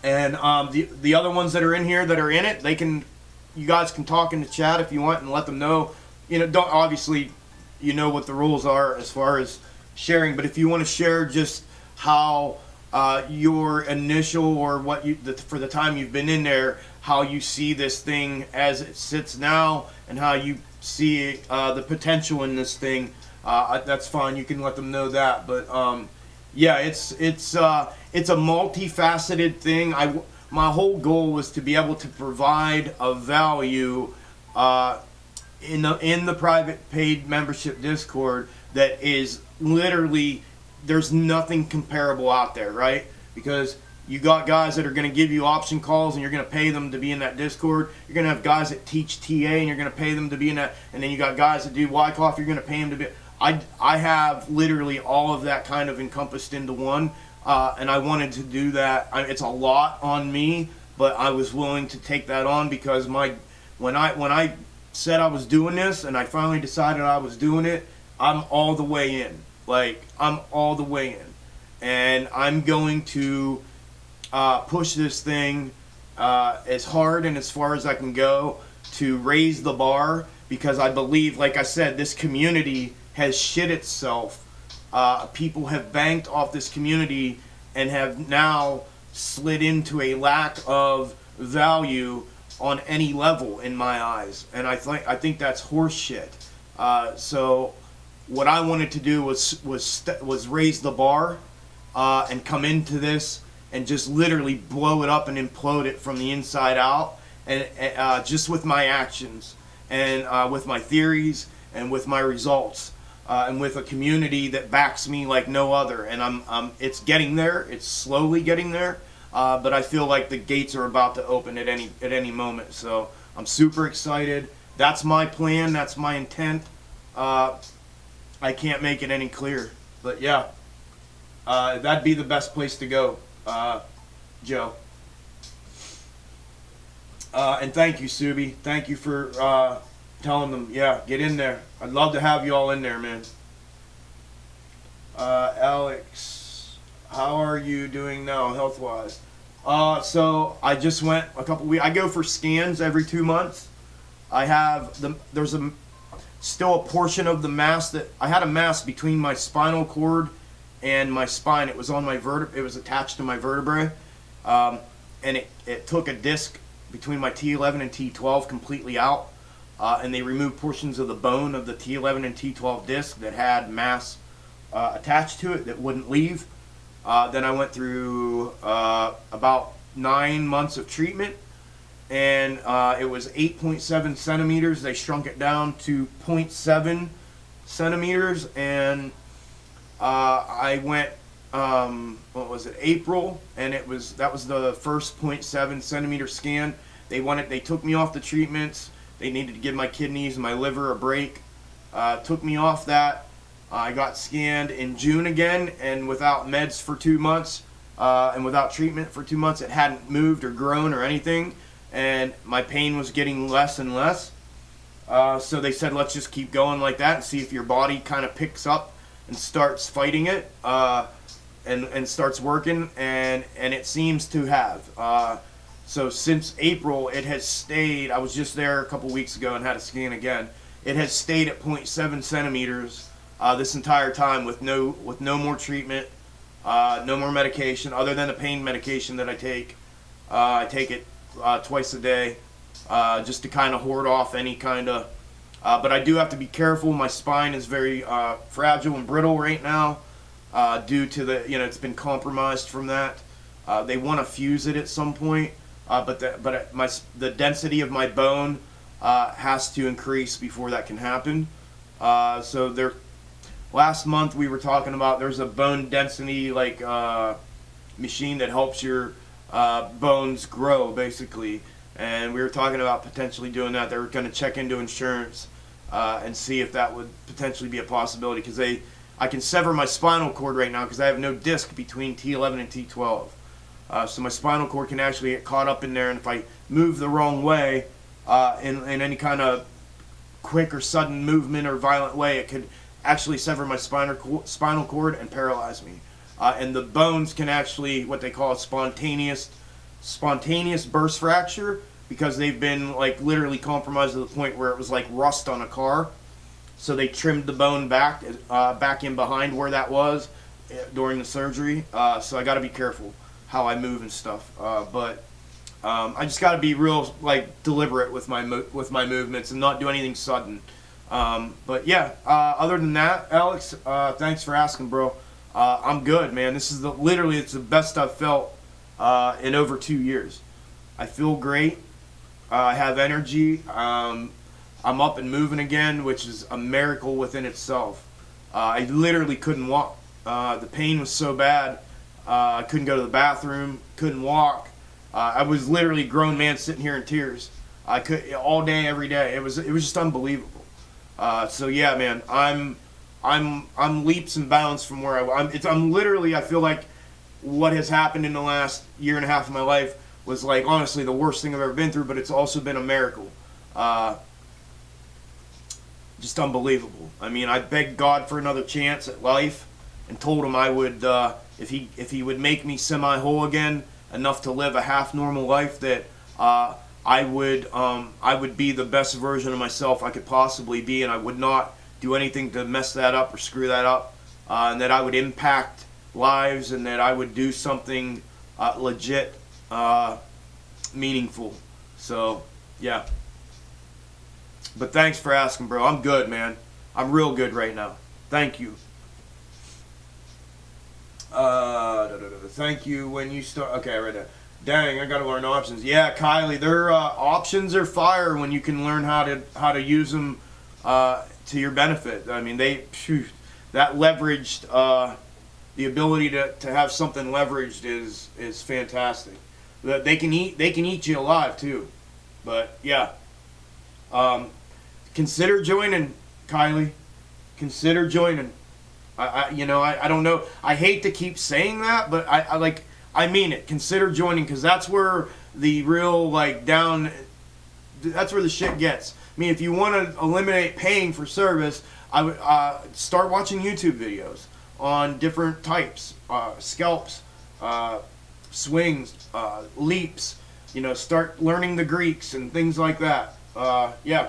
[SPEAKER 2] And the other ones that are in here that are in it, you guys can talk in the chat if you want and let them know. Don't obviously, what the rules are as far as sharing, but if you want to share just how your initial or for the time you've been in there, how you see this thing as it sits now and how you see the potential in this thing, that's fine. You can let them know that. But yeah, it's a multifaceted thing. My whole goal was to be able to provide a value in the private paid membership Discord that is literally, there's nothing comparable out there, right? Because you got guys that are going to give you option calls and you're going to pay them to be in that Discord. You're going to have guys that teach TA and you're going to pay them to be in that. And then you got guys that do Wyckoff, you're going to pay them to be. I have literally all of that kind of encompassed into one. And I wanted to do that. It's a lot on me, but I was willing to take that on because when I said I was doing this and I finally decided I was doing it, I'm all the way in. I'm all the way in. And I'm going to push this thing as hard and as far as I can go to raise the bar, because I believe, like I said, this community has shit itself. People have banked off this community and have now slid into a lack of value on any level in my eyes, and I think that's horse shit. So what I wanted to do was raise the bar and come into this and just literally blow it up and implode it from the inside out, and just with my actions and with my theories and with my results and with a community that backs me like no other. And it's getting there. It's slowly getting there, but I feel like the gates are about to open at any moment. So I'm super excited. That's my plan. That's my intent. I can't make it any clearer. But yeah, that'd be the best place to go, Joe. And thank you, Subi. Thank you for telling them, yeah, get in there. I'd love to have you all in there, man. Alex, how are you doing now, health-wise? So I just went a couple weeks. I go for scans every 2 months. I have there's still a portion of the mass that I had a mass between my spinal cord and my spine. It was on my it was attached to my vertebrae, and it took a disc between my T11 and T12 completely out, and they removed portions of the bone of the T11 and T12 disc that had mass attached to it that wouldn't leave. Then I went through about 9 months of treatment, and it was 8.7 centimeters. They shrunk it down to 0.7 centimeters, and I went, what was it, April, and that was the first 0.7 centimeter scan. They took me off the treatments. They needed to give my kidneys and my liver a break. Took me off that. I got scanned in June again, and without meds for 2 months, and without treatment for 2 months, it hadn't moved or grown or anything, and my pain was getting less and less. So they said, let's just keep going like that and see if your body kind of picks up and starts fighting it, and starts working, and it seems to have. So since April, it has stayed. I was just there a couple weeks ago and had a scan again. It has stayed at 0.7 centimeters this entire time with no more treatment, no more medication other than the pain medication that I take. I take it twice a day, just to kind of ward off any kind of But I do have to be careful. My spine is very fragile and brittle right now due to the, it's been compromised from that. They want to fuse it at some point, but the density of my bone has to increase before that can happen. So last month we were talking about there's a bone density machine that helps your bones grow basically, and we were talking about potentially doing that. They were going to check into insurance and see if that would potentially be a possibility, because I can sever my spinal cord right now because I have no disc between T11 and T12. So my spinal cord can actually get caught up in there, and if I move the wrong way in any kind of quick or sudden movement or violent way, it could actually sever my spinal cord and paralyze me. And the bones can actually, what they call a spontaneous burst fracture, because they've been literally compromised to the point where it was like rust on a car. So they trimmed the bone back in behind where that was during the surgery. So I got to be careful how I move and stuff. But I just got to be real deliberate with my movements and not do anything sudden. But yeah, other than that, Alex, thanks for asking, bro. I'm good, man. This is it's the best I've felt in over 2 years. I feel great. I have energy. I'm up and moving again, which is a miracle within itself. I literally couldn't walk. The pain was so bad. I couldn't go to the bathroom, couldn't walk. I was literally a grown man sitting here in tears. I could all day, every day. It was just unbelievable. So yeah, man, I'm leaps and bounds from where I'm literally, I feel like what has happened in the last year and a half of my life was honestly the worst thing I've ever been through, but it's also been a miracle. Just unbelievable. I mean, I begged God for another chance at life and told him I would, if he would make me semi-whole again, enough to live a half normal life, that I would be the best version of myself I could possibly be, and I would not do anything to mess that up or screw that up, and that I would impact lives, and that I would do something legit, meaningful. So yeah. But thanks for asking, bro. I'm good, man. I'm real good right now. Thank you. Thank you when you start. Okay, I read that. Dang, I gotta learn options. Yeah, Kylie, their options are fire when you can learn how to use them to your benefit. I mean, that leveraged the ability to have something leveraged is fantastic. They can eat you alive too. But yeah, consider joining, Kylie. Consider joining. I don't know. I hate to keep saying that, but I mean it. Consider joining, because that's where the real that's where the shit gets. I mean, if you want to eliminate paying for service, I would start watching YouTube videos on different types, scalps, swings, leaps. Start learning the Greeks and things like that. Yeah.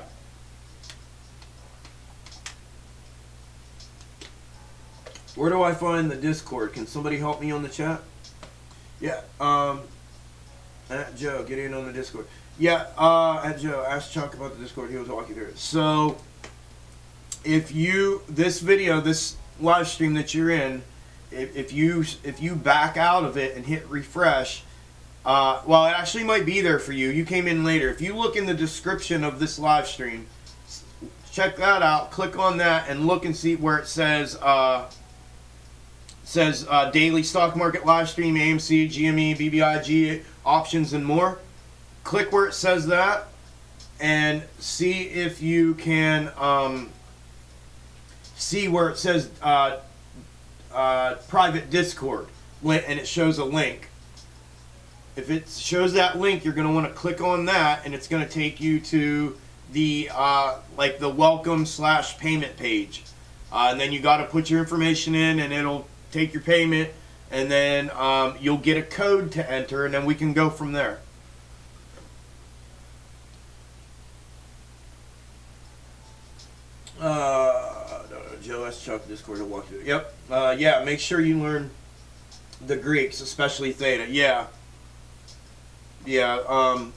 [SPEAKER 2] Where do I find the Discord? Can somebody help me on the chat? Yeah. At Joe, get in on the Discord. Yeah. At Joe, ask Chuck about the Discord. He'll walk you through it. So, this live stream that you're in, if you back out of it and hit refresh, well, it actually might be there for you. You came in later. If you look in the description of this live stream, check that out. Click on that and look and see where it says daily stock market live stream, AMC, GME, BBIG, options, and more. Click where it says that and see if you can see where it says private Discord, and it shows a link. If it shows that link, you're going to want to click on that, and it's going to take you to the the welcome/payment page, and then you got to put your information in, and it'll take your payment, and then you'll get a code to enter, and then we can go from there. Joe S. Chuck Discord will walk you through. Yep. Yeah, make sure you learn the Greeks, especially theta. Yeah. Yeah.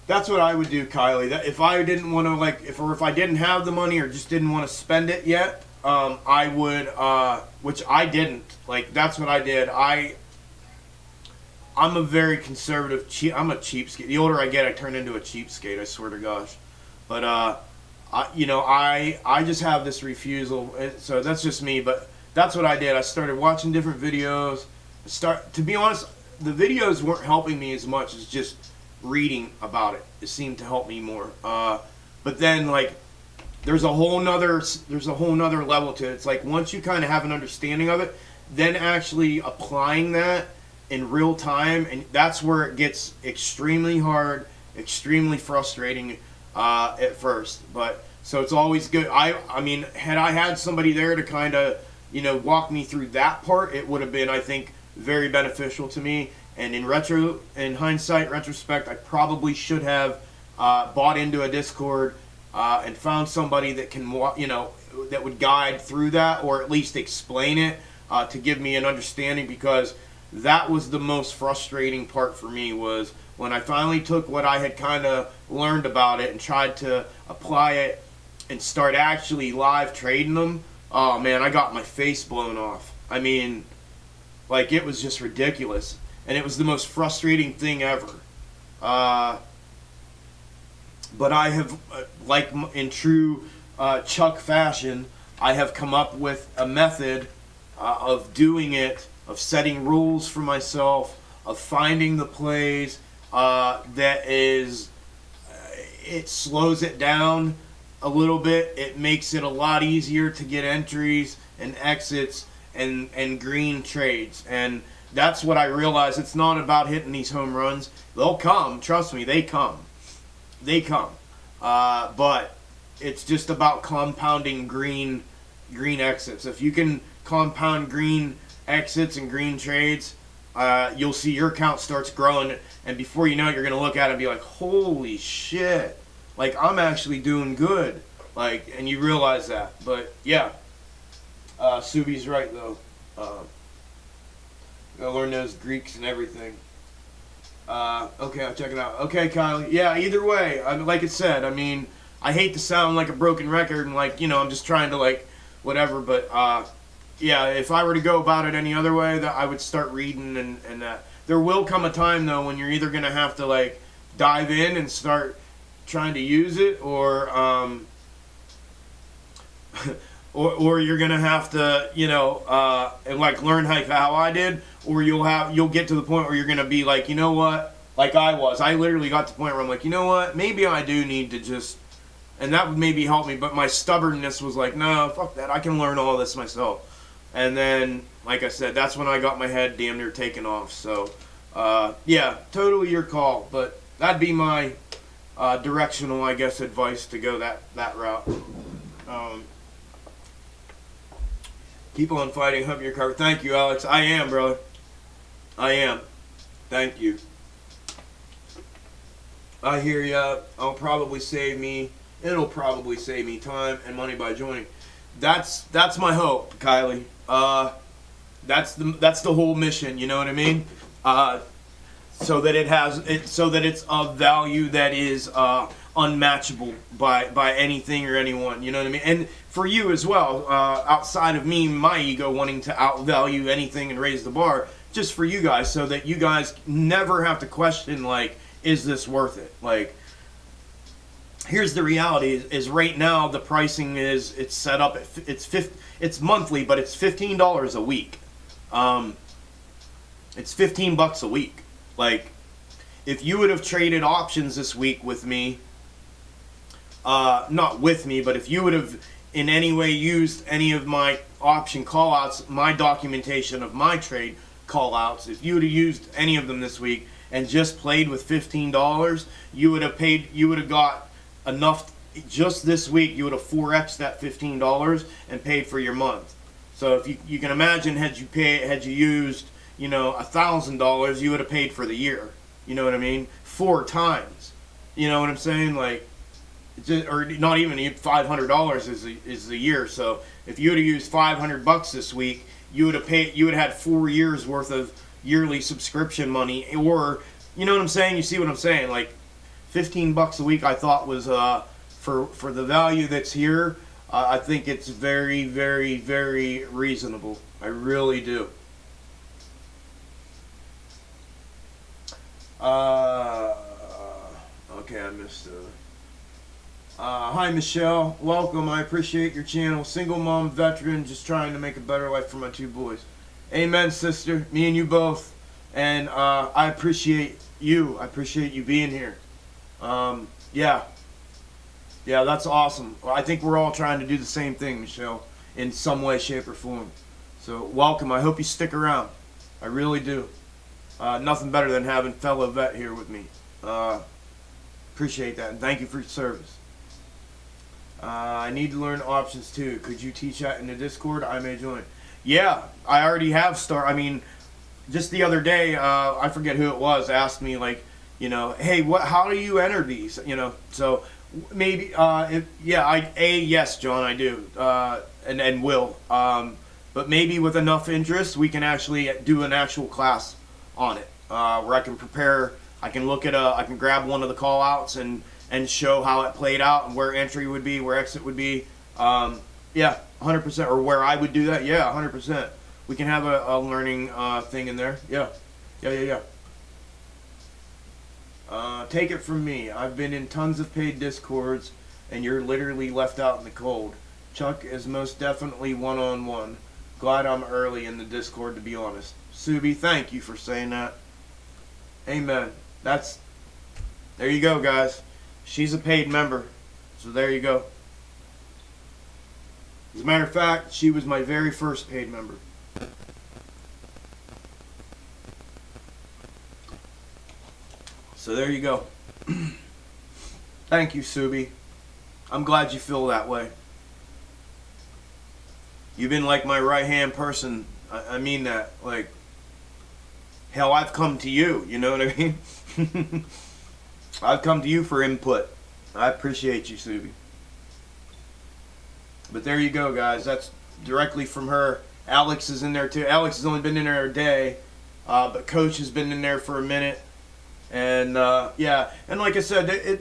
[SPEAKER 2] That's what I would do, Kylie. That if I didn't want to like, if I didn't have the money or just didn't want to spend it yet, I would, which I didn't. Like that's what I did. I'm a very conservative. I'm a cheapskate. The older I get, I turn into a cheapskate. I swear to gosh. But I just have this refusal. So that's just me. But that's what I did. I started watching different videos. To be honest, the videos weren't helping me as much as just reading about it. It seemed to help me more. But then like there's a whole nother level to it. It's like once you kind of have an understanding of it, then actually applying that in real time, and that's where it gets extremely hard, extremely frustrating at first. But so it's always good. I mean, had I had somebody there to kind of walk me through that part, it would have been, I think, very beneficial to me. And in hindsight, retrospect, I probably should have bought into a Discord and found somebody that can, that would guide through that, or at least explain it to give me an understanding. Because that was the most frustrating part for me, was when I finally took what I had kind of learned about it and tried to apply it and start actually live trading them. Oh man, I got my face blown off. I mean, like it was just ridiculous. And it was the most frustrating thing ever. But I have, like in true Chuck fashion, I have come up with a method of doing it, of setting rules for myself, of finding the plays that is, it slows it down a little bit. It makes it a lot easier to get entries and exits and green trades. And that's what I realized. It's not about hitting these home runs. They'll come. Trust me, they come. They come. But it's just about compounding green exits. If you can compound green exits and green trades, you'll see your account starts growing. And before you know it, you're going to look at it and be like, holy shit. Like, I'm actually doing good. Like, and you realize that. But, yeah. Subi's right, though. Gotta learn those Greeks and everything. Okay, I'll check it out. Okay, Kylie. Yeah, either way, like I said, I mean, I hate to sound like a broken record and like, I'm just trying to like, whatever, but yeah, if I were to go about it any other way, that I would start reading and that. There will come a time, though, when you're either going to have to like dive in and start trying to use it, or or you're gonna have to, and like learn how I did, or you'll get to the point where you're gonna be like, you know what, like I literally got to the point where I'm like, you know what, maybe I do need to just, and that would maybe help me, but my stubbornness was like, no, fuck that, I can learn all this myself. And then, like I said, that's when I got my head damn near taken off. So, yeah, totally your call, but that'd be my directional, I guess, advice to go that route. Keep on fighting, hump your car. Thank you, Alex. I am, brother. I am. Thank you. I hear ya. It'll probably save me time and money by joining. That's my hope, Kylie. That's the whole mission. You know what I mean? So that it's of value that is unmatchable by anything or anyone. You know what I mean? And for you as well, outside of me, my ego wanting to outvalue anything and raise the bar, just for you guys, so that you guys never have to question, like, is this worth it? Like, here's the reality: is right now the pricing it's set up at it's monthly, but it's $15 a week. It's $15 a week. Like, if you would have traded options this week with me, not with me, but if you would have in any way used any of my option callouts, my documentation of my trade callouts, if you would have used any of them this week and just played with $15, you would have got enough just this week. You would have 4x that $15 and paid for your month. So if you can imagine, had you used $1,000, you would have paid for the year. You know what I mean? 4 times. You know what I'm saying? Like, or not even $500 is the year. So if you would have used $500 this week, you would have had 4 years worth of yearly subscription money. Or, you know what I'm saying? You see what I'm saying? Like, $15 a week I thought was for the value that's here. I think it's very, very, very reasonable. I really do. Okay, I missed. Hi, Michelle. Welcome. I appreciate your channel. Single mom, veteran, just trying to make a better life for my 2 boys. Amen, sister. Me and you both. And I appreciate you. I appreciate you being here. Yeah. Yeah, that's awesome. Well, I think we're all trying to do the same thing, Michelle, in some way, shape, or form. So, welcome. I hope you stick around. I really do. Nothing better than having fellow vet here with me. Appreciate that, and thank you for your service. I need to learn options too. Could you teach that in the Discord? I may join. Yeah, I already have I mean, just the other day, I forget who it was, asked me, like, you know, hey, how do you enter these? You know, so maybe, yes, John, I do, and will. But maybe with enough interest, we can actually do an actual class on it, where I can prepare. I can look at I can grab one of the call outs and show how it played out and where entry would be, where exit would be. Yeah, 100%. Or where I would do that. Yeah, 100%. We can have a learning thing in there. Yeah. Take it from me. I've been in tons of paid Discords, and you're literally left out in the cold. Chuck is most definitely one-on-one. Glad I'm early in the Discord, to be honest. Subi, thank you for saying that. Amen. There you go, guys. She's a paid member, so there you go. As a matter of fact, she was my very first paid member. So there you go. Thank you, Subi. I'm glad you feel that way. You've been like my right-hand person. I mean that. Like, hell, I've come to you. You know what I mean? I've come to you for input. I appreciate you, Subi. But there you go, guys. That's directly from her. Alex is in there, too. Alex has only been in there a day. But Coach has been in there for a minute. And, yeah. And like I said,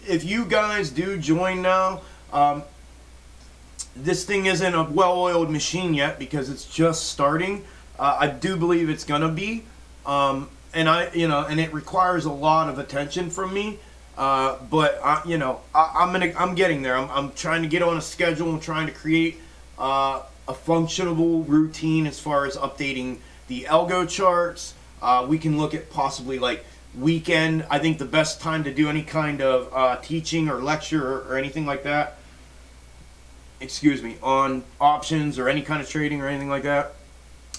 [SPEAKER 2] if you guys do join now, this thing isn't a well-oiled machine yet because it's just starting. I do believe it's going to be. And it requires a lot of attention from me. But I'm getting there. I'm trying to get on a schedule. I'm trying to create a functionable routine as far as updating the Algo charts. We can look at possibly like weekend. I think the best time to do any kind of teaching or lecture or anything like that, on options or any kind of trading or anything like that,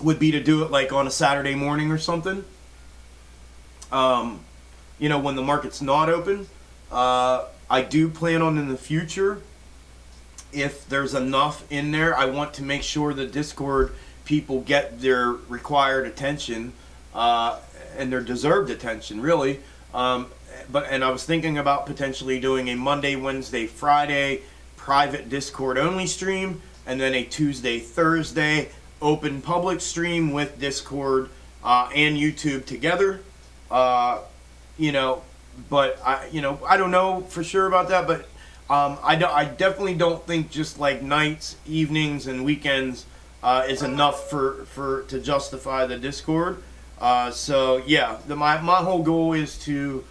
[SPEAKER 2] would be to do it like on a Saturday morning or something. When the market's not open. I do plan on in the future, if there's enough in there, I want to make sure the Discord people get their required attention, and their deserved attention, really. And I was thinking about potentially doing a Monday, Wednesday, Friday private Discord only stream, and then a Tuesday, Thursday open public stream with Discord and YouTube together. But I don't know for sure about that, but I definitely don't think just like nights, evenings, and weekends is enough to justify the Discord. So yeah, my whole goal is to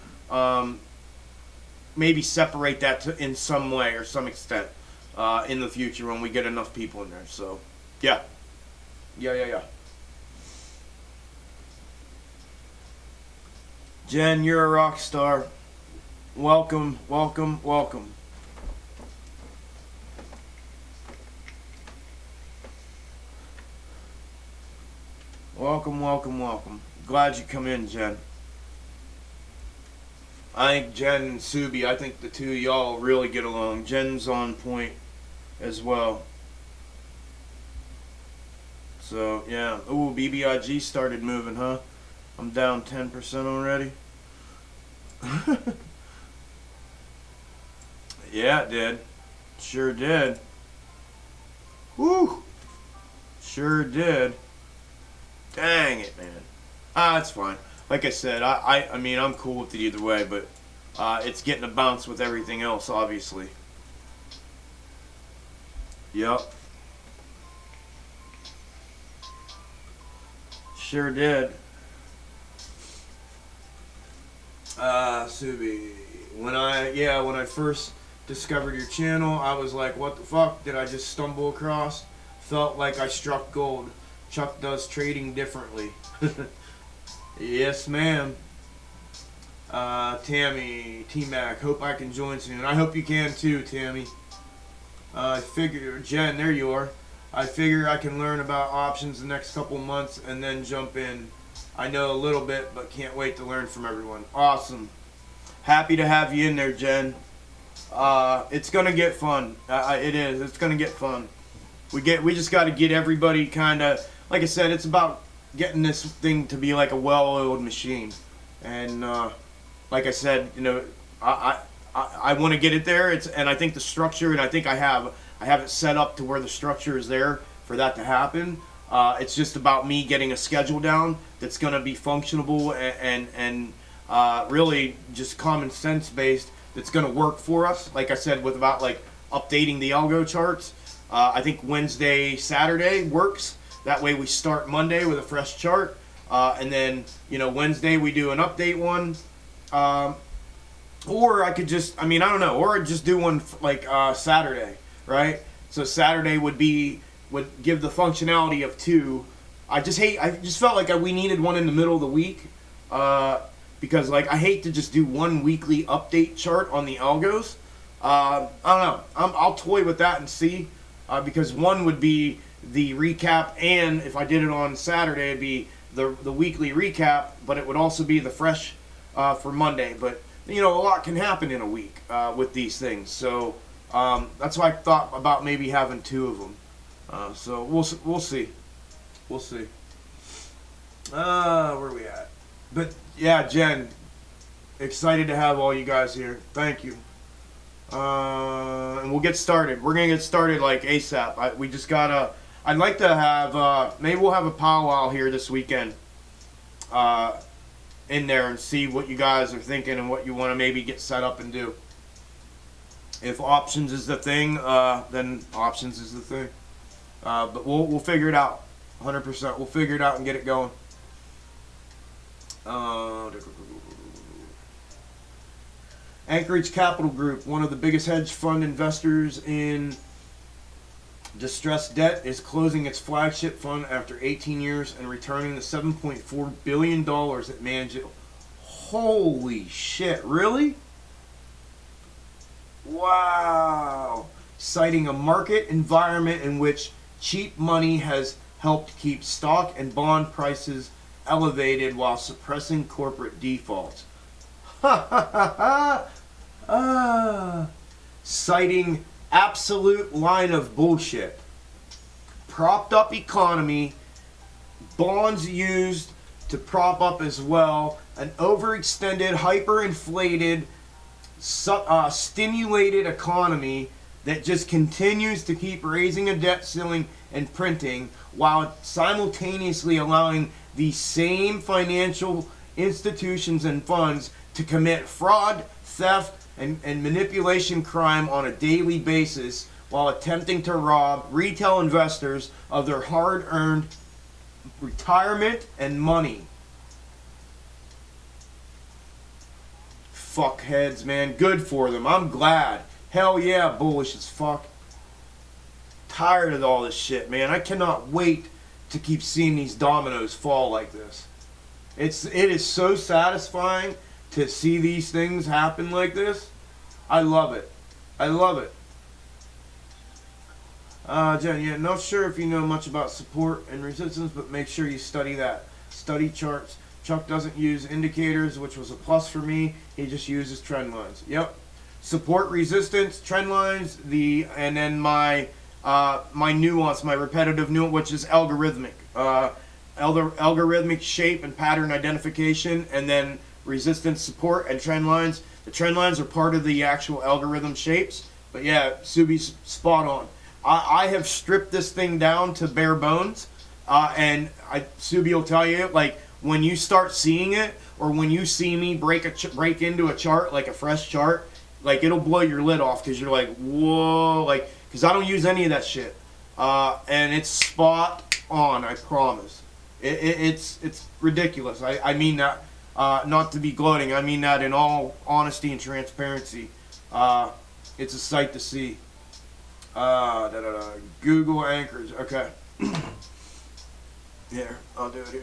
[SPEAKER 2] maybe separate that in some way or some extent in the future when we get enough people in there. So yeah. Jen, you're a rock star. Welcome. Welcome. Glad you come in, Jen. I think Jen and Subi, I think the two of y'all really get along. Jen's on point as well. So, yeah. Ooh, BBIG started moving, huh? I'm down 10% already. Yeah, it did. Sure did. Woo! Sure did. Dang it, man. It's fine. Like I said, I mean, I'm cool with it either way, but it's getting a bounce with everything else, obviously. Yep. Sure did. Subi, when I first discovered your channel, I was like, what the fuck did I just stumble across? Felt like I struck gold. Chuck does trading differently. Yes, ma'am. Tammy, T-Mac, hope I can join soon. I hope you can too, Tammy. I figure, Jen, there you are. I figure I can learn about options the next couple months and then jump in. I know a little bit, but can't wait to learn from everyone. Awesome. Happy to have you in there, Jen. It's gonna get fun. It is. It's gonna get fun. We just got to get everybody kind of, like I said, it's about getting this thing to be like a well-oiled machine. And like I said, you know, I want to get it there. And I think the structure, and I think I have it set up to where the structure is there for that to happen. It's just about me getting a schedule down that's going to be functionable and really just common sense based. That's going to work for us. Like I said, with about like updating the algo charts. I think Wednesday, Saturday works. That way we start Monday with a fresh chart. And then, you know, Wednesday we do an update one. Or I could just, I don't know, or I'd just do one like Saturday, right? So Saturday would give the functionality of two. I just felt like we needed one in the middle of the week. Because like I hate to just do one weekly update chart on the algos. I don't know. I'll toy with that and see. Because one would be the recap, and if I did it on Saturday, it'd be the weekly recap, but it would also be the fresh for Monday. But you know, a lot can happen in a week with these things, so that's why I thought about maybe having two of them. So we'll see. We'll see. Where are we at? But yeah, Jen, excited to have all you guys here. Thank you. And we'll get started. We're gonna get started like ASAP. We just gotta. I'd like to have. Maybe we'll have a powwow here this weekend. In there and see what you guys are thinking and what you want to maybe get set up and do. If options is the thing, then options is the thing. But we'll figure it out. 100%. We'll figure it out and get it going. Anchorage Capital Group, one of the biggest hedge fund investors in distressed debt, is closing its flagship fund after 18 years and returning the $7.4 billion it managed. Holy shit, really? Wow. Citing a market environment in which cheap money has helped keep stock and bond prices elevated while suppressing corporate defaults. Ha ha ha ha! Citing absolute line of bullshit. Propped up economy, bonds used to prop up as well, an overextended, hyperinflated, stimulated economy that just continues to keep raising a debt ceiling and printing while simultaneously allowing the same financial institutions and funds to commit fraud, theft, and manipulation crime on a daily basis while attempting to rob retail investors of their hard-earned retirement and money. Fuckheads, man. Good for them. I'm glad. Hell yeah, bullish as fuck. Tired of all this shit, man. I cannot wait to keep seeing these dominoes fall like this. It is so satisfying to see these things happen like this. I love it. I love it. Jen, yeah, not sure if you know much about support and resistance, but make sure you study that. Study charts. Chuck doesn't use indicators, which was a plus for me. He just uses trend lines. Yep. Support, resistance, trend lines, and then my nuance, my repetitive nuance, which is algorithmic. Algorithmic shape and pattern identification, and then resistance, support, and trend lines. The trend lines are part of the actual algorithm shapes. But yeah, Subi's spot on. I have stripped this thing down to bare bones, and Subi will tell you, like, when you start seeing it, or when you see me break into a chart, like a fresh chart, like it'll blow your lid off because you're like, whoa, like, because I don't use any of that shit, and it's spot on. I promise. It's ridiculous. I mean that, not to be gloating. I mean that in all honesty and transparency. It's a sight to see. Google anchors. Okay. Here, I'll do it here.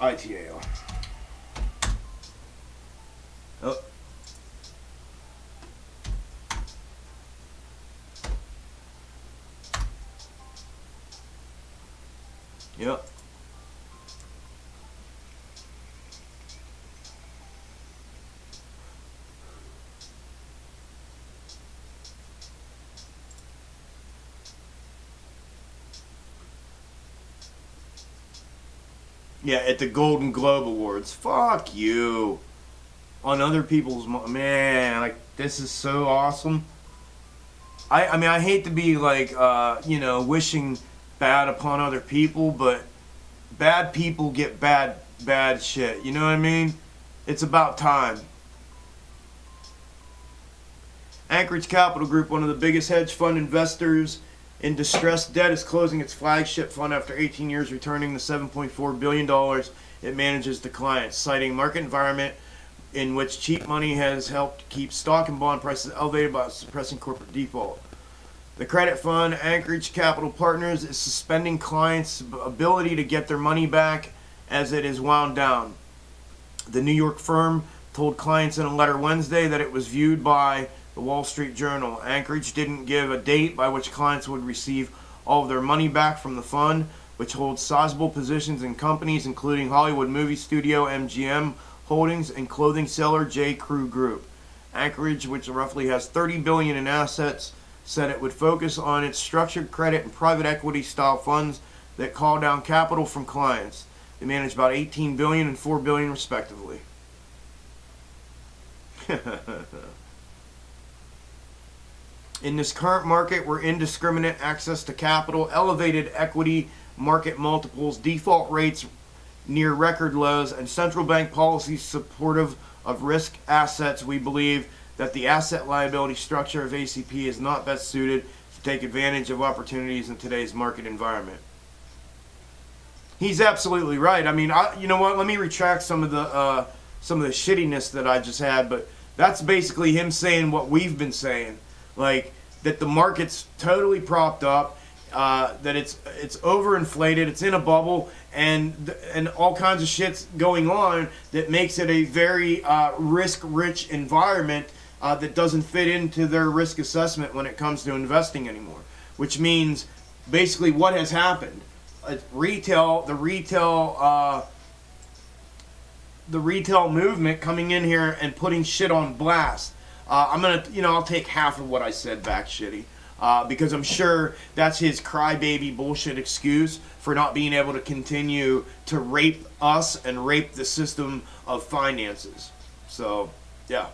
[SPEAKER 2] ITAL. Oh. Yep. Yeah, at the Golden Globe Awards. Fuck you. On other people's man, like this is so awesome. I mean I hate to be like wishing bad upon other people, but bad people get bad shit. You know what I mean? It's about time. Anchorage Capital Group, one of the biggest hedge fund investors in distressed debt, is closing its flagship fund after 18 years, returning the $7.4 billion it manages to clients, citing market environment in which cheap money has helped keep stock and bond prices elevated by suppressing corporate default. The credit fund, Anchorage Capital Partners, is suspending clients' ability to get their money back as it is wound down. The New York firm told clients in a letter Wednesday that it was viewed by the Wall Street Journal. Anchorage didn't give a date by which clients would receive all of their money back from the fund, which holds sizable positions in companies including Hollywood movie studio MGM Holdings and clothing seller J. Crew Group. Anchorage, which roughly has $30 billion in assets, said it would focus on its structured credit and private equity style funds that call down capital from clients. They manage about $18 billion and $4 billion respectively. In this current market, where indiscriminate access to capital, elevated equity market multiples, default rates near record lows, and central bank policies supportive of risk assets, we believe that the asset liability structure of ACP is not best suited to take advantage of opportunities in today's market environment. He's absolutely right. I mean, you know what? Let me retract some of the shittiness that I just had, but that's basically him saying what we've been saying. Like, that the market's totally propped up, that it's overinflated, it's in a bubble, and all kinds of shit's going on that makes it a very risk-rich environment that doesn't fit into their risk assessment when it comes to investing anymore. Which means, basically, what has happened? The retail movement coming in here and putting shit on blast. I'll take half of what I said back, shitty, because I'm sure that's his crybaby bullshit excuse for not being able to continue to rape us and rape the system of finances. So, yeah.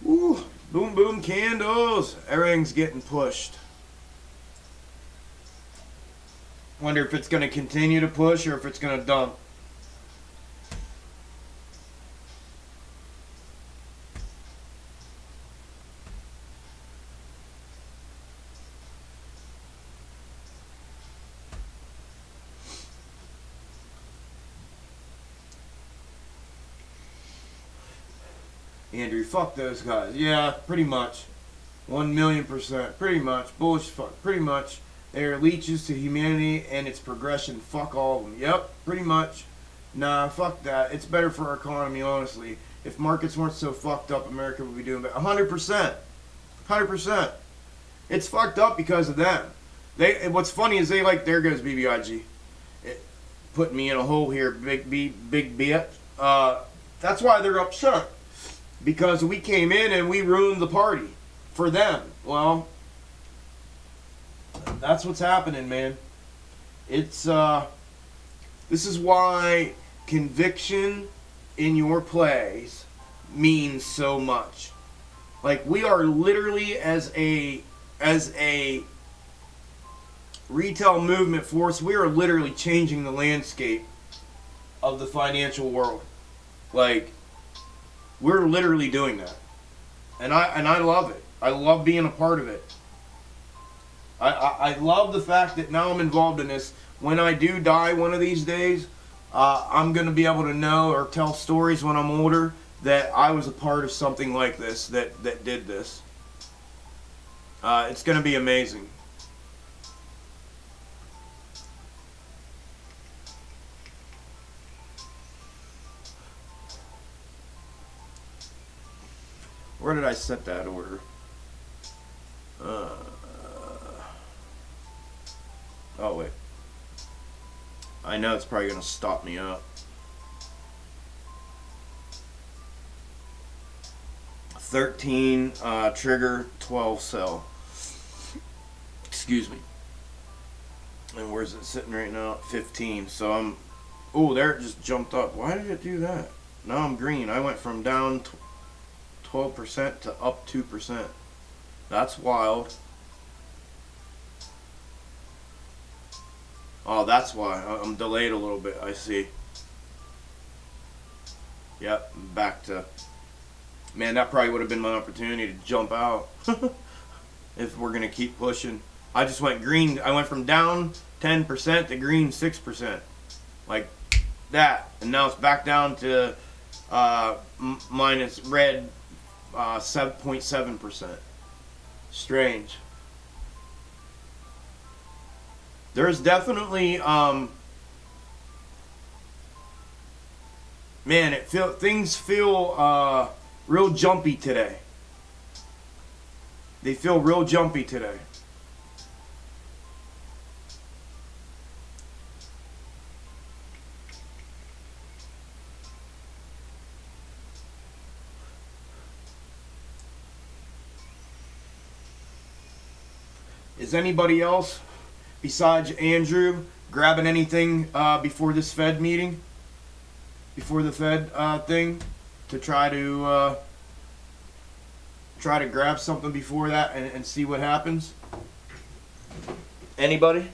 [SPEAKER 2] Ooh, boom boom candles. Everything's getting pushed. Wonder if it's going to continue to push or if it's going to dump. Andrew, fuck those guys. Yeah, pretty much. 1,000,000%. Pretty much. Bullish fuck. Pretty much. They are leeches to humanity and its progression. Fuck all of them. Yep, pretty much. Nah, fuck that. It's better for our economy, honestly. If markets weren't so fucked up, America would be doing better. 100%. 100%. It's fucked up because of them. What's funny is they like, there goes BBIG. Putting me in a hole here, big bitch. That's why they're upset. Because we came in and we ruined the party for them. Well, that's what's happening, man. It's this is why conviction in your plays means so much. Like, we are literally as a retail movement force, we are literally changing the landscape of the financial world. Like, we're literally doing that. And I love it. I love being a part of it. I love the fact that now I'm involved in this. When I do die one of these days, I'm going to be able to know or tell stories when I'm older that I was a part of something like this, that did this. It's going to be amazing. Where did I set that order? Oh, wait. I know it's probably going to stop me up. 13 trigger, 12 sell. Excuse me. And where's it sitting right now? 15. So I'm... Oh, there it just jumped up. Why did it do that? Now I'm green. I went from down 12% to up 2%. That's wild. Oh, that's why. I'm delayed a little bit. I see. Yep, back to... Man, that probably would have been my opportunity to jump out. If we're going to keep pushing. I just went green. I went from down 10% to green 6%. Like that. And now it's back down to minus red 7.7%. Strange. There's definitely man, things feel real jumpy today. They feel real jumpy today. Is anybody else besides Andrew grabbing anything before this Fed meeting? Before the Fed thing? To try to grab something before that and see what happens? Anybody?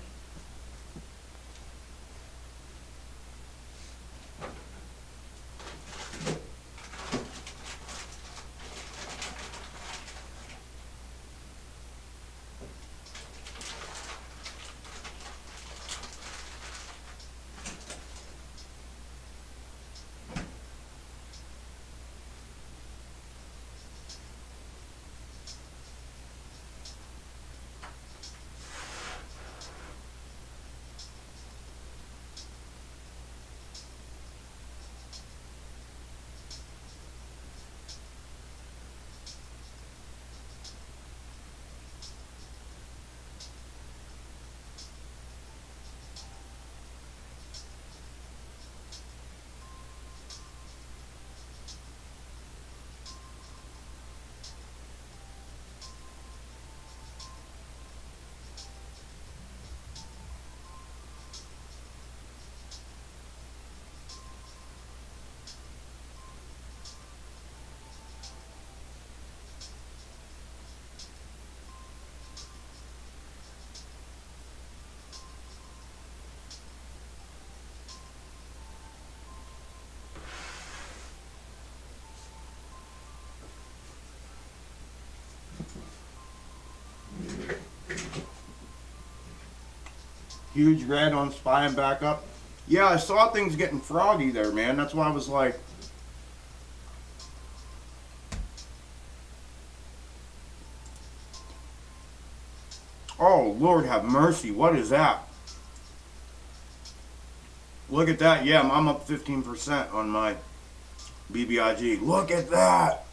[SPEAKER 2] Huge red on SPY and back up. Yeah, I saw things getting froggy there, man. That's why I was like...
[SPEAKER 1] Oh, Lord have mercy. What is that? Look at that. Yeah, I'm up 15% on my BBIG. Look at that.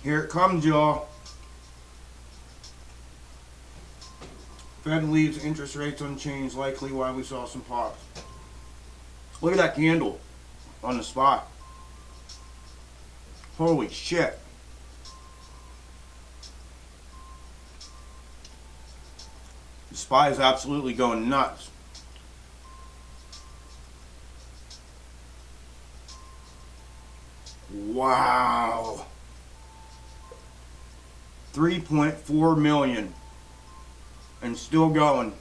[SPEAKER 1] Here it comes, y'all. Fed leaves interest rates unchanged, likely why we saw some pops. Look at that candle on the spot. Holy shit. The SPY is absolutely going nuts. Wow. 3.4 million. And still going.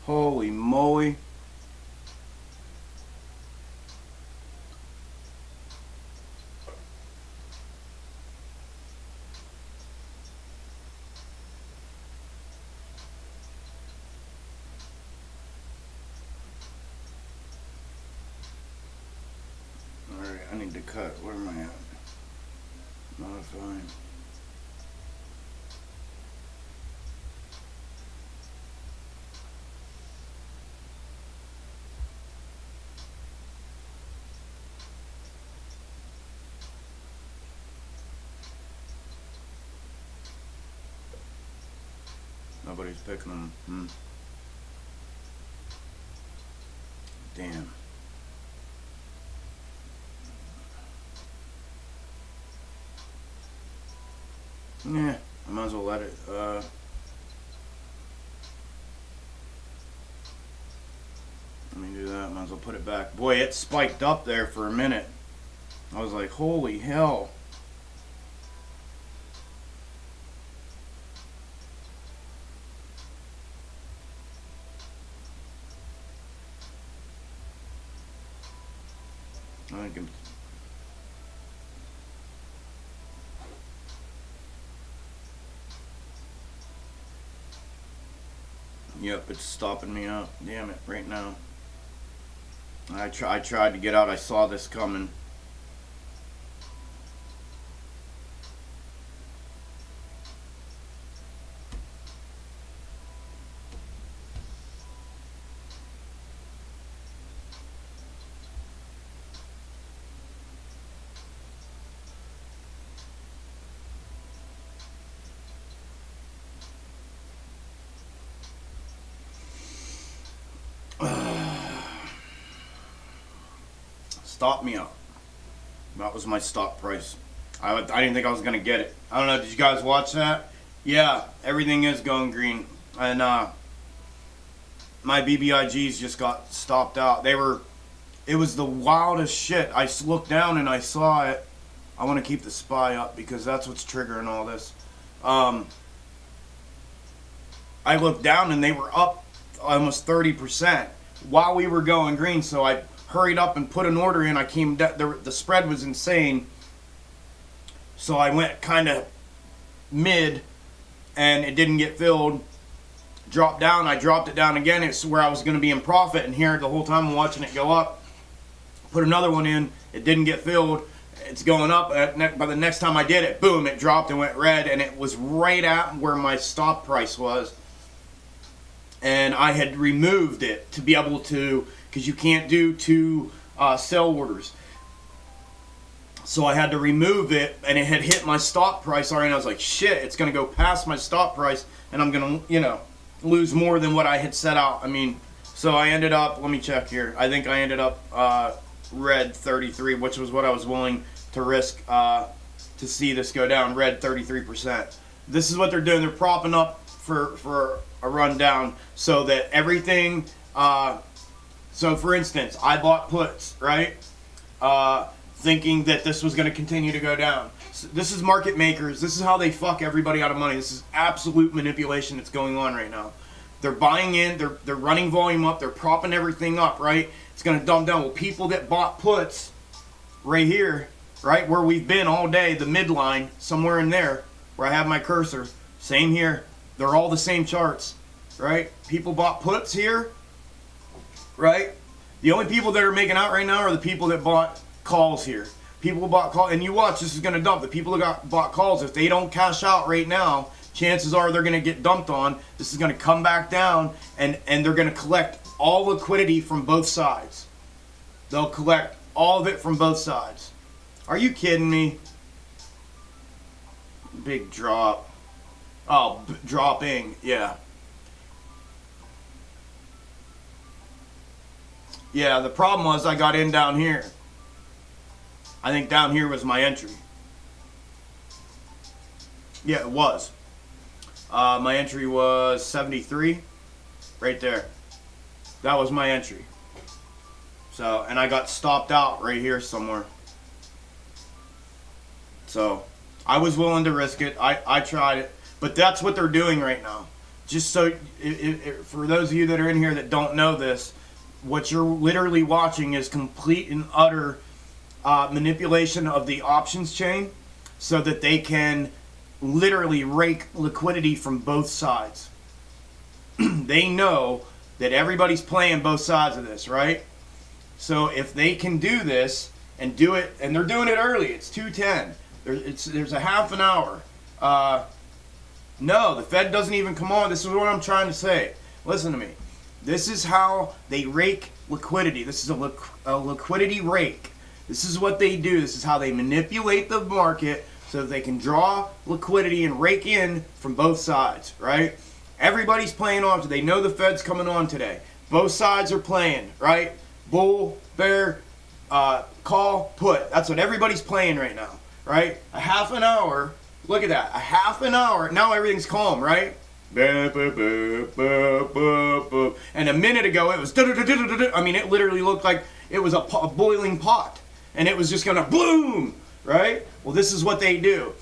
[SPEAKER 1] Holy moly. Alright, I need to cut. Where am I at? Modifying. Nobody's picking them. Damn. Yeah, I might as well let it. Let me do that. Might as well put it back. Boy, it spiked up there for a minute. I was like, holy hell. I think I'm... Yep, it's stopping me up. Damn it, right now. I tried to get out. I saw this coming. Stop me up. That was my stop price. I didn't think I was gonna get it. I don't know. Did you guys watch that? Yeah, everything is going green, and my BBIGs just got stopped out. It was the wildest shit. I looked down and I saw it. I want to keep the SPY up because that's what's triggering all this. I looked down and they were up almost 30% while we were going green. So I hurried up and put an order in. I came down, the spread was insane. So I went kind of mid and it didn't get filled.
[SPEAKER 2] dropped down. I dropped it down again. It's where I was going to be in profit, and here the whole time I'm watching it go up. Put another one in. It didn't get filled. It's going up. By the next time I did it, boom, it dropped and went red, and it was right at where my stop price was. And I had removed it to be able to, because you can't do two sell orders. So I had to remove it, and it had hit my stop price already, and I was like, shit, it's going to go past my stop price, and I'm going to, you know, lose more than what I had set out. I mean, so I ended up, let me check here. I think I ended up red 33, which was what I was willing to risk to see this go down. Red 33%. This is what they're doing. They're propping up for a run down so that everything, so for instance, I bought puts, right? Thinking that this was going to continue to go down. So this is market makers. This is how they fuck everybody out of money. This is absolute manipulation that's going on right now. They're buying in, they're running volume up, they're propping everything up, right? It's going to dumb down. Well, people that bought puts right here, right, where we've been all day, the midline, somewhere in there, where I have my cursor, same here. They're all the same charts, right? People bought puts here, right? The only people that are making out right now are the people that bought calls here. People who bought calls, and you watch, this is going to dump. The people that bought calls, if they don't cash out right now, chances are they're going to get dumped on. This is going to come back down, and they're going to collect all liquidity from both sides. They'll collect all of it from both sides. Are you kidding me? Big drop. Oh, dropping. Yeah. Yeah, the problem was I got in down here. I think down here was my entry. Yeah, it was. My entry was 73. Right there. That was my entry. So, and I got stopped out right here somewhere. So, I was willing to risk it. I tried it. But that's what they're doing right now. Just so, for those of you that are in here that don't know this, what you're literally watching is complete and utter manipulation of the options chain so that they can literally rake liquidity from both sides. They know that everybody's playing both sides of this, right? So if they can do this and do it, and they're doing it early, it's 2:10. There's a half an hour. No, the Fed doesn't even come on. This is what I'm trying to say. Listen to me. This is how they rake liquidity. This is a liquidity rake. This is what they do. This is how they manipulate the market so that they can draw liquidity and rake in from both sides, right? Everybody's playing on. They know the Fed's coming on today. Both sides are playing, right? Bull, bear, call, put. That's what everybody's playing right now, right? A half an hour. Look at that. A half an hour. Now everything's calm, right? And a minute ago it was, I mean, it literally looked like it was a boiling pot. And it was just going to bloom, right? Well, this is what they do.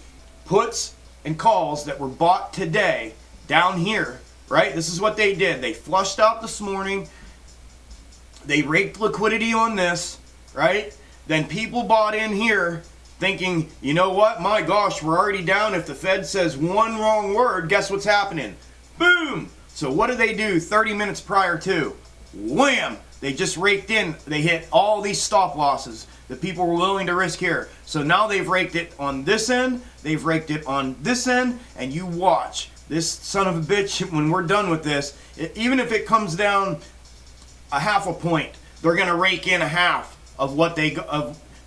[SPEAKER 2] Puts and calls that were bought today down here, right? This is what they did. They flushed out this morning. They raked liquidity on this, right? Then people bought in here thinking, you know what? My gosh, we're already down. If the Fed says one wrong word, guess what's happening? Boom! So what do they do 30 minutes prior to? Wham! They just raked in. They hit all these stop losses that people were willing to risk here. So now they've raked it on this end. They've raked it on this end. And you watch. This son of a bitch, when we're done with this, even if it comes down a half a point, they're going to rake in a half of what they...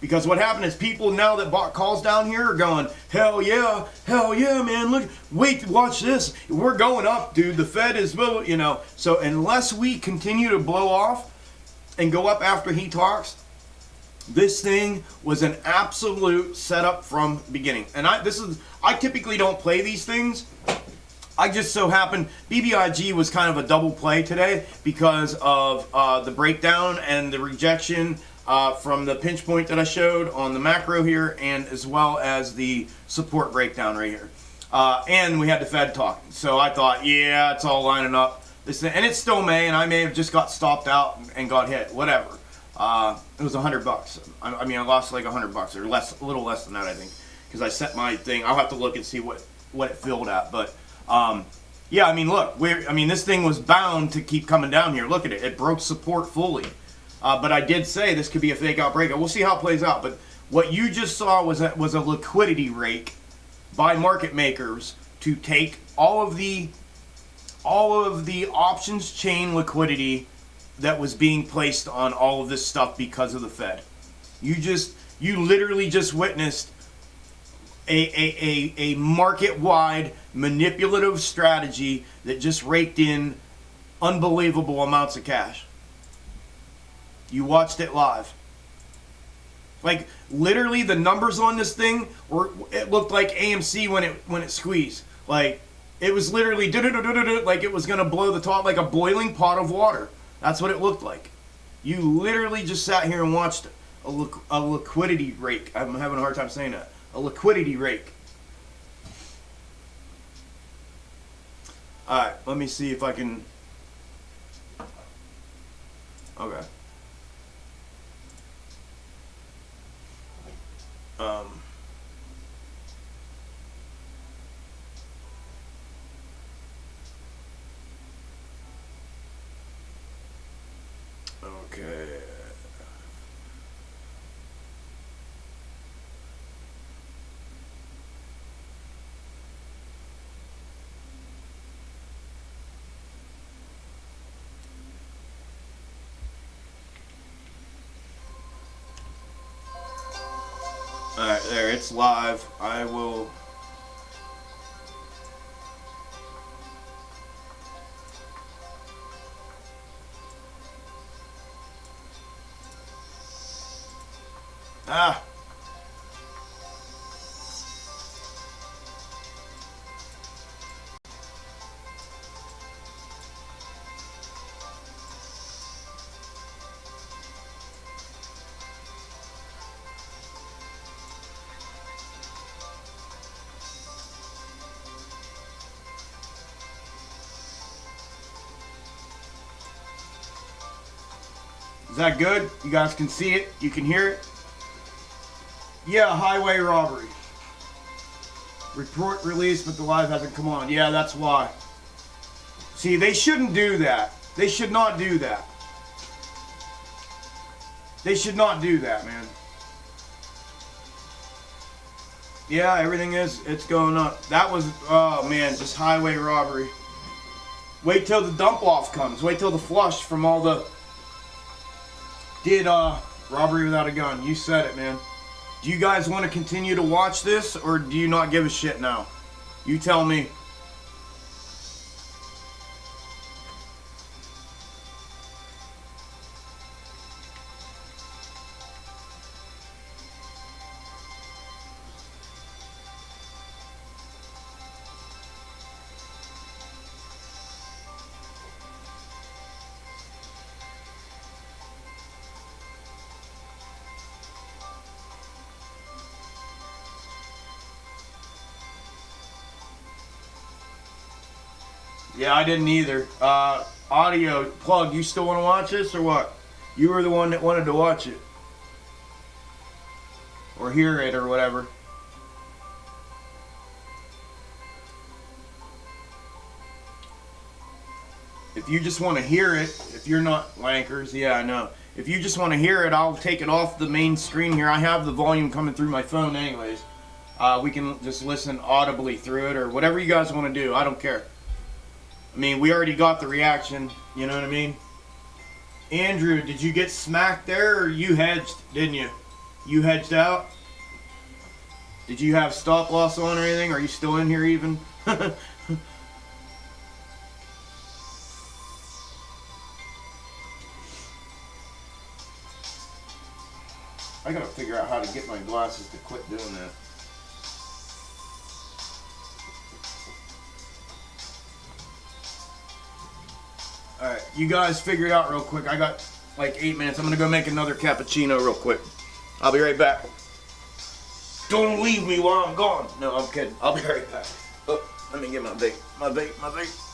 [SPEAKER 2] Because what happened is people now that bought calls down here are going, hell yeah, man, look, wait, watch this. We're going up, dude. The Fed is, you know. So unless we continue to blow off and go up after he talks, this thing was an absolute setup from the beginning. And I typically don't play these things. I just so happened, BBIG was kind of a double play today because of the breakdown and the rejection from the pinch point that I showed on the macro here, and as well as the support breakdown right here. And we had the Fed talking. So I thought, yeah, it's all lining up. And it's still May, and I may have just got stopped out and got hit, whatever. It was $100. I mean, I lost like $100 or less, a little less than that, I think, because I set my thing. I'll have to look and see what it filled at, but Yeah, I mean, look, this thing was bound to keep coming down here. Look at it. It broke support fully. But I did say this could be a fake out breakout. We'll see how it plays out. But what you just saw was a liquidity rake by market makers to take all of the options chain liquidity that was being placed on all of this stuff because of the Fed. You literally just witnessed a market-wide manipulative strategy that just raked in unbelievable amounts of cash. You watched it live. Like, literally, the numbers on this thing it looked like AMC when it squeezed. Like, it was literally like it was gonna blow the top, like a boiling pot of water. That's what it looked like. You literally just sat here and watched a liquidity rake. I'm having a hard time saying that. A liquidity rake. Alright, let me see if I can... Okay. Okay. Alright, there, it's live. I will... Ah! Is that good? You guys can see it? You can hear it? Yeah, highway robbery. Report released, but the live hasn't come on. Yeah, that's why. See, they shouldn't do that. They should not do that. They should not do that, man. Yeah, everything it's going up. That was, oh man, just highway robbery. Wait till the dump off comes. Wait till the flush from all the... robbery without a gun. You said it, man. Do you guys want to continue to watch this, or do you not give a shit now? You tell me. Yeah, I didn't either. Audio plug, you still want to watch this or what? You were the one that wanted to watch it. Or hear it or whatever. If you just want to hear it, if you're not Lankers, yeah, I know. If you just want to hear it, I'll take it off the main screen here. I have the volume coming through my phone anyways. We can just listen audibly through it or whatever you guys want to do. I don't care. I mean, we already got the reaction, you know what I mean? Andrew, did you get smacked there or you hedged, didn't you? You hedged out? Did you have stop loss on or anything? Are you still in here even? I gotta figure out how to get my glasses to quit doing that. Alright, you guys figure it out real quick. I got like 8 minutes. I'm gonna go make another cappuccino real quick. I'll be right back. Don't leave me while I'm gone. No, I'm kidding. I'll be right back. Oh, let me get my vape. My vape.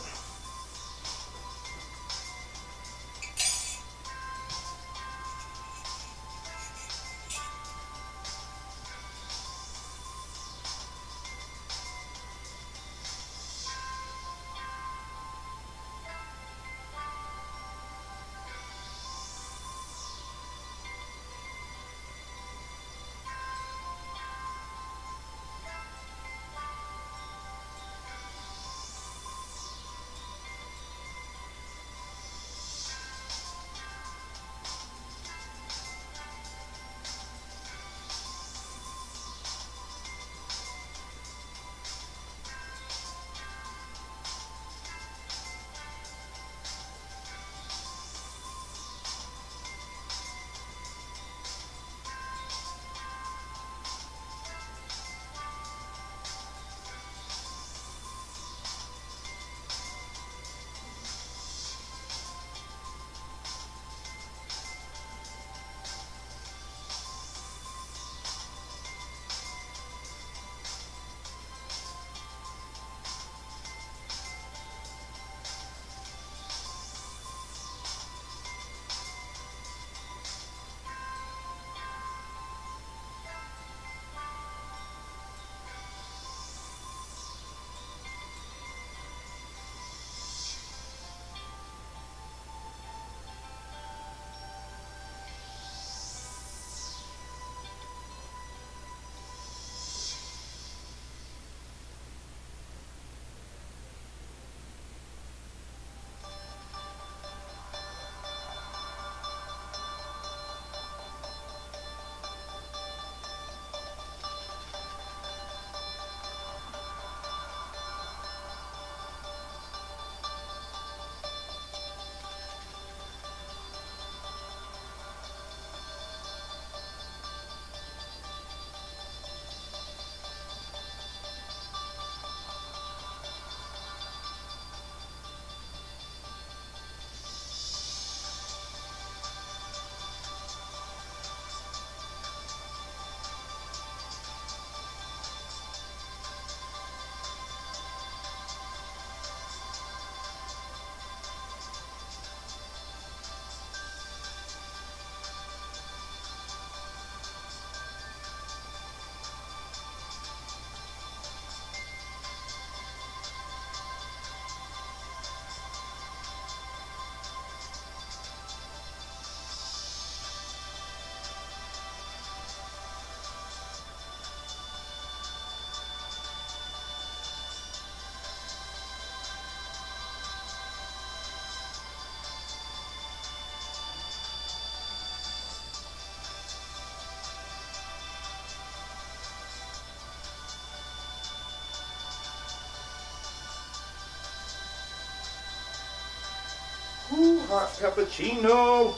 [SPEAKER 2] Ooh, hot cappuccino.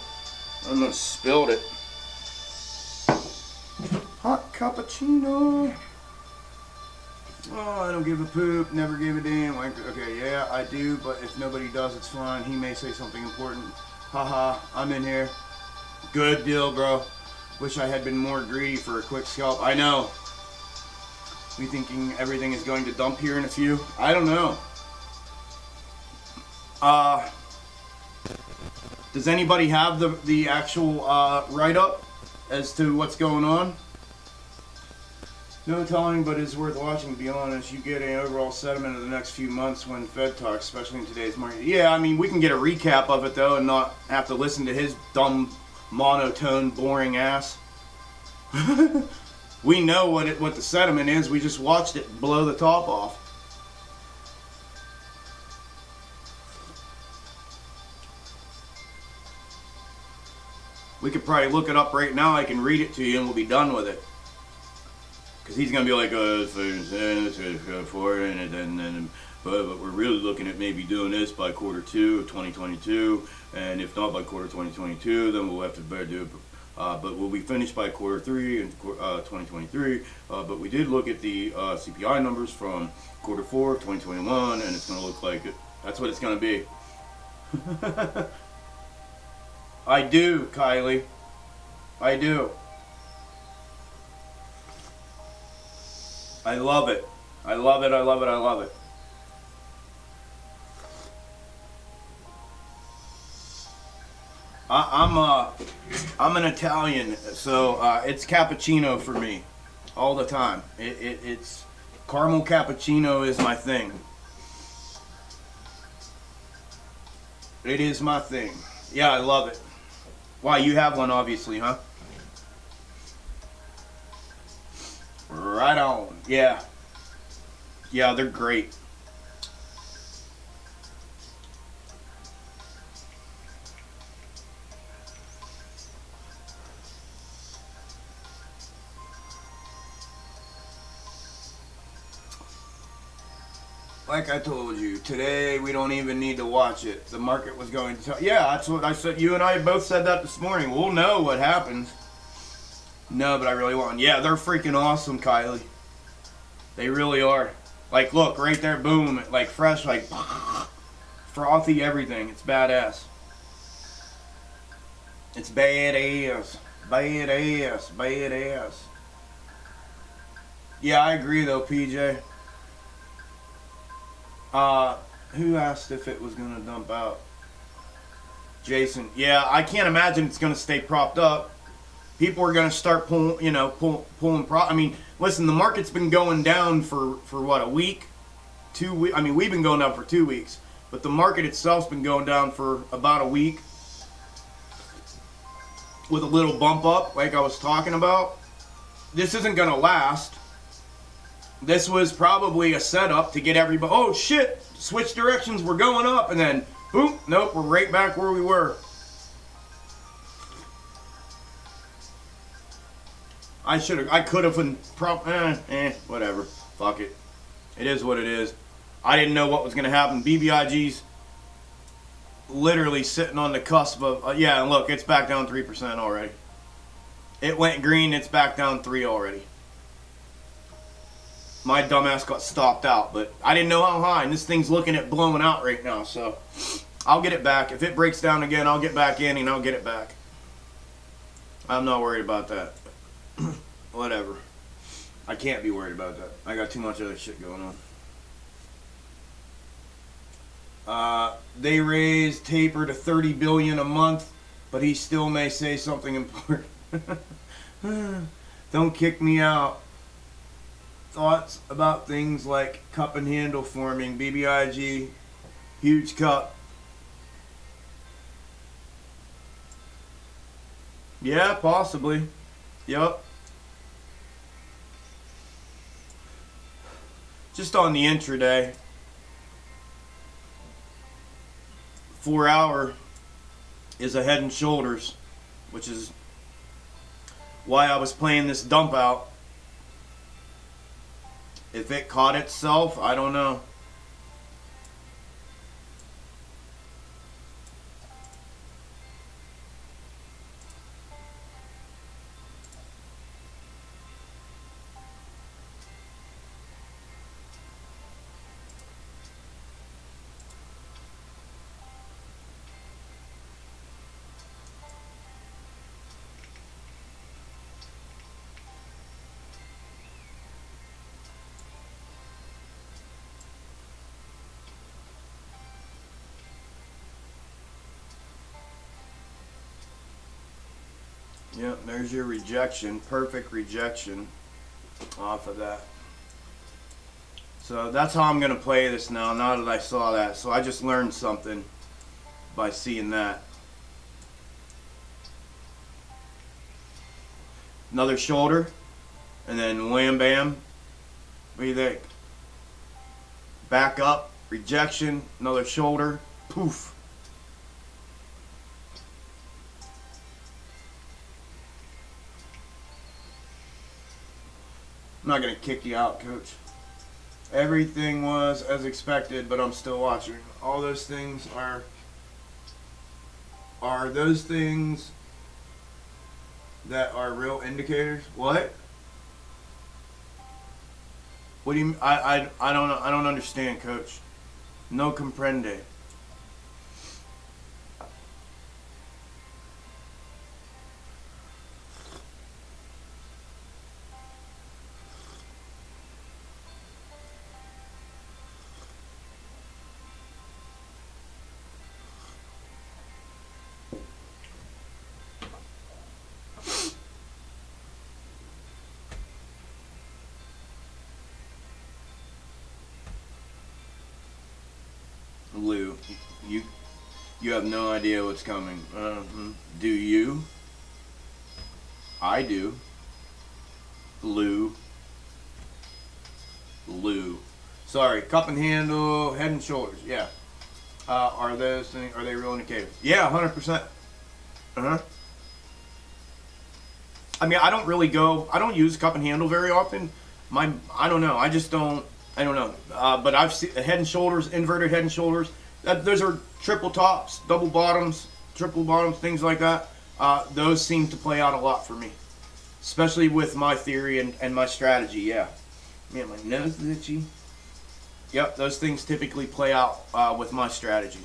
[SPEAKER 1] I almost spilled it.
[SPEAKER 2] Hot cappuccino. Oh, I don't give a poop, never gave a damn. Okay, yeah, I do, but if nobody does, it's fine. He may say something important. Haha, I'm in here. Good deal, bro. Wish I had been more greedy for a quick scalp. I know. We thinking everything is going to dump here in a few? I don't know. Does anybody have the actual write-up as to what's going on? No telling, but it's worth watching. To be honest, you get an overall sentiment of the next few months when Fed talks, especially in today's market. Yeah, I mean, we can get a recap of it though, and not have to listen to his dumb, monotone, boring ass. We know what the sentiment is. We just watched it blow the top off. We could probably look it up right now. I can read it to you, and we'll be done with it. Because he's going to be like, but we're really looking at maybe doing this by quarter 2 of 2022, and if not by quarter 2022, then we'll have to better do it. But we'll be finished by quarter 3 in 2023. But we did look at the CPI numbers from quarter 4 of 2021, and it's going to look like it. That's what it's going to be. I do, Kylie. I do. I love it. I love it. I love it. I love it. I'm an Italian, so it's cappuccino for me all the time. It's caramel cappuccino is my thing. It is my thing. Yeah, I love it. Why, you have one obviously, huh? Right on. Yeah. Yeah, they're great. Like I told you, today we don't even need to watch it. The market was going to tell. Yeah, that's what I said. You and I both said that this morning. We'll know what happens. No, but I really want. Yeah, they're freaking awesome, Kylie. They really are. Like, look, right there, boom. Like, fresh, like, frothy everything. It's badass. It's badass. Badass. Badass. Yeah, I agree, though, PJ. Who asked if it was going to dump out? Jason. Yeah, I can't imagine it's going to stay propped up. People are going to start pulling, I mean, listen, the market's been going down for what, a week? 2 weeks? I mean, we've been going down for 2 weeks. But the market itself's been going down for about a week. With a little bump up, like I was talking about. This isn't going to last. This was probably a setup to get everybody, oh shit, switch directions, we're going up. And then, boom, nope, we're right back where we were. I could have been, whatever. Fuck it. It is what it is. I didn't know what was going to happen. BBIG's literally sitting on the cusp of, yeah, and look, it's back down 3% already. It went green, it's back down 3 already. My dumbass got stopped out, but I didn't know how high, and this thing's looking at blowing out right now, so I'll get it back. If it breaks down again, I'll get back in and I'll get it back. I'm not worried about that. Whatever. I can't be worried about that. I got too much other shit going on. They raised taper to $30 billion a month, but he still may say something important. Don't kick me out. Thoughts about things like cup and handle forming, BBIG, huge cup. Yeah, possibly. Yup. Just on the intraday. 4 hour is a head and shoulders, which is why I was playing this dump out. If it caught itself, I don't know.
[SPEAKER 1] Yep, there's your rejection. Perfect rejection off of that. So that's how I'm going to play this now that I saw that. So I just learned something by seeing that. Another shoulder. And then wham bam. What do you think? Back up. Rejection. Another shoulder. Poof. I'm not going to kick you out, coach. Everything was as expected, but I'm still watching. All those things are those things that are real indicators. What? What do you? I don't know. I don't understand, coach. No comprende. Lou, you have no idea what's coming. Do you? I do. Lou. Sorry, cup and handle, head and shoulders. Yeah. Are those things? Are they real indicators? Yeah, 100%. I mean, I don't use cup and handle very often. I don't know. I just don't. I don't know. But I've seen head and shoulders, inverted head and shoulders. Those are triple tops, double bottoms, triple bottoms, things like that. Those seem to play out a lot for me, especially with my theory and my strategy. Yeah. Man, my nose is itchy. Yep, those things typically play out with my strategy.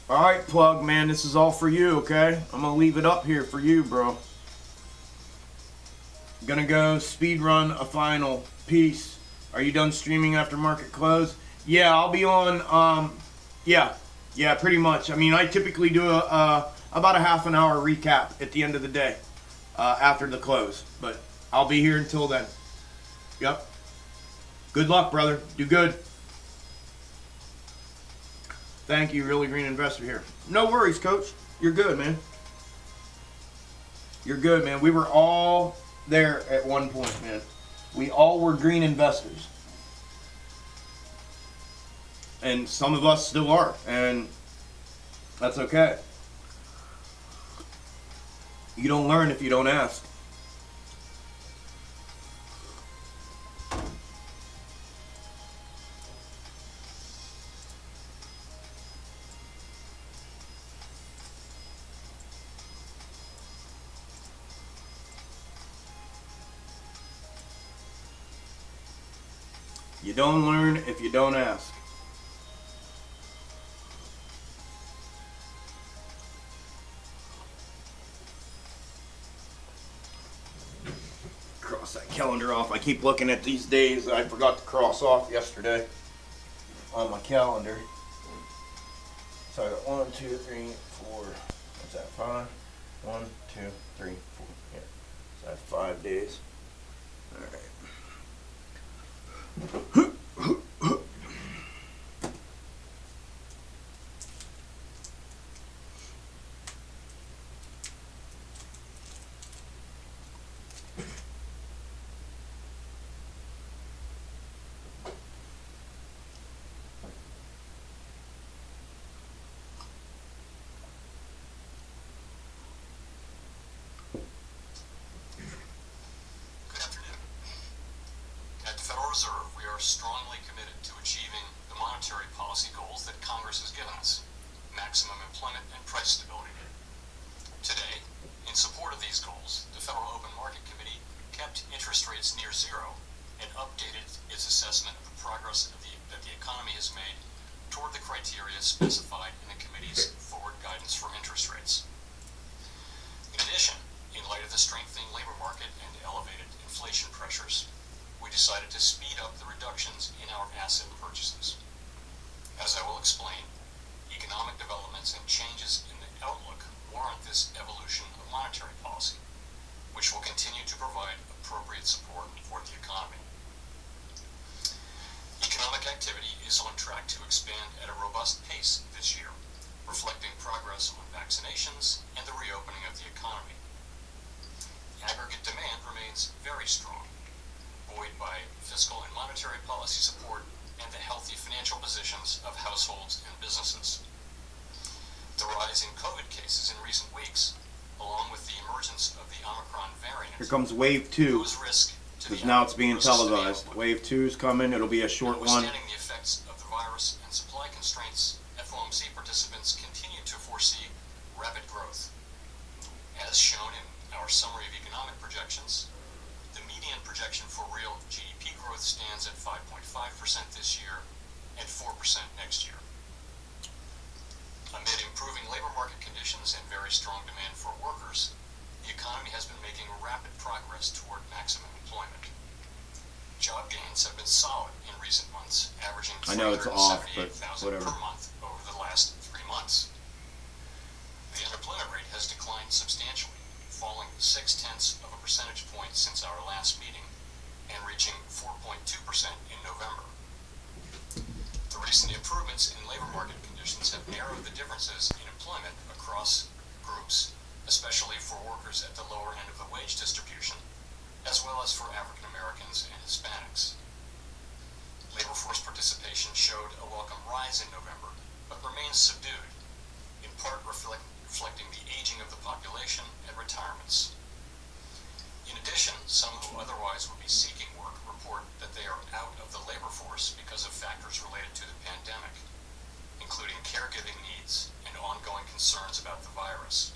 [SPEAKER 1] All right, plug, man, this is all for you, okay? I'm going to leave it up here for you, bro. Gonna go speed run a final piece. Are you done streaming after market close? Yeah, I'll be on, yeah, pretty much. I mean, I typically do about a half an hour recap at the end of the day after the close. But I'll be here until then. Yep. Good luck, brother. Do good. Thank you, Really Green Investor here. No worries, coach. You're good, man. You're good, man. We were all there at one point, man. We all were green investors. And some of us still are. And that's okay. You don't learn if you don't ask. You don't learn if you don't ask. Cross that calendar off. I keep looking at these days I forgot to cross off yesterday on my calendar. So I got 1, 2, 3, 4. What's that? 5? 1, 2, 3, 4. Yeah. So that's 5 days. All right.
[SPEAKER 3] Reserve, we are strongly committed to achieving the monetary policy goals that Congress has given us, maximum employment and price stability. Today, in support of these goals, the Federal Open Market Committee kept interest rates near zero and updated its assessment of the progress that the economy has made toward the criteria specified in the committee's forward guidance for interest rates. In addition, in light of the strengthening labor market and elevated inflation pressures, we decided to speed up the reductions in our asset purchases. As I will explain, economic developments and changes in the outlook warrant this evolution of monetary policy, which will continue to provide appropriate support for the economy. Economic activity is on track to expand at a robust pace this year, reflecting progress on vaccinations and the reopening of the economy. Aggregate demand remains very strong, buoyed by fiscal and monetary policy support and the healthy financial positions of households and businesses. The rise in COVID cases in recent weeks, along with the emergence of the Omicron variant,
[SPEAKER 2] Here comes wave 2.
[SPEAKER 3] pose risk to
[SPEAKER 2] Because
[SPEAKER 3] the
[SPEAKER 2] now it's being
[SPEAKER 3] outlook for
[SPEAKER 2] televised.
[SPEAKER 3] sustainable.
[SPEAKER 2] Wave 2's coming. It'll be a short one.
[SPEAKER 3] Notwithstanding the effects of the virus and supply constraints, FOMC participants continue to foresee rapid growth. As shown in our summary of economic projections, the median projection for real GDP growth stands at 5.5% this year and 4% next year. Amid improving labor market conditions and very strong demand for workers, the economy has been making rapid progress toward maximum employment. Job gains have been solid in recent months, averaging
[SPEAKER 2] I know it's off, but
[SPEAKER 3] 378,000
[SPEAKER 2] whatever.
[SPEAKER 3] per month over the last 3 months. The unemployment rate has declined substantially, falling 0.6 of a percentage point since our last meeting and reaching 4.2% in November. The recent improvements in labor market conditions have narrowed the differences in employment across groups, especially for workers at the lower end of the wage distribution, as well as for African Americans and Hispanics. Labor force participation showed a welcome rise in November, but remains subdued, in part reflecting the aging of the population and retirements. In addition, some who otherwise would be seeking work report that they are out of the labor force because of factors related to the pandemic, including caregiving needs and ongoing concerns about the virus.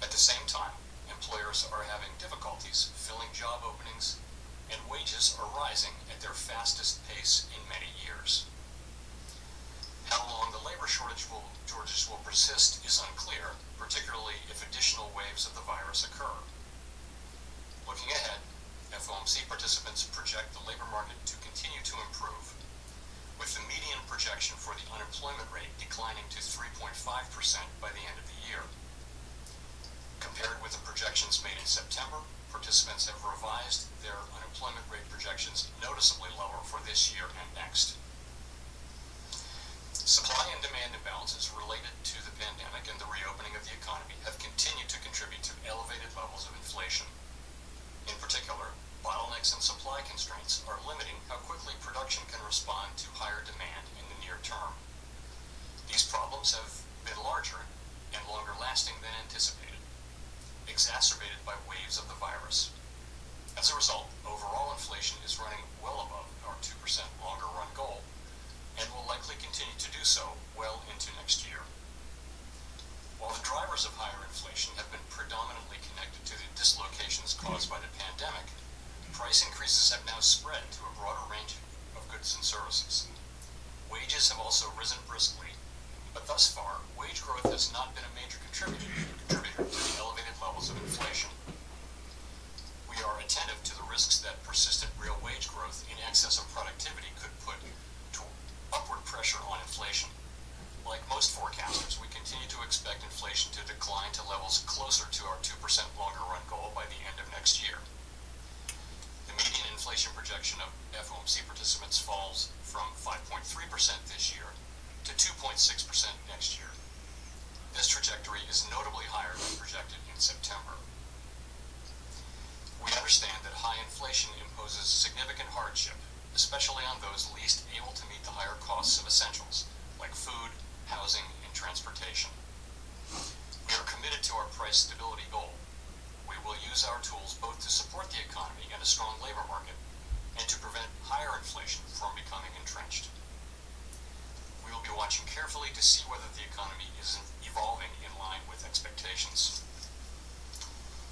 [SPEAKER 3] At the same time, employers are having difficulties filling job openings, and wages are rising at their fastest pace in many years. How long the labor shortages will persist is unclear, particularly if additional waves of the virus occur. Looking ahead, FOMC participants project the labor market to continue to improve, with the median projection for the unemployment rate declining to 3.5% by the end of the year. Compared with the projections made in September, participants have revised their unemployment rate projections noticeably lower for this year and next. Supply and demand imbalances related to the pandemic and the reopening of the economy have continued to contribute to elevated levels of inflation. In particular, bottlenecks and supply constraints are limiting how quickly production can respond to higher demand in the near term. These problems have been larger and longer lasting than anticipated, exacerbated by waves of the virus. As a result, overall inflation is running well above our 2% longer run goal and will likely continue to do so well into next year. While the drivers of higher inflation have been predominantly connected to the dislocations caused by the pandemic, price increases have now spread to a broader range of goods and services. Wages have also risen briskly, but thus far, wage growth has not been a major contributor to the elevated levels of inflation. We are attentive to the risks that persistent real wage growth in excess of productivity could put to upward pressure on inflation. Like most forecasters, we continue to expect inflation to decline to levels closer to our 2% longer run goal by the end of next year. The median inflation projection of FOMC participants falls from 5.3% this year to 2.6% next year. This trajectory is notably higher than projected in September. We understand that high inflation imposes significant hardship, especially on those least able to meet the higher costs of essentials, like food, housing, and transportation. We are committed to our price stability goal. We will use our tools both to support the economy and a strong labor market, and to prevent higher inflation from becoming entrenched. We will be watching carefully to see whether the economy is evolving in line with expectations.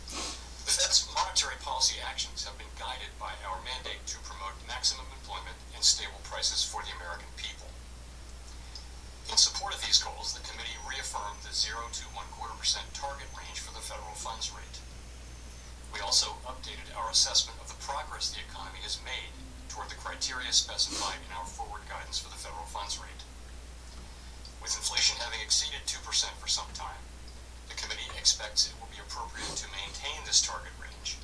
[SPEAKER 3] The Fed's monetary policy actions have been guided by our mandate to promote maximum employment and stable prices for the American people. In support of these goals, the committee reaffirmed the 0 to 1/4% target range for the federal funds rate. We also updated our assessment of the progress the economy has made toward the criteria specified in our forward guidance for the federal funds rate. With inflation having exceeded 2% for some time, The committee expects it will be appropriate to maintain this target range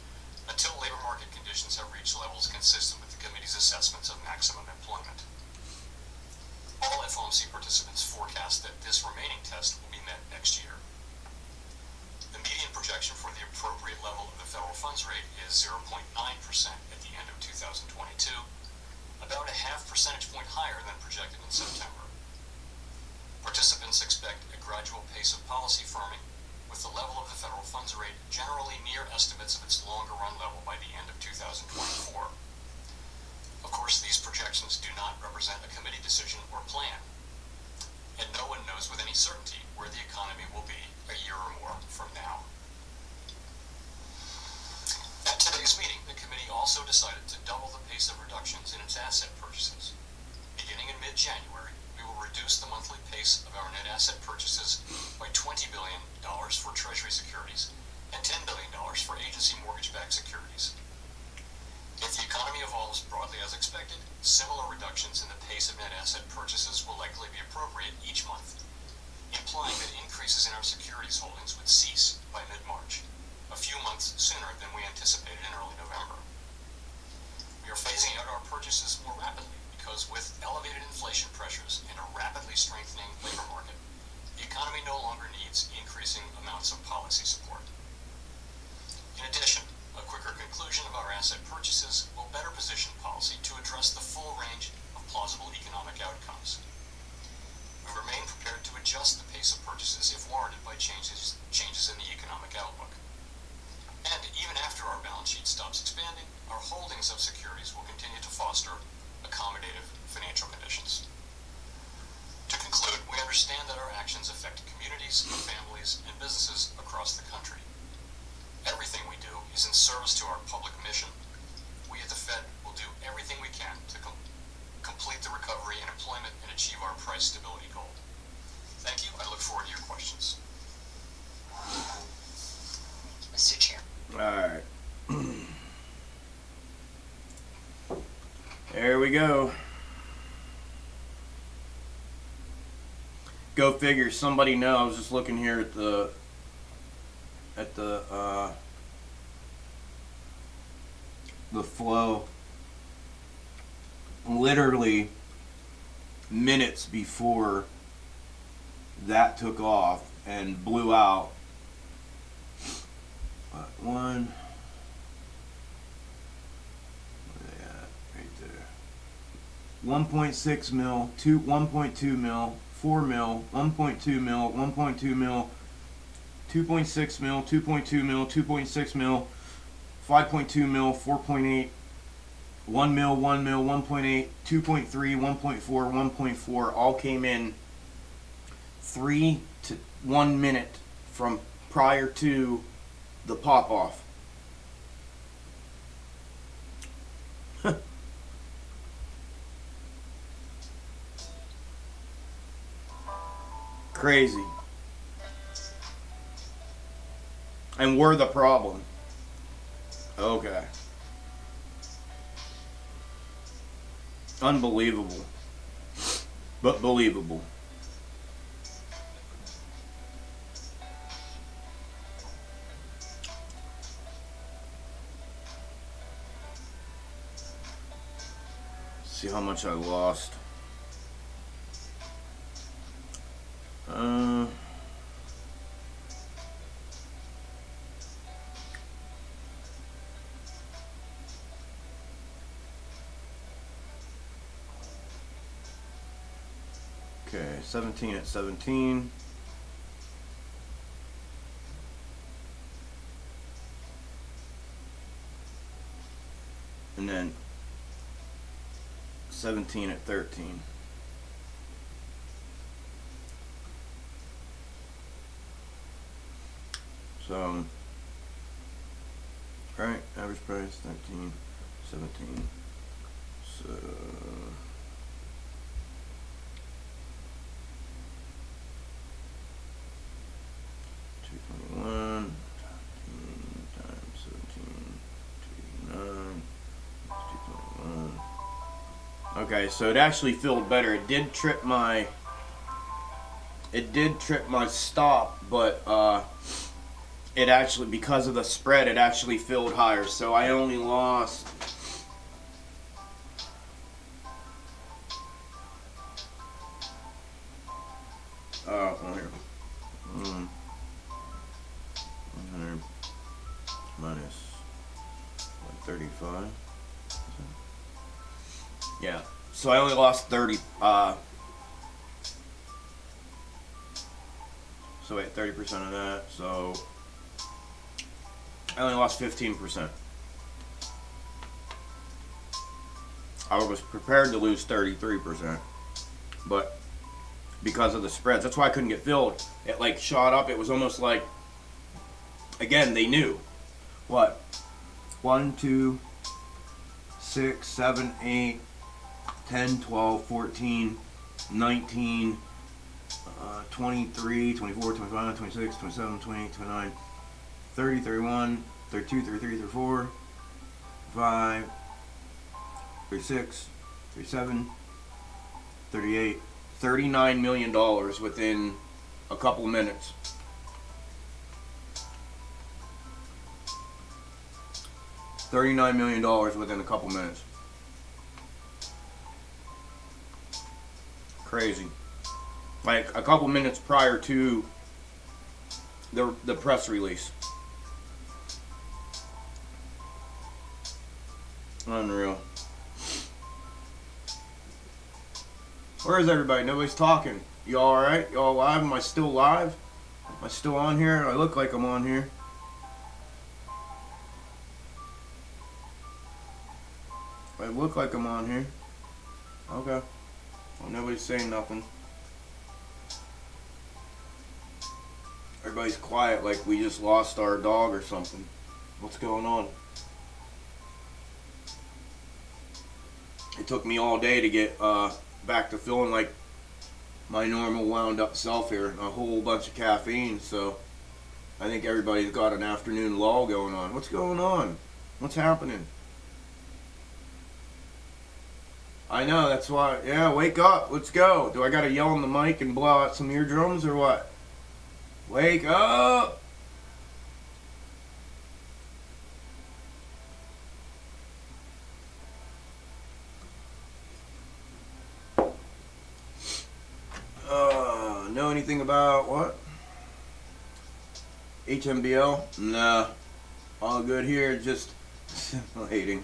[SPEAKER 3] until labor market conditions have reached levels consistent with the committee's assessments of maximum employment. All FOMC participants forecast that this remaining test will be met next year. The median projection for the appropriate level of the federal funds rate is 0.9% at the end of 2022, about a half percentage point higher than projected in September. Participants expect a gradual pace of policy firming, with the level of the federal funds rate generally near estimates of its longer run level by the end of 2024. Of course, these projections do not represent a committee decision or plan, and no one knows with any certainty where the economy will be a year or more from now. At today's meeting, the committee also decided to double the pace of reductions in its asset purchases. Beginning in mid-January, we will reduce the monthly pace of our net asset purchases by $20 billion for Treasury securities and $10 billion for agency mortgage-backed securities. If the economy evolves broadly as expected, similar reductions in the pace of net asset purchases will likely be appropriate each month, implying that increases in our securities holdings would cease by mid-March, a few months sooner than we anticipated in early November. We are phasing out our purchases more rapidly because with elevated inflation pressures and a rapidly strengthening labor market, the economy no longer needs increasing amounts of policy support. In addition, a quicker conclusion of our asset purchases will better position policy to address the full range of plausible economic outcomes. We remain prepared to adjust the pace of purchases if warranted by changes in the economic outlook. And even after our balance sheet stops expanding, our holdings of securities will continue to foster accommodative financial conditions. To conclude, we understand that our actions affect communities, families, and businesses across the country. Everything we do is in service to our public mission. We at the Fed will do everything we can to complete the recovery in employment and achieve our price stability goal. Thank you. I look forward to your questions.
[SPEAKER 4] Mr. Chair.
[SPEAKER 1] Alright. There we go. Go figure. Somebody know. I was just looking here at the flow. Literally minutes before that took off and blew out. One. Where they at? Right there. 1.6 mil, 1.2 mil, 4 mil, 1.2 mil, 1.2 mil, 2.6 mil, 2.2 mil, 2.6 mil, 5.2 mil, 4.8, 1 mil, 1 mil, 1.8, 2.3, 1.4, 1.4 all came in 3 to 1 minute from prior to the pop off. Crazy. And we're the problem. Okay. Unbelievable. But believable. See how much I lost. Okay, 17 at 17. And then 17 at 13. So, right, average price 13, 17. So 221 times 17, 289, 221. Okay, so it actually filled better. It did trip my it did trip my stop, but it actually, because of the spread, it actually filled higher. So I only lost. Oh, here. 100 minus 135. Yeah. So I only lost 30. So wait, 30% of that. So I only lost 15%. I was prepared to lose 33%, but because of the spreads, that's why I couldn't get filled. It like shot up. It was almost like, again, they knew. What? 1, 2, 6, 7, 8, 10, 12, 14, 19, 23, 24, 25, 26, 27, 28, 29, 30, 31, 32, 33, 34, 35, 36, 37, 38, $39 million within a couple minutes. $39 million within a couple minutes. Crazy. Like a couple minutes prior to the press release. Unreal. Where is everybody? Nobody's talking. You all alright? You all live? Am I still live? Am I still on here? I look like I'm on here. I look like I'm on here. Okay. Well, nobody's saying nothing. Everybody's quiet like we just lost our dog or something. What's going on? It took me all day to get back to feeling like my normal wound up self here. A whole bunch of caffeine, so I think everybody's got an afternoon lull going on. What's going on? What's happening? I know, that's why. Yeah, wake up. Let's go. Do I gotta yell on the mic and blow out some eardrums or what? Wake up! Know anything about what? HMBL? Nah. All good here, just simulating.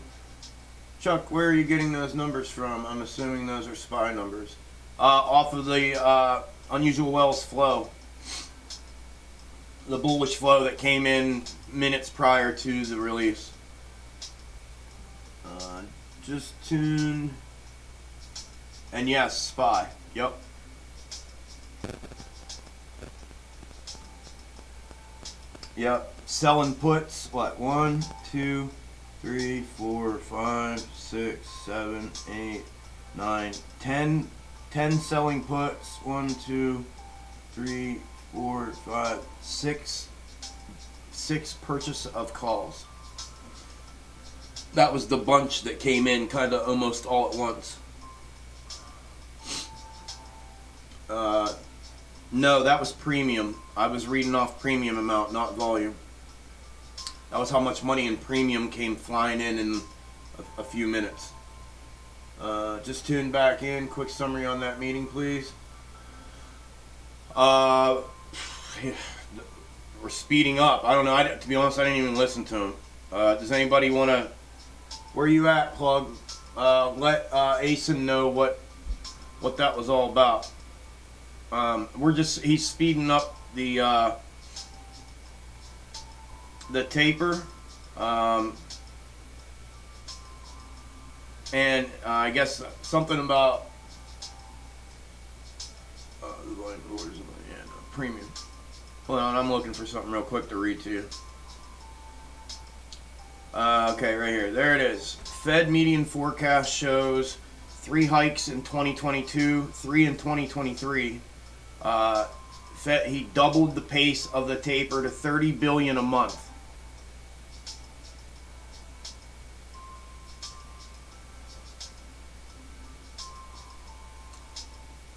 [SPEAKER 1] Chuck, where are you getting those numbers from? I'm assuming those are SPY numbers. Off of the unusual wells flow. The bullish flow that came in minutes prior to the release. Just tune. And yes, SPY. Yep. Yep. Selling puts. What? 1, 2, 3, 4, 5, 6, 7, 8, 9, 10. 10 selling puts. 1, 2, 3, 4, 5, 6. 6 purchase of calls. That was the bunch that came in kind of almost all at once. No, that was premium. I was reading off premium amount, not volume. That was how much money in premium came flying in a few minutes. Just tune back in. Quick summary on that meeting, please. We're speeding up. I don't know. To be honest, I didn't even listen to him. Does anybody want to... Where you at, Plug? Let Asen know what that was all about. He's speeding up the taper, and I guess something about premium. Hold on, I'm looking for something real quick to read to you. Okay, right here. There it is. Fed median forecast shows 3 hikes in 2022, 3 in 2023. He doubled the pace of the taper to $30 billion a month.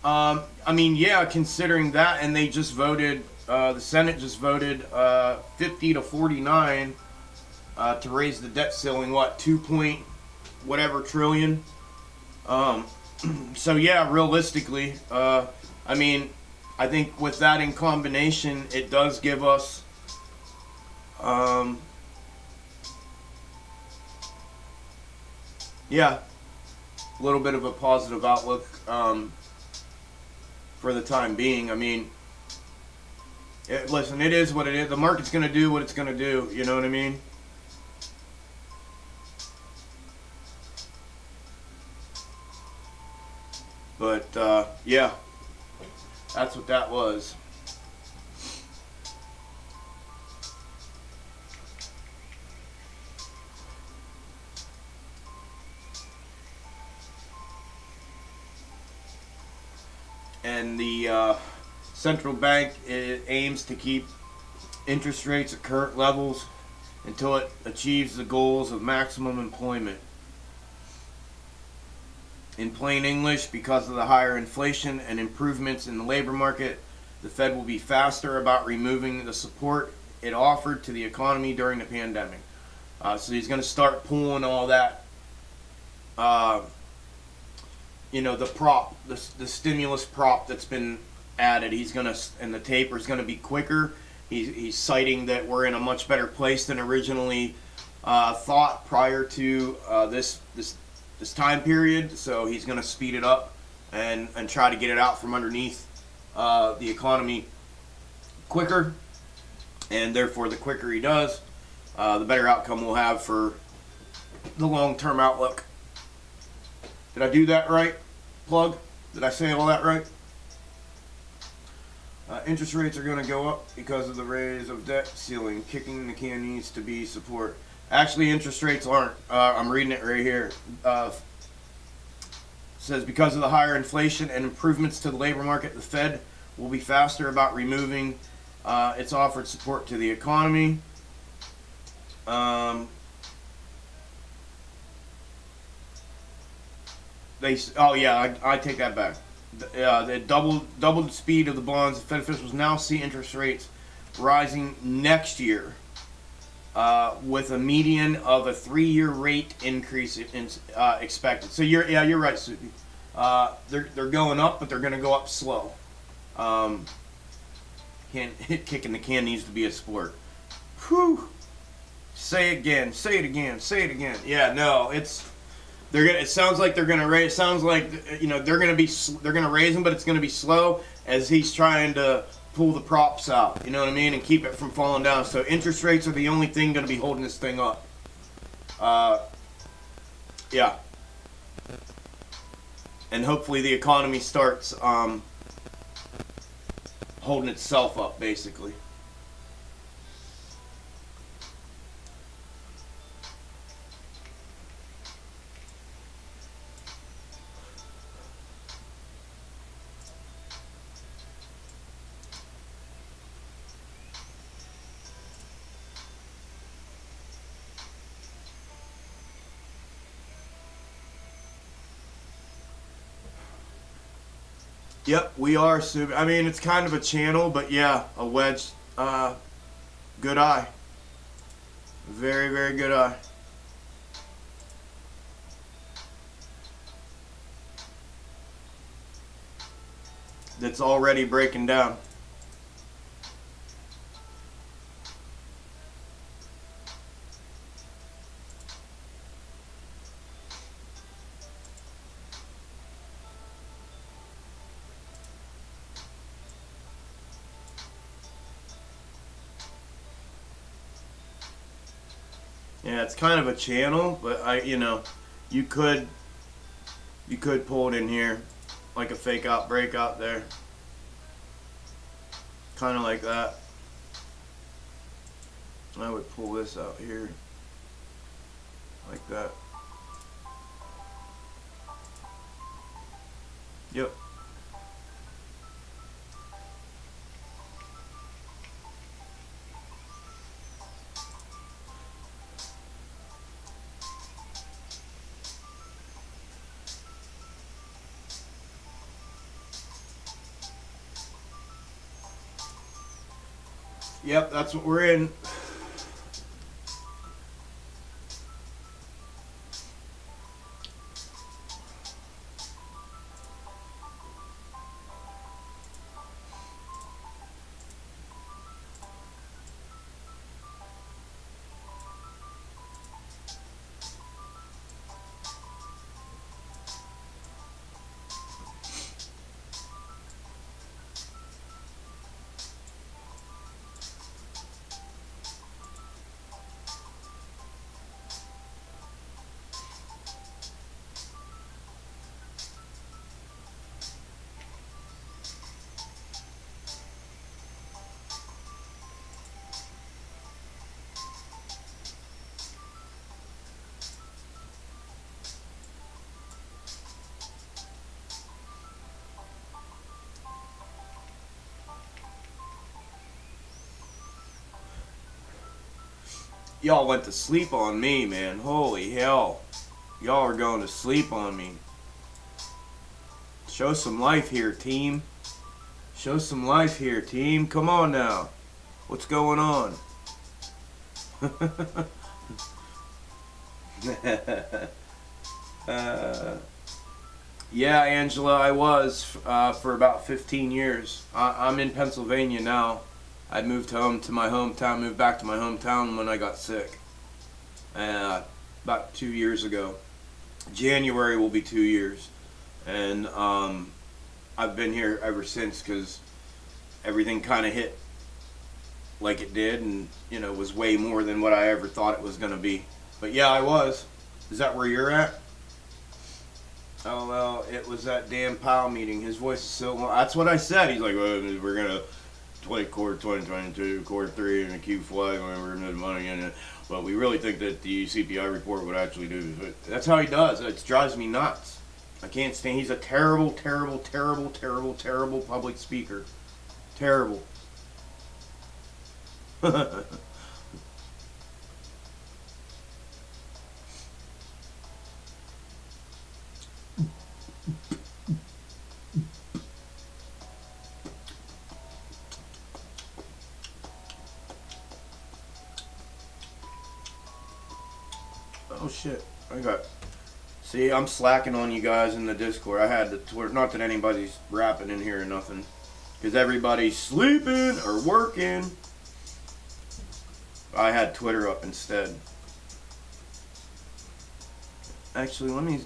[SPEAKER 2] I mean, yeah, considering that, and they just voted, the Senate just voted 50 to 49 to raise the debt ceiling, what, 2 point whatever trillion? So, yeah, realistically, I mean, I think with that in combination, it does give us, yeah, a little bit of a positive outlook for the time being. I mean, listen, it is what it is. The market's going to do what it's going to do. You know what I mean? But, yeah, that's what that was. And the central bank aims to keep interest rates at current levels until it achieves the goals of maximum employment. In plain English, because of the higher inflation and improvements in the labor market, the Fed will be faster about removing the support it offered to the economy during the pandemic. So he's going to start pulling all that, the stimulus prop that's been added. He's going to, and the taper is going to be quicker. He's citing that we're in a much better place than originally thought prior to this time period. So he's going to speed it up and try to get it out from underneath the economy quicker. And therefore, the quicker he does, the better outcome we'll have for the long-term outlook. Did I do that right? Plug? Did I say all that right? Interest rates are going to go up because of the raise of debt ceiling. Kicking the can needs to be support. Actually, interest rates aren't. I'm reading it right here. Says because of the higher inflation and improvements to the labor market, the Fed will be faster about removing its offered support to the economy. I take that back. The doubled speed of the bonds. The Fed officials now see interest rates rising next year, with a median of a 3-year rate increase expected. So you're right, Suki. They're going up, but they're going to go up slow. Kicking the can needs to be a sport. Whew. Say it again. Say it again. Say it again. Yeah, no, it's. It sounds like they're gonna raise. It sounds like they're gonna raise them, but it's gonna be slow as he's trying to pull the props out. You know what I mean, and keep it from falling down. So interest rates are the only thing gonna be holding this thing up. Yeah. And hopefully the economy starts holding itself up, basically. Yep, we are. I mean, it's kind of a channel, but yeah, a wedge. Good eye. Very, very good eye. That's already breaking down. Yeah, it's kind of a channel, but you could pull it in here like a fake out breakout there. Kind of like that. I would pull this out here like that. Yep. Yep, that's what we're in. Y'all went to sleep on me, man. Holy hell. Y'all are going to sleep on me. Show some life here, team. Show some life here, team. Come on now. What's going on? Yeah, Angela, I was for about 15 years. I'm in Pennsylvania now. I moved home to my hometown, moved back to my hometown when I got sick. About 2 years ago. January will be 2 years. And I've been here ever since because everything kind of hit like it did, and you know, was way more than what I ever thought it was going to be. But yeah, I was. Is that where you're at? Oh, well, it was that damn Powell meeting. His voice is so long. That's what I said. He's like, well, we're going to quarter 2022, quarter 3, and a Q4, we're in the money in it. But we really think that the CPI report would actually do this. That's how he does. It drives me nuts. I can't stand. He's a terrible, terrible, terrible, terrible, terrible public speaker. Terrible. Oh shit, see, I'm slacking on you guys in the Discord. I had the Twitter, not that anybody's rapping in here or nothing, because everybody's sleeping or working. I had Twitter up instead. Actually, let me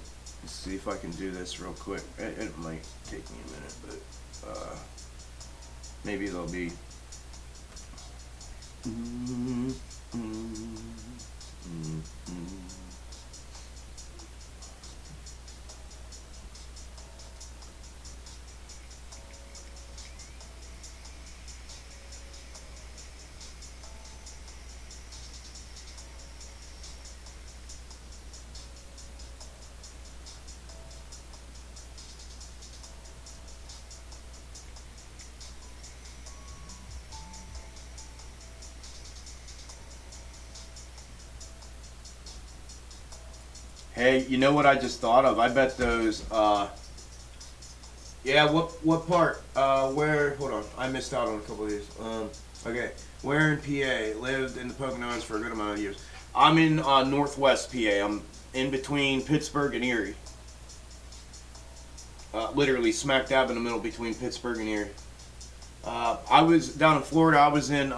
[SPEAKER 2] see if I can do this real quick. It might take me a minute, but maybe there'll be Hey, you know what I just thought of? I bet those, yeah, what part? Where, hold on, I missed out on a couple of these. Okay, where in PA? Lived in the Poconos for a good amount of years. I'm in Northwest PA. I'm in between Pittsburgh and Erie. Literally smack dab in the middle between Pittsburgh and Erie. I was down in Florida. I was in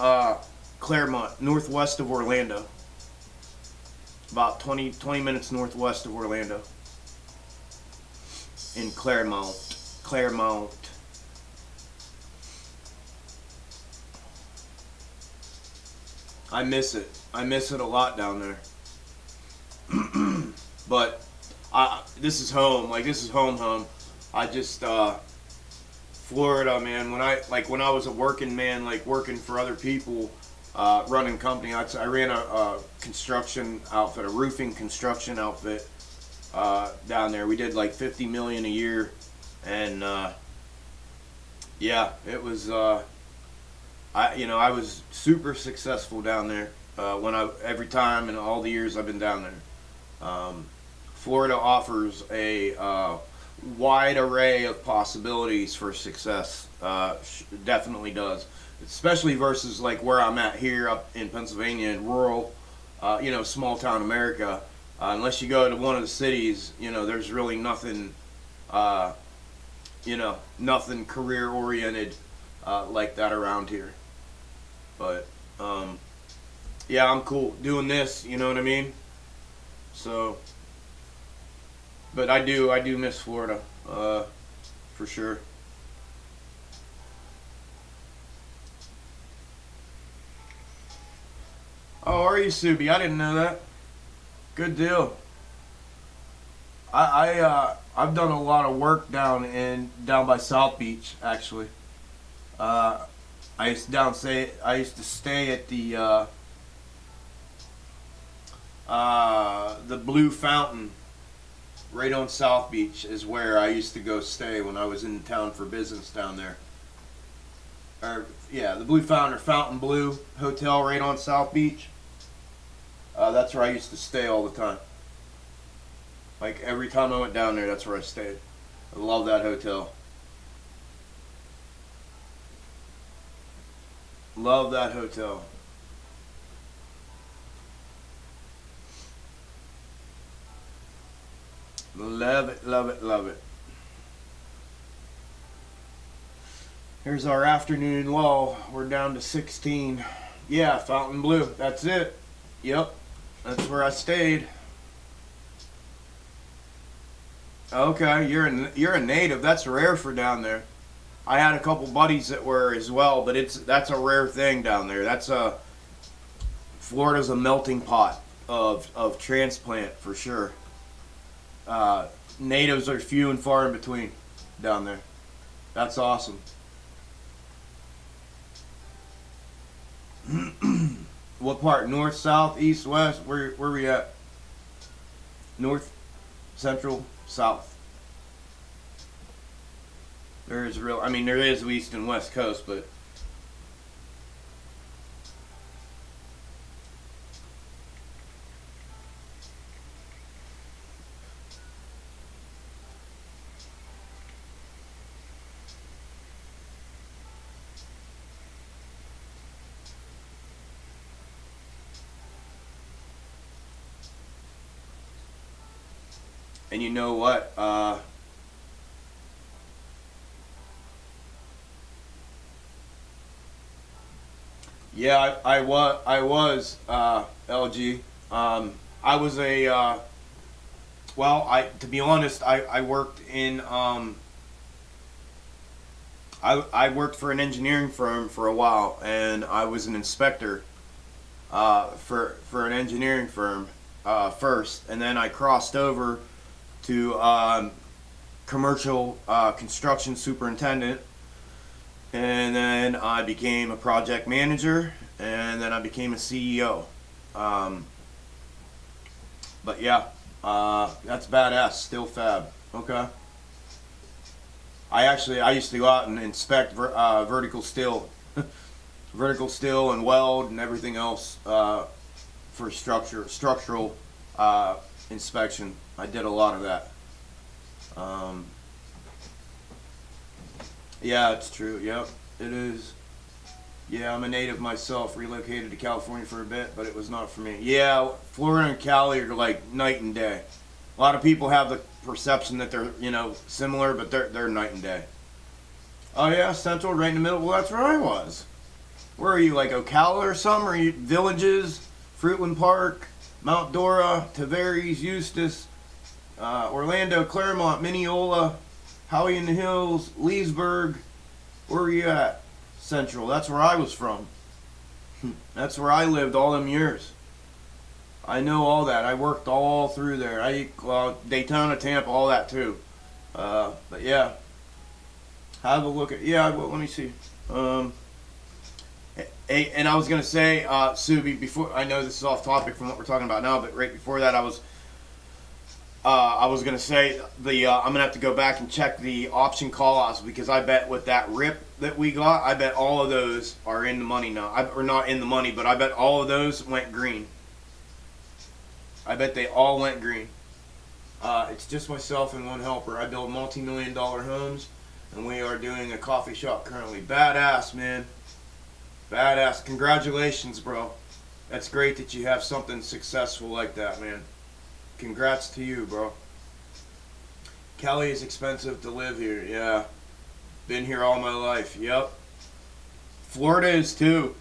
[SPEAKER 2] Claremont, northwest of Orlando. About 20 minutes northwest of Orlando. In Claremont. I miss it. I miss it a lot down there. But this is home. Like, this is home. I just Florida, man. When I was a working man, like working for other people, running company. I ran a construction outfit, a roofing construction outfit down there. We did like $50 million a year, and yeah, it was. I was super successful down there every time in all the years I've been down there. Florida offers a wide array of possibilities for success. Definitely does. especially versus like where I'm at here up in Pennsylvania in rural, small town America. Unless you go to one of the cities, there's really nothing, nothing career oriented like that around here. But yeah, I'm cool doing this. You know what I mean? So, but I do miss Florida for sure. Oh, are you, Subi? I didn't know that. Good deal. I've done a lot of work down by South Beach actually. I used to stay at the Blue Fountain right on South Beach is where I used to go stay when I was in town for business down there. Or yeah, the Blue Fountain or Fountain Blue Hotel right on South Beach. That's where I used to stay all the time. Like every time I went down there, that's where I stayed. I love that hotel. Love that hotel. Love it, love it, love it. Here's our afternoon low. We're down to 16. Yeah, Fountain Blue. That's it. Yep. That's where I stayed. Okay, you're a native. That's rare for down there. I had a couple buddies that were as well, but that's a rare thing down there. Florida's a melting pot of transplant for sure. Natives are few and far in between down there. That's awesome. What part? North, south, east, west? Where we at? North, central, south. There is east and west coast, but and you know what? Yeah, I was LG. I was to be honest, I worked in I worked for an engineering firm for a while, and I was an inspector for an engineering firm first, and then I crossed over to commercial construction superintendent. And then I became a project manager, and then I became a CEO. But yeah, that's badass. Still fab. Okay. I used to go out and inspect vertical steel, vertical steel and weld and everything else for structural inspection. I did a lot of that. Yeah, it's true. Yep, it is. Yeah, I'm a native myself. Relocated to California for a bit, but it was not for me. Yeah, Florida and Cali are like night and day. A lot of people have the perception that they're, similar, but they're night and day. Oh yeah, Central, right in the middle. Well, that's where I was. Where are you, like Ocala or something? Or you Villages, Fruitland Park, Mount Dora, Tavares, Eustis, Orlando, Claremont, Mineola, Howie in the Hills, Leesburg. Where are you at? Central. That's where I was from. That's where I lived all them years. I know all that. I worked all through there. Daytona, Tampa, all that too. But yeah, have a look at. Yeah, well, let me see. Hey, and I was gonna say, Subi, before, I know this is off topic from what we're talking about now, but right before that, I was gonna say I'm gonna have to go back and check the option call-outs, because I bet with that rip that we got, I bet all of those are in the money now. Or not in the money, but I bet all of those went green. I bet they all went green. It's just myself and one helper. I build multi-million-dollar homes, and we are doing a coffee shop currently. Badass, man. Badass. Congratulations, bro. That's great that you have something successful like that, man. Congrats to you, bro. Cali is expensive to live here. Yeah. Been here all my life. Yep. Florida is too.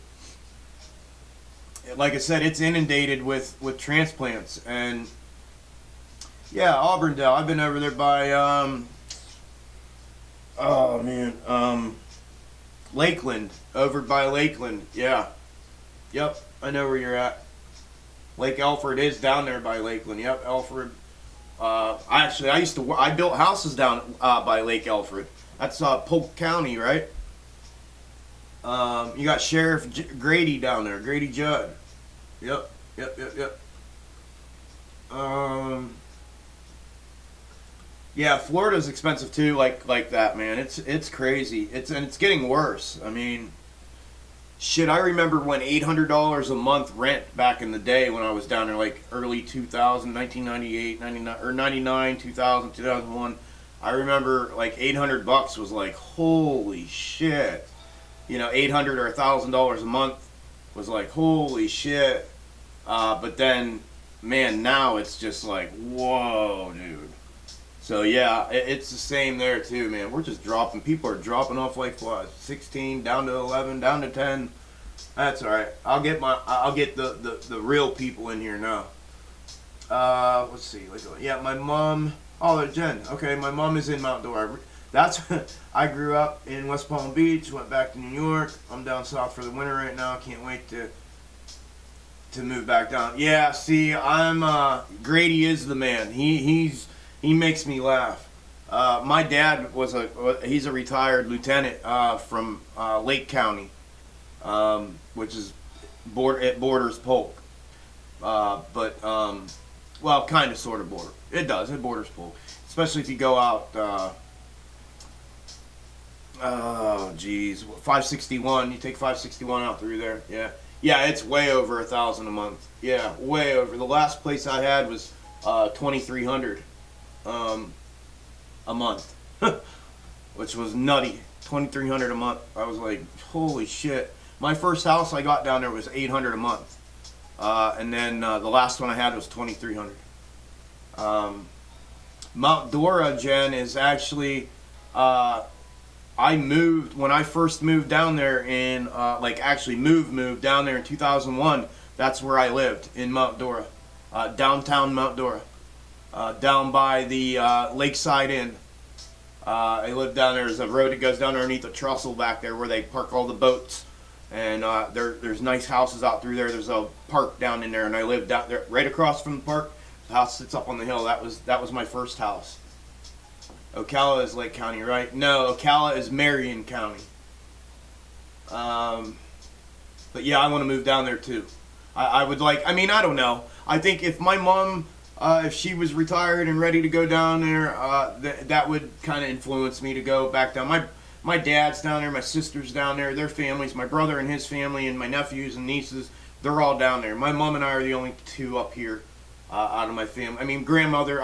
[SPEAKER 2] Like I said, it's inundated with transplants. And yeah, Auburndale. I've been over there by Lakeland. Over by Lakeland. Yeah. Yep. I know where you're at. Lake Alfred is down there by Lakeland. Yep, Alfred. I built houses down by Lake Alfred. That's Polk County, right? You got Sheriff Grady down there, Grady Judd. Yep. Yeah, Florida's expensive too, like that, man. It's crazy. It's getting worse. I mean, shit, I remember when $800 a month rent back in the day when I was down there, like early 2000, 1998, 99, or 99, 2000, 2001. I remember like $800 was like, holy shit. You know, $800 or $1,000 a month was like, holy shit. But then, man, now it's just like, whoa, dude. So yeah, it's the same there too, man. We're just dropping. People are dropping off like flies. 16 down to 11, down to 10. That's all right. I'll get the real people in here now. Let's see. Yeah, my mom. Oh, Jen. Okay, my mom is in Mount Dora. That's. I grew up in West Palm Beach. Went back to New York. I'm down south for the winter right now. Can't wait to move back down. Yeah. See, I'm. Grady is the man. He makes me laugh. My dad he's a retired lieutenant from Lake County, which is it borders Polk, but kind of sort of border. It borders Polk, especially if you go out. 561. You take 561 out through there. Yeah, it's way over $1,000 a month. Yeah, way over. The last place I had was 2,300. A month, which was nutty. 2,300 a month. I was like, holy shit. My first house I got down there was 800 a month, and then the last one I had was 2,300. Mount Dora, Jen, is actually. I moved when I first moved down there in moved down there in 2001. That's where I lived, in Mount Dora, downtown Mount Dora. Down by the Lakeside Inn. I live down there. There's a road that goes down underneath the trestle back there where they park all the boats. And there's nice houses out through there. There's a park down in there, and I lived down there right across from the park. The house sits up on the hill. That was my first house. Ocala is Lake County, right? No, Ocala is Marion County. But yeah, I want to move down there too. I would like. I mean, I don't know. I think if my mom. If she was retired and ready to go down there, that would kind of influence me to go back down. My dad's down there, my sister's down there, their families, my brother and his family, and my nephews and nieces, they're all down there. My mom and I are the only two up here out of my family. I mean, grandmother,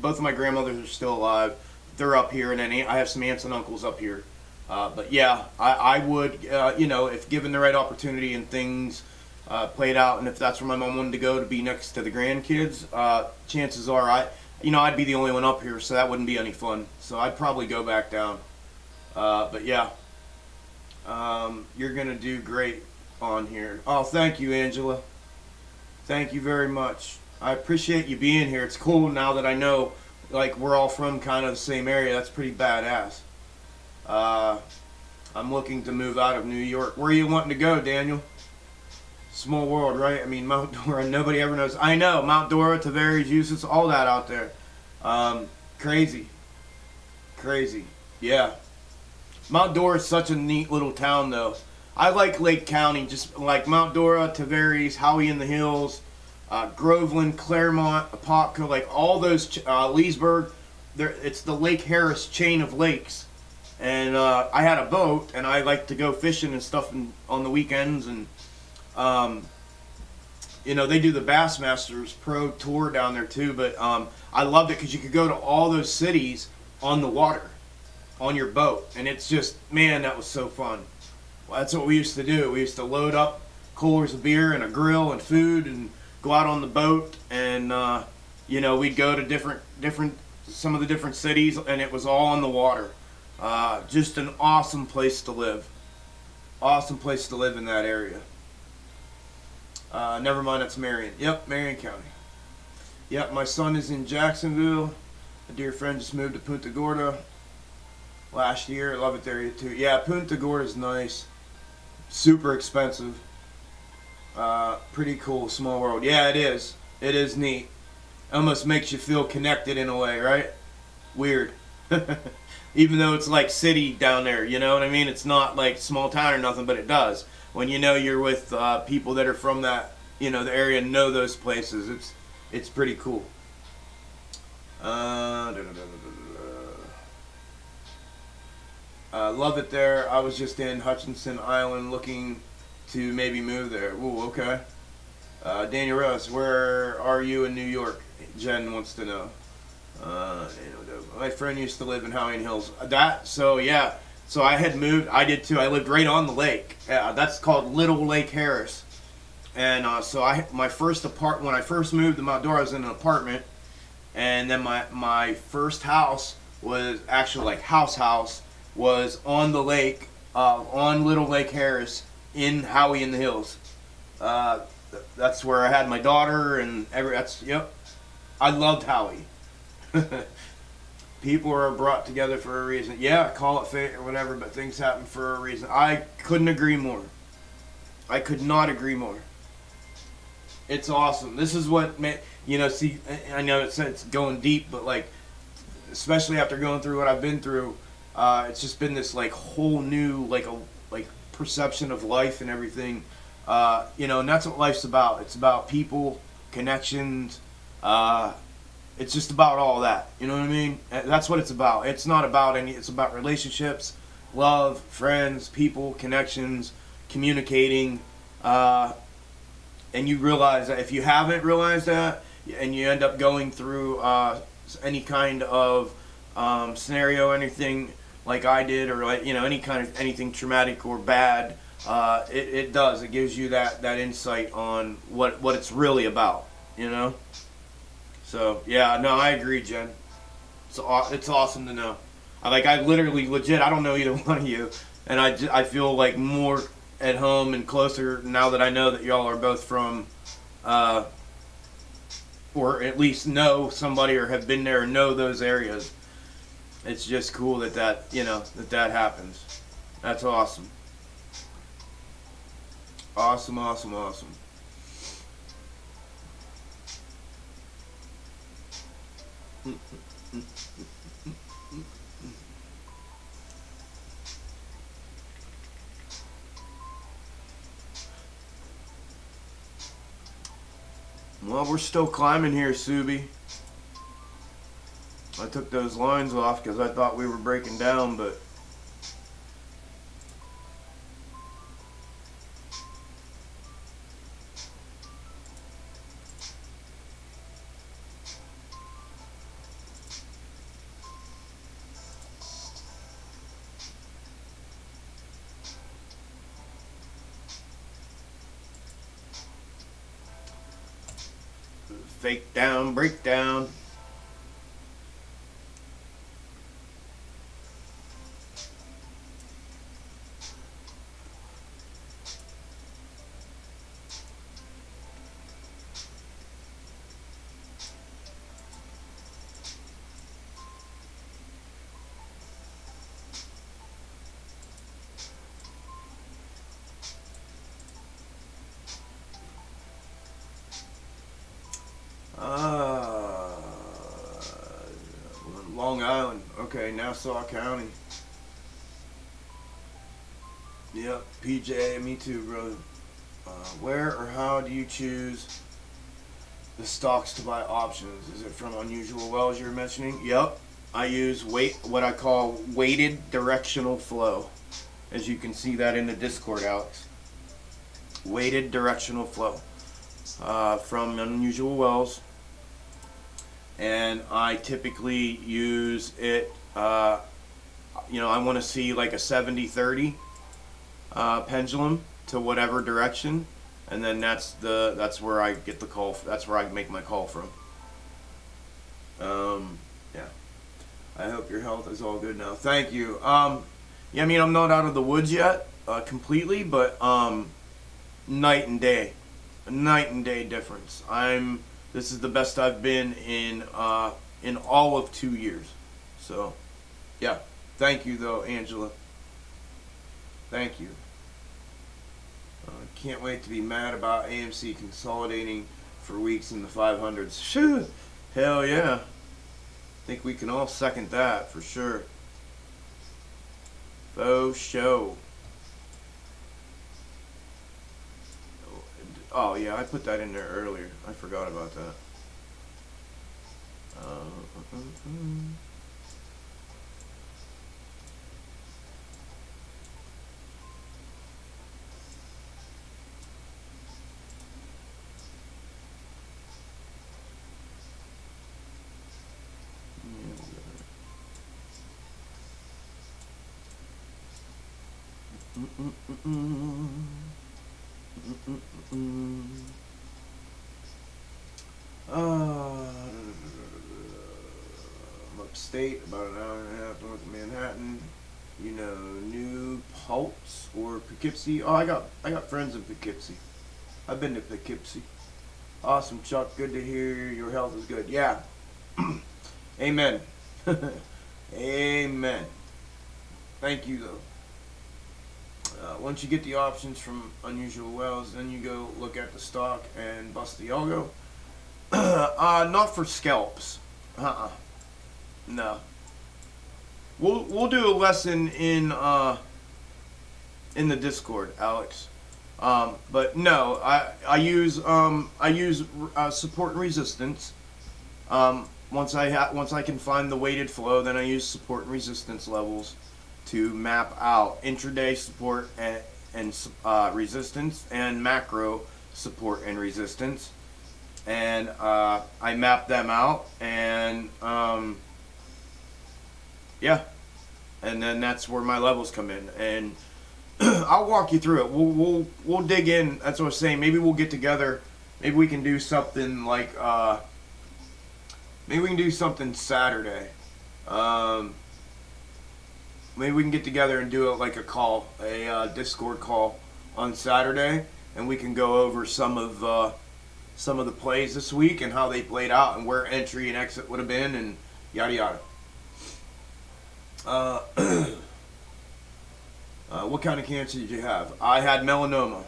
[SPEAKER 2] both of my grandmothers are still alive. They're up here, and then I have some aunts and uncles up here. But yeah, I would, if given the right opportunity and things played out, and if that's where my mom wanted to go to be next to the grandkids, chances are I'd be the only one up here, so that wouldn't be any fun. So I'd probably go back down. But yeah, you're gonna do great on here. Oh, thank you, Angela. Thank you very much. I appreciate you being here. It's cool now that I know, like, we're all from kind of the same area. That's pretty badass. I'm looking to move out of New York. Where are you wanting to go, Daniel? Small world, right? I mean, Mount Dora, nobody ever knows. I know, Mount Dora, Tavares, Eustis, all that out there. Crazy. Yeah. Mount Dora is such a neat little town, though. I like Lake County, just like Mount Dora, Tavares, Howey in the Hills, Groveland, Claremont, Apopka, like all those, Leesburg. It's the Lake Harris chain of lakes. And I had a boat, and I like to go fishing and stuff on the weekends, and they do the Bassmasters Pro Tour down there too, but I loved it because you could go to all those cities on the water, on your boat, and it's just, man, that was so fun. Well, that's what we used to do. We used to load up coolers of beer and a grill and food and go out on the boat, and we'd go to some of the different cities, and it was all on the water. Just an awesome place to live. Awesome place to live in that area. Never mind, it's Marion. Yep, Marion County. Yep, my son is in Jacksonville. A dear friend just moved to Punta Gorda last year. I love it there too. Yeah, Punta Gorda is nice. Super expensive. Pretty cool, small world. Yeah, it is. It is neat. Almost makes you feel connected in a way, right? Weird. Even though it's like city down there, you know what I mean? It's not like small town or nothing, but it does. When you know you're with people that are from that, the area and know those places, it's pretty cool. Love it there. I was just in Hutchinson Island looking to maybe move there. Ooh, okay. Daniel Rose, where are you in New York? Jen wants to know. My friend used to live in Howling Hills. So I had moved. I did too. I lived right on the lake. That's called Little Lake Harris. And my first apartment, when I first moved to Mount Dora, I was in an apartment. And then my first house was actually like house was on the lake, on Little Lake Harris in Howie in the Hills. That's where I had my daughter and yep. I loved Howie. People are brought together for a reason. Yeah, call it fate or whatever, but things happen for a reason. I couldn't agree more. I could not agree more. It's awesome. This is what, see, I know it's going deep, but like, especially after going through what I've been through, it's just been this like whole new, like perception of life and everything. And that's what life's about. It's about people, connections, it's just about all that. You know what I mean? That's what it's about. It's not about it's about relationships, love, friends, people, connections, communicating. And you realize that if you haven't realized that, and you end up going through any kind of scenario, anything like I did, or like anything traumatic or bad, it does. It gives you that insight on what it's really about. So yeah, no, I agree, Jen. It's awesome to know. I literally, legit, I don't know either one of you, and I feel like more at home and closer now that I know that y'all are both from, or at least know somebody or have been there and know those areas. It's just cool that that happens. That's awesome. Awesome. Well, we're still climbing here, Subi. I took those lines off because I thought we were breaking down, but fake down, breakdown. Long Island. Okay, Nassau County. Yep, PJ, me too, brother. Where or how do you choose the stocks to buy options? Is it from Unusual Wells you're mentioning? Yep, I use what I call weighted directional flow. As you can see that in the Discord, Alex. Weighted directional flow from Unusual Wells. And I typically use it, I want to see like a 70-30 pendulum to whatever direction, and then that's where I get the call. That's where I make my call from. Yeah. I hope your health is all good now. Thank you. Yeah, I mean, I'm not out of the woods yet, completely, but night and day difference. This is the best I've been in all of 2 years. So, yeah. Thank you, though, Angela. Thank you. Can't wait to be mad about AMC consolidating for weeks in the 500s. Shoo! Hell yeah. Think we can all second that for sure. Faux show. Oh yeah, I put that in there earlier. I forgot about that. I'm upstate, about an hour and a half north of Manhattan. You know, New Paltz or Poughkeepsie. Oh, I got friends in Poughkeepsie. I've been to Poughkeepsie. Awesome, Chuck. Good to hear your health is good. Yeah. Amen. Amen. Thank you, though. Once you get the options from Unusual Wells, then you go look at the stock and bust the algo. Not for scalps. No. We'll do a lesson in the Discord, Alex. But no, I use support and resistance. Once I can find the weighted flow, then I use support and resistance levels to map out intraday support and resistance, and macro support and resistance, and I map them out, and yeah, and then that's where my levels come in, and I'll walk you through it. We'll dig in. That's what I was saying. Maybe we'll get together. Maybe we can do something like maybe we can do something Saturday. Maybe we can get together and do like a Discord call on Saturday, and we can go over some of the plays this week and how they played out and where entry and exit would have been and yada yada. What kind of cancer did you have? I had melanoma.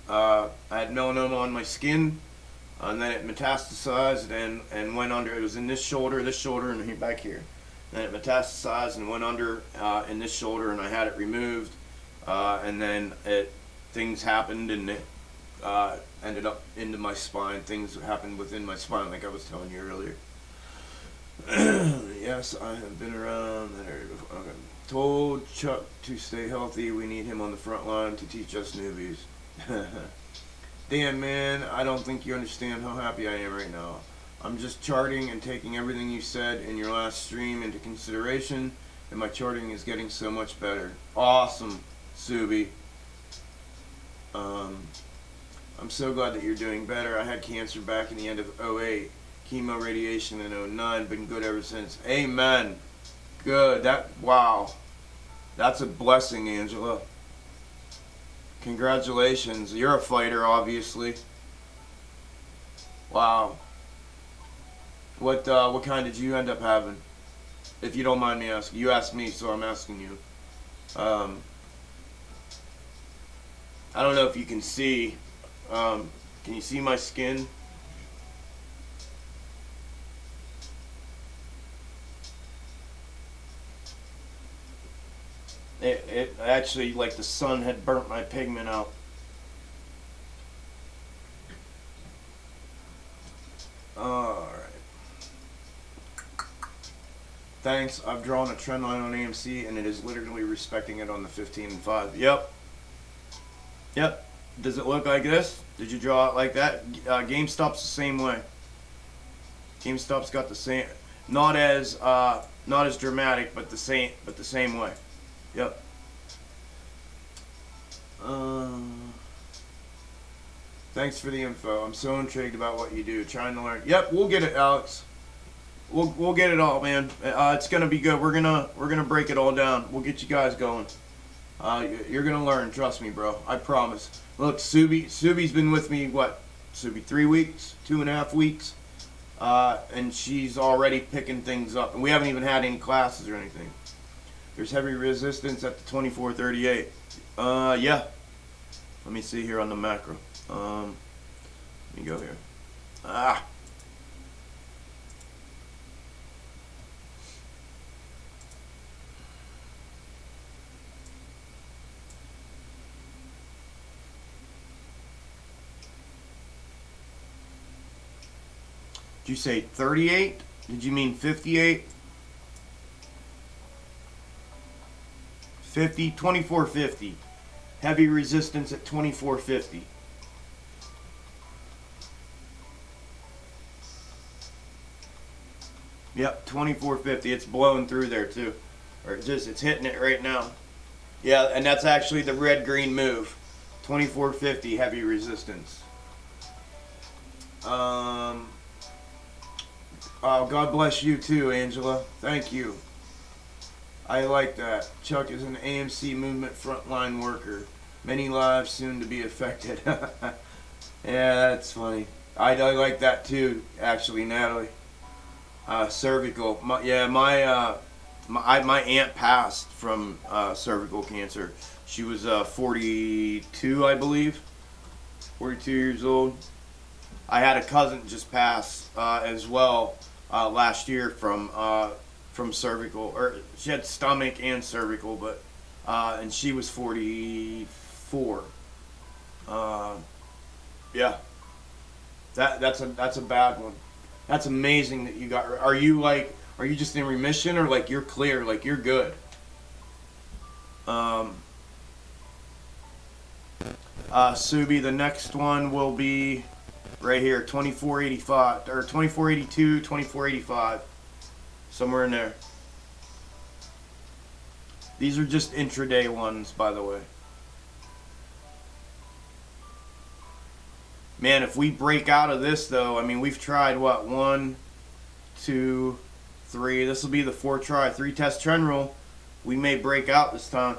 [SPEAKER 2] I had melanoma on my skin, and then it metastasized and went under. It was in this shoulder, and back here. Then it metastasized and went under in this shoulder, and I had it removed. And then things happened, and it ended up into my spine. Things happened within my spine, like I was telling you earlier. Yes, I have been around that area before. Okay. Told Chuck to stay healthy. We need him on the front line to teach us newbies. Damn, man, I don't think you understand how happy I am right now. I'm just charting and taking everything you said in your last stream into consideration, and my charting is getting so much better. Awesome, Subi. I'm so glad that you're doing better. I had cancer back in the end of 08. Chemo radiation in 09. Been good ever since. Amen. Good. Wow. That's a blessing, Angela. Congratulations. You're a fighter, obviously. Wow. What kind did you end up having? If you don't mind me asking. You asked me, so I'm asking you. I don't know if you can see. Can you see my skin? It actually, like the sun had burnt my pigment out. Alright. Thanks. I've drawn a trend line on AMC, and it is literally respecting it on the 15 and 5. Yep. Yep. Does it look like this? Did you draw it like that? GameStop's the same way. GameStop's got the same, not as dramatic, but the same way. Yep. Thanks for the info. I'm so intrigued about what you do. Trying to learn. Yep, we'll get it, Alex. We'll get it all, man. It's gonna be good. We're gonna break it all down. We'll get you guys going. You're gonna learn. Trust me, bro. I promise. Look, Subi's been with me. What? Subi, 3 weeks, 2.5 weeks, and she's already picking things up. And we haven't even had any classes or anything. There's heavy resistance at the 2438. Yeah. Let me see here on the macro. Let me go here. Did you say 38? Did you mean 58? 2450. Heavy resistance at 2450. Yep, 2450. It's blowing through there too. Or it's hitting it right now. Yeah, and that's actually the red-green move. 2450 heavy resistance. Oh, God bless you too, Angela. Thank you. I like that. Chuck is an AMC movement frontline worker. Many lives soon to be affected. Yeah, that's funny. I like that too, actually, Natalie. Cervical. My aunt passed from cervical cancer. She was 42, I believe. 42 years old. I had a cousin just pass as well last year from cervical, or she had stomach and cervical, but and she was 44. Yeah, that's a bad one. That's amazing that you got. Are you just in remission, or like you're clear, like you're good? Subi, the next one will be right here, 2485 or 2482, 2485, somewhere in there. These are just intraday ones, by the way. Man, if we break out of this, though, I mean, we've tried, what, 1, 2, 3. This will be the 4th try. 3 test trend rule. We may break out this time.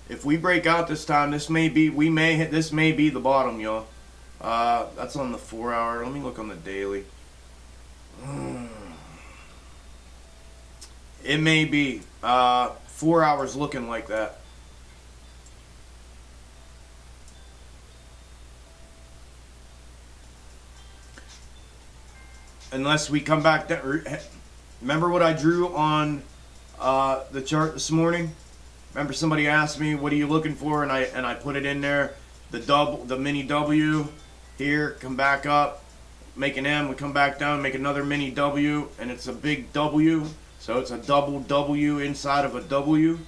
[SPEAKER 2] If we break out this time, this may be the bottom, y'all. That's on the 4-hour. Let me look on the daily. It may be 4 hours looking like that. Unless we come back down. Remember what I drew on the chart this morning? Remember somebody asked me, what are you looking for? And I put it in there. The mini W here, come back up, make an M, we come back down, make another mini W, and it's a big W. So it's a double W inside of a W.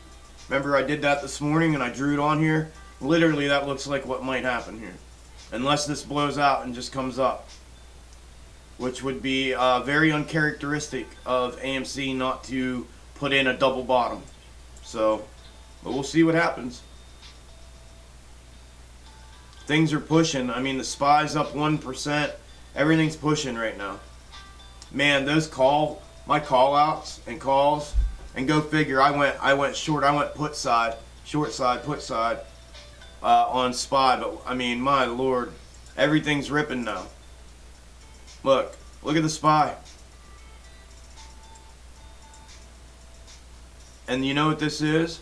[SPEAKER 2] Remember I did that this morning and I drew it on here? Literally that looks like what might happen here. Unless this blows out and just comes up. Which would be very uncharacteristic of AMC not to put in a double bottom. So, but we'll see what happens. Things are pushing. I mean, the SPY's up 1%. Everything's pushing right now. Man, my call outs and calls, and go figure, I went short. I went put side, short side, put side on SPY. But I mean, my Lord, everything's ripping now. Look at the SPY. And you know what this is?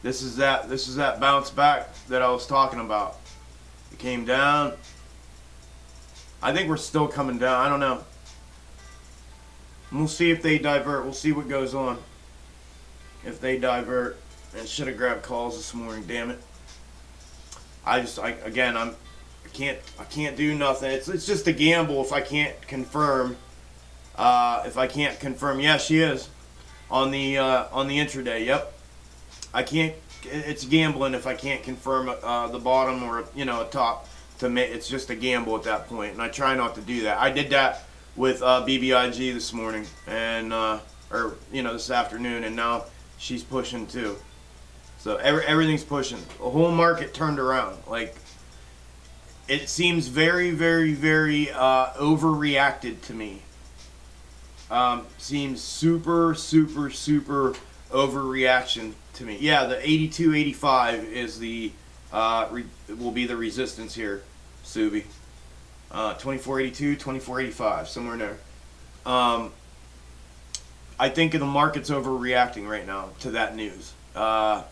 [SPEAKER 2] This is that bounce back that I was talking about. It came down. I think we're still coming down. I don't know. We'll see if they divert. We'll see what goes on. If they divert. And should have grabbed calls this morning, damn it. I can't do nothing. It's just a gamble if I can't confirm. Yeah, she is on the intraday. Yep. I can't. It's gambling if I can't confirm the bottom or a top. It's just a gamble at that point, and I try not to do that. I did that with BBIG this morning, and or this afternoon, and now she's pushing too. So everything's pushing. The whole market turned around. Like, it seems very, very, very overreacted to me. Seems super, super, super overreaction to me. Yeah, the 82.85 is the will be the resistance here, Subi. 24.82, 24.85, somewhere in there. I think the market's overreacting right now to that news. So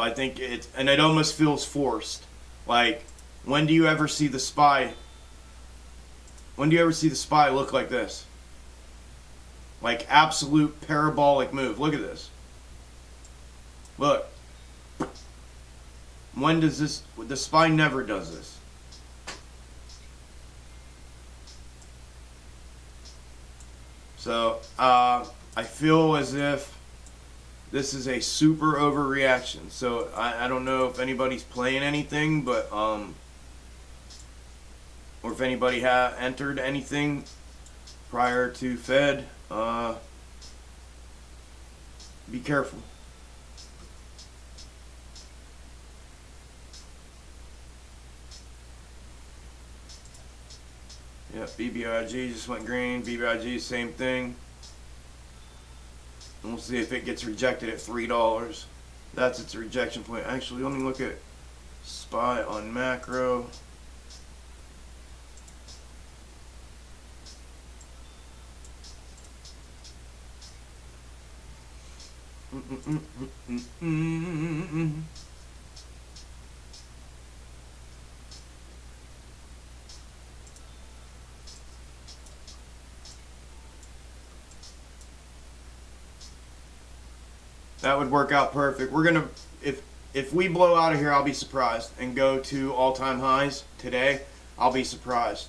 [SPEAKER 2] I think and it almost feels forced. Like, when do you ever see the SPY? When do you ever see the SPY look like this? Like, absolute parabolic move. Look at this. Look. When does this? The SPY never does this. So I feel as if this is a super overreaction. So I don't know if anybody's playing anything, but or if anybody entered anything prior to Fed. Be careful. Yeah, BBIG just went green. BBIG, same thing. And we'll see if it gets rejected at $3. That's its rejection point. Actually, let me look at SPY on macro. That would work out perfect. We're gonna, if we blow out of here, I'll be surprised, and go to all-time highs today. I'll be surprised.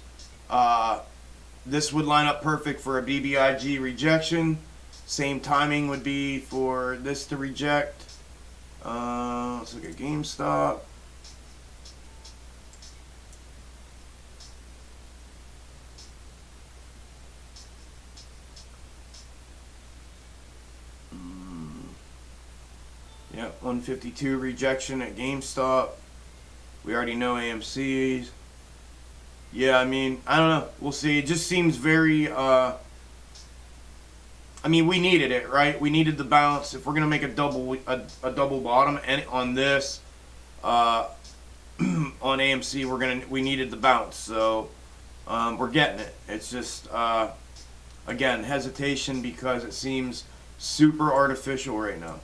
[SPEAKER 2] This would line up perfect for a BBIG rejection. Same timing would be for this to reject. Let's look at GameStop. Yeah, 152 rejection at GameStop. We already know AMC's. Yeah, I mean, I don't know. We'll see. It just seems very, I mean, we needed it, right? We needed the bounce. If we're going to make a double bottom and on this, on AMC, we needed the bounce. So, we're getting it. It's just, again, hesitation because it seems super artificial right now.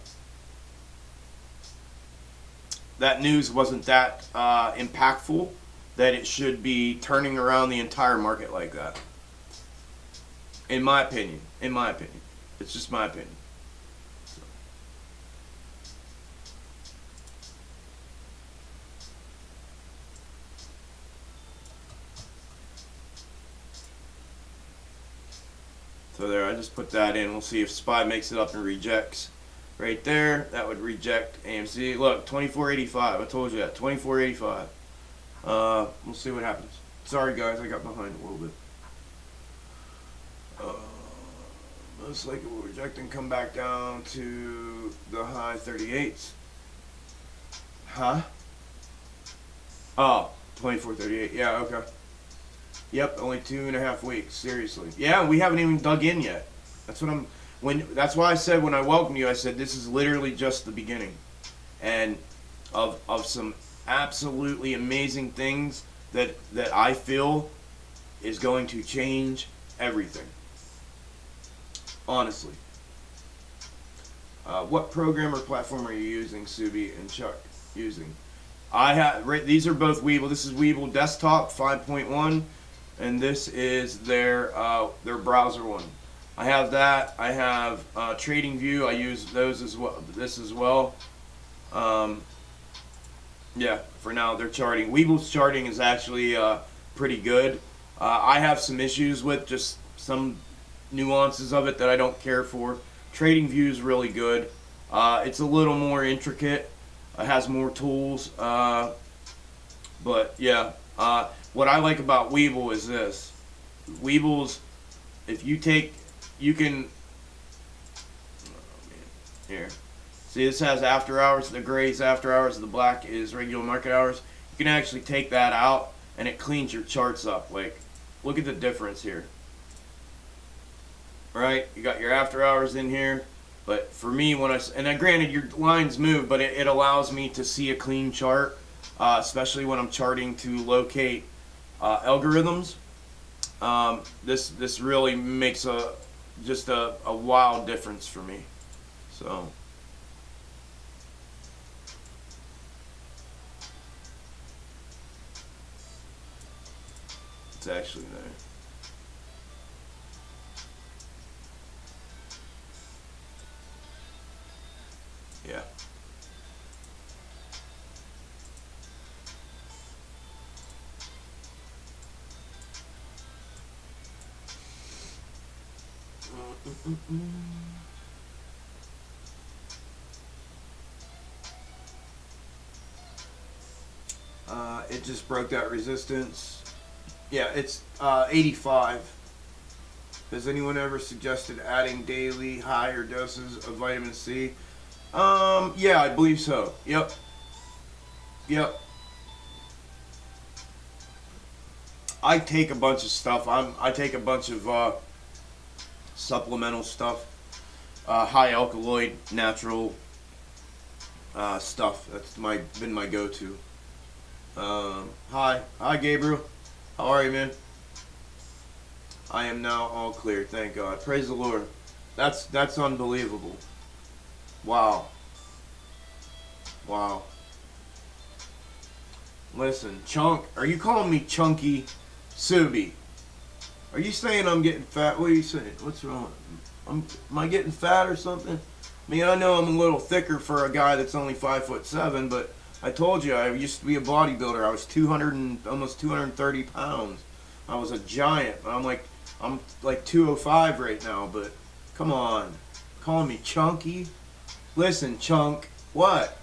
[SPEAKER 2] That news wasn't that impactful that it should be turning around the entire market like that. In my opinion. It's just my opinion. So there, I just put that in. We'll see if SPY makes it up and rejects. Right there, that would reject AMC. Look, 24.85. I told you that, 24.85. We'll see what happens. Sorry guys, I got behind a little bit. Most likely will reject and come back down to the high 38s. Huh? Oh, 24.38. Yeah, okay. Yep, only 2.5 weeks. Seriously. Yeah, we haven't even dug in yet. That's what that's why I said when I welcomed you, I said this is literally just the beginning, and of some absolutely amazing things that I feel is going to change everything. Honestly. What program or platform are you using, Subi and Chuck? Using? These are both Webull. This is Webull Desktop 5.1, and this is their browser one. I have that. I have Trading View. I use those as well. This as well. Yeah, for now they're charting. Webull's charting is actually pretty good. I have some issues with just some nuances of it that I don't care for. Trading View is really good. It's a little more intricate. It has more tools. But yeah, what I like about Webull is this. Webull's, if you take you can, oh man, here. See, this has after hours. The gray is after hours. The black is regular market hours. You can actually take that out, and it cleans your charts up. Like, look at the difference here. Right? You got your after hours in here. But for me, and then granted, your lines move, but it allows me to see a clean chart, especially when I'm charting to locate algorithms. This really makes just a wild difference for me. So. It's actually there. Yeah. It just broke that resistance. Yeah, it's 85. Has anyone ever suggested adding daily higher doses of vitamin C? Yeah, I believe so. Yep. I take a bunch of stuff. I take a bunch of supplemental stuff, high alkaloid, natural stuff. That's been my go-to. Hi, Gabriel. How are you, man? I am now all clear. Thank God. Praise the Lord. That's unbelievable. Wow. Listen, Chunk. Are you calling me Chunky Subi? Are you saying I'm getting fat? What are you saying? What's wrong? Am I getting fat or something? I mean, I know I'm a little thicker for a guy that's only 5'7", but I told you I used to be a bodybuilder. I was 200 and almost 230 pounds. I was a giant. I'm like 205 right now. But come on, calling me chunky. Listen, Chunk. What?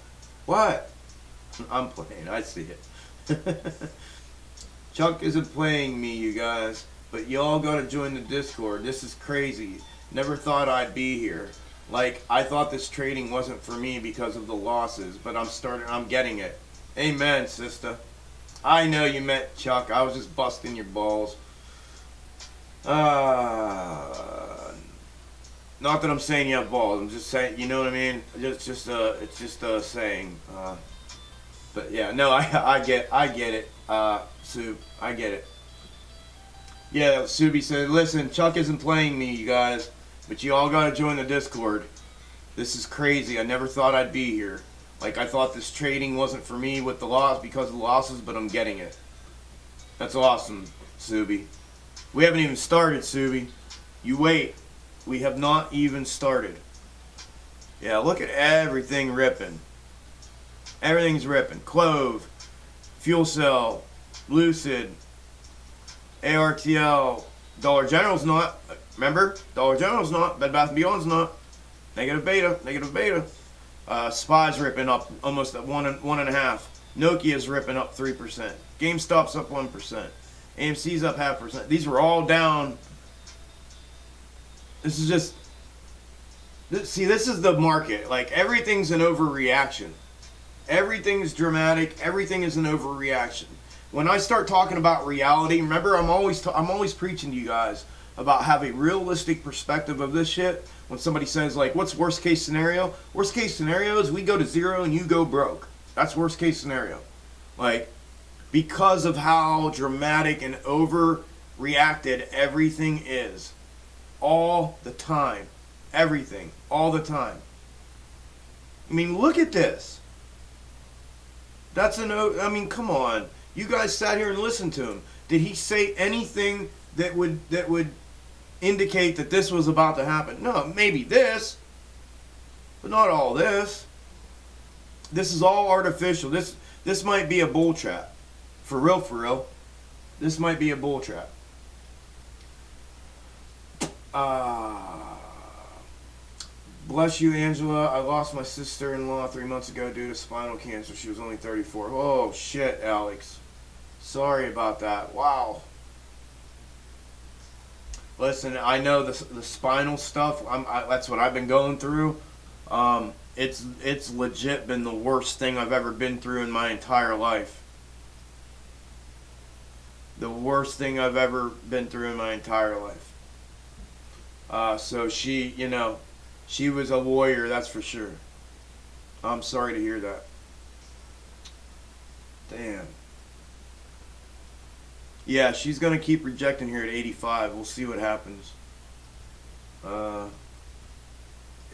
[SPEAKER 2] I'm playing. I see it. Chunk isn't playing me, you guys. But y'all gotta join the Discord. This is crazy. Never thought I'd be here. Like, I thought this trading wasn't for me because of the losses, but I'm getting it. Amen, sister. I know you meant Chuck. I was just busting your balls. Not that I'm saying you have balls. I'm just saying, you know what I mean? It's just a saying. But yeah, no, I get it. Sue, I get it. Yeah, Subi said, listen, Chuck isn't playing me, you guys. But you all gotta join the Discord. This is crazy. I never thought I'd be here. Like, I thought this trading wasn't for me with the loss because of the losses, but I'm getting it. That's awesome, Subi. We haven't even started, Subi. You wait. We have not even started. Yeah, look at everything ripping. Everything's ripping. Clove, Fuel Cell, Lucid, ARTL, Dollar General's not. Remember? Dollar General's not. Bed Bath & Beyond's not. Negative beta. SPY's ripping up almost at 1.5. Nokia's ripping up 3%. GameStop's up 1%. AMC's up 0.5%. These were all down. This is just... See, this is the market. Like, everything's an overreaction. Everything's dramatic. Everything is an overreaction. When I start talking about reality, remember, I'm always preaching to you guys about have a realistic perspective of this shit. When somebody says, like, what's worst case scenario? Worst case scenario is we go to zero and you go broke. That's worst case scenario. Like, because of how dramatic and overreacted everything is. All the time. Everything. All the time. I mean, look at this. I mean, come on. You guys sat here and listened to him. Did he say anything that would indicate that this was about to happen? No, maybe this, but not all this. This is all artificial. This might be a bull trap. For real. This might be a bull trap. Bless you, Angela. I lost my sister-in-law 3 months ago due to spinal cancer. She was only 34. Oh, shit, Alex. Sorry about that. Wow. Listen, I know the spinal stuff. That's what I've been going through. It's legit been the worst thing I've ever been through in my entire life. The worst thing I've ever been through in my entire life. So she, she was a warrior, that's for sure. I'm sorry to hear that. Damn. Yeah, she's gonna keep rejecting here at 85. We'll see what happens.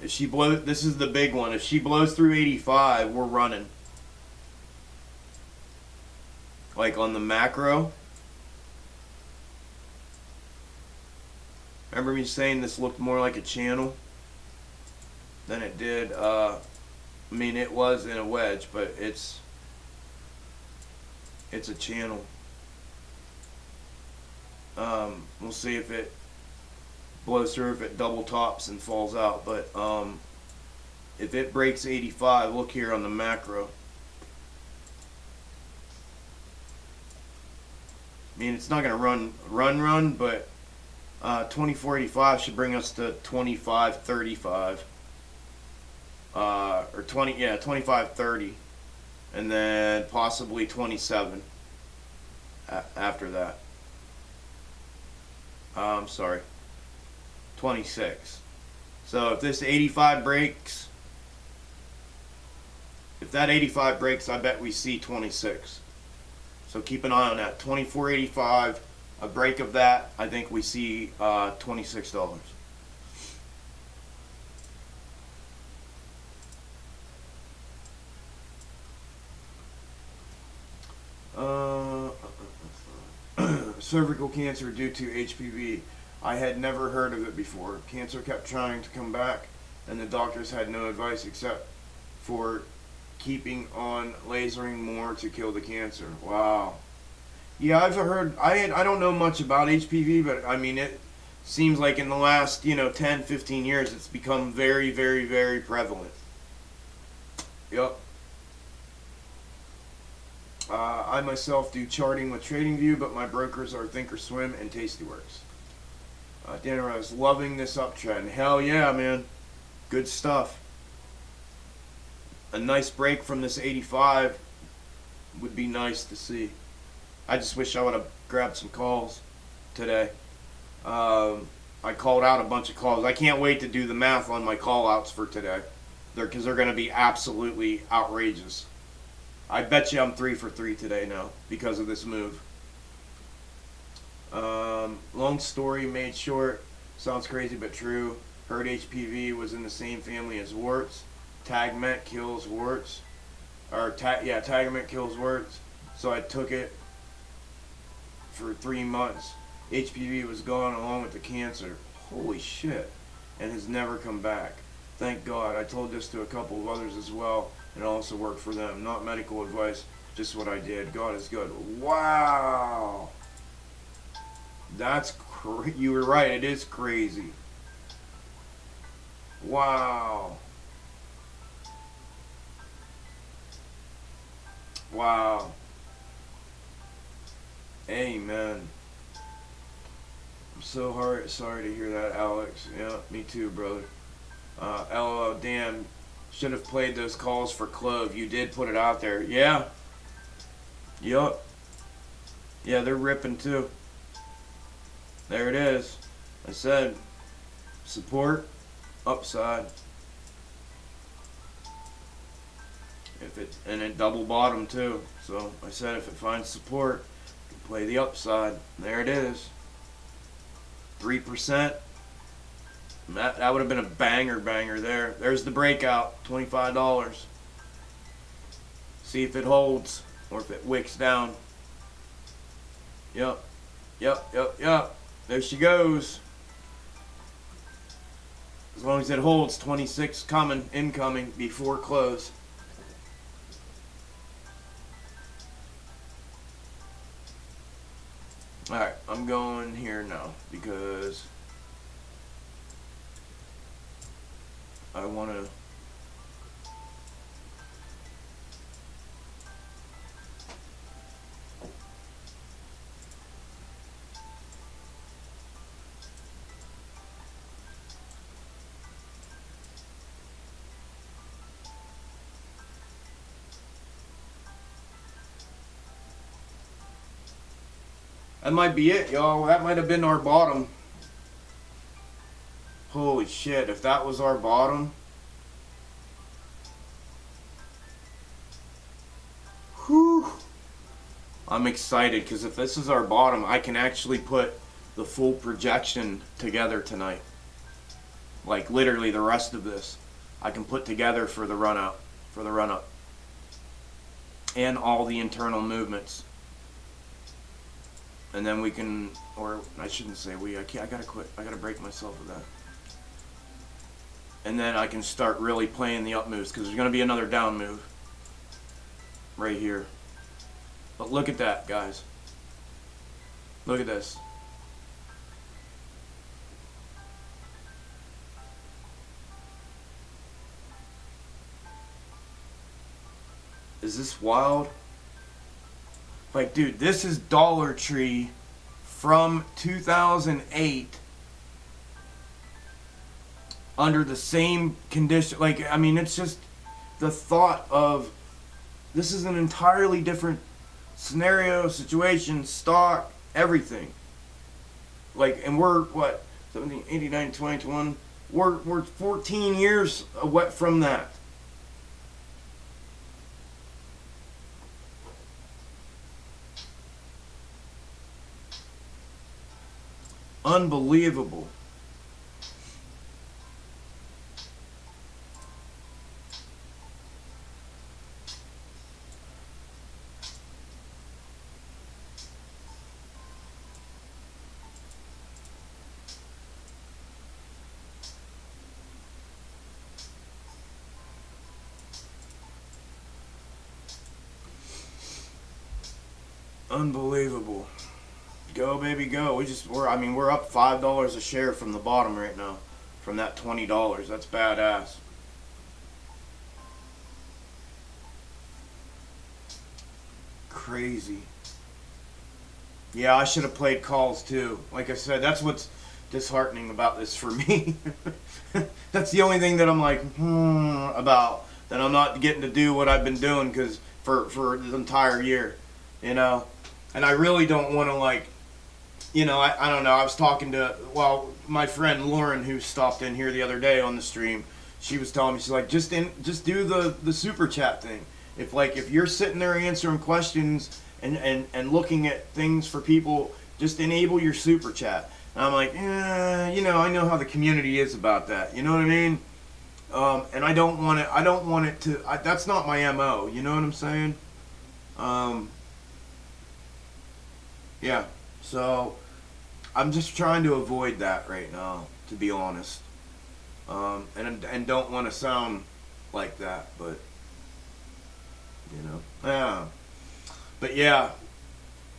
[SPEAKER 2] If she blows, this is the big one. If she blows through 85, we're running. Like on the macro. Remember me saying this looked more like a channel than it did. I mean, it was in a wedge, but it's a channel. We'll see if it blows through, if it double tops and falls out. But if it breaks 85, look here on the macro. I mean, it's not going to run, but 2485 should bring us to 2535. Or 2530. And then possibly 27 after that. I'm sorry. 26. So if this 85 breaks, if that 85 breaks, I bet we see 26. So keep an eye on that. 2485, a break of that, I think we see $26. Cervical cancer due to HPV. I had never heard of it before. Cancer kept trying to come back, and the doctors had no advice except for keeping on lasering more to kill the cancer. Wow. Yeah, I've heard. I don't know much about HPV, but I mean, it seems like in the last 10, 15 years, it's become very, very, very prevalent. Yep. I myself do charting with TradingView, but my brokers are Thinkorswim and Tastyworks. Dan Rose, loving this uptrend. Hell yeah, man. Good stuff. A nice break from this 85 would be nice to see. I just wish I would have grabbed some calls today. I called out a bunch of calls. I can't wait to do the math on my call outs for today. Because they're going to be absolutely outrageous. I bet you I'm 3 for 3 today now because of this move. Long story made short. Sounds crazy but true. Heard HPV was in the same family as warts. Tagment kills warts. Tagment kills warts. So I took it for 3 months. HPV was gone along with the cancer. Holy shit. And has never come back. Thank God. I told this to a couple of others as well. And also worked for them. Not medical advice, just what I did. God is good. Wow. That's you were right. It is crazy. Wow. Wow. Amen. I'm so sorry to hear that, Alex. Yeah, me too, brother. LOL, damn. Should have played those calls for Clove. You did put it out there. Yeah. Yup. Yeah, they're ripping too. There it is. I said support, upside. And it double bottom too. So I said if it finds support, you can play the upside. There it is. 3%. That would have been a banger there. There's the breakout, $25. See if it holds or if it wicks down. Yep. There she goes. As long as it holds, 26 incoming before close. Alright, I'm going here now because I want to That might be it, y'all. That might have been our bottom. Holy shit, if that was our bottom. Whew. I'm excited because if this is our bottom, I can actually put the full projection together tonight. Like literally the rest of this I can put together for the run up, and all the internal movements. And then we can, or I shouldn't say we, I gotta quit, I gotta break myself of that. And then I can start really playing the up moves, because there's gonna be another down move right here. But look at that, guys. Look at this. Is this wild? Like, dude, this is Dollar Tree from 2008 under the same condition. Like, I mean, it's just the thought of this is an entirely different scenario, situation, stock, everything. Like, and we're what, 17, 89, 20, 21. We're 14 years away from that. Unbelievable. Unbelievable. Go, baby, go. We're up $5 a share from the bottom right now, from that $20. That's badass. Crazy. Yeah, I should have played calls too. Like I said, that's what's disheartening about this for me. That's the only thing that I'm like about, that I'm not getting to do what I've been doing because for the entire year, you know. And I really don't want to, like, you know, I don't know. I was talking to, well, my friend Lauren, who stopped in here the other day on the stream. She was telling me, she's like, just do the super chat thing. If you're sitting there answering questions and looking at things for people, just enable your super chat. And I'm like, you know, I know how the community is about that. You know what I mean? And I don't want it to. That's not my MO. You know what I'm saying? Yeah. So I'm just trying to avoid that right now, to be honest. And don't want to sound like that, but you know, yeah. But yeah,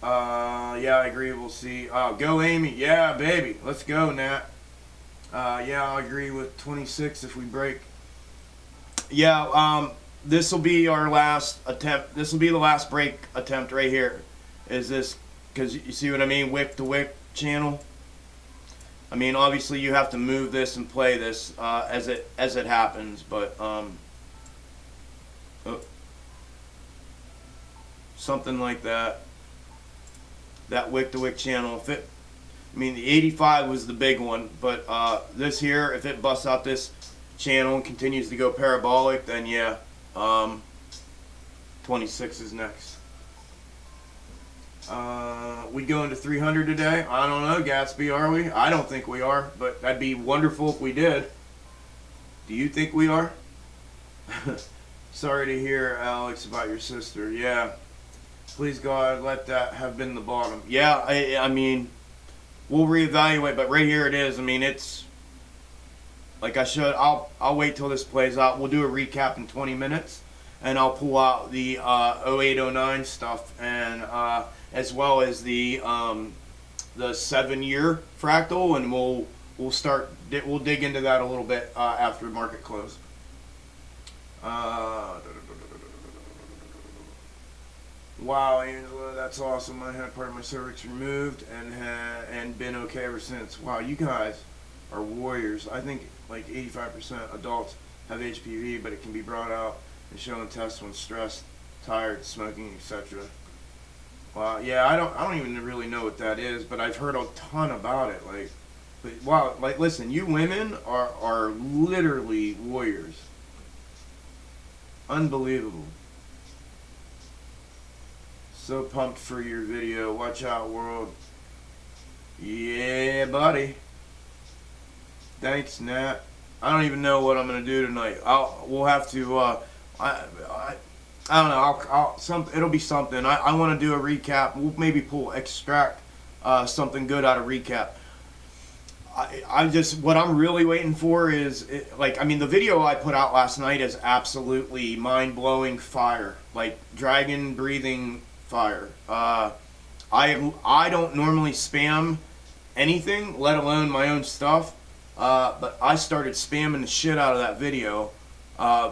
[SPEAKER 2] yeah, I agree. We'll see. Go Amy. Yeah, baby. Let's go, Nat. Yeah, I agree with 26 if we break. Yeah, this will be our last attempt. This will be the last break attempt right here. Is this, because you see what I mean? Wick to wick channel. I mean, obviously you have to move this and play this as it happens, but something like that. That wick to wick channel. I mean, the 85 was the big one, but this here, if it busts out this channel and continues to go parabolic, then yeah, 26 is next. We go into 300 today. I don't know, Gatsby, are we? I don't think we are, but that'd be wonderful if we did. Do you think we are? Sorry to hear, Alex, about your sister. Yeah. Please, God, let that have been the bottom. Yeah, I mean, we'll reevaluate, but right here it is. I mean, it's like I'll wait till this plays out. We'll do a recap in 20 minutes, and I'll pull out the 0809 stuff, and as well as the 7-year fractal, and we'll dig into that a little bit after market close. Wow, Angela, that's awesome. I had part of my cervix removed and been okay ever since. Wow, you guys are warriors. I think like 85% adults have HPV, but it can be brought out and shown in tests when stressed, tired, smoking, etc. Well, yeah, I don't even really know what that is, but I've heard a ton about it. Like, but wow, like listen, you women are literally warriors. Unbelievable. So pumped for your video. Watch out, world. Yeah, buddy. Thanks, Nat. I don't even know what I'm gonna do tonight. We'll have to. I don't know. It'll be something. I want to do a recap. We'll maybe extract something good out of recap. I just what I'm really waiting for is the video I put out last night is absolutely mind blowing fire, like dragon breathing fire. I don't normally spam anything, let alone my own stuff, but I started spamming the shit out of that video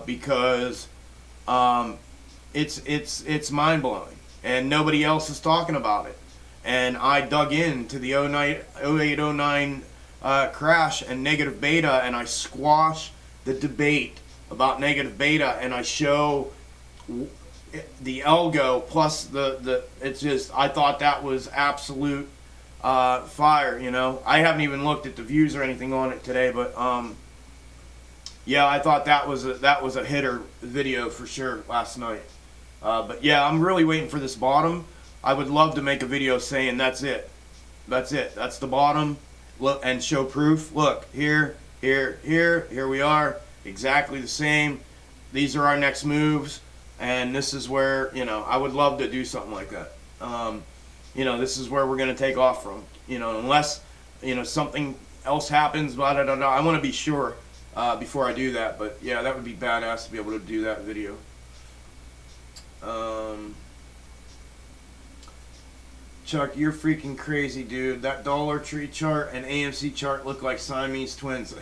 [SPEAKER 2] because it's mind blowing and nobody else is talking about it. And I dug into the 0809 crash and negative beta, and I squash the debate about negative beta, and I show the Algo plus the it's just, I thought that was absolute fire. You know, I haven't even looked at the views or anything on it today, but yeah, I thought that was a hitter video for sure last night. But yeah, I'm really waiting for this bottom. I would love to make a video saying that's it, that's the bottom. Look and show proof. Look, here we are, exactly the same. These are our next moves, and this is where, you know, I would love to do something like that. You know, this is where we're gonna take off from. You know, unless, you know, something else happens, blah, blah, blah, blah. I want to be sure before I do that. But yeah, that would be badass to be able to do that video. Chuck, you're freaking crazy, dude. That Dollar Tree chart and AMC chart look like Siamese twins.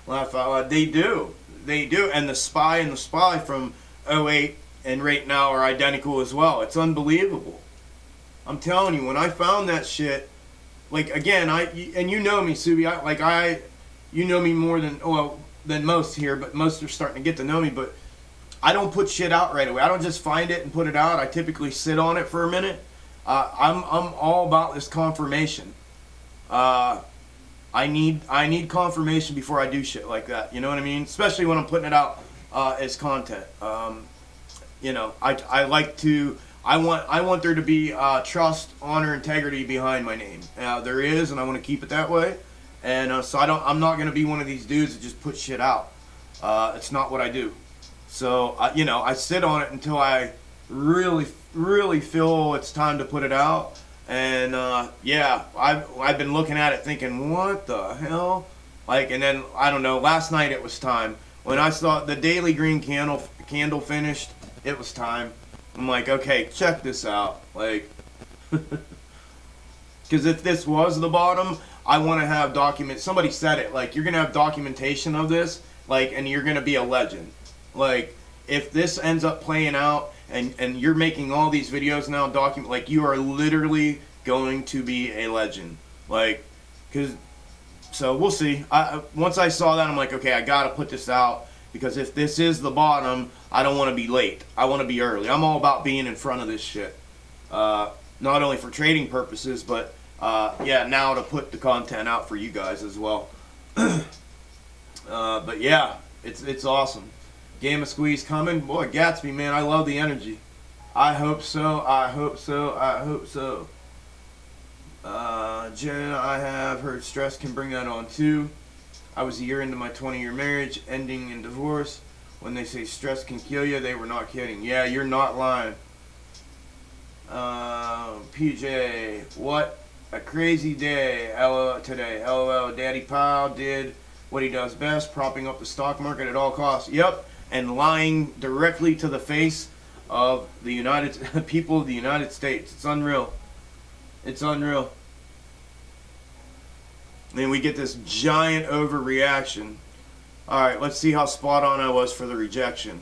[SPEAKER 2] Laugh out loud. They do. And the SPY from 08 and right now are identical as well. It's unbelievable. I'm telling you, when I found that shit, like, again, and you know me, Subi, you know me more than most here, but most are starting to get to know me, but I don't put shit out right away. I don't just find it and put it out. I typically sit on it for a minute. I'm all about this confirmation. I need confirmation before I do shit like that. You know what I mean? Especially when I'm putting it out as content. You know, I want there to be trust, honor, integrity behind my name. There is, and I want to keep it that way. And so I'm not gonna be one of these dudes that just put shit out. It's not what I do. So you know, I sit on it until I really feel it's time to put it out. And yeah, I've been looking at it thinking, what the hell? Like, and then I don't know. Last night it was time. When I saw the daily green candle finished, it was time. I'm like, okay, check this out. Like, because if this was the bottom, I want to have somebody said it, like, you're gonna have documentation of this, like, and you're gonna be a legend. Like, if this ends up playing out and you're making all these videos now, like, you are literally going to be a legend. Like, so we'll see. Once I saw that, I'm like, okay, I gotta put this out, because if this is the bottom, I don't want to be late. I want to be early. I'm all about being in front of this shit. Not only for trading purposes, but yeah, now to put the content out for you guys as well. But yeah, it's awesome. Gamma Squeeze coming. Boy, Gatsby, man, I love the energy. I hope so. Jen, I have heard stress can bring that on too. I was a year into my 20-year marriage, ending in divorce. When they say stress can kill you, they were not kidding. Yeah, you're not lying. PJ, what a crazy day today. LOL, Daddy Powell did what he does best, propping up the stock market at all costs. Yep. And lying directly to the face of the people of the United States. It's unreal. It's unreal. And we get this giant overreaction. Alright, let's see how spot on I was for the rejection.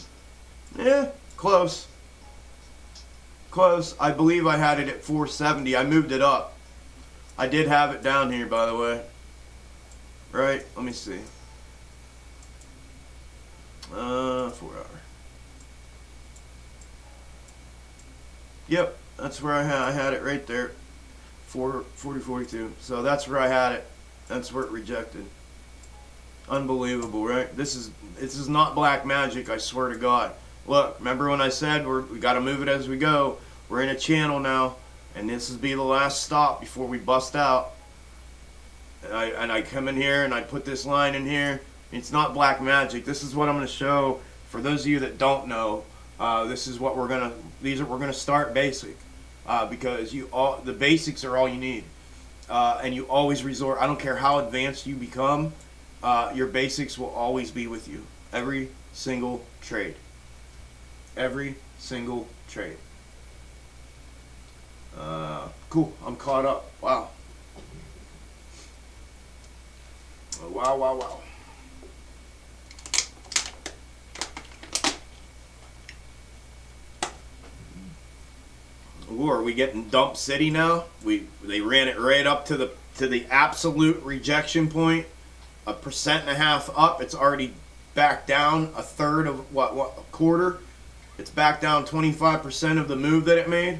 [SPEAKER 2] Yeah, close. Close. I believe I had it at 470. I moved it up. I did have it down here, by the way. Right? Let me see. 4 hour. Yep, That's where I had it right there. 40.42. So that's where I had it. That's where it rejected. Unbelievable, right? This is not black magic, I swear to God. Look, remember when I said we got to move it as we go? We're in a channel now, and this will be the last stop before we bust out. And I come in here and I put this line in here. It's not black magic. This is what I'm going to show for those of you that don't know. This is what we're gonna start basic, because the basics are all you need, and you always resort. I don't care how advanced you become. Your basics will always be with you. Every single trade. Every single trade. Cool. I'm caught up. Wow. Wow. Ooh, are we getting dump city now? They ran it right up to the absolute rejection point. 1.5% up. It's already back down a third of a quarter. It's back down 25% of the move that it made.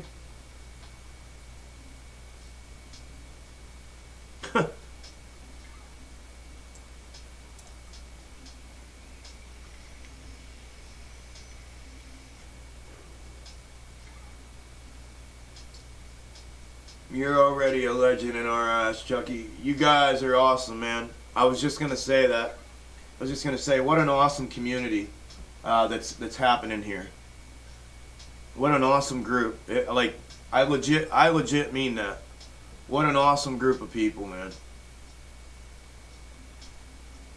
[SPEAKER 2] You're already a legend in our eyes, Chucky. You guys are awesome, man. I was just gonna say that. I was just gonna say, what an awesome community that's happening here. What an awesome group. I legit mean that. What an awesome group of people, man.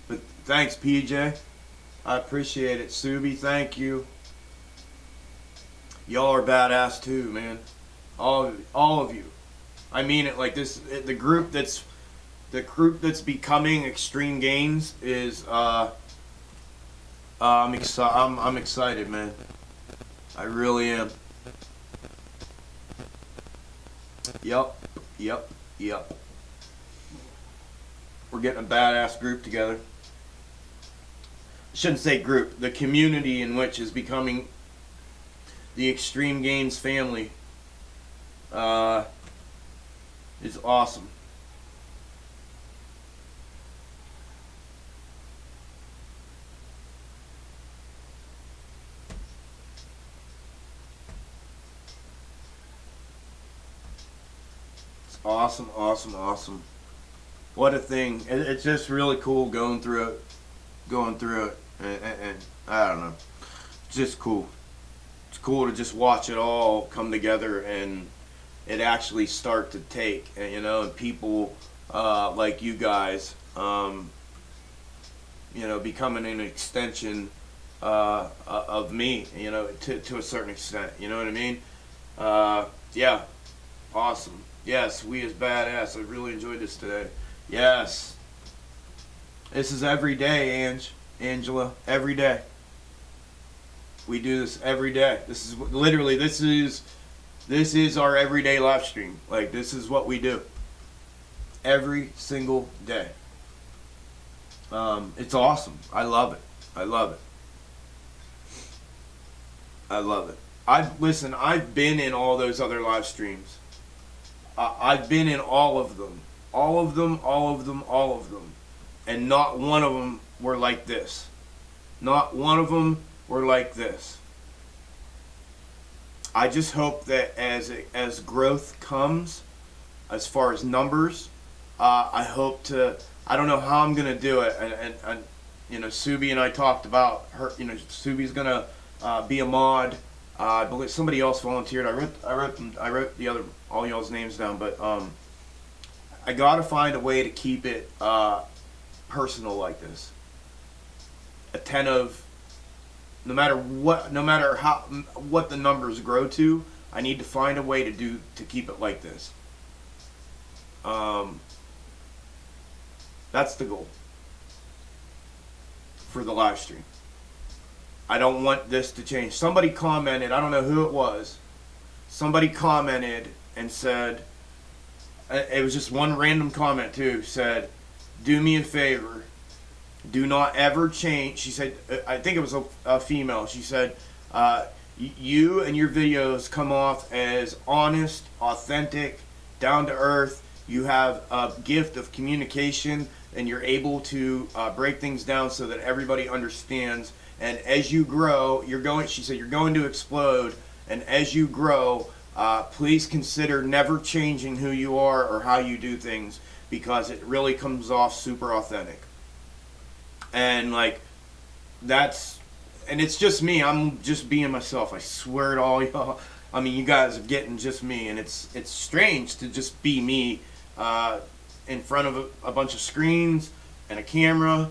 [SPEAKER 2] But thanks, PJ. I appreciate it. Subi, thank you. Y'all are badass too, man. All of you. I mean it like this. The group that's becoming Extreme Gains is I'm excited, man. I really am. Yep. We're getting a badass group together. I shouldn't say group. The community in which is becoming the Extreme Gains family is awesome. It's awesome. What a thing. It's just really cool going through it. And I don't know. It's just cool. It's cool to just watch it all come together and it actually start to take, and people like you guys, becoming an extension of me, to a certain extent. You know what I mean? Yeah, awesome. Yes, we is badass. I really enjoyed this today. Yes, this is every day, Angela. Every day. We do this every day. This is literally this is our everyday live stream. Like, this is what we do every single day. It's awesome. I love it. I've been in all those other live streams. I've been in all of them. And not one of them were like this. I just hope that as growth comes, as far as numbers, I hope to. I don't know how I'm gonna do it, and Subi and I talked about her. Subi's gonna be a mod. I believe somebody else volunteered. I wrote the other all y'all's names down, but I gotta find a way to keep it personal like this, attentive. No matter what the numbers grow to, I need to find a way to keep it like this. That's the goal for the live stream. I don't want this to change. Somebody commented, I don't know who it was. Somebody commented and said, it was just one random comment too, said, "Do me a favor. Do not ever change." She said, I think it was a female. She said, You and your videos come off as honest, authentic, down to earth. You have a gift of communication, and you're able to break things down so that everybody understands. And as you grow, she said, you're going to explode. And as you grow, please consider never changing who you are or how you do things, because it really comes off super authentic. And like, and it's just me. I'm just being myself. I swear to all y'all. I mean, you guys are getting just me, and it's strange to just be me in front of a bunch of screens and a camera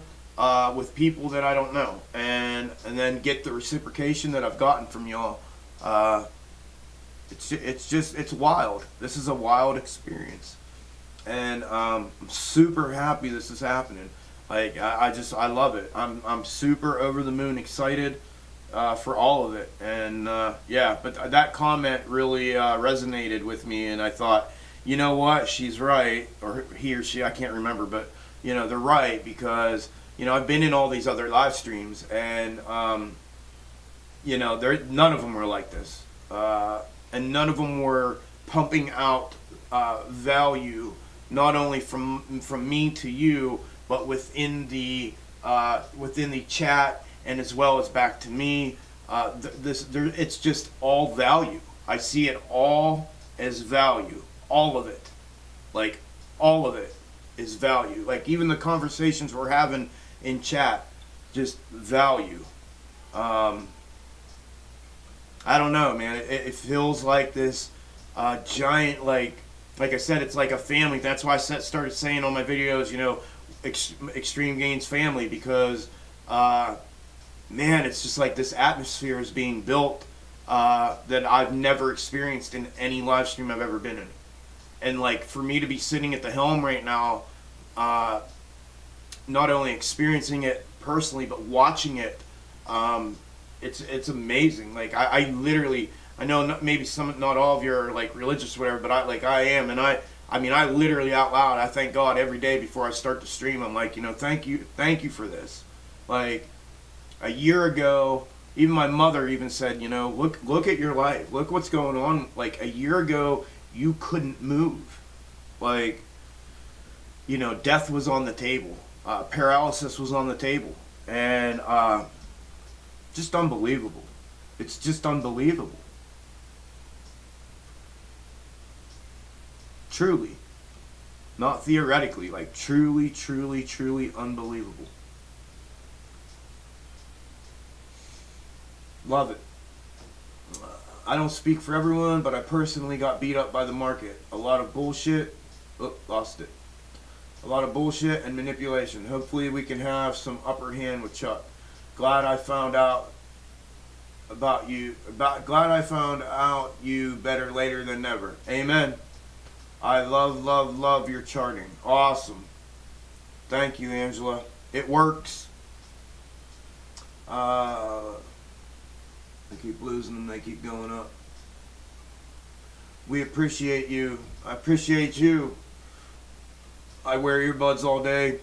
[SPEAKER 2] with people that I don't know, and then get the reciprocation that I've gotten from y'all. It's wild. This is a wild experience, and I'm super happy this is happening. Like, I love it. I'm super over the moon excited for all of it. And yeah, but that comment really resonated with me, and I thought, you know what, she's right, or he or she, I can't remember, but you know, they're right, because you know, I've been in all these other live streams, and you know, none of them were like this, and none of them were pumping out value, not only from me to you, but within the chat, and as well as back to me. It's just all value. I see it all as value. All of it. Like, all of it is value. Like, even the conversations we're having in chat, just value. I don't know, man. It feels like this giant, like I said, it's like a family. That's why I started saying on my videos, you know, Extreme Gains family, because man, it's just like this atmosphere is being built that I've never experienced in any live stream I've ever been in. And like, for me to be sitting at the helm right now, not only experiencing it personally but watching it, it's amazing. Like, I literally, I know maybe not all of you are like religious or whatever, but I am, and I mean, I literally out loud, I thank God every day before I start the stream. I'm like, you know, thank you for this. Like, a year ago, even my mother even said, you know, look at your life. Look what's going on. Like, a year ago, you couldn't move. Like, you know, death was on the table. Paralysis was on the table. And just unbelievable. It's just unbelievable. Truly, not theoretically, like truly, truly, truly unbelievable. Love it. I don't speak for everyone, but I personally got beat up by the market. A lot of bullshit. Oh, lost it. A lot of bullshit and manipulation. Hopefully we can have some upper hand with Chuck. Glad I found out about you. Glad I found out you better later than never. Amen. I love your charting. Awesome. Thank you, Angela. It works. I keep losing them. They keep going up. We appreciate you. I appreciate you. I wear earbuds all day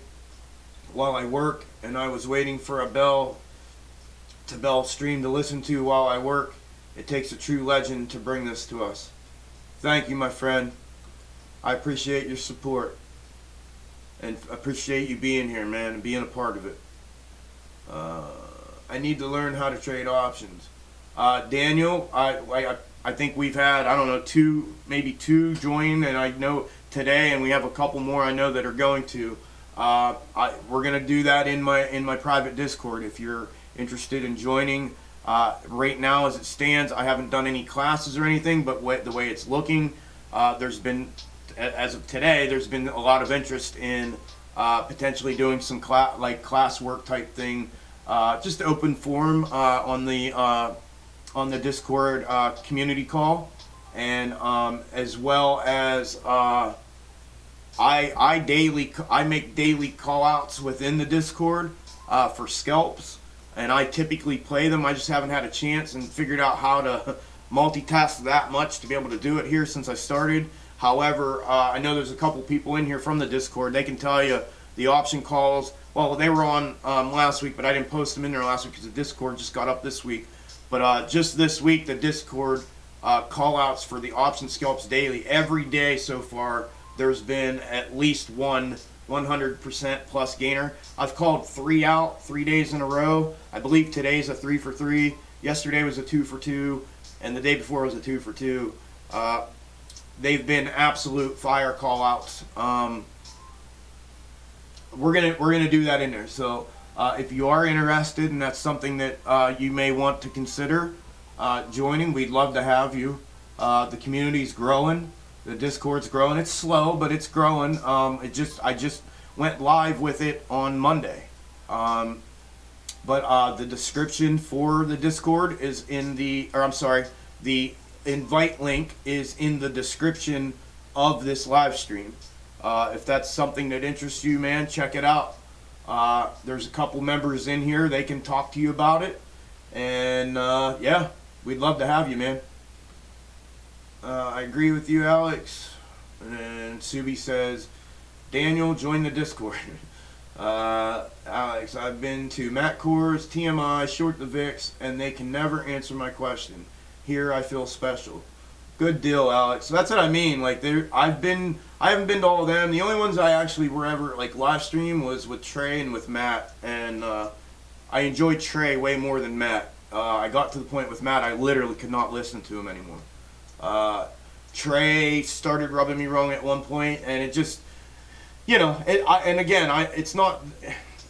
[SPEAKER 2] while I work, and I was waiting for a bell stream to listen to while I work. It takes a true legend to bring this to us. Thank you, my friend. I appreciate your support, and appreciate you being here, man, and being a part of it. I need to learn how to trade options. Daniel, I think we've had, I don't know, maybe two join, and I know today, and we have a couple more I know that are going to. We're gonna do that in my private Discord. If you're interested in joining, right now as it stands, I haven't done any classes or anything, but the way it's looking, there's been, as of today, there's been a lot of interest in potentially doing some class work type thing, just open forum on the Discord community call, and as well as I make daily call outs within the Discord for scalps, and I typically play them. I just haven't had a chance and figured out how to multitask that much to be able to do it here since I started. However, I know there's a couple people in here from the Discord. They can tell you the option calls. Well, they were on last week, but I didn't post them in there last week because the Discord just got up this week. But just this week, the Discord call outs for the option scalps daily, every day so far, there's been at least one 100% plus gainer. I've called 3 out 3 days in a row. I believe today's a 3 for 3. Yesterday was a 2 for 2, and the day before was a 2 for 2. They've been absolute fire call outs. We're gonna do that in there. So if you are interested and that's something that you may want to consider joining, we'd love to have you. The community's growing. The Discord's growing. It's slow, but it's growing. I just went live with it on Monday. But the description for the Discord is in the, the invite link is in the description of this live stream. If that's something that interests you, man, check it out. There's a couple members in here. They can talk to you about it. And yeah, we'd love to have you, man. I agree with you, Alex. And Subi says, Daniel, join the Discord. Alex, I've been to Matt Coors, TMI, Short the VIX, and they can never answer my question. Here I feel special. Good deal, Alex. So that's what I mean. Like I haven't been to all of them. The only ones I actually were ever like live stream was with Trey and with Matt, and I enjoyed Trey way more than Matt. I got to the point with Matt I literally could not listen to him anymore. Trey started rubbing me wrong at one point, and it just, it's not,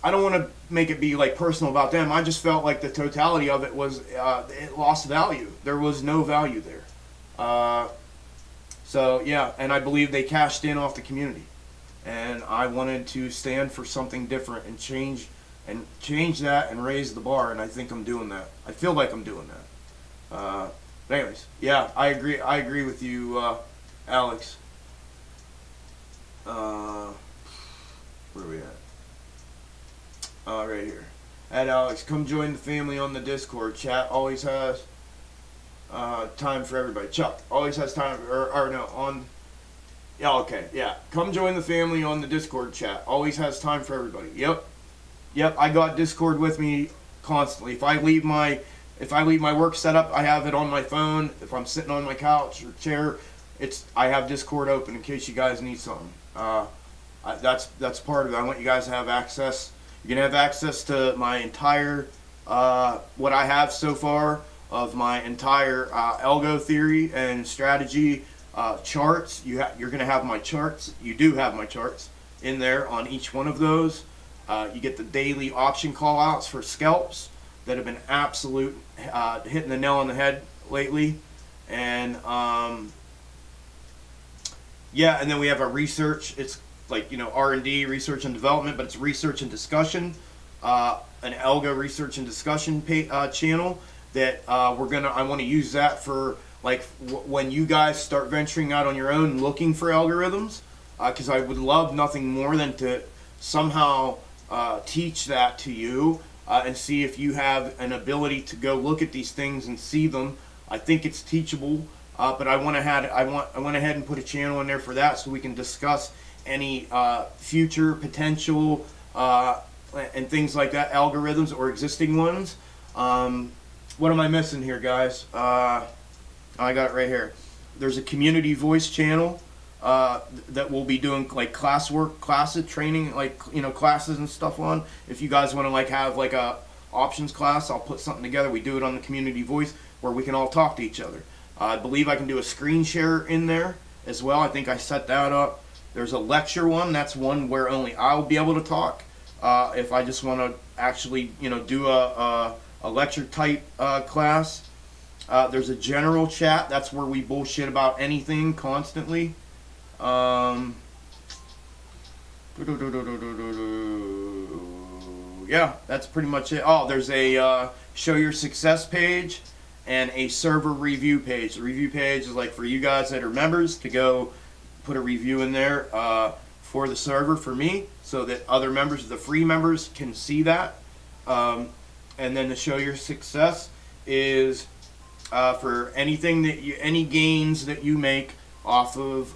[SPEAKER 2] I don't want to make it be like personal about them. I just felt like the totality of it was, it lost value. There was no value there. So yeah, and I believe they cashed in off the community, and I wanted to stand for something different and change that and raise the bar, and I think I'm doing that. I feel like I'm doing that. But anyways, yeah, I agree with you, Alex. Where are we at? Right here. At Alex, come join the family on the Discord. Chat always has time for everybody. Chuck always has time, yeah, okay, yeah. Come join the family on the Discord chat. Always has time for everybody. Yep, I got Discord with me constantly. If I leave my work setup, I have it on my phone. If I'm sitting on my couch or chair, I have Discord open in case you guys need something. That's part of it. I want you guys to have access. You're gonna have access to my entire what I have so far of my entire algo theory and strategy charts. You're gonna have my charts. You do have my charts in there on each one of those. You get the daily option call outs for scalps that have been absolute hitting the nail on the head lately, and yeah, and then we have a research. It's like R&D, research and development, but it's research and discussion, an algo research and discussion channel that I want to use that for like when you guys start venturing out on your own looking for algorithms, because I would love nothing more than to somehow teach that to you. And see if you have an ability to go look at these things and see them. I think it's teachable, but I went ahead and put a channel in there for that, so we can discuss any future potential and things like that, algorithms or existing ones. What am I missing here, guys? I got it right here. There's a community voice channel that we'll be doing like classes, training, like classes and stuff on. If you guys want to like have like a options class, I'll put something together. We do it on the community voice where we can all talk to each other. I believe I can do a screen share in there as well. I think I set that up. There's a lecture one. That's one where only I'll be able to talk. If I just want to actually do a lecture type class. There's a general chat. That's where we bullshit about anything constantly. Yeah, that's pretty much it. Oh, there's a show your success page and a server review page. The review page is like for you guys that are members to go put a review in there for the server for me, so that other members, the free members, can see that. And then the show your success is for anything that any gains that you make off of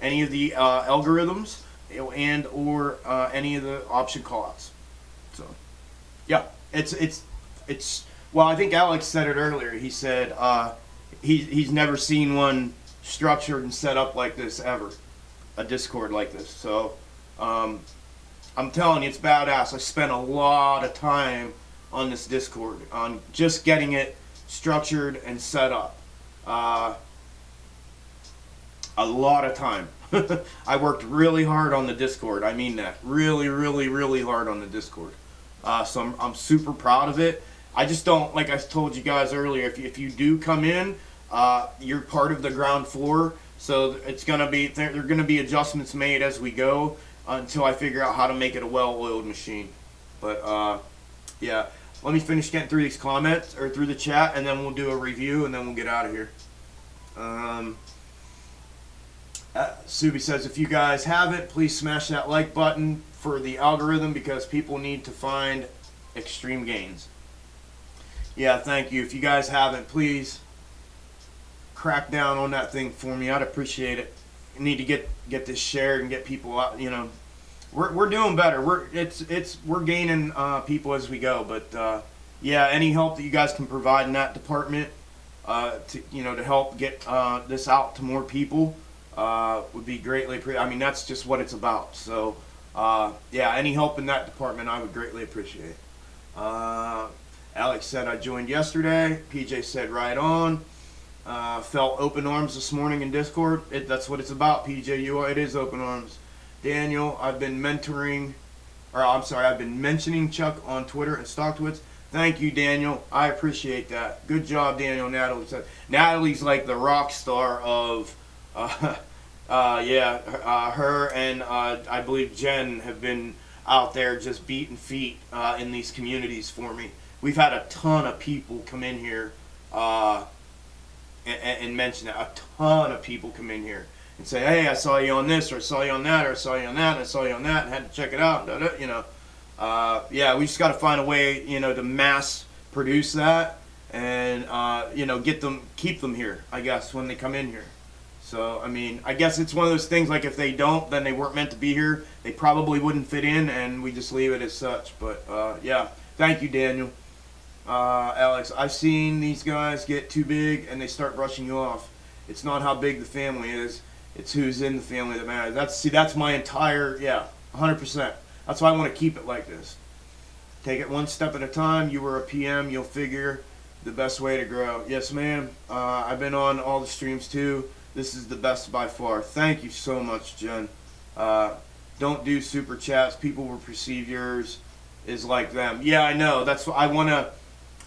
[SPEAKER 2] any of the algorithms and or any of the option callouts. So yeah, it's Well, I think Alex said it earlier. He said he's never seen one structured and set up like this ever, a Discord like this. So I'm telling you, it's badass. I spent a lot of time on this Discord on just getting it structured and set up. A lot of time. I worked really hard on the Discord. I mean that. Really, really, really hard on the Discord. So I'm super proud of it. I just don't, like I told you guys earlier, if you do come in, you're part of the ground floor. So it's gonna be, there are gonna be adjustments made as we go until I figure out how to make it a well-oiled machine. But yeah, let me finish getting through these comments or through the chat, and then we'll do a review, and then we'll get out of here. Subi says, if you guys haven't, please smash that like button for the algorithm because people need to find extreme gains. Yeah, thank you. If you guys haven't, please crack down on that thing for me. I'd appreciate it. I need to get this shared and get people out. You know, we're doing better. We're gaining people as we go. But yeah, any help that you guys can provide in that department to help get this out to more people. Would be greatly appreciated. I mean, that's just what it's about. So, yeah, any help in that department, I would greatly appreciate. Alex said, I joined yesterday. PJ said, right on. Felt open arms this morning in Discord. That's what it's about, PJ. It is open arms. Daniel, I've been mentioning Chuck on Twitter and StockTwits. Thank you, Daniel. I appreciate that. Good job, Daniel. Natalie said. Natalie's like the rock star of... her and I believe Jen have been out there just beating feet in these communities for me. We've had a ton of people come in here and mention that. A ton of people come in here and say, hey, I saw you on this, or I saw you on that, or I saw you on that, and I saw you on that, and had to check it out. Yeah, we just got to find a way, to mass produce that and, keep them here, I guess, when they come in here. So, I mean, I guess it's one of those things, like if they don't, then they weren't meant to be here. They probably wouldn't fit in, and we just leave it as such. But, yeah, thank you, Daniel. Alex, I've seen these guys get too big, and they start brushing you off. It's not how big the family is. It's who's in the family that matters. That's my entire, 100%. That's why I want to keep it like this. Take it one step at a time. You were a PM. You'll figure the best way to grow. Yes, ma'am. I've been on all the streams, too. This is the best by far. Thank you so much, Jen. Don't do super chats. People will perceive yours is like them. Yeah, I know. That's what I want to...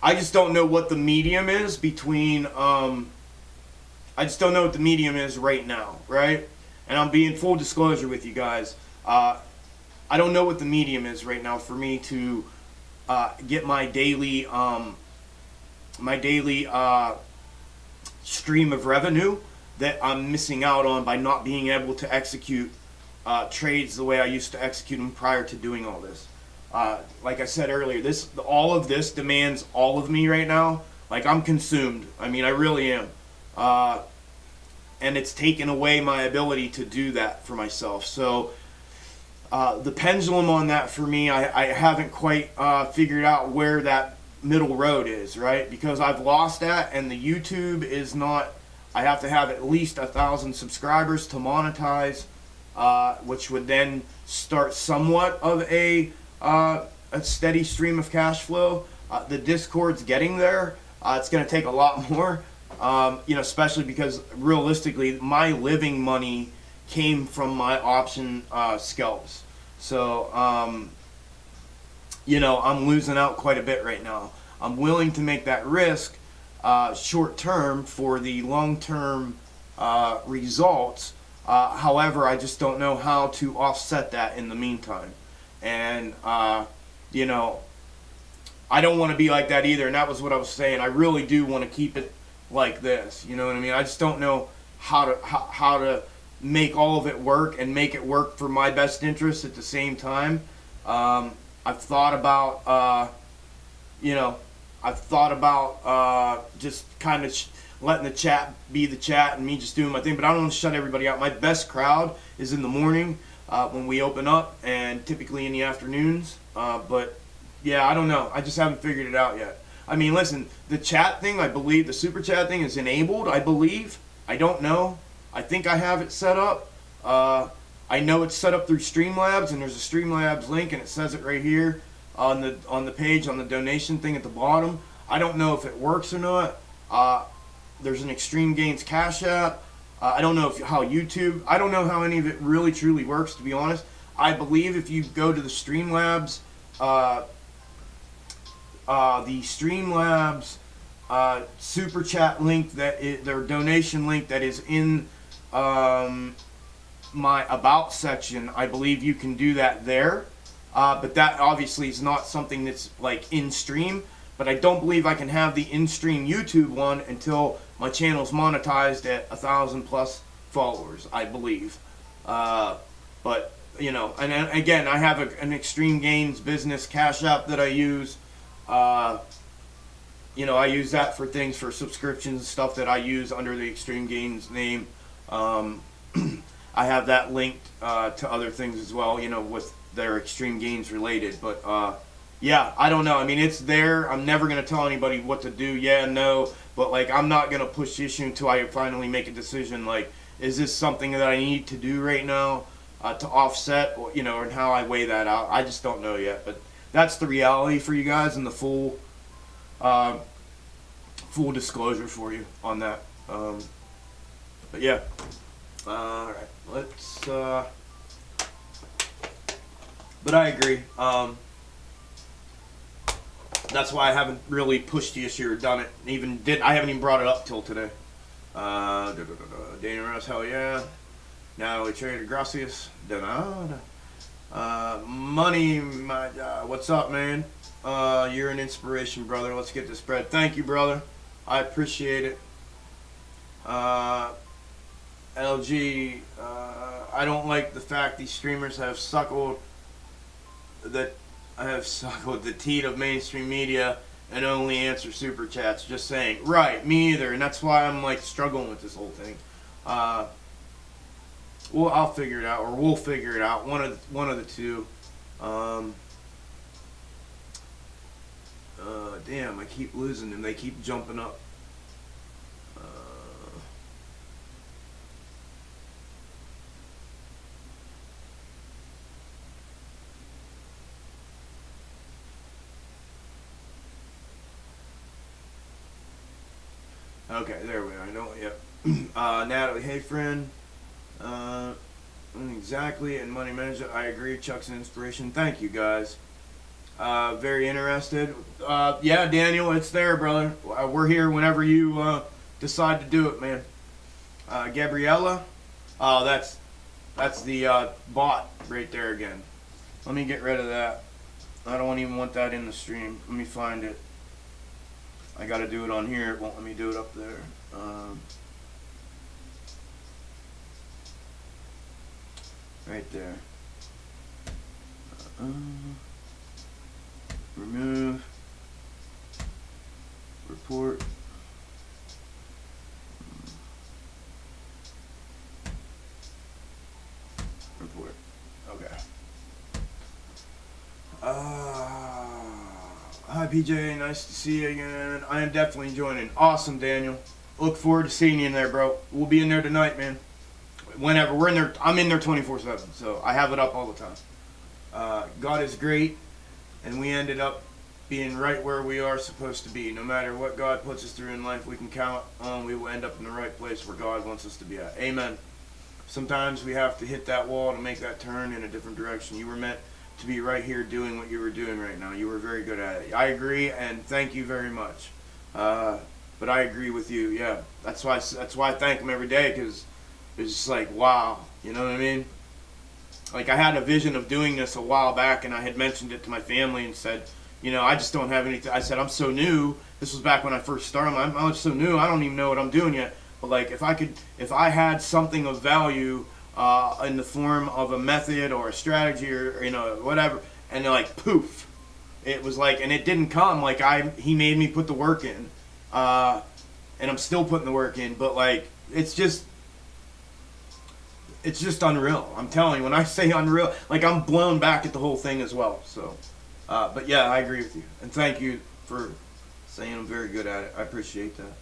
[SPEAKER 2] I just don't know what the medium is between... I just don't know what the medium is right now, right? And I'm being full disclosure with you guys. I don't know what the medium is right now for me to get my daily stream of revenue that I'm missing out on by not being able to execute trades the way I used to execute them prior to doing all this. Like I said earlier, all of this demands all of me right now. Like, I'm consumed. I mean, I really am. And it's taken away my ability to do that for myself. So the pendulum on that for me, I haven't quite figured out where that middle road is, right? Because I've lost that, and the YouTube is not... I have to have at least 1,000 subscribers to monetize, which would then start somewhat of a steady stream of cash flow. The Discord's getting there. It's going to take a lot more, especially because realistically, my living money came from my option scalps. So, I'm losing out quite a bit right now. I'm willing to make that risk short term for the long term results. However, I just don't know how to offset that in the meantime. And, I don't want to be like that either. And that was what I was saying. I really do want to keep it like this. You know what I mean? I just don't know how to make all of it work and make it work for my best interest at the same time. I've thought about, just kind of letting the chat be the chat and me just doing my thing, but I don't want to shut everybody out. My best crowd is in the morning when we open up, and typically in the afternoons. But yeah, I don't know. I just haven't figured it out yet. I mean, listen, the chat thing, I believe, the super chat thing is enabled, I believe. I don't know. I think I have it set up. I know it's set up through Streamlabs, and there's a Streamlabs link, and it says it right here on the page, on the donation thing at the bottom. I don't know if it works or not. There's an Extreme Gains Cash App. I don't know how YouTube, I don't know how any of it really truly works, to be honest. I believe if you go to the Streamlabs, super chat link, their donation link that is in my about section, I believe you can do that there. But that obviously is not something that's like in stream. But I don't believe I can have the in-stream YouTube one until my channel's monetized at 1,000+ followers, I believe. But, you know, and again, I have an Extreme Gains business Cash App that I use. You know, I use that for things, for subscriptions and stuff that I use under the Extreme Gains name. I have that linked to other things as well, you know, with their Extreme Gains related. But, yeah, I don't know. I mean, it's there. I'm never going to tell anybody what to do. Yeah, no. But, like, I'm not going to push the issue until I finally make a decision. Like, is this something that I need to do right now to offset, or, you know, and how I weigh that out? I just don't know yet. But that's the reality for you guys, and the full disclosure for you on that. But, yeah. All right. Let's... But I agree. That's why I haven't really pushed the issue or done it. I haven't even brought it up till today. Daniel Ross, hell yeah. Now we traded Gracias. Money, what's up, man? You're an inspiration, brother. Let's get this bread. Thank you, brother. I appreciate it. LG, I don't like the fact these streamers have suckled the teat of mainstream media and only answer super chats. Just saying. Right, me either, and that's why I'm like struggling with this whole thing. Well, I'll figure it out, or we'll figure it out. One of the two. Damn, I keep losing them. They keep jumping up. Okay, there we are. I know. Yep. Natalie, hey friend. Exactly, and money management. I agree. Chuck's an inspiration. Thank you, guys. Very interested. Yeah, Daniel, it's there, brother. We're here whenever you decide to do it, man. Gabriella. Oh, that's the bot right there again. Let me get rid of that. I don't even want that in the stream. Let me find it. I got to do it on here. It won't let me do it up there. Right there. Remove. Report. Report. Okay. Hi PJ, nice to see you again. I am definitely joining. Awesome, Daniel. Look forward to seeing you in there, bro. We'll be in there tonight, man. Whenever we're in there, I'm in there 24/7, so I have it up all the time. God is great, and we ended up being right where we are supposed to be. No matter what God puts us through in life, we can count on we will end up in the right place where God wants us to be at. Amen. Sometimes we have to hit that wall to make that turn in a different direction. You were meant to be right here doing what you were doing right now. You were very good at it. I agree, and thank you very much. But I agree with you. Yeah, that's why I thank him every day, because it's just like, wow, you know what I mean? Like, I had a vision of doing this a while back, and I had mentioned it to my family and said, you know, I just don't have anything. I said, I'm so new. This was back when I first started. I'm so new. I don't even know what I'm doing yet. But like, if I had something of value in the form of a method or a strategy or, you know, whatever, and then like poof, it was like, and it didn't come. Like, he made me put the work in, and I'm still putting the work in. But like, it's just unreal. I'm telling you, when I say unreal, like, I'm blown back at the whole thing as well. So, but yeah, I agree with you, and thank you for saying I'm very good at it. I appreciate that.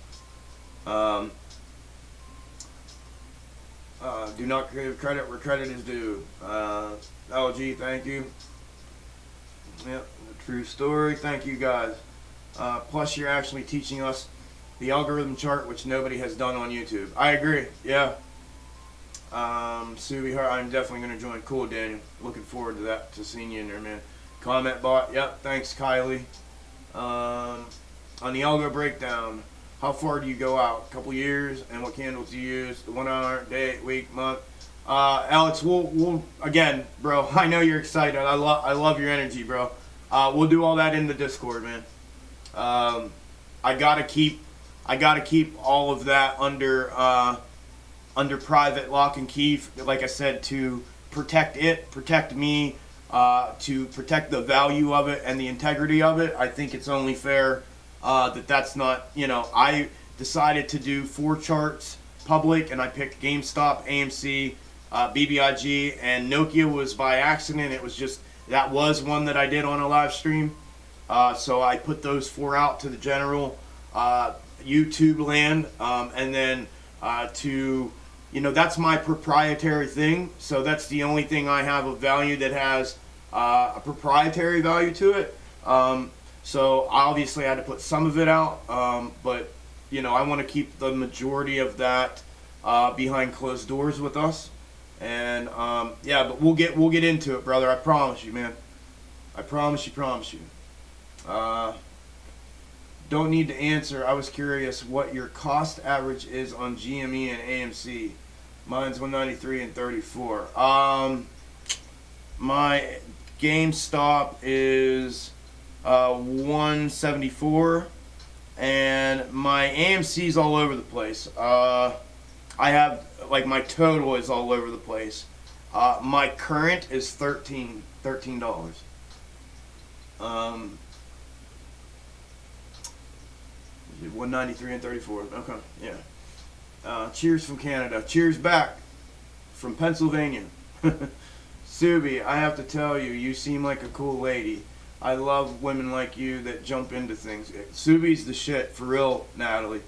[SPEAKER 2] Do not give credit where credit is due. LG, thank you. Yep, true story. Thank you guys. Plus, you're actually teaching us the algorithm chart, which nobody has done on YouTube. I agree. Yeah. Subi Hart, I'm definitely going to join. Cool, Daniel. Looking forward to that, to seeing you in there, man. Comment bot. Yep. Thanks, Kylie. On the algo breakdown, how far do you go out? A couple years, and what candles do you use? The 1 hour, day, week, month. Alex, we'll again, bro. I know you're excited. I love your energy, bro. We'll do all that in the Discord, man. I gotta keep all of that under private lock and key, like I said, to protect it, protect me, to protect the value of it and the integrity of it. I think it's only fair that's not, I decided to do 4 charts public, and I picked GameStop, AMC, BBIG, and Nokia was by accident. It was just, that was one that I did on a live stream. So I put those 4 out to the general YouTube land, and then that's my proprietary thing. So that's the only thing I have of value that has a proprietary value to it. So obviously I had to put some of it out, but I want to keep the majority of that behind closed doors with us. And but we'll get into it, brother. I promise you, man. I promise you. Don't need to answer. I was curious what your cost average is on GME and AMC. Mine's 193 and 34. My GameStop is 174, and my AMC's all over the place. I have, my total is all over the place. My current is $13. 193 and 34. Okay, yeah. Cheers from Canada. Cheers back from Pennsylvania. Subi, I have to tell you, you seem like a cool lady. I love women like you that jump into things. Subi's the shit, for real, Natalie.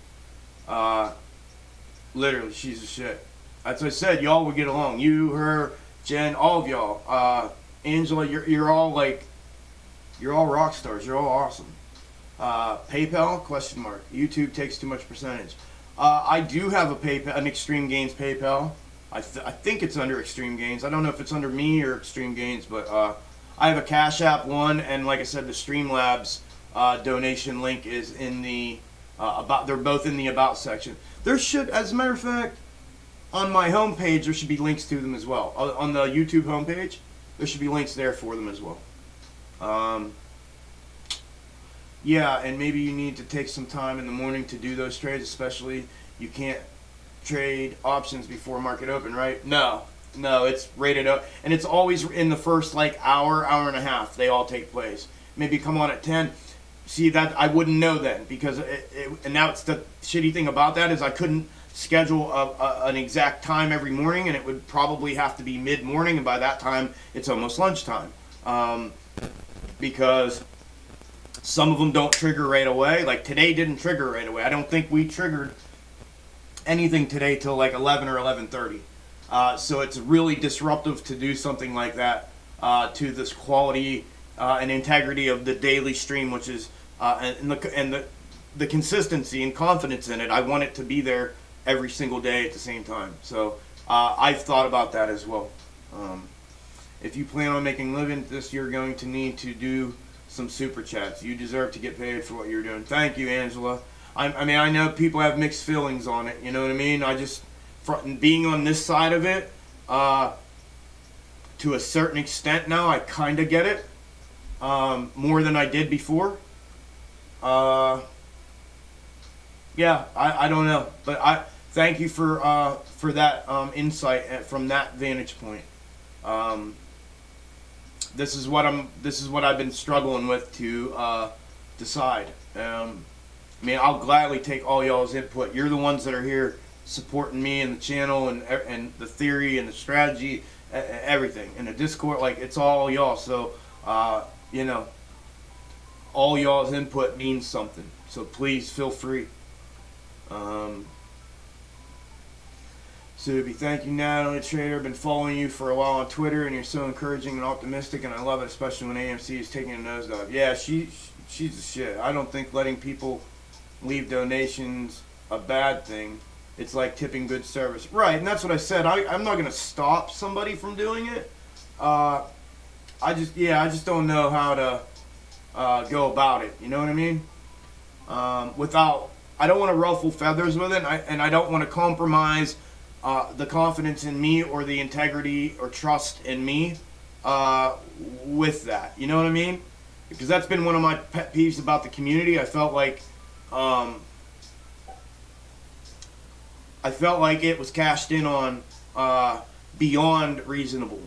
[SPEAKER 2] Literally, she's the shit. As I said, y'all would get along. You, her, Jen, all of y'all. Angela, you're all rock stars. You're all awesome. PayPal? Question mark. YouTube takes too much percentage. I do have an Extreme Gains PayPal. I think it's under Extreme Gains. I don't know if it's under me or Extreme Gains, but I have a Cash App one, and like I said, the Streamlabs donation link is in the about. They're both in the About section. There should, as a matter of fact, on my homepage, there should be links to them as well. On the YouTube homepage, there should be links there for them as well. Yeah, and maybe you need to take some time in the morning to do those trades, especially you can't trade options before market open, right? No, it's rated up, and it's always in the first hour and a half. They all take place. Maybe come on at 10. See, that I wouldn't know then, because and now it's the shitty thing about that is I couldn't schedule an exact time every morning, and it would probably have to be mid-morning, and by that time it's almost lunchtime, because some of them don't trigger right away. Like today didn't trigger right away. I don't think we triggered anything today till 11 or 11:30. So it's really disruptive to do something like that to this quality and integrity of the daily stream, which is and the consistency and confidence in it. I want it to be there every single day at the same time. So I've thought about that as well. If you plan on making a living this, you're going to need to do some super chats. You deserve to get paid for what you're doing. Thank you, Angela. I know people have mixed feelings on it. You know what I mean? Being on this side of it, to a certain extent now, I kind of get it. More than I did before. I don't know. But I thank you for that insight from that vantage point. This is what I've been struggling with to decide. I'll gladly take all y'all's input. You're the ones that are here supporting me and the channel and the theory and the strategy, everything. And the Discord, it's all y'all. So, all y'all's input means something. So please feel free. Subi, thank you, Natalie Trader. Been following you for a while on Twitter, and you're so encouraging and optimistic, and I love it, especially when AMC is taking a nosedive. Yeah, she's the shit. I don't think letting people leave donations a bad thing. It's like tipping good service. Right, and that's what I said. I'm not going to stop somebody from doing it. I just don't know how to go about it. You know what I mean? I don't want to ruffle feathers with it, and I don't want to compromise the confidence in me or the integrity or trust in me with that. You know what I mean? Because that's been one of my pet peeves about the community. I felt like it was cashed in on beyond reasonable.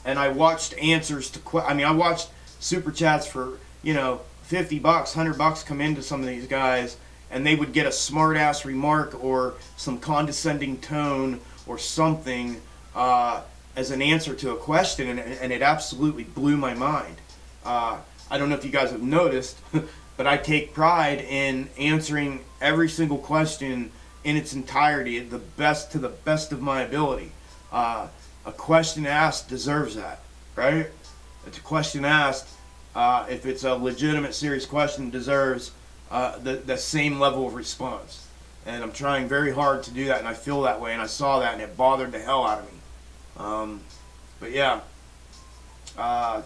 [SPEAKER 2] And I watched answers to I watched super chats for, $50, $100 come into some of these guys, and they would get a smart ass remark or some condescending tone or something as an answer to a question, and it absolutely blew my mind. I don't know if you guys have noticed, but I take pride in answering every single question in its entirety to the best of my ability. A question asked deserves that, right? It's a question asked, if it's a legitimate, serious question, deserves the same level of response. And I'm trying very hard to do that, and I feel that way, and I saw that, and it bothered the hell out of me. But yeah,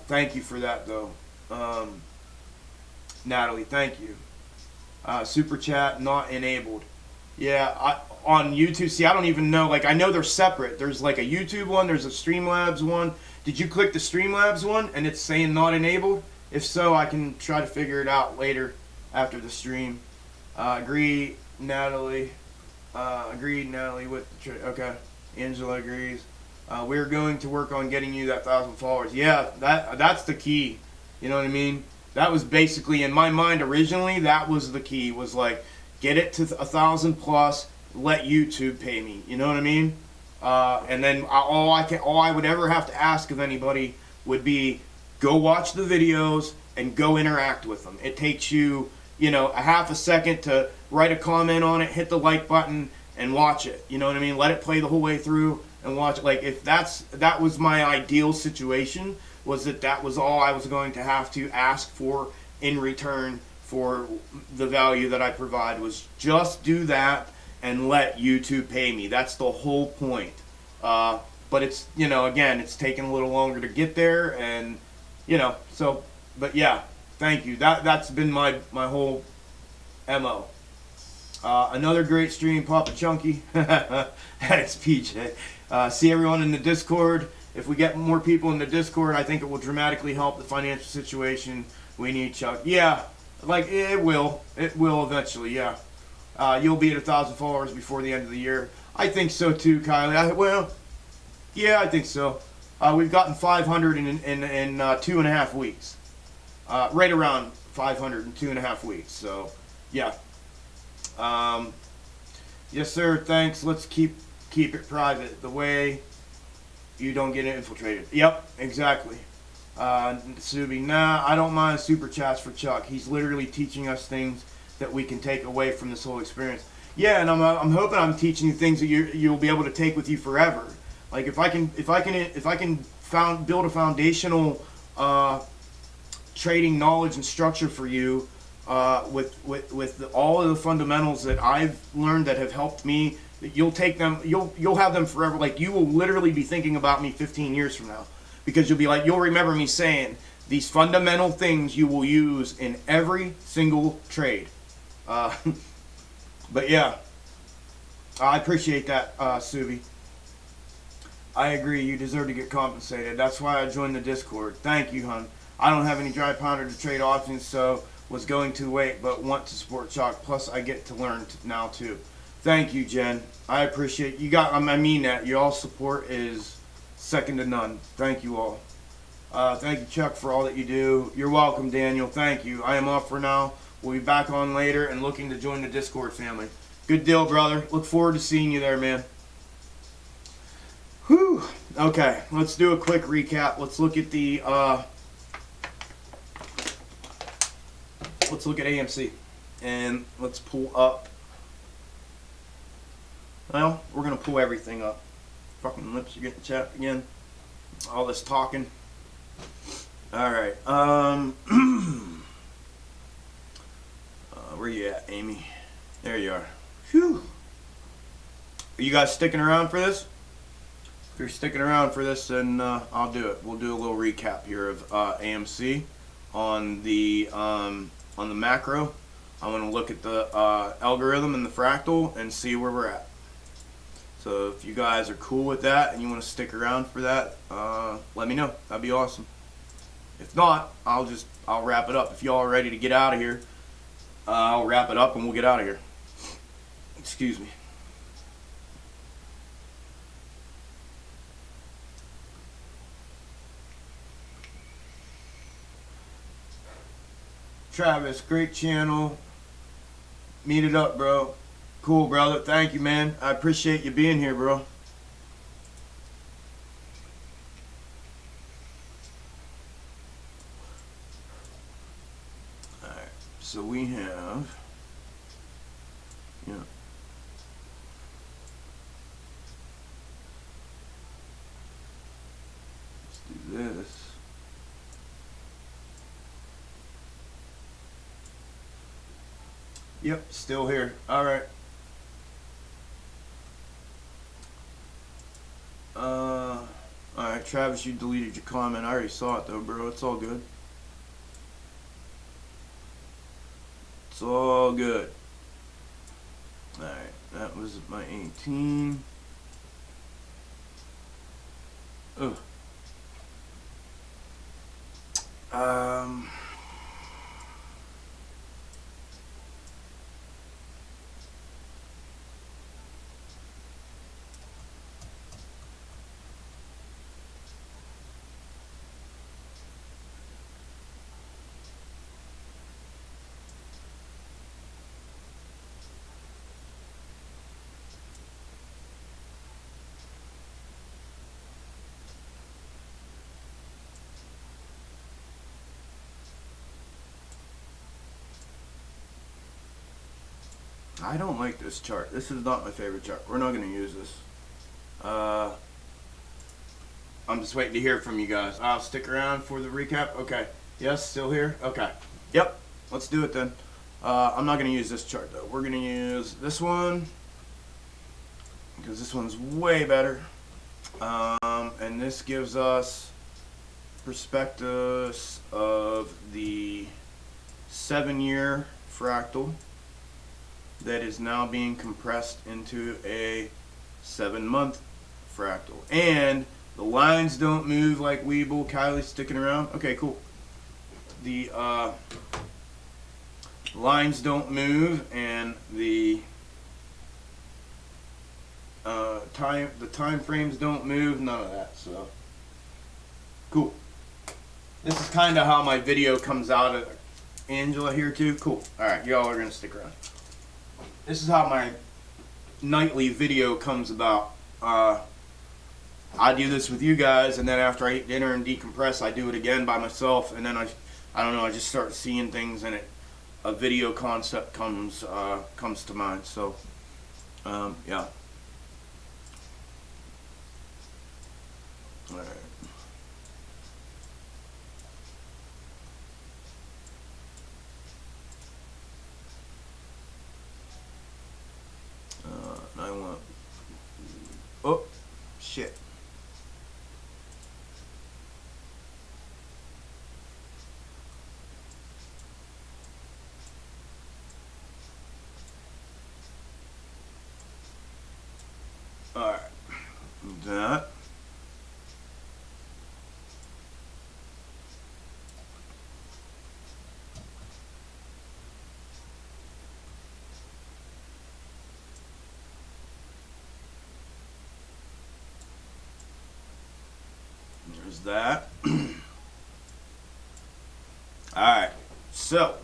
[SPEAKER 2] thank you for that, though. Natalie, thank you. Super chat not enabled. Yeah, on YouTube, see, I don't even know, I know they're separate. There's a YouTube one, there's a Streamlabs one. Did you click the Streamlabs one and it's saying not enabled? If so, I can try to figure it out later after the stream. Agree, Natalie. Agreed, Natalie, with the okay. Angela agrees. We're going to work on getting you that 1,000 followers. Yeah, that's the key. You know what I mean? That was basically, in my mind originally, that was the key, was get it to 1,000 plus, let YouTube pay me. You know what I mean? And then all I would ever have to ask of anybody would be, go watch the videos and go interact with them. It takes you, a half a second to write a comment on it, hit the like button, and watch it. You know what I mean? Let it play the whole way through and watch it. If that was my ideal situation, was that was all I was going to have to ask for in return for the value that I provide, was just do that and let YouTube pay me. That's the whole point. But it's, again, it's taken a little longer to get there, and, but yeah, thank you. That's been my whole MO. Another great stream, Papa Chunky. Thanks, PJ. See everyone in the Discord. If we get more people in the Discord, I think it will dramatically help the financial situation. We need Chuck. Yeah, it will. It will eventually, yeah. You'll be at 1,000 followers before the end of the year. I think so too, Kylie. Yeah, I think so. We've gotten 500 in 2.5 weeks. Right around 500 in 2.5 weeks. So, yeah. Yes, sir. Thanks. Let's keep it private. The way you don't get infiltrated. Yep, exactly. Subi, nah, I don't mind super chats for Chuck. He's literally teaching us things that we can take away from this whole experience. Yeah, and I'm hoping I'm teaching you things that you'll be able to take with you forever. If I can build a foundational trading knowledge and structure for you with all of the fundamentals that I've learned that have helped me, you'll have them forever. You will literally be thinking about me 15 years from now, because you'll remember me saying these fundamental things you will use in every single trade. But yeah, I appreciate that, Subi. I agree, you deserve to get compensated. That's why I joined the Discord. Thank you, hon. I don't have any dry powder to trade options, so was going to wait, but want to support Chalk. Plus, I get to learn now, too. Thank you, Jen. I appreciate you. I mean that. Your all support is second to none. Thank you all. Thank you, Chuck, for all that you do. You're welcome, Daniel. Thank you. I am off for now. We'll be back on later and looking to join the Discord family. Good deal, brother. Look forward to seeing you there, man. Whew. Okay, let's do a quick recap. Let's look at the let's look at AMC and let's pull up. Well, we're gonna pull everything up. Fucking lips are getting chapped again. All this talking. All right. Where you at, Amy? There you are. Phew. Are you guys sticking around for this? If you're sticking around for this, then I'll do it. We'll do a little recap here of AMC on the macro. I want to look at the algorithm and the fractal and see where we're at. So if you guys are cool with that and you want to stick around for that, let me know. That'd be awesome. If not, I'll wrap it up. If y'all are ready to get out of here, I'll wrap it up and we'll get out of here. Excuse me. Travis, great channel. Meet it up, bro. Cool, brother. Thank you, man. I appreciate you being here, bro. Alright, so we have... Yeah. Let's do this. Yep, still here. Alright. Alright, Travis, you deleted your comment. I already saw it though, bro. It's all good. It's all good. Alright, that was my 18. Ugh. I don't like this chart. This is not my favorite chart. We're not going to use this. I'm just waiting to hear from you guys. I'll stick around for the recap. Okay. Yes, still here? Okay. Yep. Let's do it then. I'm not going to use this chart though. We're going to use this one because this one's way better. And this gives us perspectives of the 7-year fractal that is now being compressed into a 7-month fractal. And the lines don't move like Weeble. Kylie's sticking around. Okay, cool. The lines don't move, and the time frames don't move. None of that. So cool. This is kind of how my video comes out. Of Angela here too. Cool. All right, y'all are gonna stick around. This is how my nightly video comes about. I do this with you guys, and then after I eat dinner and decompress, I do it again by myself, and then I don't know, I just start seeing things, and a video concept comes to mind. So, yeah. All right. I want. Oh, shit. All right. That. There's that. Alright, so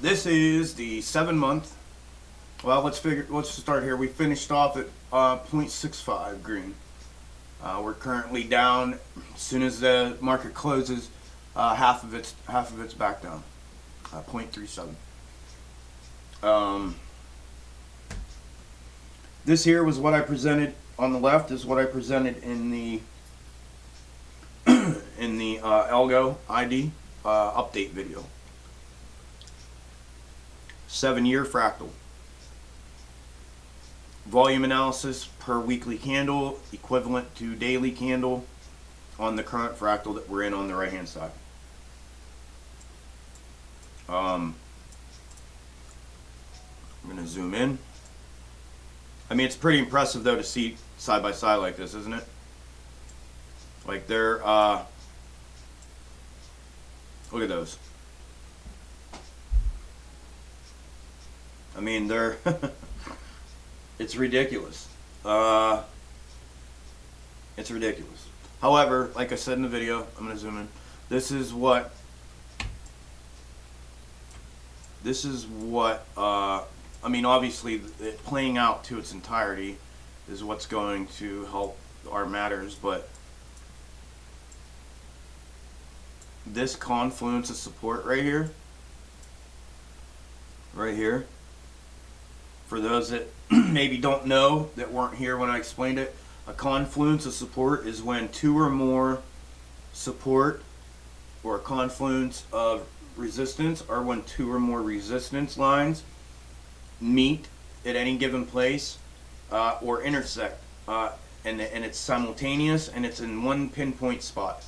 [SPEAKER 2] this is the 7-month. Well, let's start here. We finished off at 0.65 green. We're currently down. As soon as the market closes, half of it's back down. 0.37. This here was what I presented on the left. Is what I presented in the in the Algo ID update video. 7-year fractal. Volume analysis per weekly candle equivalent to daily candle on the current fractal that we're in on the right hand side. I'm going to zoom in. I mean, it's pretty impressive though to see side by side like this, isn't it? Like they're look at those. I mean, they're it's ridiculous. It's ridiculous. However, like I said in the video, I'm going to zoom in. This is what I mean, obviously it playing out to its entirety is what's going to help our matters, but this confluence of support right here, for those that maybe don't know, that weren't here when I explained it, a confluence of support is when two or more support, or a confluence of resistance, or when two or more resistance lines meet at any given place or intersect, and it's simultaneous and it's in one pinpoint spot,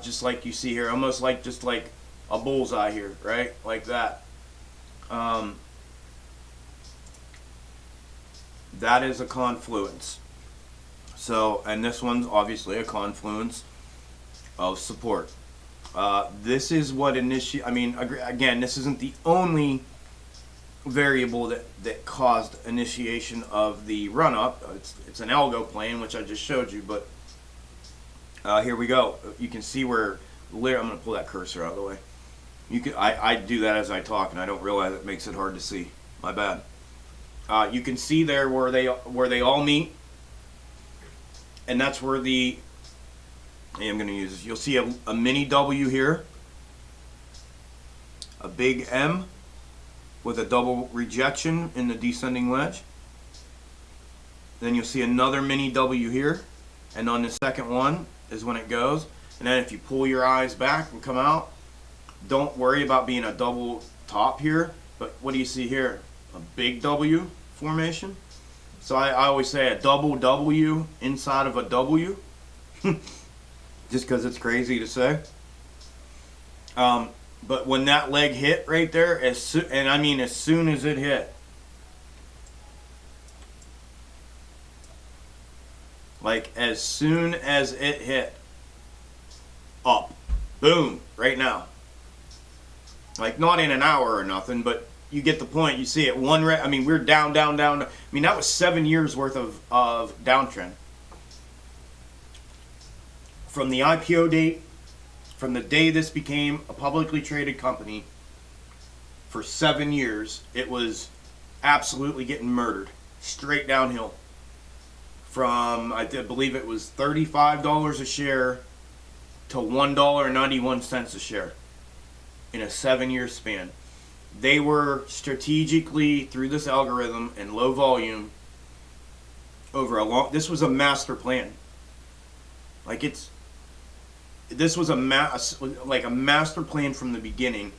[SPEAKER 2] just like you see here, almost like just like a bullseye here, right? Like that. That is a confluence. So, and this one's obviously a confluence of support. This is what I mean, again, this isn't the only variable that caused initiation of the run-up. It's an algo plane, which I just showed you, but here we go. You can see where, I'm going to pull that cursor out of the way. I do that as I talk, and I don't realize it makes it hard to see. My bad. You can see there where they all meet, and that's where I'm going to use this. You'll see a mini W here, a big M with a double rejection in the descending wedge. Then you'll see another mini W here, and on the second one is when it goes. And then if you pull your eyes back and come out, don't worry about being a double top here, but what do you see here? A big W formation. So I always say a double W inside of a W, just because it's crazy to say. But when that leg hit right there, as soon as it hit, like as soon as it hit, up, boom, right now. Like not in an hour or nothing, but you get the point. You see it we're down, down, down. I mean, that was 7 years worth of downtrend. From the IPO date, from the day this became a publicly traded company, for 7 years, it was absolutely getting murdered. Straight downhill. From, I believe it was $35 a share to $1.91 a share in a 7-year span. They were strategically, through this algorithm and low volume, this was a master plan. Like this was a master plan from the beginning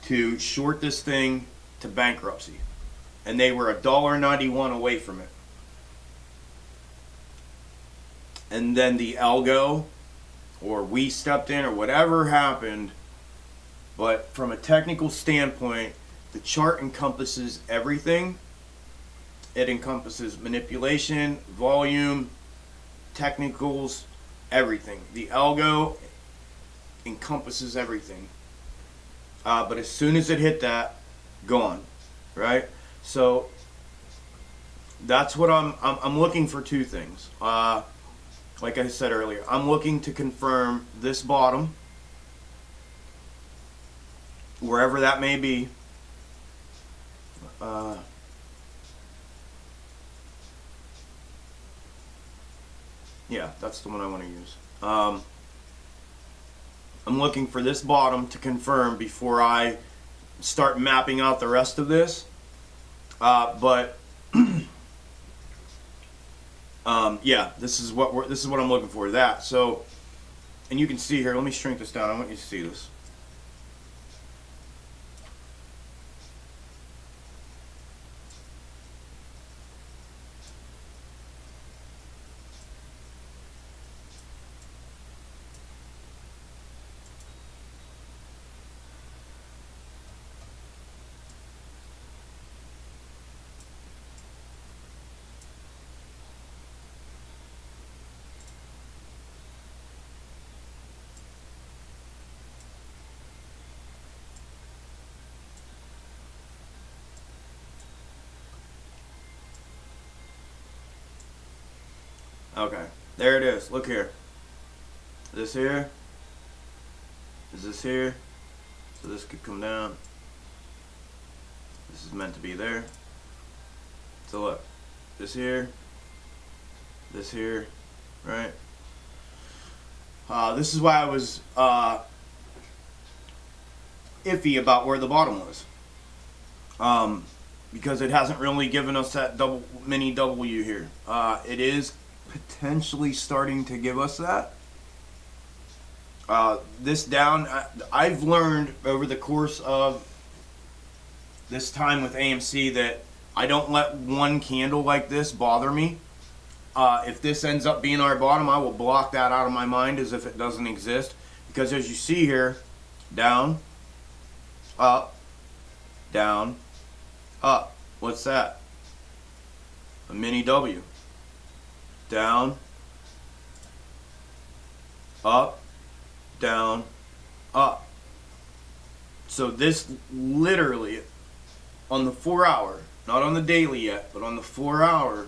[SPEAKER 2] to short this thing to bankruptcy. And they were $1.91 away from it. And then the algo, or we stepped in, or whatever happened. But from a technical standpoint, the chart encompasses everything. It encompasses manipulation, volume, technicals, everything. The algo encompasses everything. But as soon as it hit that, gone, right? So that's what I'm looking for. Two things. Like I said earlier, I'm looking to confirm this bottom, wherever that may be. Yeah, that's the one I want to use. I'm looking for this bottom to confirm before I start mapping out the rest of this. But yeah, this is what I'm looking for. That so, and you can see here. Let me shrink this down. I want you to see this. Okay, there it is. Look here. This here is this here. So this could come down. This is meant to be there. So look, this here, right? This is why I was iffy about where the bottom was. Because it hasn't really given us that mini W here. It is potentially starting to give us that. This down, I've learned over the course of this time with AMC that I don't let one candle like this bother me. If this ends up being our bottom, I will block that out of my mind as if it doesn't exist. Because as you see here, down, up, down, up. What's that? A mini W. Down, up, down, up. So this literally, on the 4 hour, not on the daily yet, but on the 4 hour,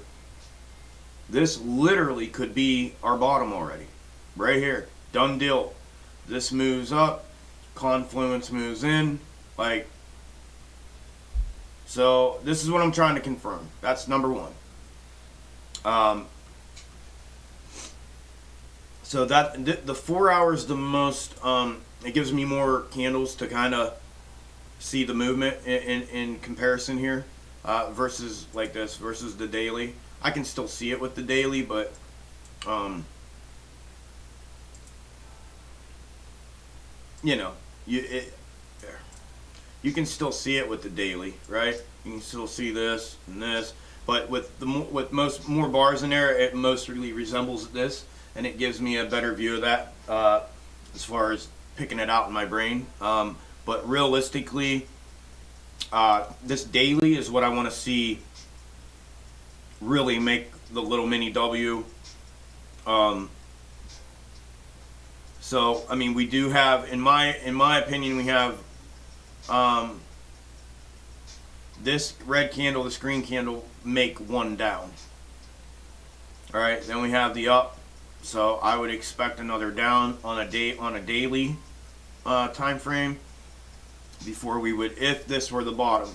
[SPEAKER 2] this literally could be our bottom already. Right here. Done deal. This moves up, confluence moves in, like, so this is what I'm trying to confirm. That's number one. So that the 4 hours the most. It gives me more candles to kind of see the movement in comparison here, versus like this versus the daily. I can still see it with the daily, but you know, you can still see it with the daily, right? You can still see this and this, but with more bars in there, it most really resembles this, and it gives me a better view of that as far as picking it out in my brain. But realistically, this daily is what I want to see really make the little mini W. So I mean, we do have, in my opinion, we have this red candle, this green candle make one down. All right, then we have the up. So I would expect another down on a daily time frame before we would, if this were the bottom.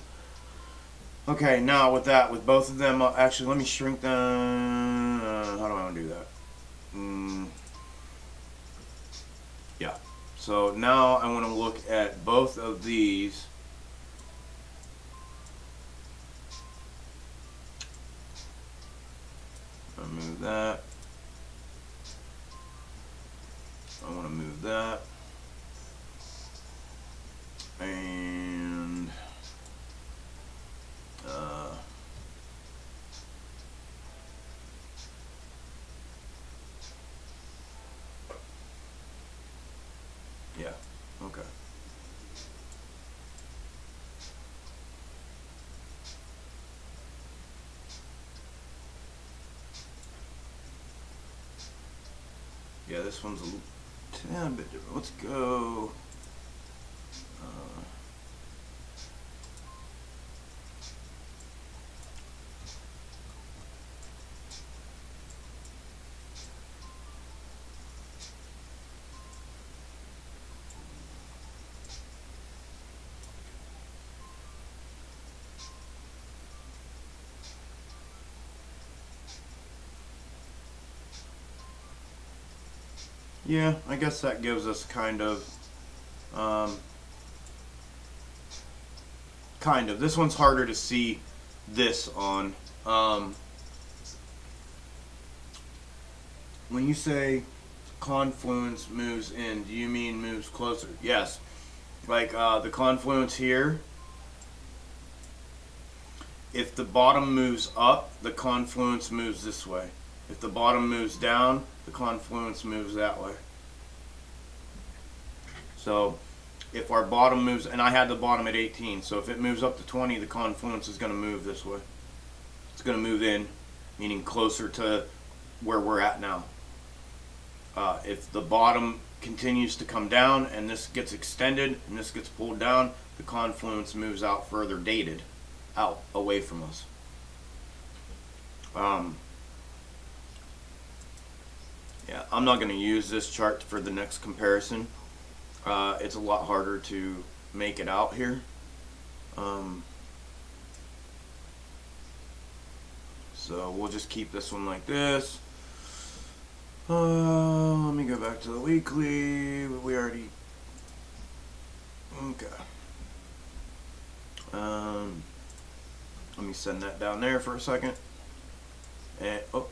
[SPEAKER 2] Okay, now with both of them, actually let me shrink them. How do I want to do that? Yeah. So now I want to look at both of these. I'll move that. I want to move that. And yeah, okay. Yeah, this one's a tad bit different. Let's go. Yeah, I guess that gives us kind of kind of. This one's harder to see this on. When you say confluence moves in, do you mean moves closer? Yes. Like the confluence here, if the bottom moves up, the confluence moves this way. If the bottom moves down, the confluence moves that way. So if our bottom moves, and I had the bottom at 18, so if it moves up to 20, the confluence is going to move this way. It's going to move in, meaning closer to where we're at now. If the bottom continues to come down and this gets extended and this gets pulled down, the confluence moves out further, dated out away from us. Yeah, I'm not going to use this chart for the next comparison. It's a lot harder to make it out here. So we'll just keep this one like this. Let me go back to the weekly. We already... Okay. Let me send that down there for a second. And, oh,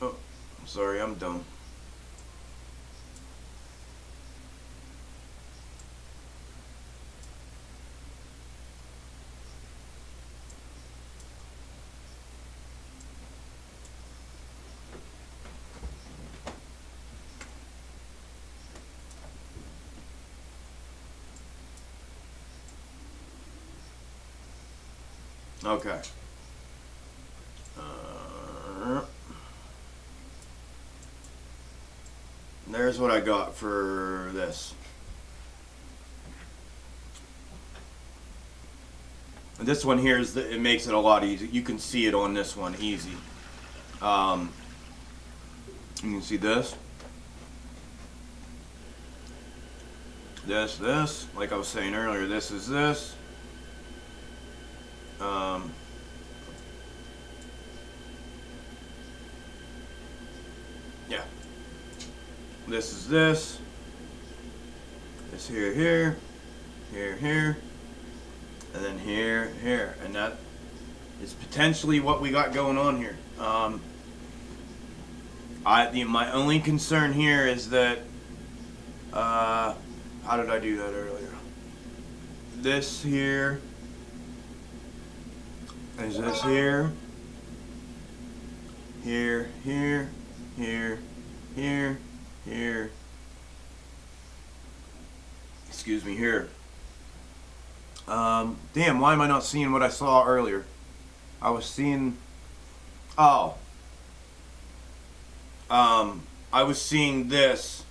[SPEAKER 2] I'm sorry, I'm dumb. Okay. There's what I got for this. This one here is it makes it a lot easier. You can see it on this one easy. You can see this. This. Like I was saying earlier, this is this. Yeah. This is this. This here, and then here, and that is potentially what we got going on here. My only concern here is that how did I do that earlier? This here is this here, here. Excuse me, here. Damn, why am I not seeing what I saw earlier? I was seeing, I was seeing this.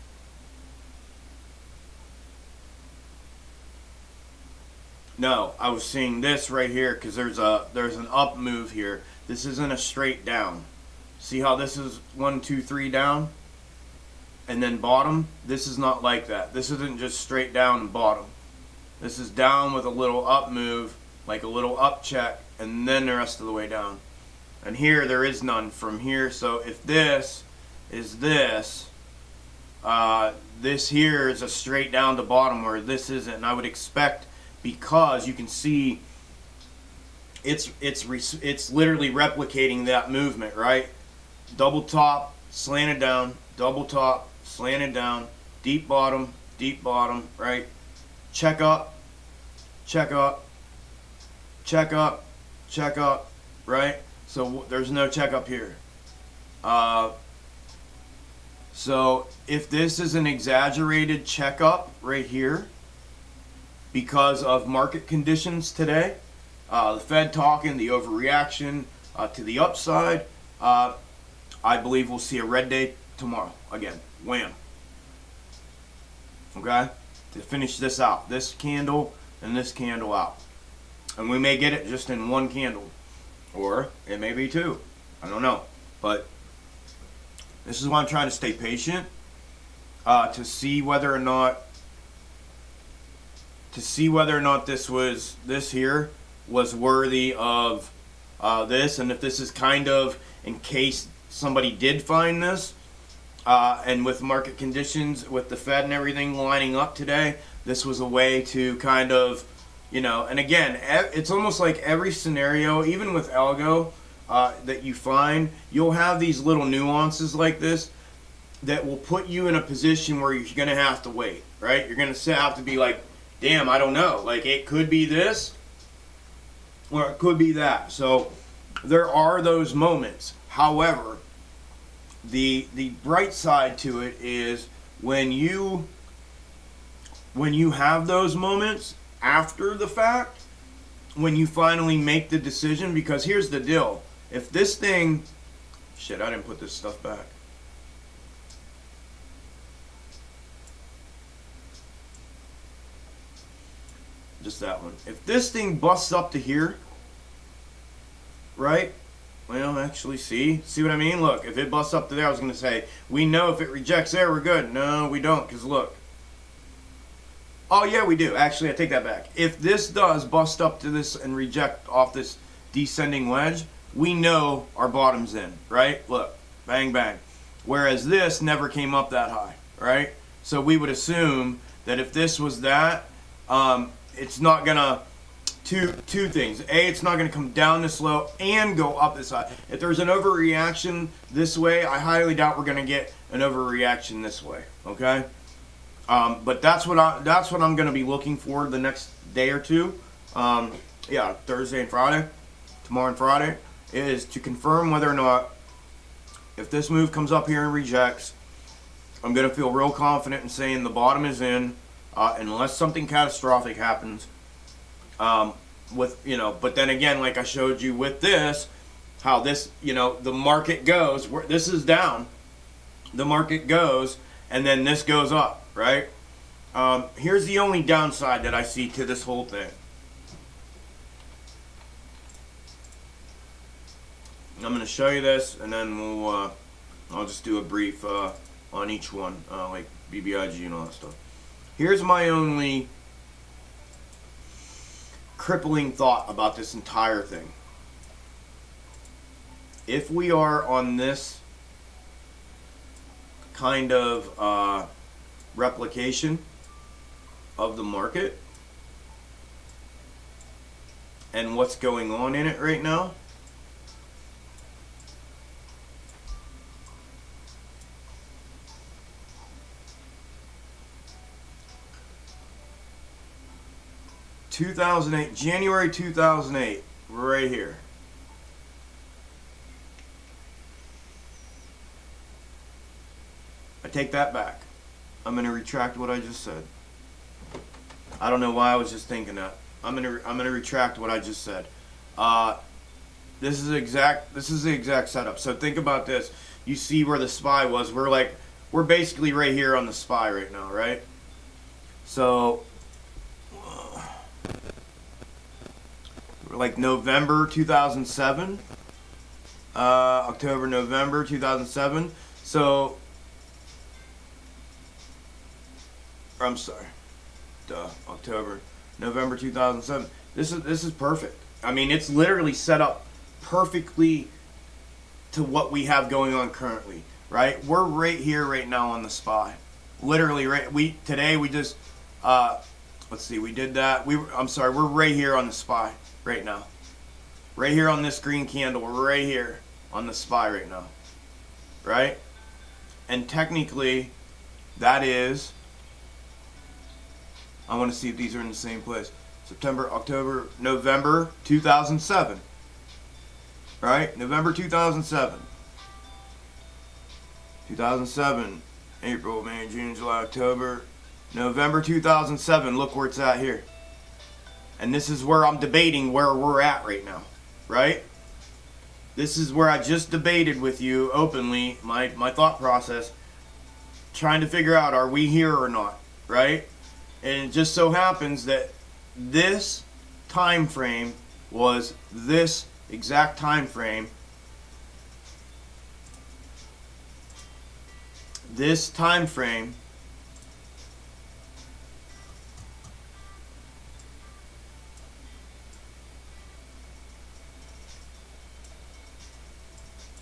[SPEAKER 2] No, I was seeing this right here because there's an up move here. This isn't a straight down. See how this is 1, 2, 3 down? And then bottom? This is not like that. This isn't just straight down and bottom. This is down with a little up move, like a little up check, and then the rest of the way down. And here there is none from here. So if this is this, this here is a straight down to bottom where this isn't. And I would expect, because you can see it's literally replicating that movement, right? Double top, slanted down, double top, slanted down, deep bottom, right? Check up, check up, check up, check up, right? So there's no check up here. So if this is an exaggerated check up right here because of market conditions today, the Fed talking, the overreaction to the upside, I believe we'll see a red day tomorrow again. Wham. Okay? To finish this out. This candle and this candle out. And we may get it just in one candle. Or it may be two. I don't know. But this is why I'm trying to stay patient. To see whether or not this here was worthy of this, and if this is kind of in case somebody did find this, and with market conditions, with the Fed and everything lining up today, this was a way to kind of, you know, and again, it's almost like every scenario, even with Algo, that you find, you'll have these little nuances like this that will put you in a position where you're going to have to wait, right? You're going to have to be like, damn, I don't know. Like, it could be this or it could be that. So there are those moments. However, the bright side to it is when you have those moments after the fact, when you finally make the decision, because here's the deal. If this thing, shit, I didn't put this stuff back. Just that one. If this thing busts up to here, right? Well, actually, see what I mean? Look, if it busts up to there, I was going to say, we know if it rejects there, we're good. No, we don't, because look. Oh, yeah, we do. Actually, I take that back. If this does bust up to this and reject off this descending wedge, we know our bottom's in, right? Look, bang, bang. Whereas this never came up that high, right? So we would assume that if this was that, it's not going to, two things. A, it's not going to come down this low and go up this high. If there's an overreaction this way, I highly doubt we're going to get an overreaction this way, okay? But that's what I'm going to be looking for the next day or two. Yeah, Thursday and Friday, tomorrow and Friday, is to confirm whether or not, if this move comes up here and rejects, I'm going to feel real confident in saying the bottom is in, unless something catastrophic happens. With, you know, but then again, like I showed you with this, how this, you know, the market goes, where this is down, the market goes, and then this goes up, right? Here's the only downside that I see to this whole thing. I'm going to show you this, and then I'll just do a brief on each one, like BBIG and all that stuff. Here's my only crippling thought about this entire thing. If we are on this kind of replication of the market and what's going on in it right now, January 2008, right here. I take that back. I'm going to retract what I just said. I don't know why I was just thinking that. I'm going to retract what I just said. This is the exact setup. So think about this. You see where the SPY was. We're basically right here on the SPY right now, right? So like November 2007, October, November 2007. So, I'm sorry, October, November 2007. This is perfect. I mean, it's literally set up perfectly to what we have going on currently, right? We're right here right now on the SPY. Literally, right. Today we just let's see, we did that. We're right here on the SPY right now. Right here on this green candle, we're right here on the SPY right now. Right? And technically, that is, I want to see if these are in the same place. September, October, November 2007. Right? November 2007. 2007, April, May, June, July, October, November 2007. Look where it's at here. And this is where I'm debating where we're at right now, right? This is where I just debated with you openly, my thought process, trying to figure out, are we here or not, right? And it just so happens that this time frame was this exact time frame. This time frame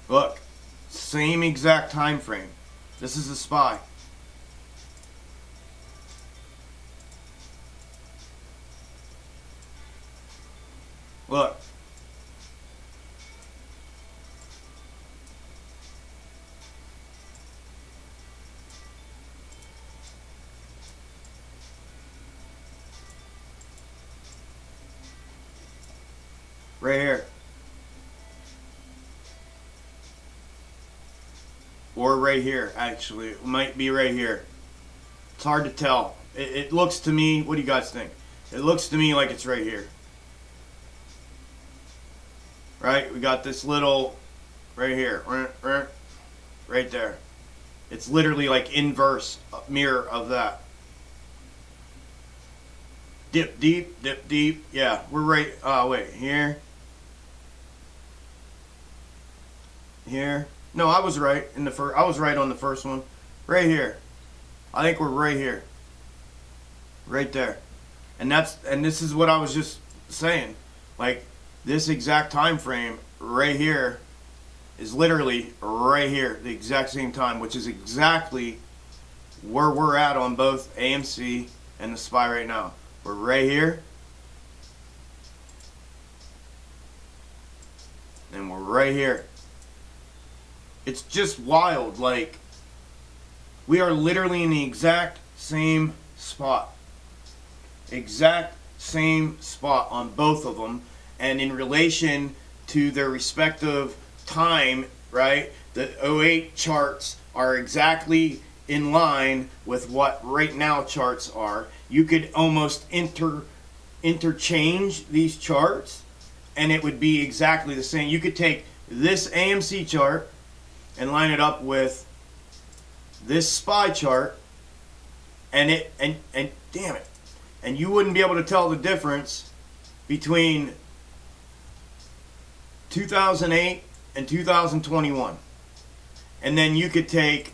[SPEAKER 2] look, same exact time frame. This is the SPY. Right here. Or right here, actually. It might be right here. It's hard to tell. It looks to me, what do you guys think? It looks to me like it's right here. Right? We got this little, right here. Right there. It's literally like inverse mirror of that. Dip deep, dip deep. Yeah, we're right, wait, here. Here. No, I was right in the first. I was right on the first one. Right here. I think we're right here. Right there. And this is what I was just saying. Like this exact time frame right here is literally right here, the exact same time, which is exactly where we're at on both AMC and the SPY right now. We're right here. And we're right here. It's just wild. Like, we are literally in the exact same spot. Exact same spot on both of them. And in relation to their respective time, right? The '08 charts are exactly in line with what right now charts are. You could almost interchange these charts and it would be exactly the same. You could take this AMC chart and line it up with this SPY chart and damn it, and you wouldn't be able to tell the difference between 2008 and 2021. And then you could take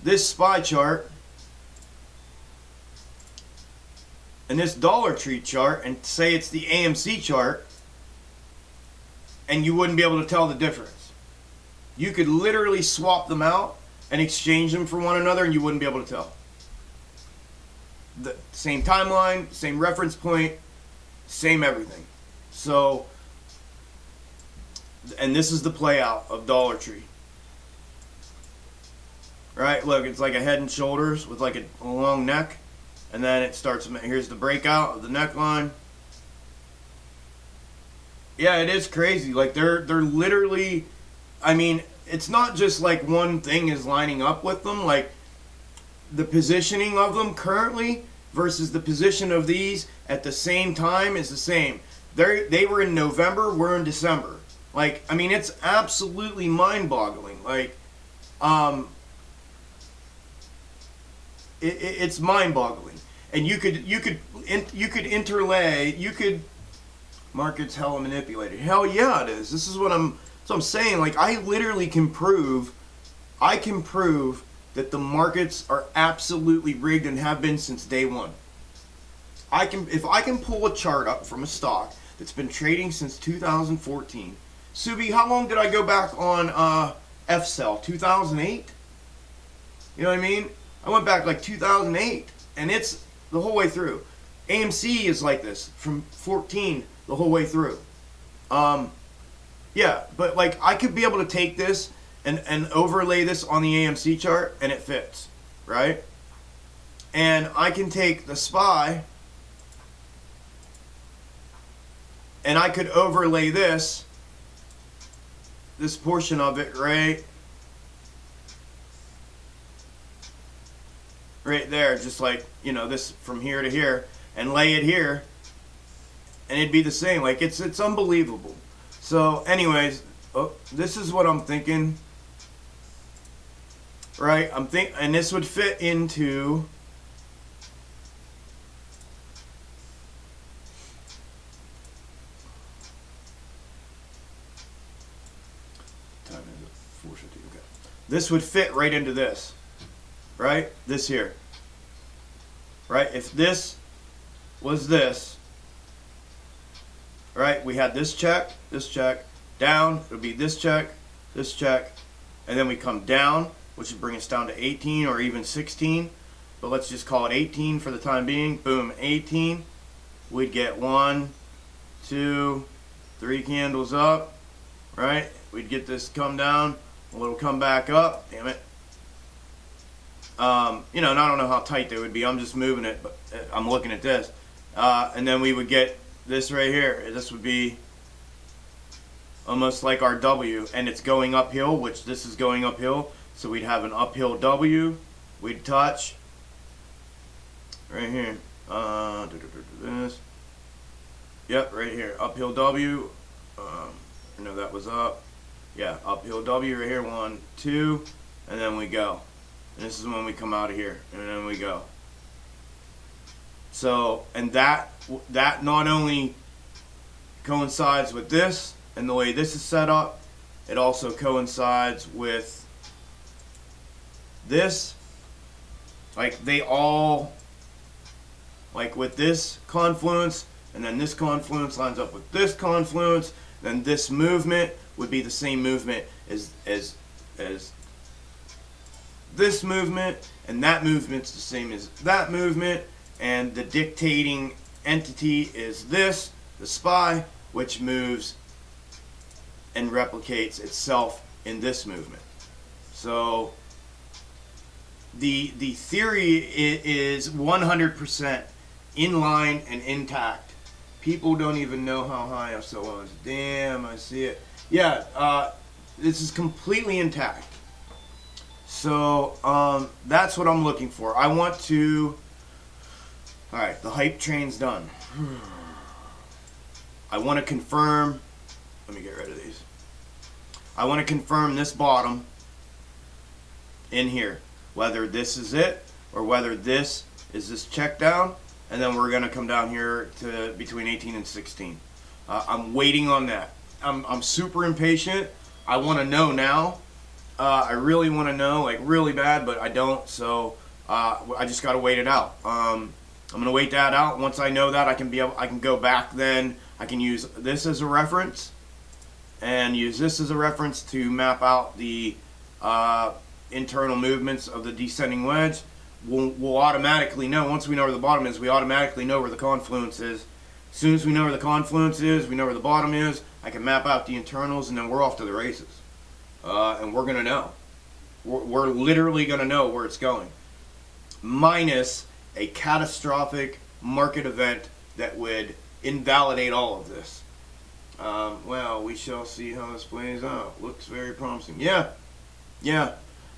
[SPEAKER 2] this SPY chart and this Dollar Tree chart and say it's the AMC chart, and you wouldn't be able to tell the difference. You could literally swap them out and exchange them for one another and you wouldn't be able to tell. The same timeline, same reference point, same everything. So, and this is the play out of Dollar Tree. Right, look, it's like a head and shoulders with like a long neck. And then it starts, here's the breakout of the neckline. Yeah, it is crazy. Like they're literally, I mean, it's not just like one thing is lining up with them. Like the positioning of them currently versus the position of these at the same time is the same. They were in November, we're in December. Like, I mean, it's absolutely mind-boggling. Like, it's mind-boggling. And you could interlay, market's hella manipulated. Hell yeah, it is. This is what I'm saying. Like, I literally can prove that the markets are absolutely rigged and have been since day one. If I can pull a chart up from a stock that's been trading since 2014. Subi, how long did I go back on F-Cell? 2008? You know what I mean? I went back like 2008, and it's the whole way through. AMC is like this from 14 the whole way through. Yeah, but like I could be able to take this and overlay this on the AMC chart and it fits, right? And I can take the SPY and I could overlay this portion of it right there, just like, you know, this from here to here, and lay it here and it'd be the same. Like it's unbelievable. So anyways, this is what I'm thinking, right? And this would fit into time is it? 4:50. Okay. This would fit right into this, right? This here, right? If this was this, right? We had this check, down. It would be this check, and then we come down, which would bring us down to 18 or even 16. But let's just call it 18 for the time being. Boom, 18. We'd get 1, 2, 3 candles up, right? We'd get this come down, a little come back up. Damn it. You know, and I don't know how tight they would be. I'm just moving it, but I'm looking at this. And then we would get this right here. This would be almost like our W, and it's going uphill, which this is going uphill, so we'd have an uphill W. We'd touch right here. This. Yep, right here. Uphill W. No, that was up. Yeah, uphill W right here. 1, 2, and then we go. And this is when we come out of here, and then we go. So, and that not only coincides with this and the way this is set up, it also coincides with this. Like they all, like with this confluence, and then this confluence lines up with this confluence, then this movement would be the same movement as this movement, and that movement's the same as that movement, and the dictating entity is this, the SPY, which moves and replicates itself in this movement. So the theory is 100% in line and intact. People don't even know how high SO is. Damn, I see it. Yeah, this is completely intact. So that's what I'm looking for. I want to. All right, the hype train's done. I want to confirm. Let me get rid of these. I want to confirm this bottom in here, whether this is it or whether this is this check down, and then we're going to come down here to between 18 and 16. I'm waiting on that. I'm super impatient. I want to know now. I really want to know, like really bad, but I don't. So I just got to wait it out. I'm gonna wait that out. Once I know that, I can go back. Then I can use this as a reference, and use this as a reference to map out the internal movements of the descending wedge. We'll automatically know, once we know where the bottom is, we automatically know where the confluence is. As soon as we know where the confluence is, we know where the bottom is, I can map out the internals, and then we're off to the races. And we're going to know. We're literally going to know where it's going. Minus a catastrophic market event that would invalidate all of this. Well, we shall see how this plays out. Looks very promising. Yeah.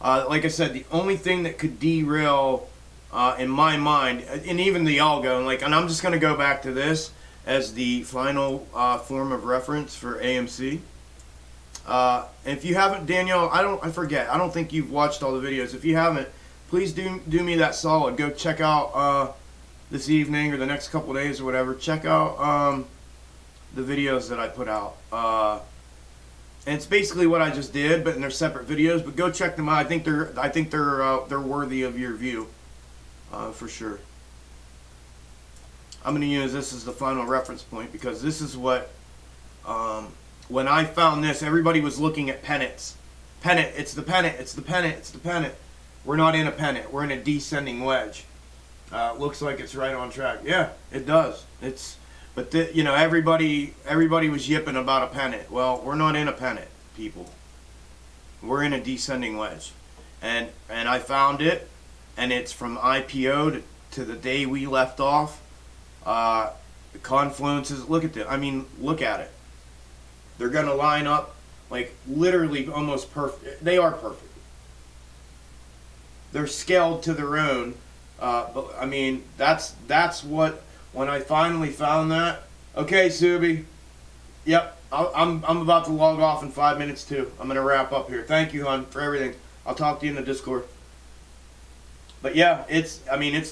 [SPEAKER 2] Like I said, the only thing that could derail, in my mind, and even the Algo, and I'm just going to go back to this as the final form of reference for AMC. And if you haven't, Danielle, I forget. I don't think you've watched all the videos. If you haven't, please do me that solid. Go check out this evening or the next couple days or whatever. Check out the videos that I put out. And it's basically what I just did, but they're separate videos. But go check them out. I think they're worthy of your view, for sure. I'm going to use this as the final reference point because this is what. When I found this, everybody was looking at pennants. Pennant, it's the pennant, it's the pennant, it's the pennant. We're not in a pennant, we're in a descending wedge. Looks like it's right on track. Yeah, it does. But everybody was yipping about a pennant. Well, we're not in a pennant, people. We're in a descending wedge. And I found it, and it's from IPO to the day we left off. The confluences, look at it. They're going to line up like literally almost perfect. They are perfect. They're scaled to their own. But I mean, that's what, when I finally found that. Okay, Subi. Yep, I'm about to log off in 5 minutes too. I'm going to wrap up here. Thank you, hon, for everything. I'll talk to you in the Discord. But yeah, it's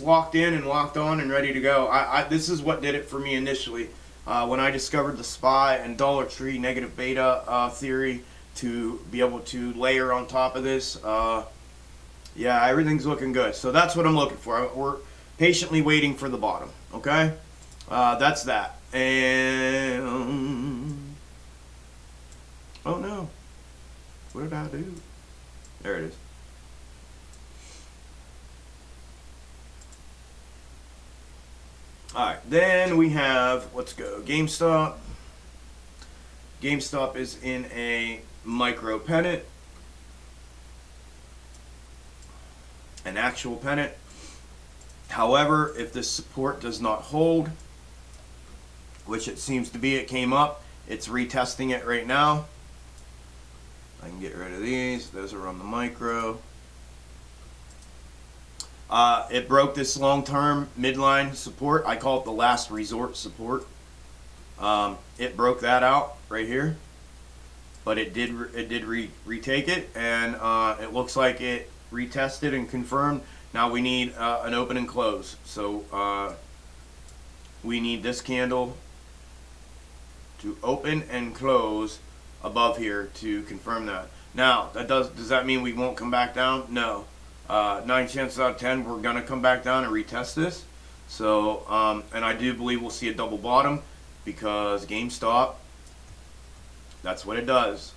[SPEAKER 2] locked in and locked on and ready to go. This is what did it for me initially. When I discovered the SPY and Dollar Tree negative beta theory to be able to layer on top of this, yeah, everything's looking good. So that's what I'm looking for. We're patiently waiting for the bottom. Okay, that's that. And oh no, what did I do? There it is. Alright, then we have, let's go, GameStop. GameStop is in a micro pennant. An actual pennant. However, if this support does not hold, which it seems to be, it came up, It's retesting it right now. I can get rid of these. Those are on the micro. It broke this long-term midline support. I call it the last resort support. It broke that out right here, but it did retake it, and it looks like it retested and confirmed. Now we need an open and close. So we need this candle to open and close above here to confirm that. Now, does that mean we won't come back down? No. 9 chances out of 10 we're gonna come back down and retest this. So and I do believe we'll see a double bottom, because GameStop, that's what it does.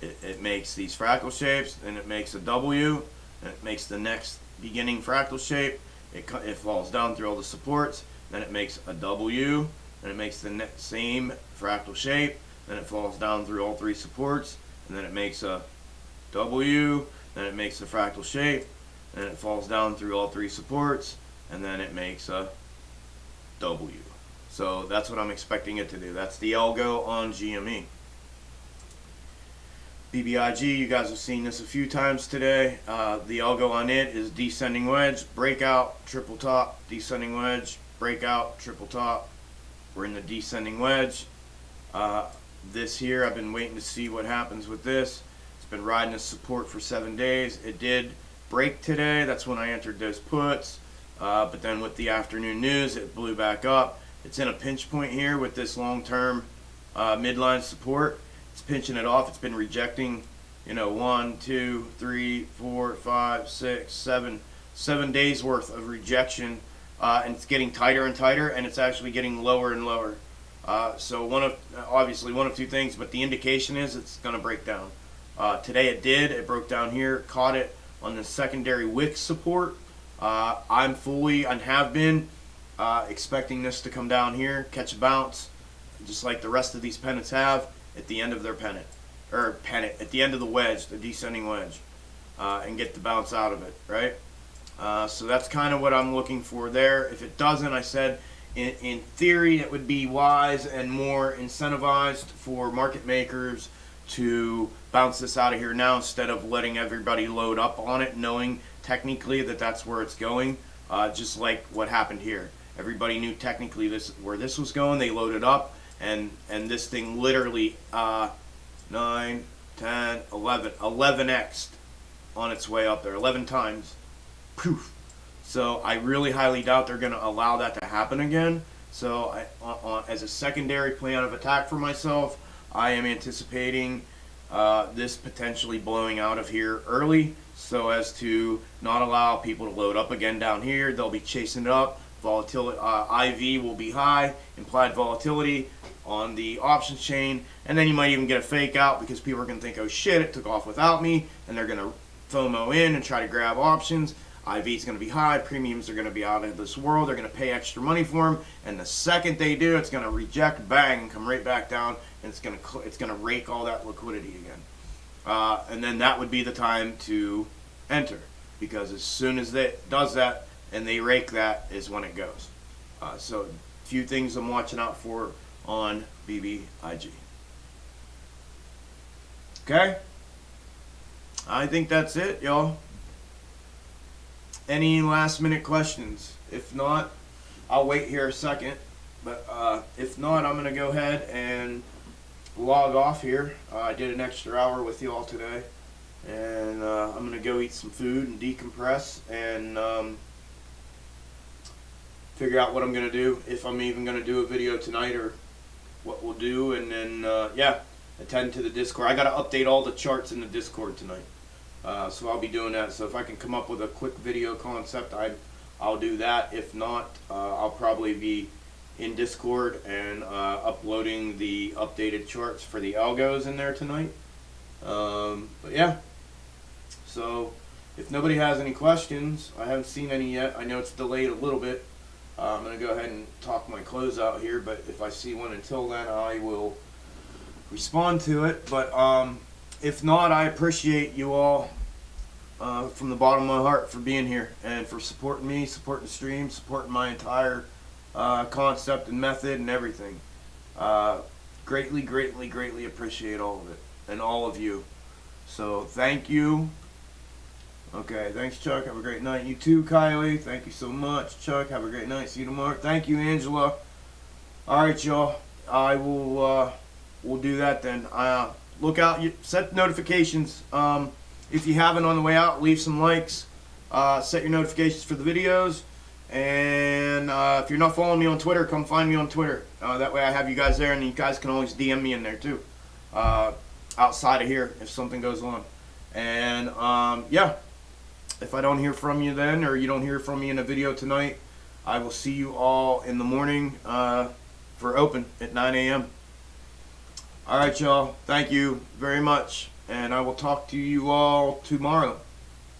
[SPEAKER 2] It makes these fractal shapes, and it makes a W, and it makes the next beginning fractal shape. It falls down through all the supports, then it makes a W, and it makes the same fractal shape, then it falls down through all 3 supports, and then it makes a W, then it makes the fractal shape, then it falls down through all 3 supports, and then it makes a W. So that's what I'm expecting it to do. That's the Algo on GME. BBIG, you guys have seen this a few times today. The Algo on it is descending wedge, breakout, triple top, descending wedge, breakout, triple top. We're in the descending wedge. This here, I've been waiting to see what happens with this. It's been riding this support for 7 days. It did break today. That's when I entered those puts. But then with the afternoon news, it blew back up. It's in a pinch point here with this long-term midline support. It's pinching it off. It's been rejecting, 1, 2, 3, 4, 5, 6, 7 days worth of rejection, and it's getting tighter and tighter, and it's actually getting lower and lower. So obviously one of 2 things, but the indication is it's going to break down. Today it did. It broke down here, caught it on the secondary wick support. I'm fully and have been expecting this to come down here, catch a bounce, just like the rest of these pennants have at the end of their pennant, at the end of the wedge, the descending wedge, and get the bounce out of it, right? So that's kind of what I'm looking for there. If it doesn't, I said, in theory, it would be wise and more incentivized for market makers to bounce this out of here now, instead of letting everybody load up on it, knowing technically that that's where it's going, just like what happened here. Everybody knew technically where this was going. They loaded up, and this thing literally 9, 10, 11, 11x'd on its way up there, 11 times. Poof. So I really highly doubt they're going to allow that to happen again. So as a secondary plan of attack for myself, I am anticipating this potentially blowing out of here early, so as to not allow people to load up again down here. They'll be chasing it up. Volatility, IV will be high, implied volatility on the options chain, and then you might even get a fake out, because people are going to think, oh shit, it took off without me, and they're going to FOMO in and try to grab options. IV is going to be high, premiums are going to be out of this world, they're going to pay extra money for them, and the second they do, it's going to reject, bang, and come right back down, and it's going to rake all that liquidity again. And then that would be the time to enter, because as soon as it does that and they rake that is when it goes. So a few things I'm watching out for on BBIG. Okay? I think that's it, y'all. Any last minute questions? If not, I'll wait here a second. But if not, I'm going to go ahead and log off here. I did an extra hour with you all today. And I'm going to go eat some food and decompress and figure out what I'm going to do. If I'm even going to do a video tonight, or what we'll do. And then, yeah, attend to the Discord. I got to update all the charts in the Discord tonight. So I'll be doing that. So if I can come up with a quick video concept, I'll do that. If not, I'll probably be in Discord and uploading the updated charts for the algos in there tonight. But yeah, so if nobody has any questions, I haven't seen any yet. I know it's delayed a little bit. I'm going to go ahead and talk my close out here, but if I see one until then, I will respond to it. But if not, I appreciate you all from the bottom of my heart for being here and for supporting me, supporting the stream, supporting my entire concept and method and everything. Greatly, greatly, greatly appreciate all of it and all of you. So thank you. Okay, thanks, Chuck. Have a great night. You too, Kylie. Thank you so much, Chuck. Have a great night. See you tomorrow. Thank you, Angela. All right, y'all. I will. We'll do that then. Look out. Set notifications. If you haven't on the way out, leave some likes. Set your notifications for the videos. And if you're not following me on Twitter, come find me on Twitter. That way I have you guys there, and you guys can always DM me in there too. Outside of here, if something goes on. And yeah. If I don't hear from you then, or you don't hear from me in a video tonight, I will see you all in the morning for open at 9 a.m. All right, y'all. Thank you very much. And I will talk to you all tomorrow.